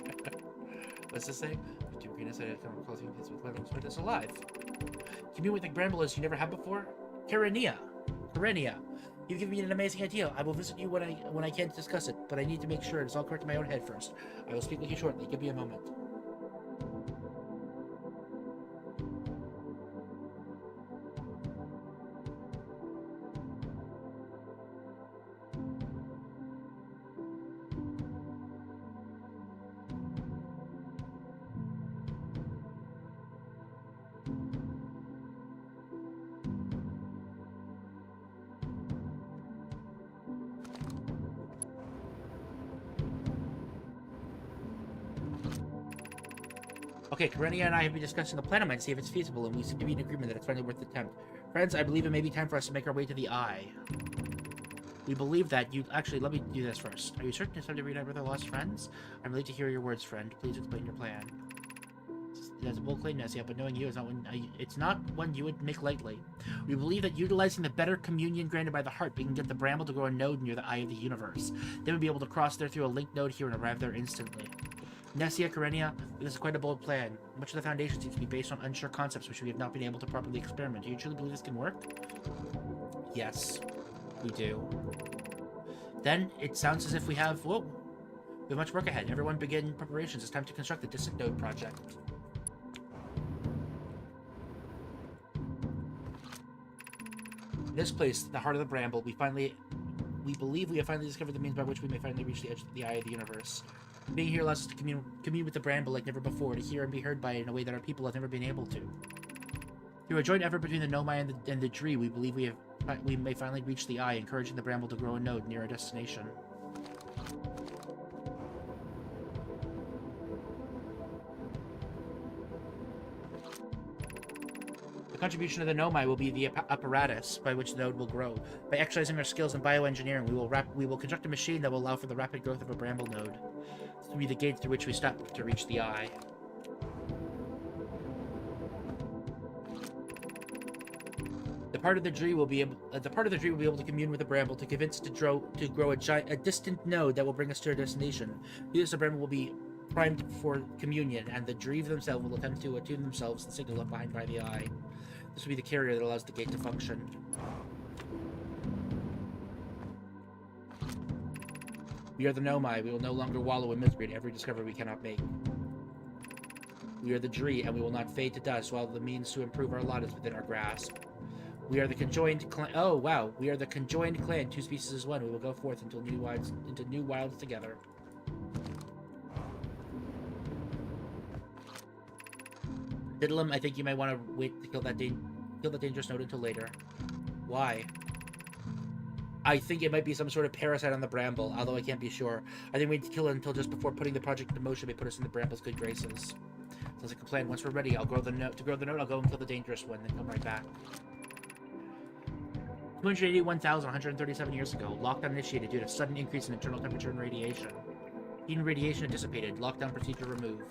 What's this say? To green aside, I can't recall seeing this with living but it's alive. Commune with the bramble as you never have before? Karenia. You've given me an amazing idea. I will visit you when I can discuss it, but I need to make sure it is all correct in my own head first. I will speak with you shortly. Give me a moment. Okay, Karenia and I have been discussing the plan of mine to see if it's feasible, and we seem to be in agreement that it's finally worth the attempt. Friends, I believe it may be time for us to make our way to the Eye. We believe that you... Actually, let me do this first. Are you certain it's time to reunite with our lost friends? I'm relieved to hear your words, friend. Please explain your plan. That's a bold claim, Nessia, but knowing you is not one... it's not one you would make lightly. We believe that utilizing the better communion granted by the heart, we can get the bramble to grow a node near the Eye of the Universe. Then we'll be able to cross there through a link node here and arrive there instantly. Nessia, Karenia, this is quite a bold plan. Much of the foundation seems to be based on unsure concepts which we have not been able to properly experiment. Do you truly believe this can work? Yes, we do. Then, it sounds as if we have... Whoa! We have much work ahead. Everyone begin preparations. It's time to construct the distant node project. In this place, the heart of the bramble, we believe we have finally discovered the means by which we may finally reach the edge of the Eye of the Universe. Being here allows us to commune with the bramble like never before, to hear and be heard by it in a way that our people have never been able to. Through a joint effort between the Nomai and the Dree, we believe we may finally reach the Eye, encouraging the bramble to grow a node near our destination. The contribution of the Nomai will be the apparatus by which the node will grow. By exercising our skills in bioengineering, we will construct a machine that will allow for the rapid growth of a bramble node. This will be the gate through which we step to reach the Eye. The part of the tree will be able to commune with the bramble to convince it to grow a distant node that will bring us to our destination. Thus, the bramble will be primed for communion, and the Dreve themselves will attempt to attune themselves to the signal left behind by the eye. This will be the carrier that allows the gate to function. We are the Nomai. We will no longer wallow in misery at every discovery we cannot make. We are the Dree, and we will not fade to dust while the means to improve our lot is within our grasp. We are the conjoined clan. Oh, wow. We are the conjoined clan, two species as one. We will go forth into new wilds together. Diddlem, I think you might want to wait to kill that dangerous node until later. Why? I think it might be some sort of parasite on the bramble, although I can't be sure. I think we need to kill it until just before putting the project into motion may put us in the bramble's good graces. Sounds like a plan. Once we're ready, I'll grow the node. To grow the node, I'll go and kill the dangerous one, then come right back. 281,137 years ago, lockdown initiated due to sudden increase in internal temperature and radiation. Heat and radiation had dissipated. Lockdown procedure removed.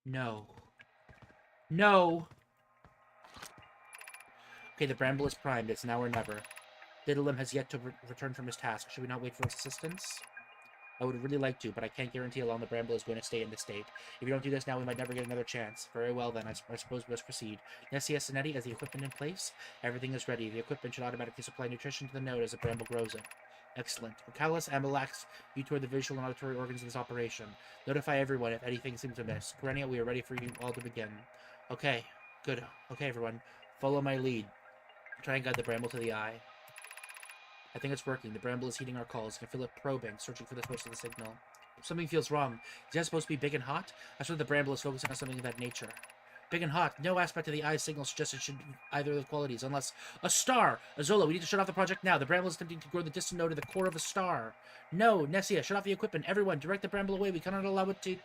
No. No! Okay, the bramble is primed. It's now or never. Diddlem has yet to return from his task. Should we not wait for his assistance? I would really like to, but I can't guarantee how long the bramble is going to stay in this state. If we don't do this now, we might never get another chance. Very well, then. I suppose we must proceed. Nessia Sinetti has the equipment in place. Everything is ready. The equipment should automatically supply nutrition to the node as the bramble grows it. Excellent. Ocalis, Amalax, you two are the visual and auditory organs of this operation. Notify everyone if anything seems amiss. Perennial, we are ready for you all to begin. Okay. Good. Okay, everyone. Follow my lead. Try and guide the bramble to the eye. I think it's working. The bramble is heeding our calls. You can feel it probing, searching for the source of the signal. Something feels wrong. Is that supposed to be big and hot? I swear the bramble is focusing on something of that nature. Big and hot. No aspect of the eye's signal suggests it should be either of the qualities, unless... A star! Azola, we need to shut off the project now. The bramble is attempting to grow the distant node to the core of a star. No! Nessia, shut off the equipment. Everyone, direct the bramble away. We cannot allow it to...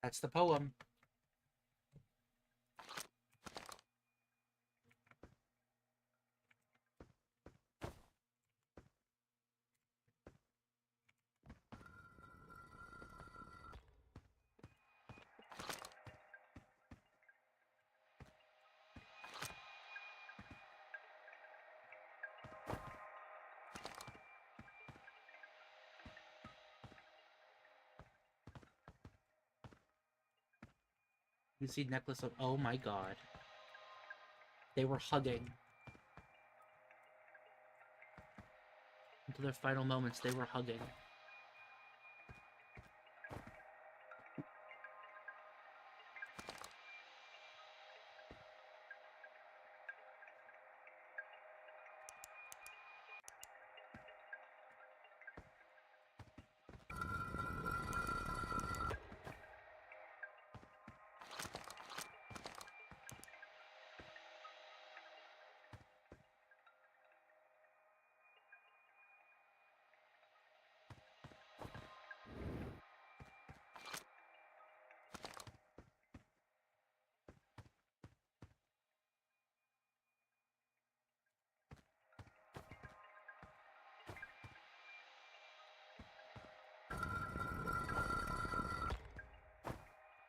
That's the poem. You see necklace of... Oh my god. They were hugging. Until their final moments, they were hugging.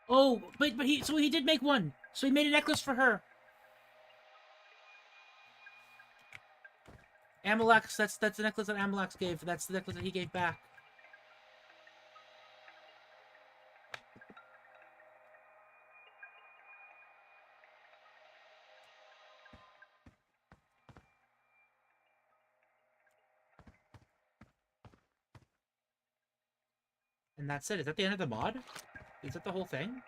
Oh, but he did make one. So he made a necklace for her. Amalax, that's the necklace that Amalax gave. That's the necklace that he gave back. And that's it. Is that the end of the mod? Is that the whole thing?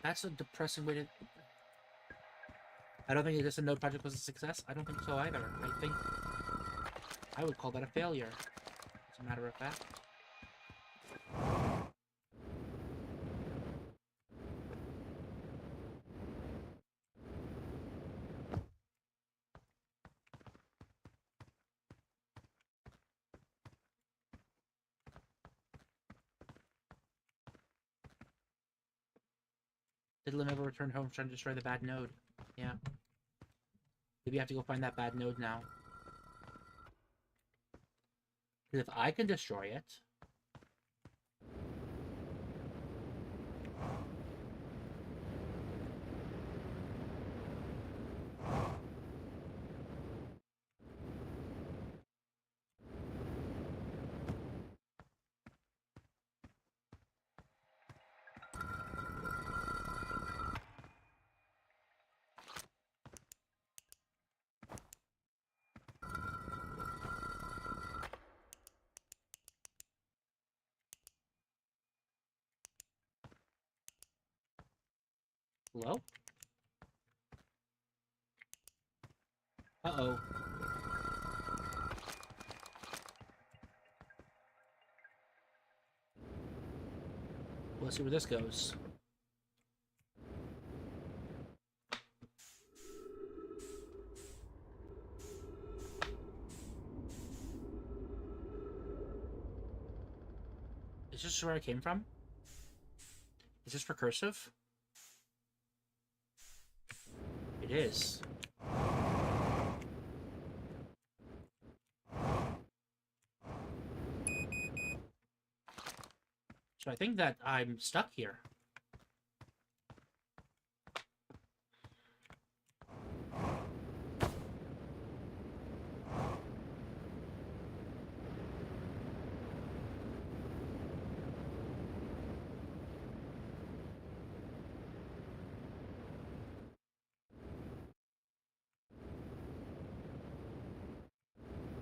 That's a depressing way to... I don't think this node project was a success. I don't think so either. I think I would call that a failure, as a matter of fact. Did Lim ever return home trying to destroy the bad node? Yeah. Maybe I have to go find that bad node now. Because if I can destroy it... Hello? Uh-oh. Let's see where this goes. Is this where I came from? Is this recursive? It is. So I think that I'm stuck here.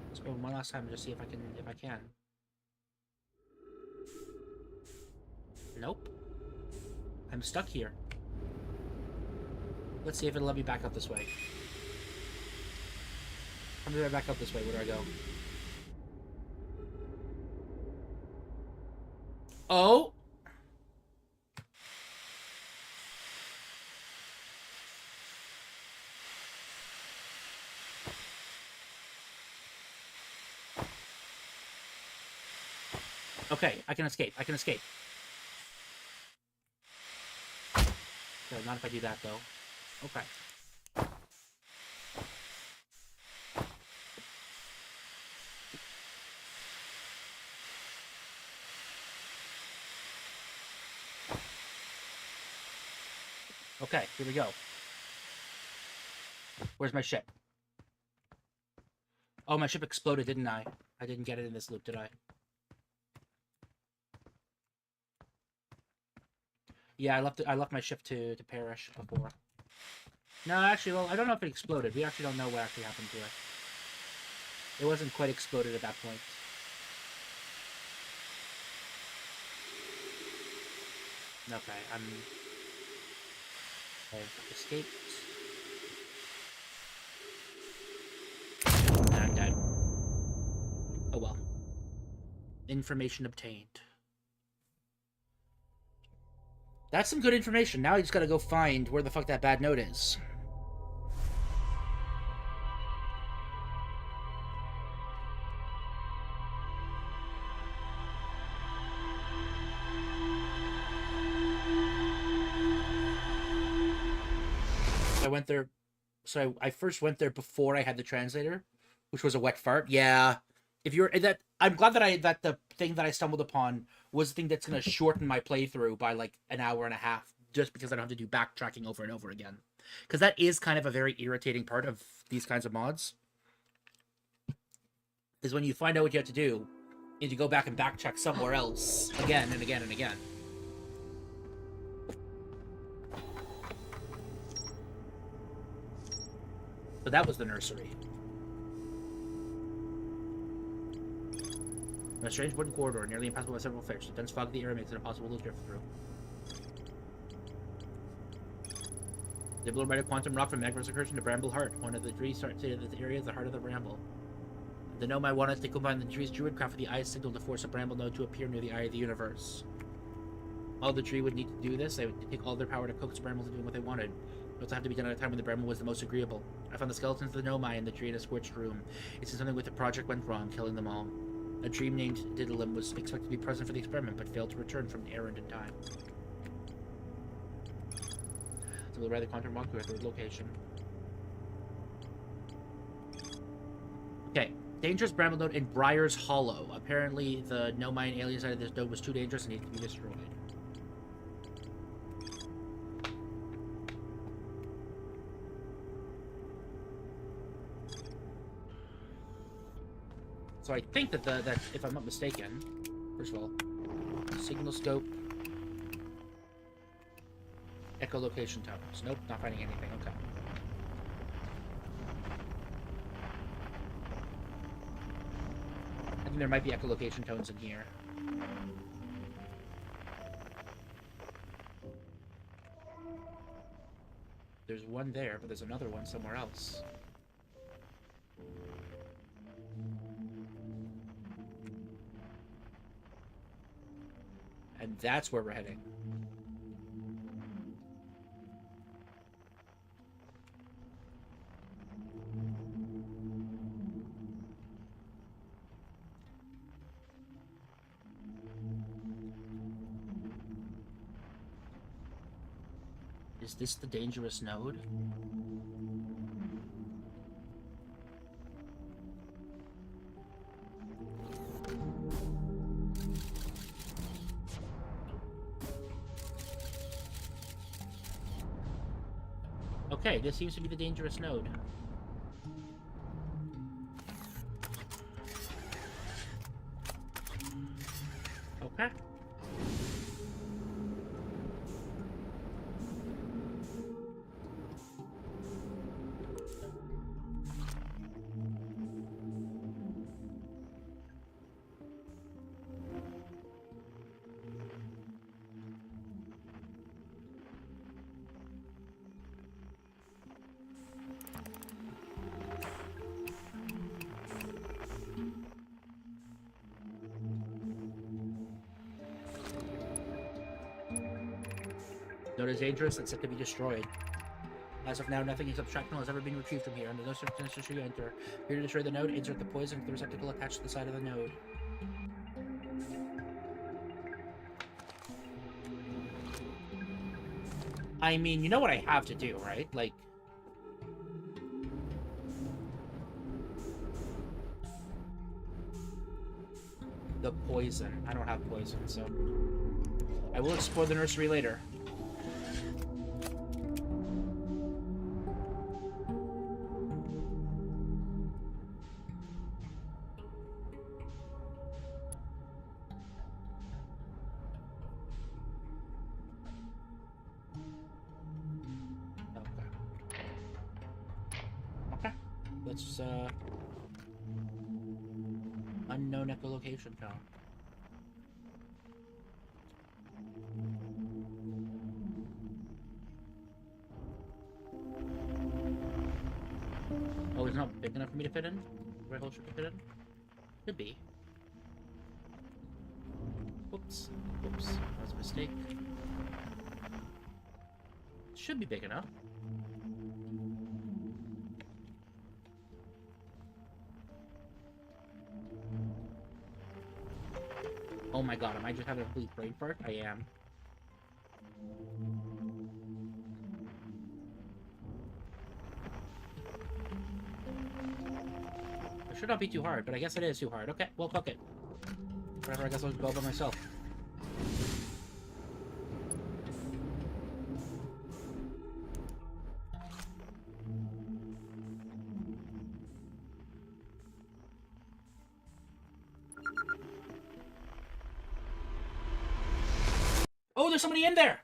Let's go one last time to see if I can. Nope. I'm stuck here. Let's see if it'll let me back up this way. How do I back up this way? Where do I go? Oh! Okay, I can escape. I can escape. Okay, not if I do that, though. Okay. Okay, here we go. Where's my ship? Oh, my ship exploded, didn't I? I didn't get it in this loop, did I? Yeah, I left my ship to perish before. No, actually, well, I don't know if it exploded. We actually don't know what actually happened to it. It wasn't quite exploded at that point. Okay, I've escaped. And I'm dead. Oh well. Information obtained. That's some good information. Now I just gotta go find where the fuck that bad note is. I went there... So I first went there before I had the translator, which was a wet fart. Yeah. If you're... I'm glad that the thing that I stumbled upon was the thing that's going to shorten my playthrough by like an hour and a half, just because I don't have to do backtracking over and over again. Because that is kind of a very irritating part of these kinds of mods. Is when you find out what you have to do, and you go back and backtrack somewhere else again and again and again. But that was the nursery. In a strange wooden corridor, nearly impassable by several fish, the dense fog of the air makes it impossible to drift through. They blow by a quantum rock from magma's incursion to Bramble Heart. One of the trees starts in this area is the heart of the Bramble. The Nomai want us to combine the tree's druidcraft with the Eye's signal to force a Bramble node to appear near the Eye of the Universe. All the tree would need to do this, they would take all their power to coax the Bramble into doing what they wanted. It also have to be done at a time when the Bramble was the most agreeable. I found the skeletons of the Nomai in the tree in a scorched room. It seems something with the project went wrong, killing them all. A dream named Diddlem was expected to be present for the experiment, but failed to return from an errand in time. So we'll ride the quantum walk to our third location. Okay. Dangerous Bramble node in Briar's Hollow. Apparently, the Nomai and alien side of this node was too dangerous and needed to be destroyed. So I think that that if I'm not mistaken, first of all, signal scope, echolocation towers. Nope, not finding anything. Okay. I think there might be echolocation tones in here. There's one there, but there's another one somewhere else. And that's where we're heading. Is this the dangerous node? Okay, this seems to be the dangerous node. Okay. Node is dangerous and set to be destroyed. As of now, nothing except shrapnel has ever been retrieved from here. Under no circumstances should you enter. Here to destroy the node, insert the poison into the receptacle attached to the side of the node. I mean, you know what I have to do, right? Like... the poison. I don't have poison, so... I will explore the nursery later. Let's, unknown echolocation town. Oh, it's not big enough for me to fit in? Where hole should I fit in? Could be. Whoops. Whoops. That was a mistake. Should be big enough. Oh my god, am I just having a complete brain fart? I am. It should not be too hard, but I guess it is too hard. Okay, well, fuck it. Whatever, I guess I'll go by myself. Oh, there's somebody in there!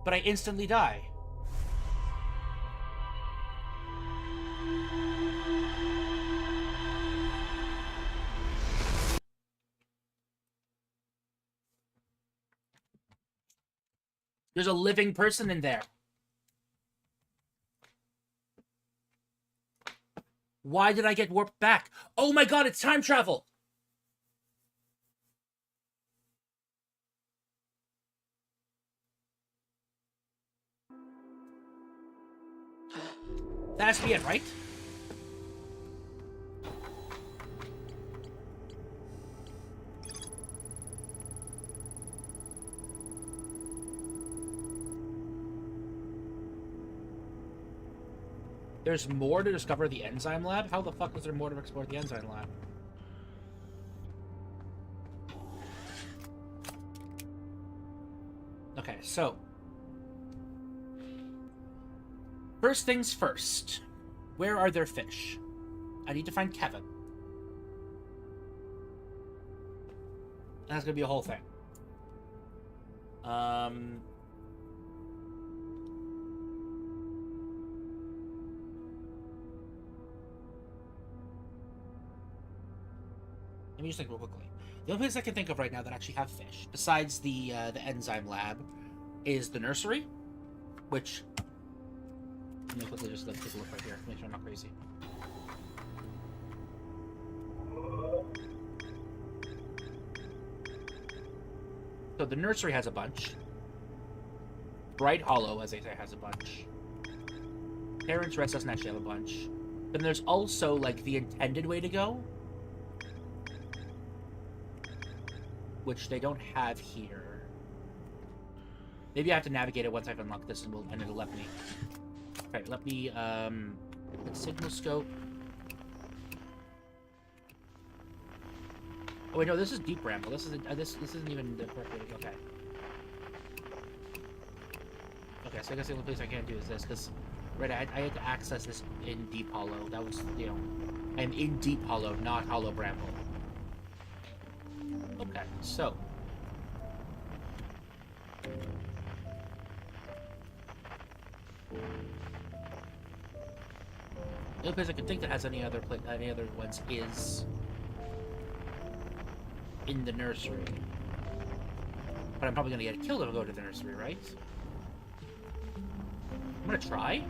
But I instantly die. There's a living person in there. Why did I get warped back? Oh my god, it's time travel! That has to be it, right? There's more to discover the enzyme lab? How the fuck is there more to explore the enzyme lab? Okay, so... First things first. Where are their fish? I need to find Kevin. That's gonna be a whole thing. Let me just think real quickly. The only place I can think of right now that actually have fish, besides the enzyme lab, is the nursery, which... Let me quickly just take a look right here, make sure I'm not crazy. So the nursery has a bunch. Bright Hollow, as they say, has a bunch. Parents' Rest doesn't actually have a bunch. Then there's also, like, the intended way to go, which they don't have here. Maybe I have to navigate it once I've unlocked this, and it'll let me. Okay, let me, signal scope. Oh wait, no, this is Deep Ramble. This isn't, this isn't even the correct way to go. Okay. Okay, so I guess the only place I can't do is this, because, right, I had to access this in Deep Hollow. That was, you know, I'm in Deep Hollow, not Hollow Bramble. Okay, so. The only place I can think that has any other ones is in the nursery. But I'm probably gonna get killed if I go to the nursery, right? I'm gonna try.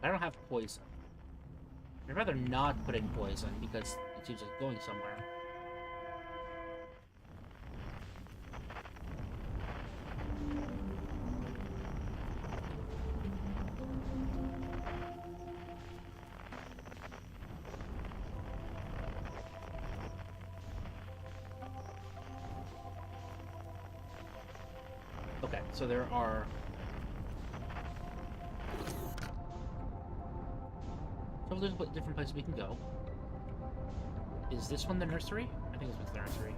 I don't have poison. I'd rather not put in poison because it seems like going somewhere. Okay, so there are... So there's different places we can go. Is this one the nursery? I think this one's the nursery.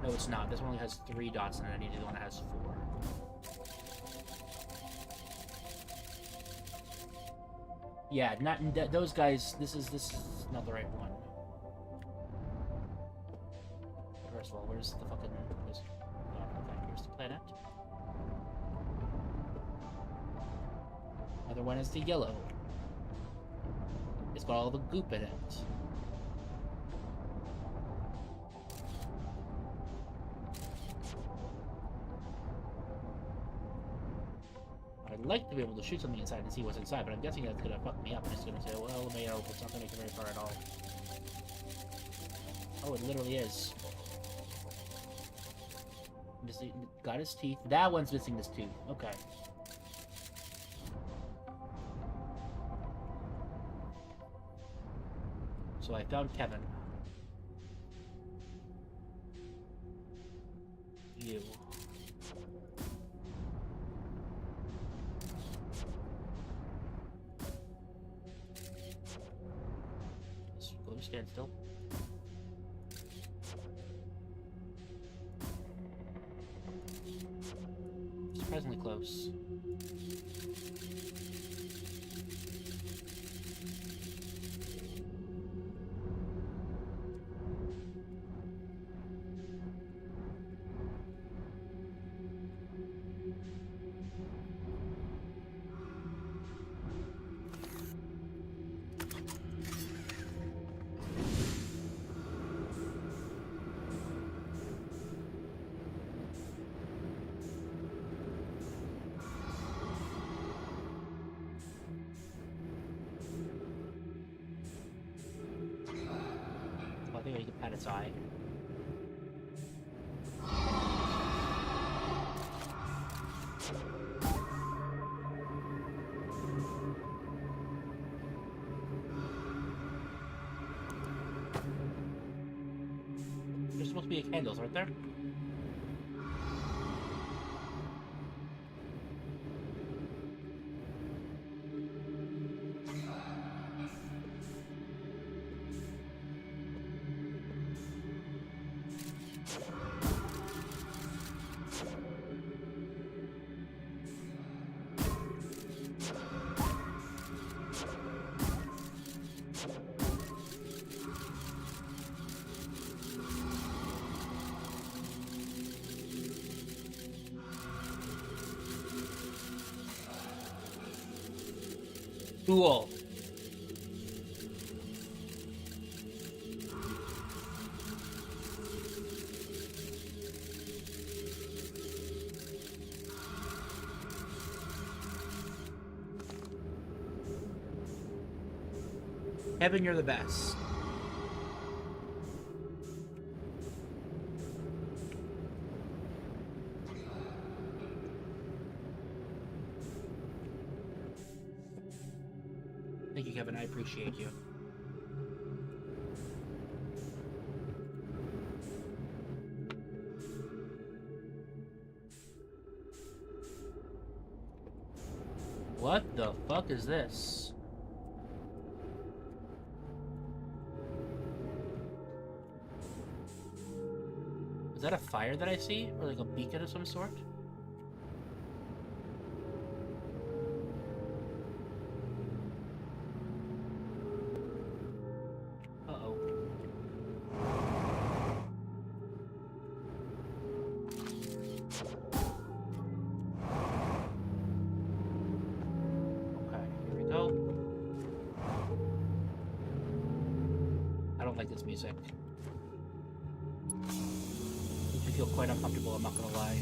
No, it's not. This one only has 3 dots, and I need the one that has 4. Yeah, not those guys. This is not the right one. First of all, where's the fucking? Okay, here's the planet. Another one is the yellow. It's got all the goop in it. I'd like to be able to shoot something inside and see what's inside, but I'm guessing that's gonna fuck me up. I'm just gonna say, well, Mayo, it's not gonna get very far at all. Oh, it literally is. Got his teeth. That one's missing his tooth. Okay. So I found Kevin. You. Just go to stand still. Surprisingly close. its eye. There's supposed to be candles, aren't there? Cool. Kevin, you're the best. Thank you, Kevin. I appreciate you. What the fuck is this? Is that a fire that I see? Or like a beacon of some sort? Uh-oh. Okay, here we go. I don't like this music. I feel quite uncomfortable, I'm not gonna lie.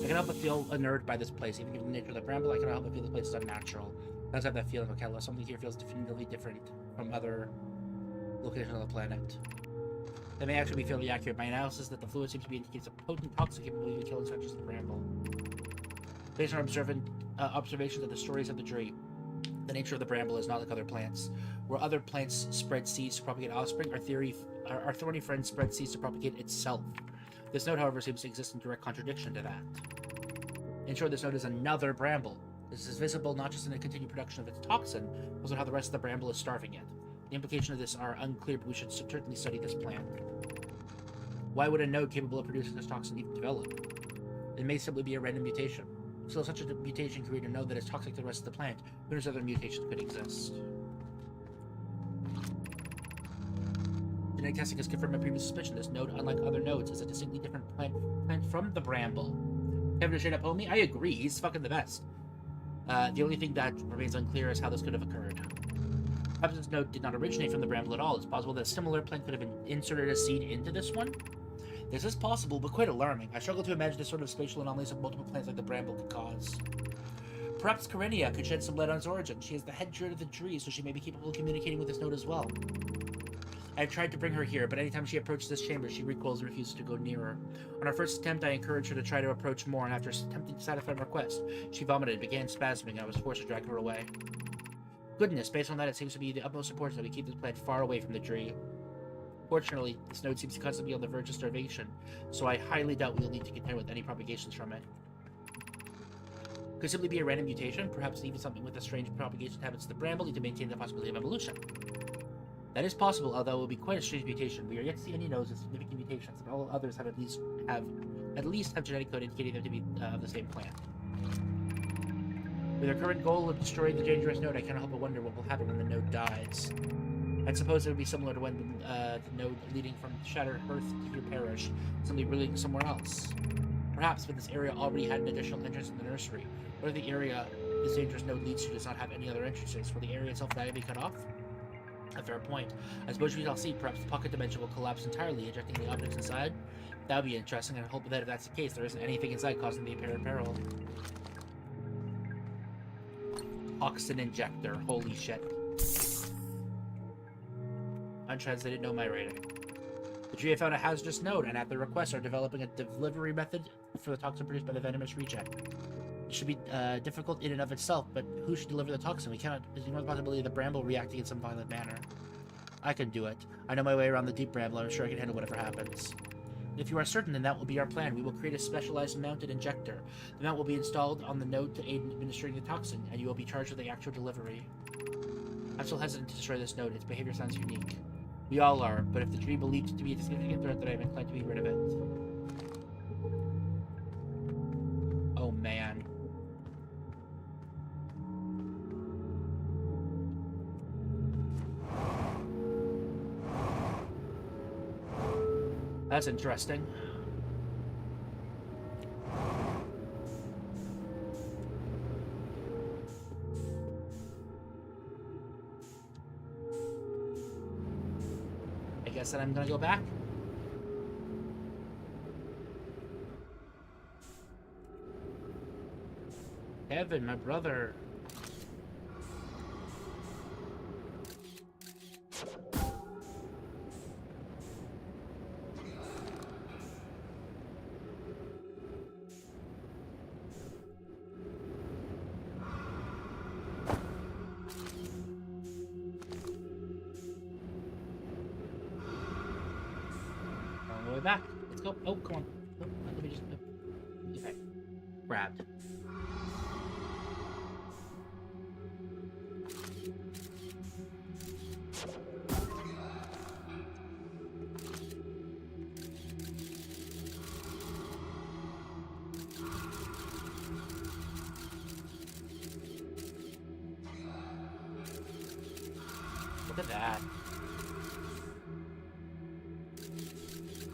I can help but feel unnerved by this place. Even given the nature of the bramble, I cannot help but feel this place is unnatural. It does have that feeling of Kella. Something here feels definitively different from other locations on the planet. That may actually be fairly accurate. My analysis that the fluid seems to be indicates a potent toxin capable of even killing such as the bramble. Based on observations of the stories of the tree, the nature of the bramble is not like other plants. Where other plants spread seeds to propagate offspring, our thorny friend spreads seeds to propagate itself. This note, however, seems to exist in direct contradiction to that. In short, this note is another bramble. This is visible not just in the continued production of its toxin, but also how the rest of the bramble is starving it. The implications of this are unclear, but we should certainly study this plant. Why would a node capable of producing this toxin even develop? It may simply be a random mutation. So such a mutation can create a node that is toxic to the rest of the plant. Who knows other mutations could exist? Genetic testing has confirmed my previous suspicion. This node, unlike other nodes, is a distinctly different plant from the bramble. Kevin straight up homie? I agree, he's fucking the best. The only thing that remains unclear is how this could have occurred. Perhaps this node did not originate from the bramble at all. It's possible that a similar plant could have been inserted as seed into this one. This is possible, but quite alarming. I struggle to imagine the sort of spatial anomalies of multiple plants like the bramble could cause. Perhaps Karinia could shed some light on its origin. She is the head druid of the tree, so she may be capable of communicating with this node as well. I have tried to bring her here, but anytime she approaches this chamber, she recoils and refuses to go nearer. On our first attempt, I encouraged her to try to approach more, and after attempting to satisfy my request, she vomited, began spasming, and I was forced to drag her away. Goodness, based on that, it seems to be the utmost importance that we keep this plant far away from the tree. Fortunately, this node seems to constantly be on the verge of starvation, so I highly doubt we'll need to contend with any propagations from it. Could simply be a random mutation, perhaps even something with a strange propagation habits of the bramble need to maintain the possibility of evolution. That is possible, although it will be quite a strange mutation. We are yet to see any nodes with significant mutations, and all others have at least have genetic code indicating them to be of the same plant. With our current goal of destroying the dangerous node, I cannot help but wonder what will happen when the node dies. I'd suppose it would be similar to when the node leading from Shattered Earth to your parish simply leading somewhere else. Perhaps, but this area already had an additional entrance in the nursery. Or the area this dangerous node leads to does not have any other entrances. Will the area itself die and be cut off? A fair point. I suppose we shall see. Perhaps the pocket dimension will collapse entirely, ejecting the objects inside. That would be interesting, and I hope that if that's the case, there isn't anything inside causing the apparent peril. Toxin injector. Holy shit. untranslated know my writing. The GA found a hazardous node, and at their request are developing a delivery method for the toxin produced by the venomous reject. It should be difficult in and of itself, but who should deliver the toxin? We cannot ignore the possibility of the bramble reacting in some violent manner. I can do it. I know my way around the deep bramble. I'm sure I can handle whatever happens. If you are certain, then that will be our plan. We will create a specialized mounted injector. The mount will be installed on the node to aid in administering the toxin, and you will be charged with the actual delivery. I'm still hesitant to destroy this node. Its behavior sounds unique. We all are, but if the tree believes it to be a significant threat, then I am inclined to be rid of it. Oh, man. That's interesting. I guess that I'm gonna go back. Kevin, my brother. On the way back. Let's go. Oh, come on. Oh, let me just. Okay. Grabbed. Look at that.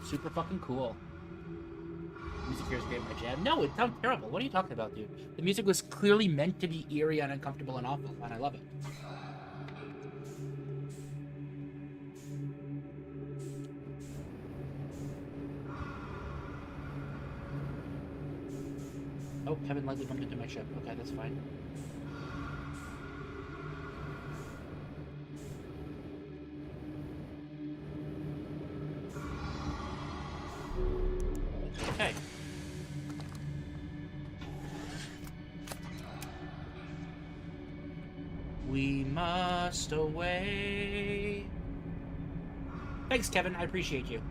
Super fucking cool. Music here is great, my jam. No, it sounds terrible. What are you talking about, dude? The music was clearly meant to be eerie and uncomfortable and awful, and I love it. Oh, Kevin lightly bumped into my ship. Okay, that's fine. Okay. We must away. Thanks, Kevin. I appreciate you.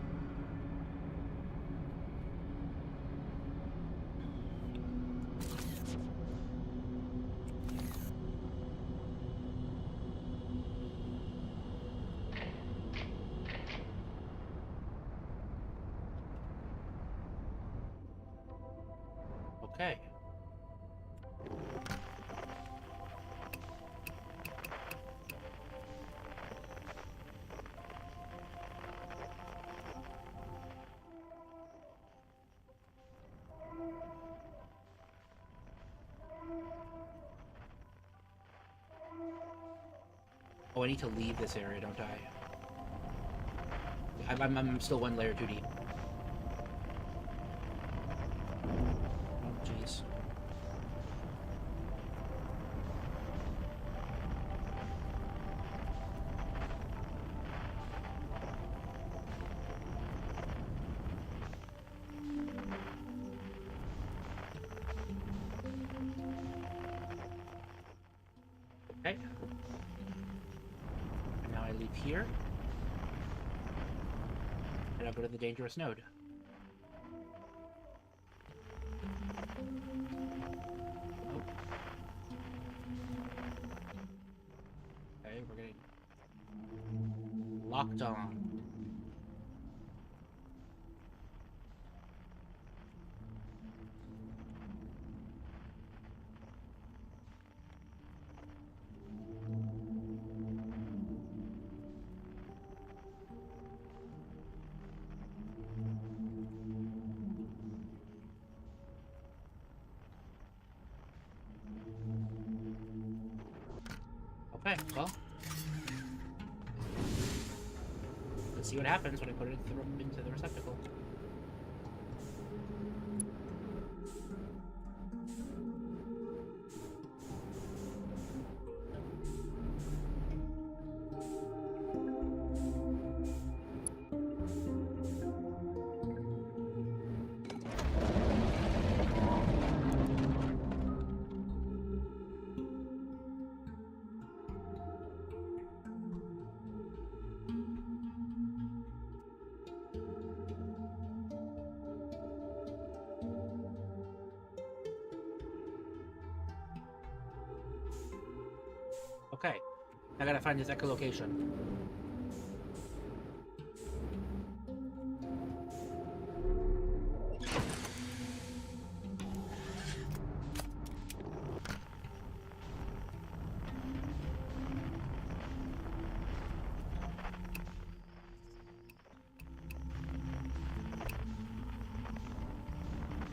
Okay. Oh, I need to leave this area, don't I? I'm still one layer too deep. Oh, jeez. Okay. And now I leave here. And I'll go to the dangerous node. Oh. Okay, we're getting locked on. Okay, well, let's see what happens when I put it into the receptacle. I gotta find his echolocation.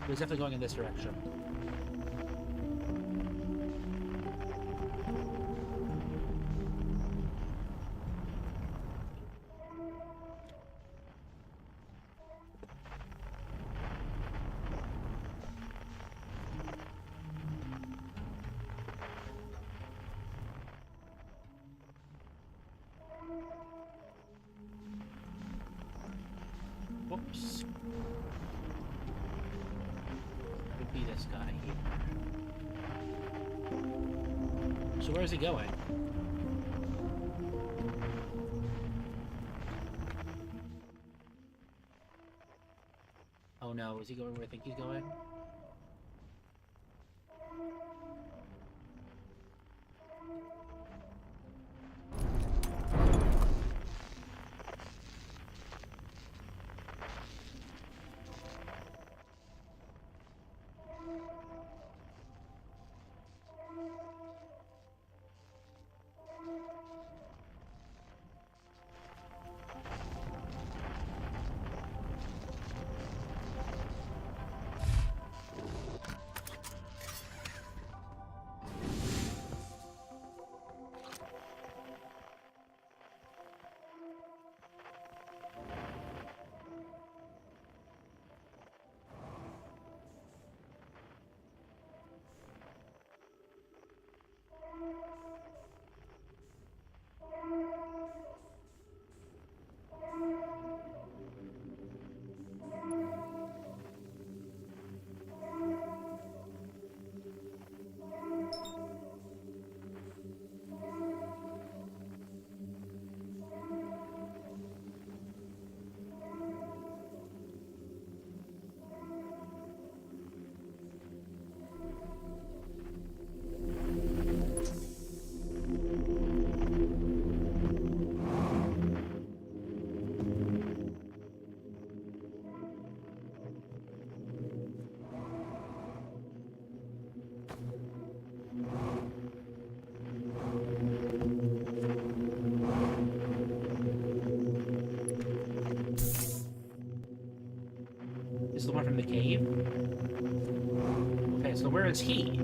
He was definitely going in this direction. Whoops. Could be this guy here. So where is he going? Oh no, is he going where I think he's going? This is the one from the cave? Okay, so where is he?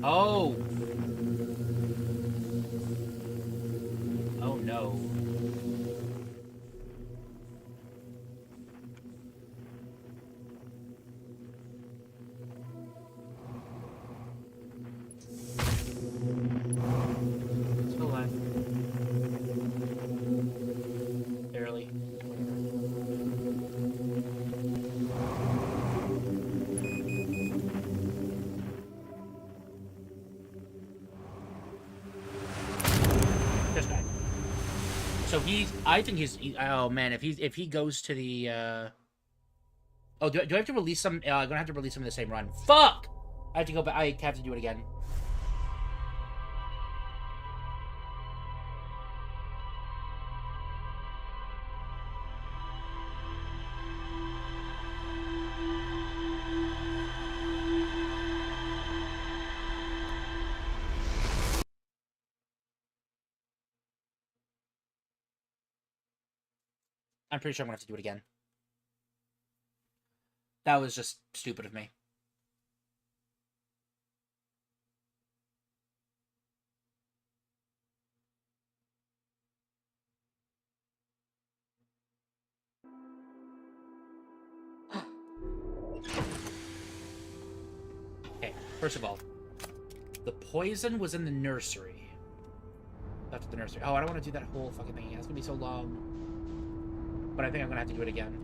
Oh! Oh no. Still alive. Barely. This guy. So I think oh man, if he goes to the, oh, do I have to release some, I'm gonna have to release some in the same run. Fuck! I have to go back, I have to do it again. I'm pretty sure I'm gonna have to do it again. That was just stupid of me. Okay, first of all, the poison was in the nursery. That's the nursery. Oh, I don't want to do that whole fucking thing again. It's gonna be so long. But I think I'm gonna have to do it again.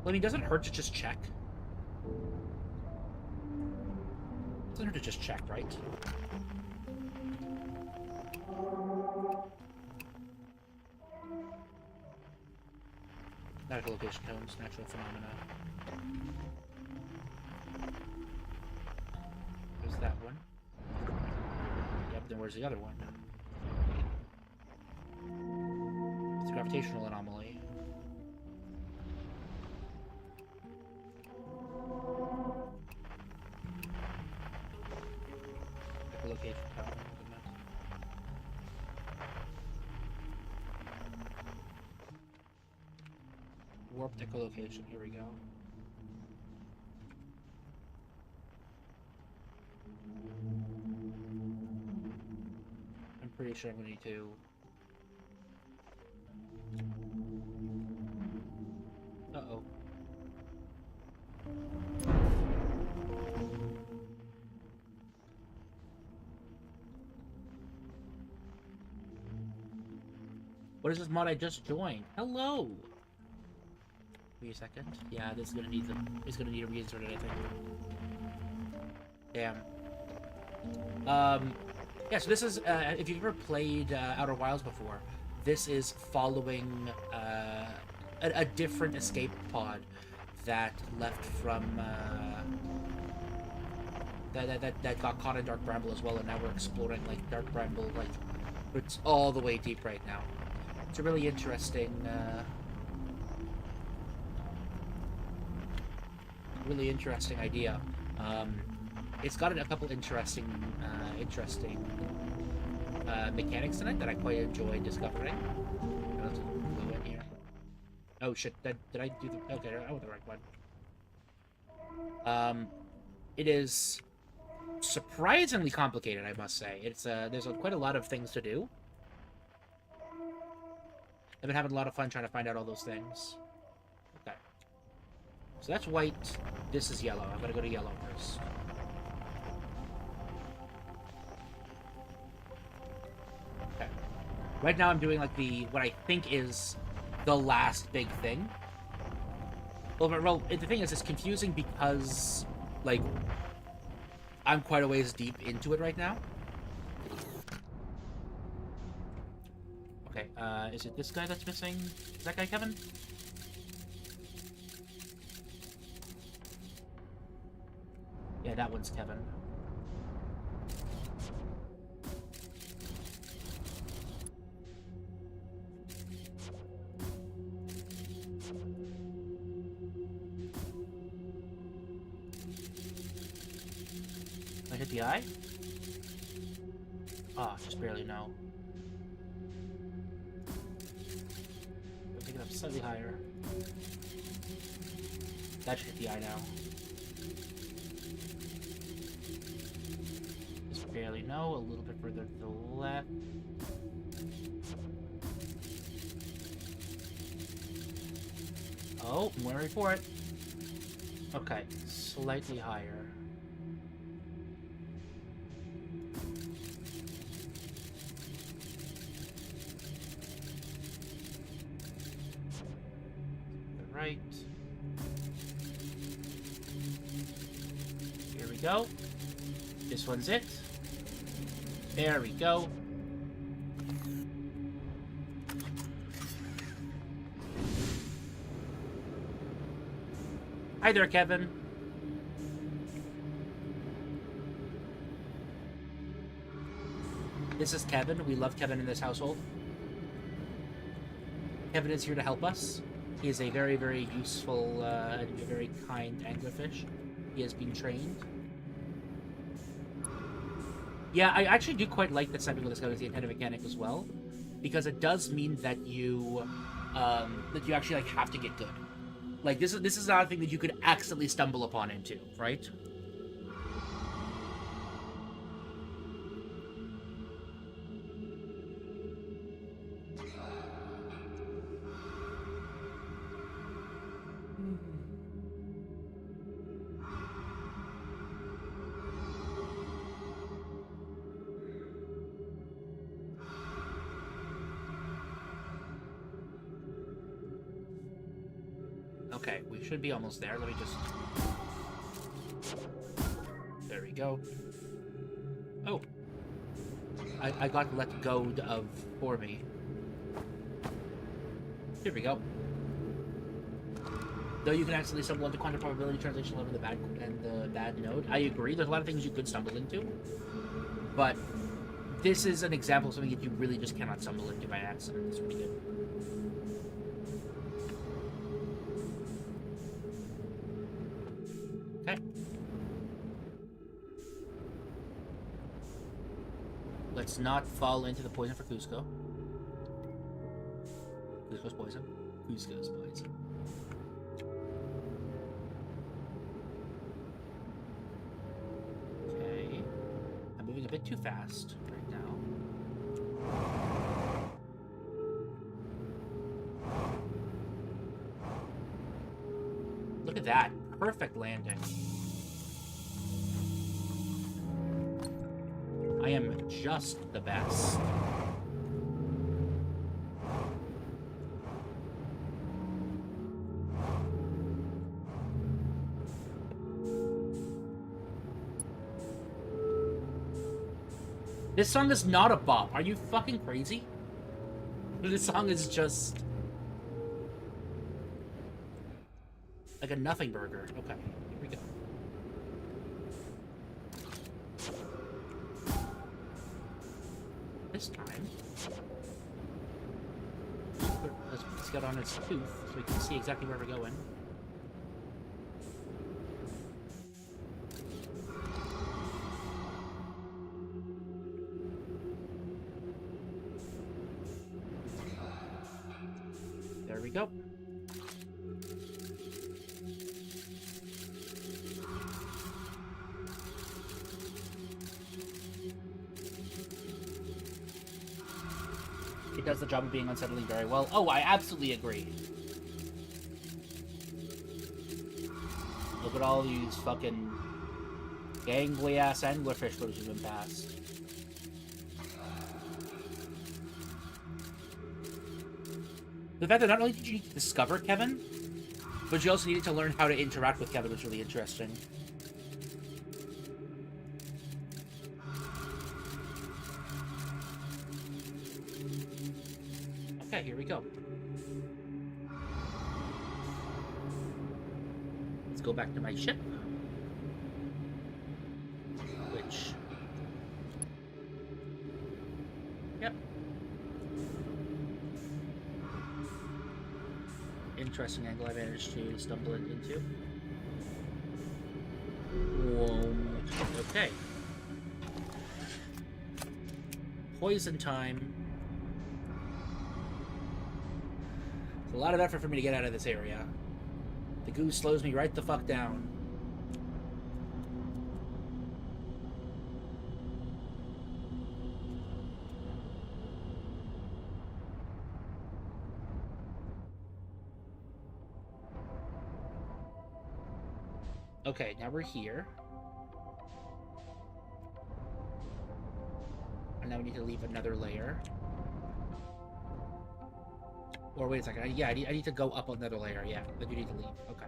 Well, I mean, doesn't it hurt to just check? Doesn't hurt to just check, right? Not echolocation tones, natural phenomena. There's that one. Yep, then where's the other one? It's a gravitational anomaly. Echolocation tone. Warped echolocation, here we go. I'm pretty sure I'm gonna need to... Uh-oh. What is this mod I just joined? Hello! Wait a second. Yeah, this is gonna need it's gonna need a reinsert, I think. Damn. Yeah, so this is, if you've ever played Outer Wilds before, this is following a different escape pod that left from, that got caught in Dark Bramble as well, and now we're exploring, like, Dark Bramble, like, it's all the way deep right now. It's a really interesting, idea. It's got a couple interesting mechanics in it that I quite enjoy discovering. Let's go in here. Oh shit! Did I do the? Okay, I went the right one. It is surprisingly complicated, I must say. It's there's quite a lot of things to do. I've been having a lot of fun trying to find out all those things. Okay. So that's white. This is yellow. I'm gonna go to yellow first. Okay. Right now I'm doing like what I think is the last big thing. Well, the thing is, it's confusing because, like, I'm quite a ways deep into it right now. Okay, is it this guy that's missing? Is that guy Kevin? Yeah, that one's Kevin. I hit the eye? Ah, just barely no. Pick it up slightly higher. That should hit the eye now. Just barely no, a little bit further to the left. Oh, I'm wary for it. Okay, slightly higher. Right. Here we go. This one's it. There we go. Hi there, Kevin. This is Kevin. We love Kevin in this household. Kevin is here to help us. He is a very, very useful and a very kind anglerfish. He has been trained. Yeah, I actually do quite like that Stepping with this guy with the antenna mechanic as well, because it does mean that you actually like have to get good. Like this is not a thing that you could accidentally stumble upon into, right? Okay, we should be almost there. Let me just... There we go. Oh. I got let go of for me. Here we go. Though you can accidentally stumble into quantum probability translation level and the bad node. I agree. There's a lot of things you could stumble into. But this is an example of something that you really just cannot stumble into by accident. It's pretty good. Okay. Let's not fall into the poison for Cusco. Cusco's poison. Cusco's poison. Okay. I'm moving a bit too fast right now. Look at that. Perfect landing. I am just the best. This song is not a bop. Are you fucking crazy? This song is just... like a nothing burger. Okay, here we go. This time... let's get on its tooth so we can see exactly where we're going. There we go. It does the job of being unsettling very well. Oh, I absolutely agree. Look at all these fucking gangly-ass anglerfish that have been passed. The fact that not only did you need to discover Kevin, but you also needed to learn how to interact with Kevin was really interesting. Okay, here we go. Let's go back to my ship. Which... yep. Interesting angle I managed to stumble into. Whoa. Okay. Poison time. It's a lot of effort for me to get out of this area. The goo slows me right the fuck down. Okay, now we're here. And now we need to leave another layer. Or wait a second. Yeah, I need to go up another layer. Yeah, then you need to leave. Okay.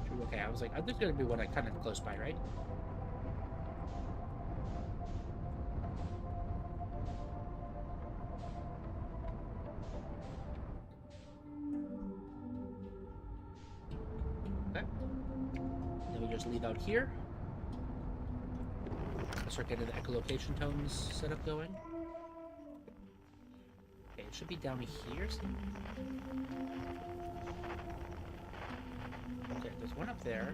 True, okay, I was like, there's gonna be one kind of close by, right? Okay. Then we just leave out here. Start getting the echolocation tones set up going. Okay, it should be down here somewhere. Okay, there's one up there.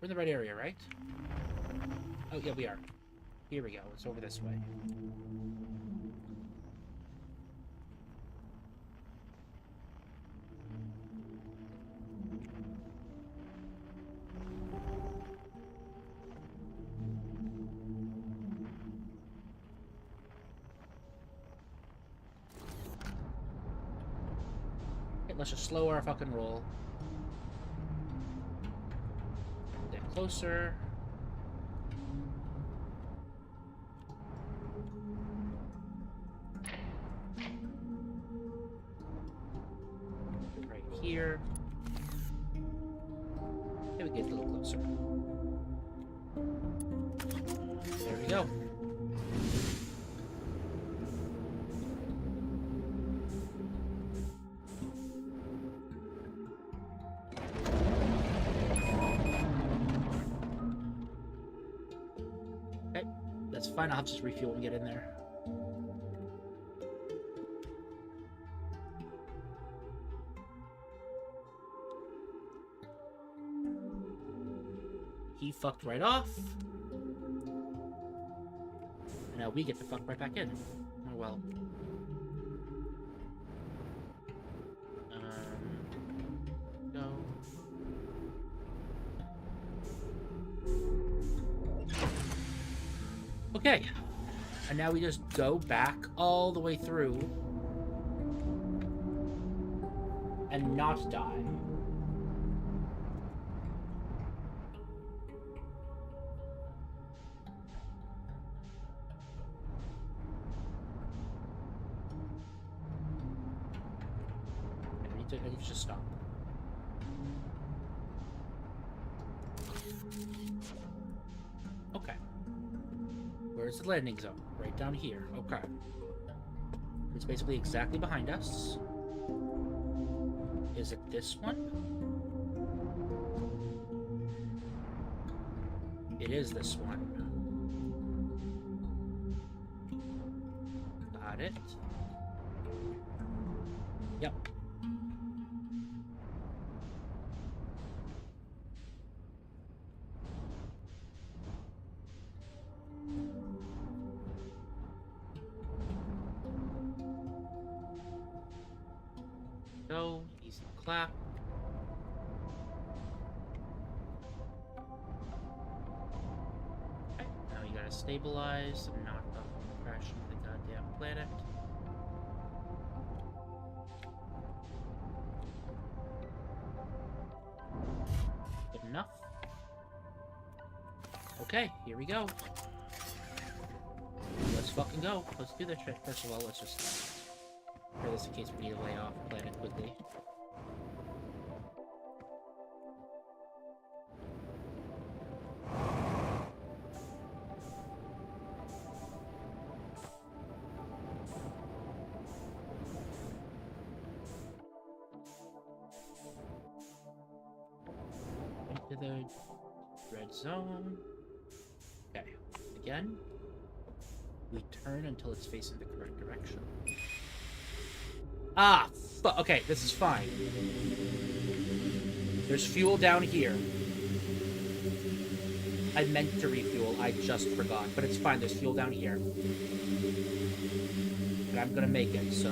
We're in the right area, right? Oh, yeah, we are. Here we go. It's over this way. Let's just slow our fucking roll. Get closer. Okay, we get a little closer. There we go. Okay, that's fine. I'll just refuel and get in there. He fucked right off. And now we get to fuck right back in. Oh well. Go. Okay. And now we just go back all the way through. And not die. I need to just stop. Okay. Where's the landing zone? Right down here. Okay. It's basically exactly behind us. Is it this one? It is this one. Got it. Yep. Go, easy clap. Okay, now you gotta stabilize and not crash into the goddamn planet. Good enough. Okay, here we go. Let's fucking go. Let's do this shit. First of all, let's just for this in case we need to lay off the planet quickly. Into the red zone. Okay. Again. We turn until it's facing the correct direction. Ah, okay, this is fine. There's fuel down here. I meant to refuel, I just forgot. But it's fine, there's fuel down here. And I'm gonna make it, so...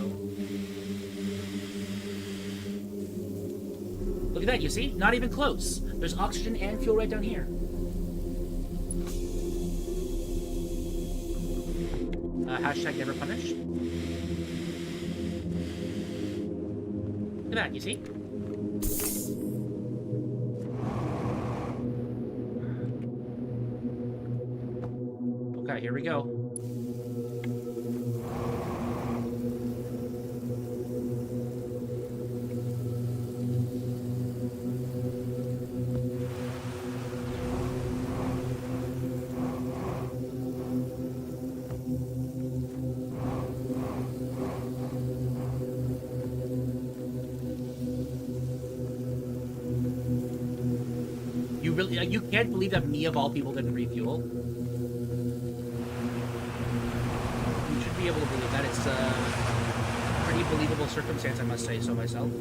Look at that, you see? Not even close. There's oxygen and fuel right down here. Hashtag never punished. Look at that, you see? Okay, here we go. You can't believe that me, of all people, didn't refuel. You should be able to believe that. It's a pretty believable circumstance, I must say so myself.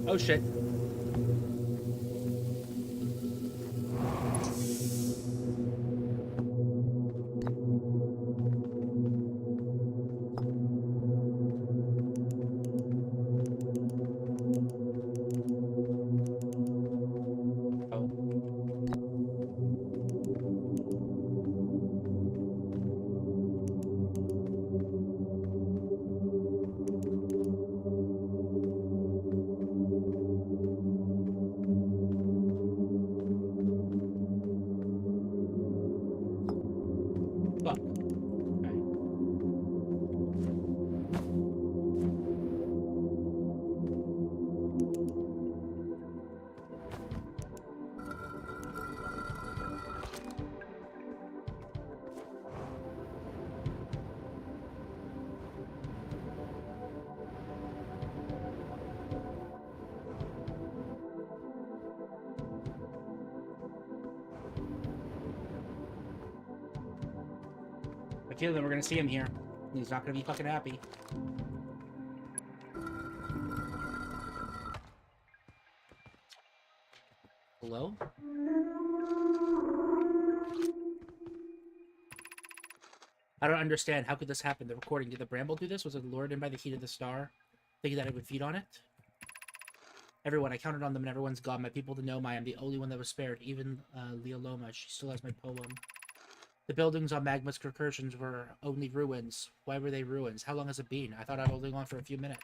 Oh, shit. feeling that we're gonna see him here. He's not gonna be fucking happy. Hello? I don't understand. How could this happen? The recording. Did the bramble do this? Was it lured in by the heat of the star? Thinking that it would feed on it? Everyone, I counted on them and everyone's gone. My people to know I am the only one that was spared. Even Leoloma, she still has my poem. The buildings on Magma's recursions were only ruins. Why were they ruins? How long has it been? I thought I'd only gone for a few minutes.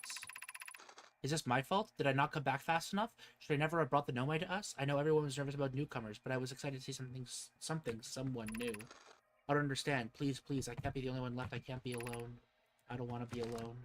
Is this my fault? Did I not come back fast enough? Should I never have brought the Nomai to us? I know everyone was nervous about newcomers, but I was excited to see someone new. I don't understand. Please, please, I can't be the only one left. I can't be alone. I don't want to be alone.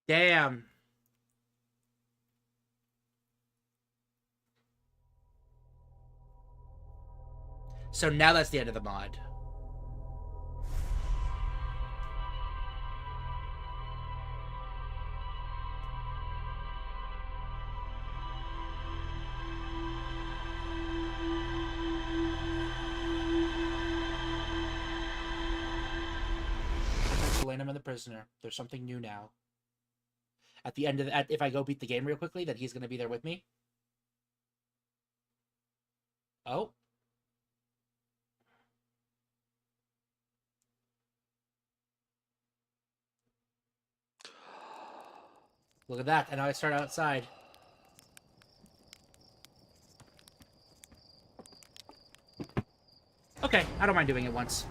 Damn. So now that's the end of the mod. Selena and the prisoner. There's something new now. At the end of if I go beat the game real quickly, that he's going to be there with me. Oh. Look at that. And now I start outside. Okay, I don't mind doing it once.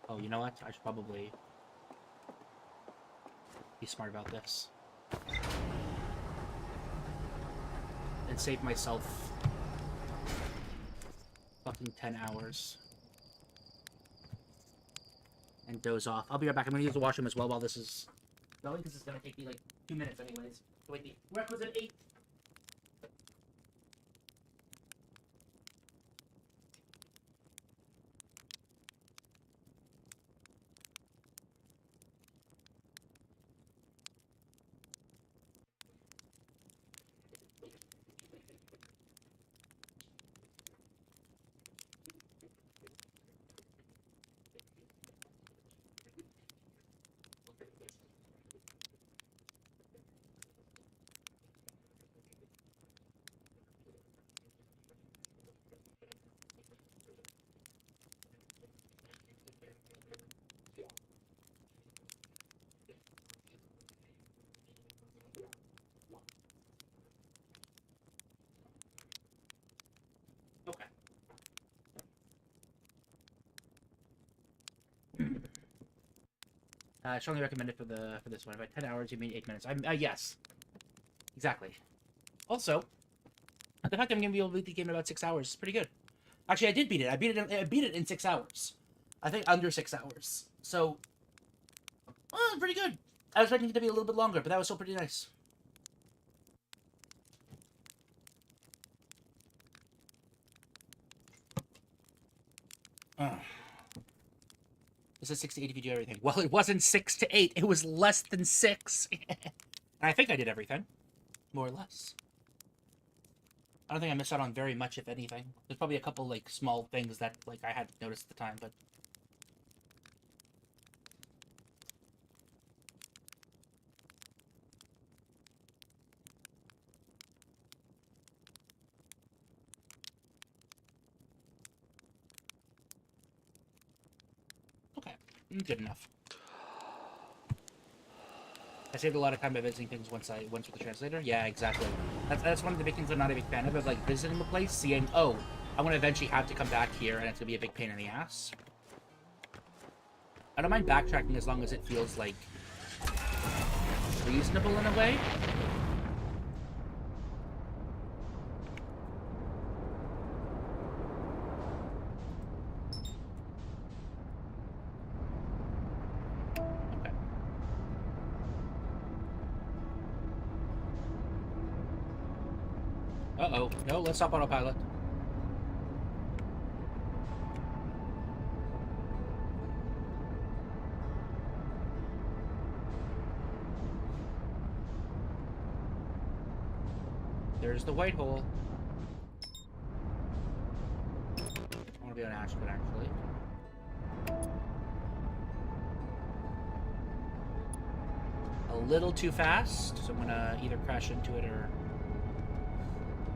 Oh, you know what? I should probably be smart about this. And save myself fucking 10 hours. And doze off. I'll be right back. I'm gonna use the washroom as well while this is going, because it's gonna take me like 2 minutes anyways. So wait, the requisite 8. Okay. Strongly recommended for this one. If I had 10 hours, you mean 8 minutes. Yes. Exactly. Also, the fact that I'm gonna be able to beat the game in about 6 hours is pretty good. Actually, I did beat it. I beat it in 6 hours. I think under 6 hours. So, pretty good. I was expecting it to be a little bit longer, but that was still pretty nice. This is 6 to 8 if you do everything. Well, it wasn't 6 to 8. It was less than 6. And I think I did everything. More or less. I don't think I missed out on very much, if anything. There's probably a couple, like, small things that, like, I hadn't noticed at the time, but... Okay. Good enough. I saved a lot of time by visiting things once with the translator. Yeah, exactly. That's one of the big things I'm not a big fan of like, visiting the place, seeing, oh, I'm going to eventually have to come back here, and it's going to be a big pain in the ass. I don't mind backtracking as long as it feels, like, reasonable in a way. Uh-oh. No, let's stop autopilot. There's the white hole. I want to be on Ashford, actually. A little too fast, so I'm gonna either crash into it or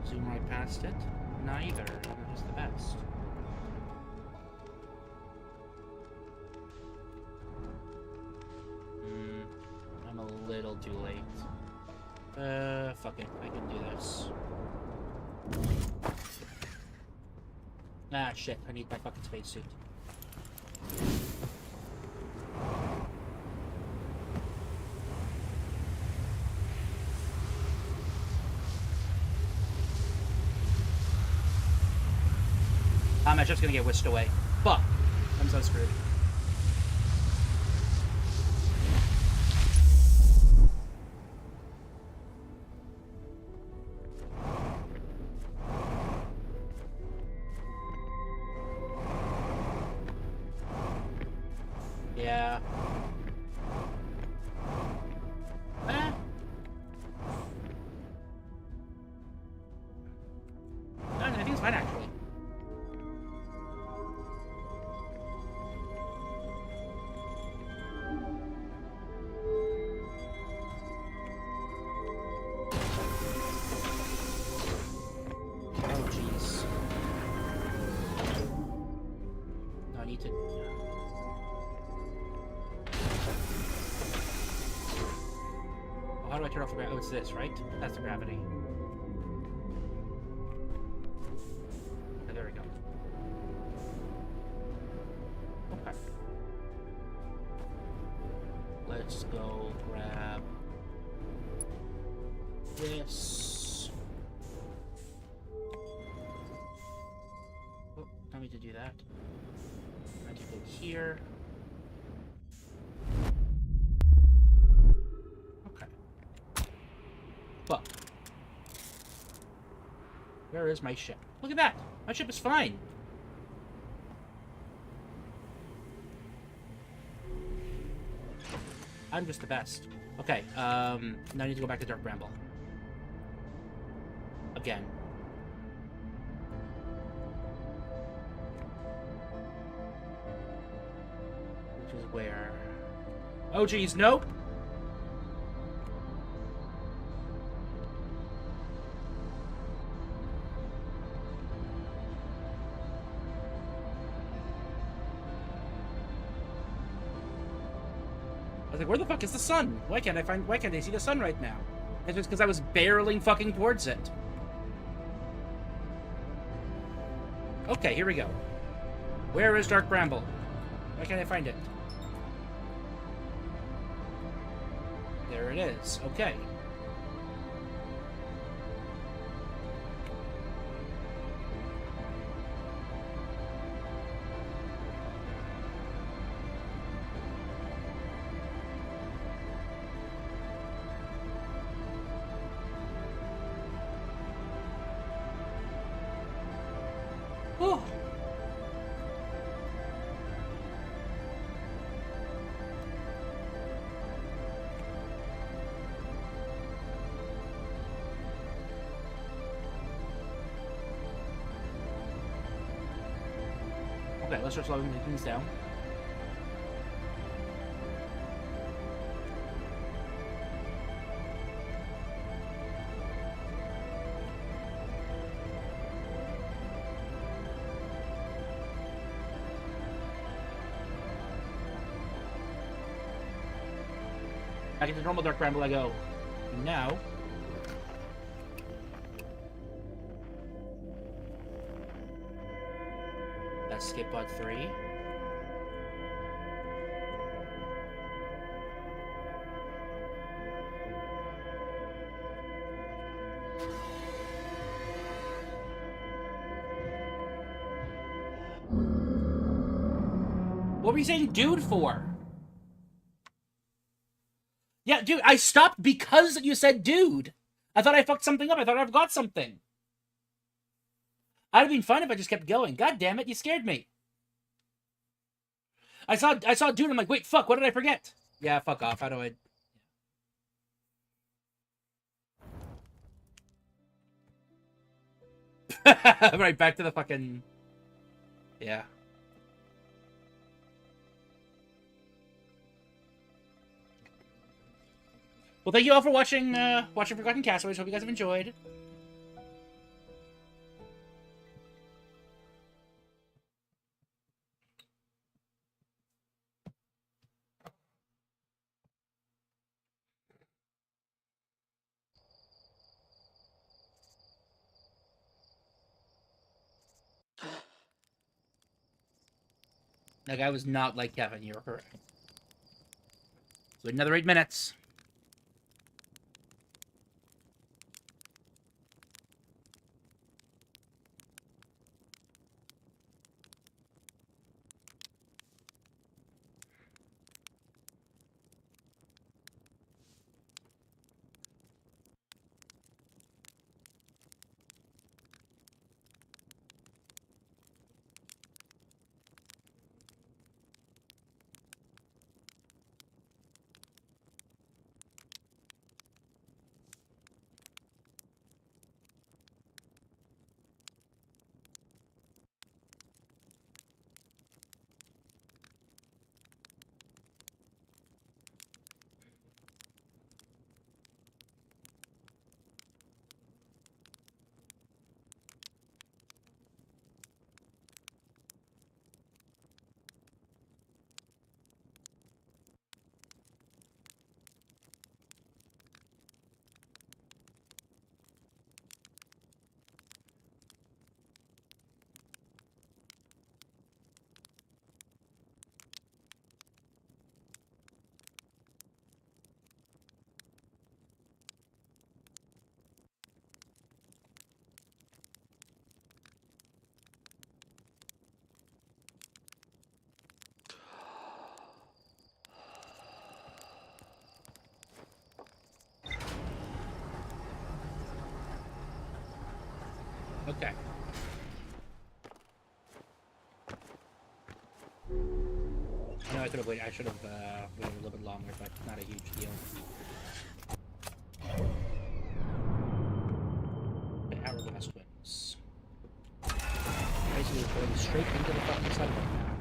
zoom right past it. Neither. I'm just the best. I'm a little too late. Fuck it. I can do this. Ah, shit. I need my fucking spacesuit. My ship's gonna get whisked away. Fuck. I'm so screwed. Yeah. No, I think it's fine, actually. Oh, jeez. No, I need to... How do I turn off the gravity? Oh, it's this, right? That's the gravity. Oh, there we go. Okay. Let's go grab this. Oh, don't need to do that. I need to go here. Fuck. Where is my ship? Look at that! My ship is fine! I'm just the best. Okay, now I need to go back to Dark Bramble. Again. Which is where... Oh geez, nope! I was like, where the fuck is the sun? Why can't I see the sun right now? It's just because I was barreling fucking towards it. Okay, here we go. Where is Dark Bramble? Why can't I find it? There it is. Okay. Oh. Okay, let's start slowing things down. Back into normal Dark Bramble I go. And now... that's skip pod 3. What were you saying dude for? Yeah, dude, I stopped because you said dude. I thought I fucked something up. I thought I forgot something. I'd have been fine if I just kept going. God damn it, you scared me. I saw a dude, I'm like, wait, fuck, what did I forget? Yeah, fuck off. How do I... Right, back to the fucking... Yeah. Well, thank you all for watching Forgotten Castaways. Hope you guys have enjoyed. That guy was not like Kevin. You're correct. So another 8 minutes. Okay. I know I could have waited. I should have waited a little bit longer, but not a huge deal. Okay, Hourglass Twins. Basically going straight into the fucking sunlight now.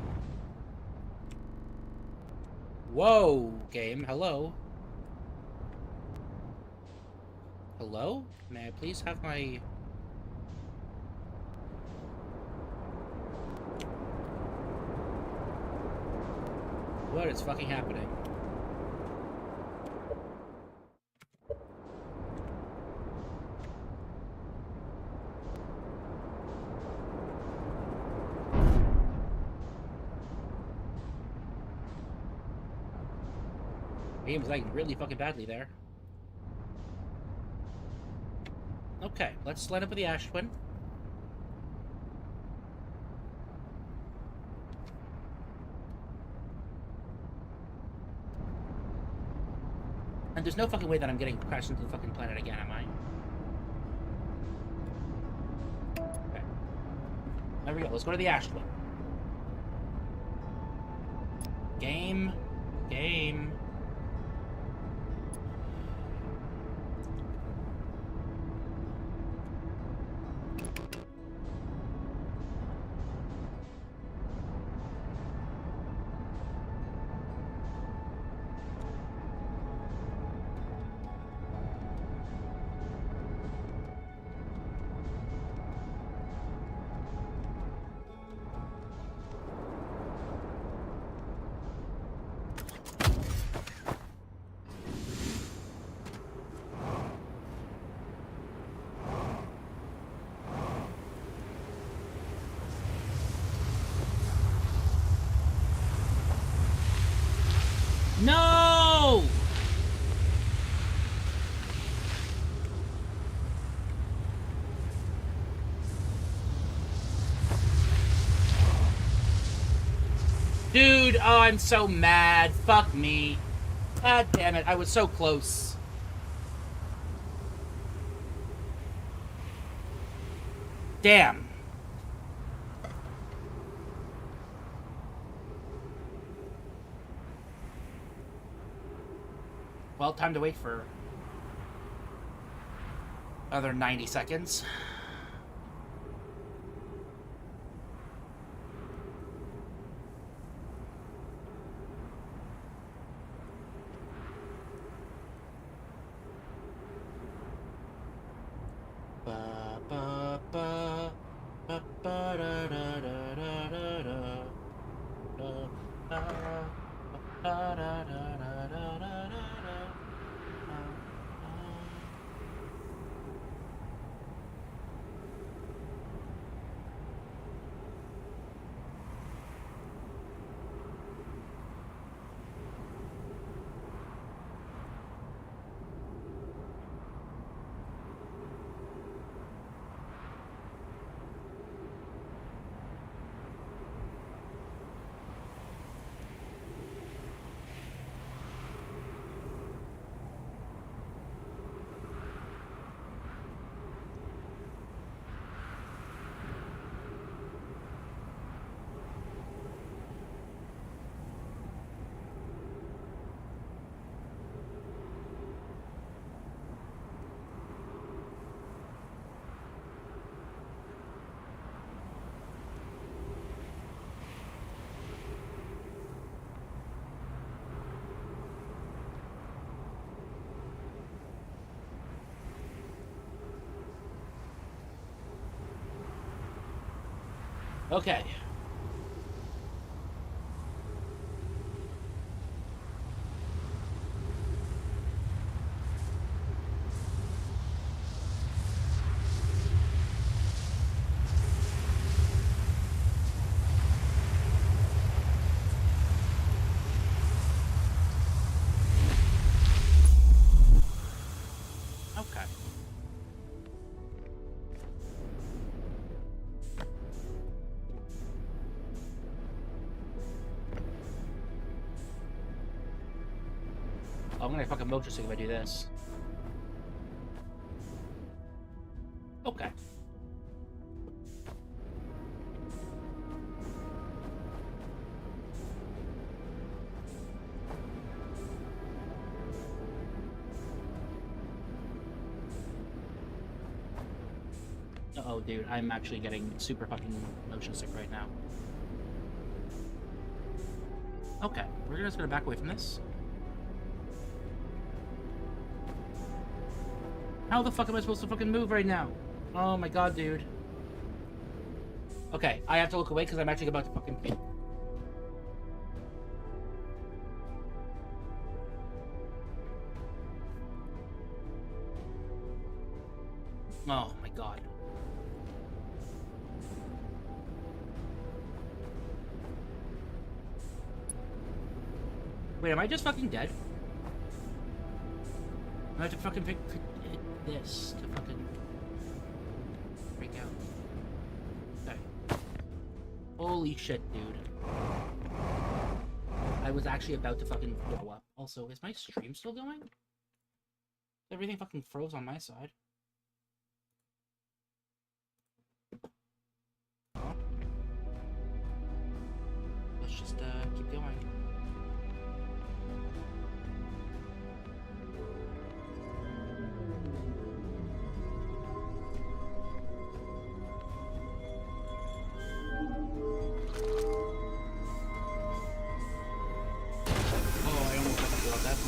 Whoa, game. Hello. Hello? May I please have my... What is fucking happening? The game was lagging really fucking badly there. Okay, let's line up with the Ash Twin. And there's no fucking way that I'm getting crashed into the fucking planet again, am I? Okay. There we go. Let's go to the Ash Twin. Game. Game. No! Dude, oh, I'm so mad. Fuck me. God damn it, I was so close. Damn. Well, time to wait for another 90 seconds. Okay. Okay. Oh, I'm gonna fucking motion sick if I do this. Okay. Uh-oh, dude, I'm actually getting super fucking motion sick right now. Okay, we're just gonna back away from this. How the fuck am I supposed to fucking move right now? Oh my god, dude. Okay, I have to look away because I'm actually about to fucking faint. Oh my god. Wait, am I just fucking dead? I have to fucking hit this to fucking break out. Okay. Holy shit, dude. I was actually about to fucking blow up. Also, is my stream still going? Everything fucking froze on my side. Let's just keep going.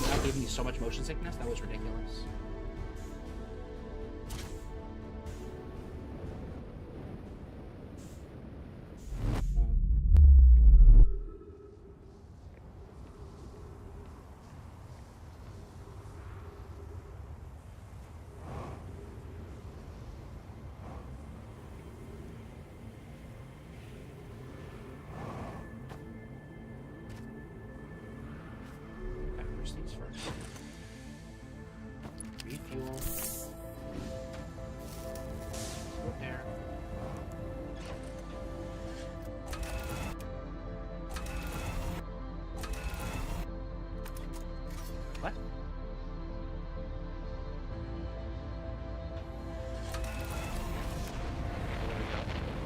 That gave me so much motion sickness, that was ridiculous. These first. Refuel. Repair. What?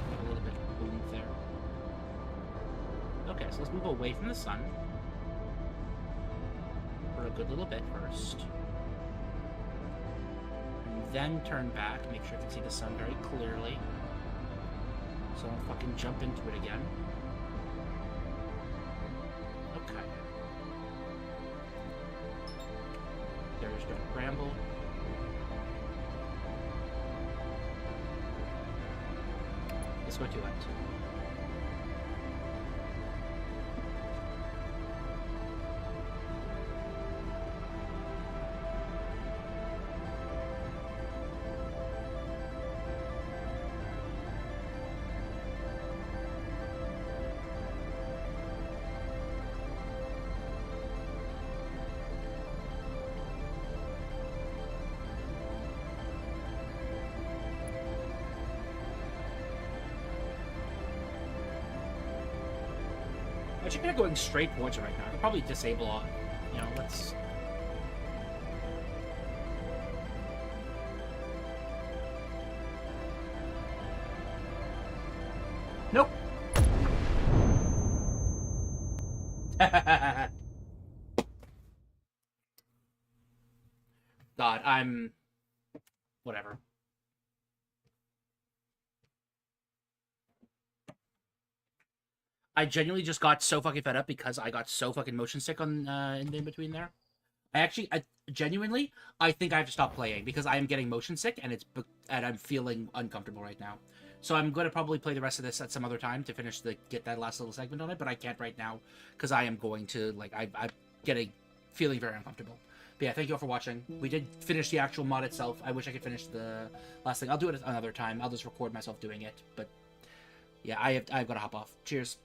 A little bit of boom there. Okay, so let's move away from the sun. good little bit first. And then turn back, make sure I can see the sun very clearly. So I don't fucking jump into it again. Okay. There's no bramble. Let's go to it. Actually, kind of going straight towards it right now. I could probably disable all, you know, let's... Nope! God, I'm... Whatever. I genuinely just got so fucking fed up because I got so fucking motion sick on in between there. I genuinely, I think I have to stop playing because I am getting motion sick and I'm feeling uncomfortable right now. So I'm going to probably play the rest of this at some other time to get that last little segment on it, but I can't right now because I am going to, like, I'm feeling very uncomfortable. But yeah, thank you all for watching. We did finish the actual mod itself. I wish I could finish the last thing. I'll do it another time. I'll just record myself doing it. But yeah, I've got to hop off. Cheers.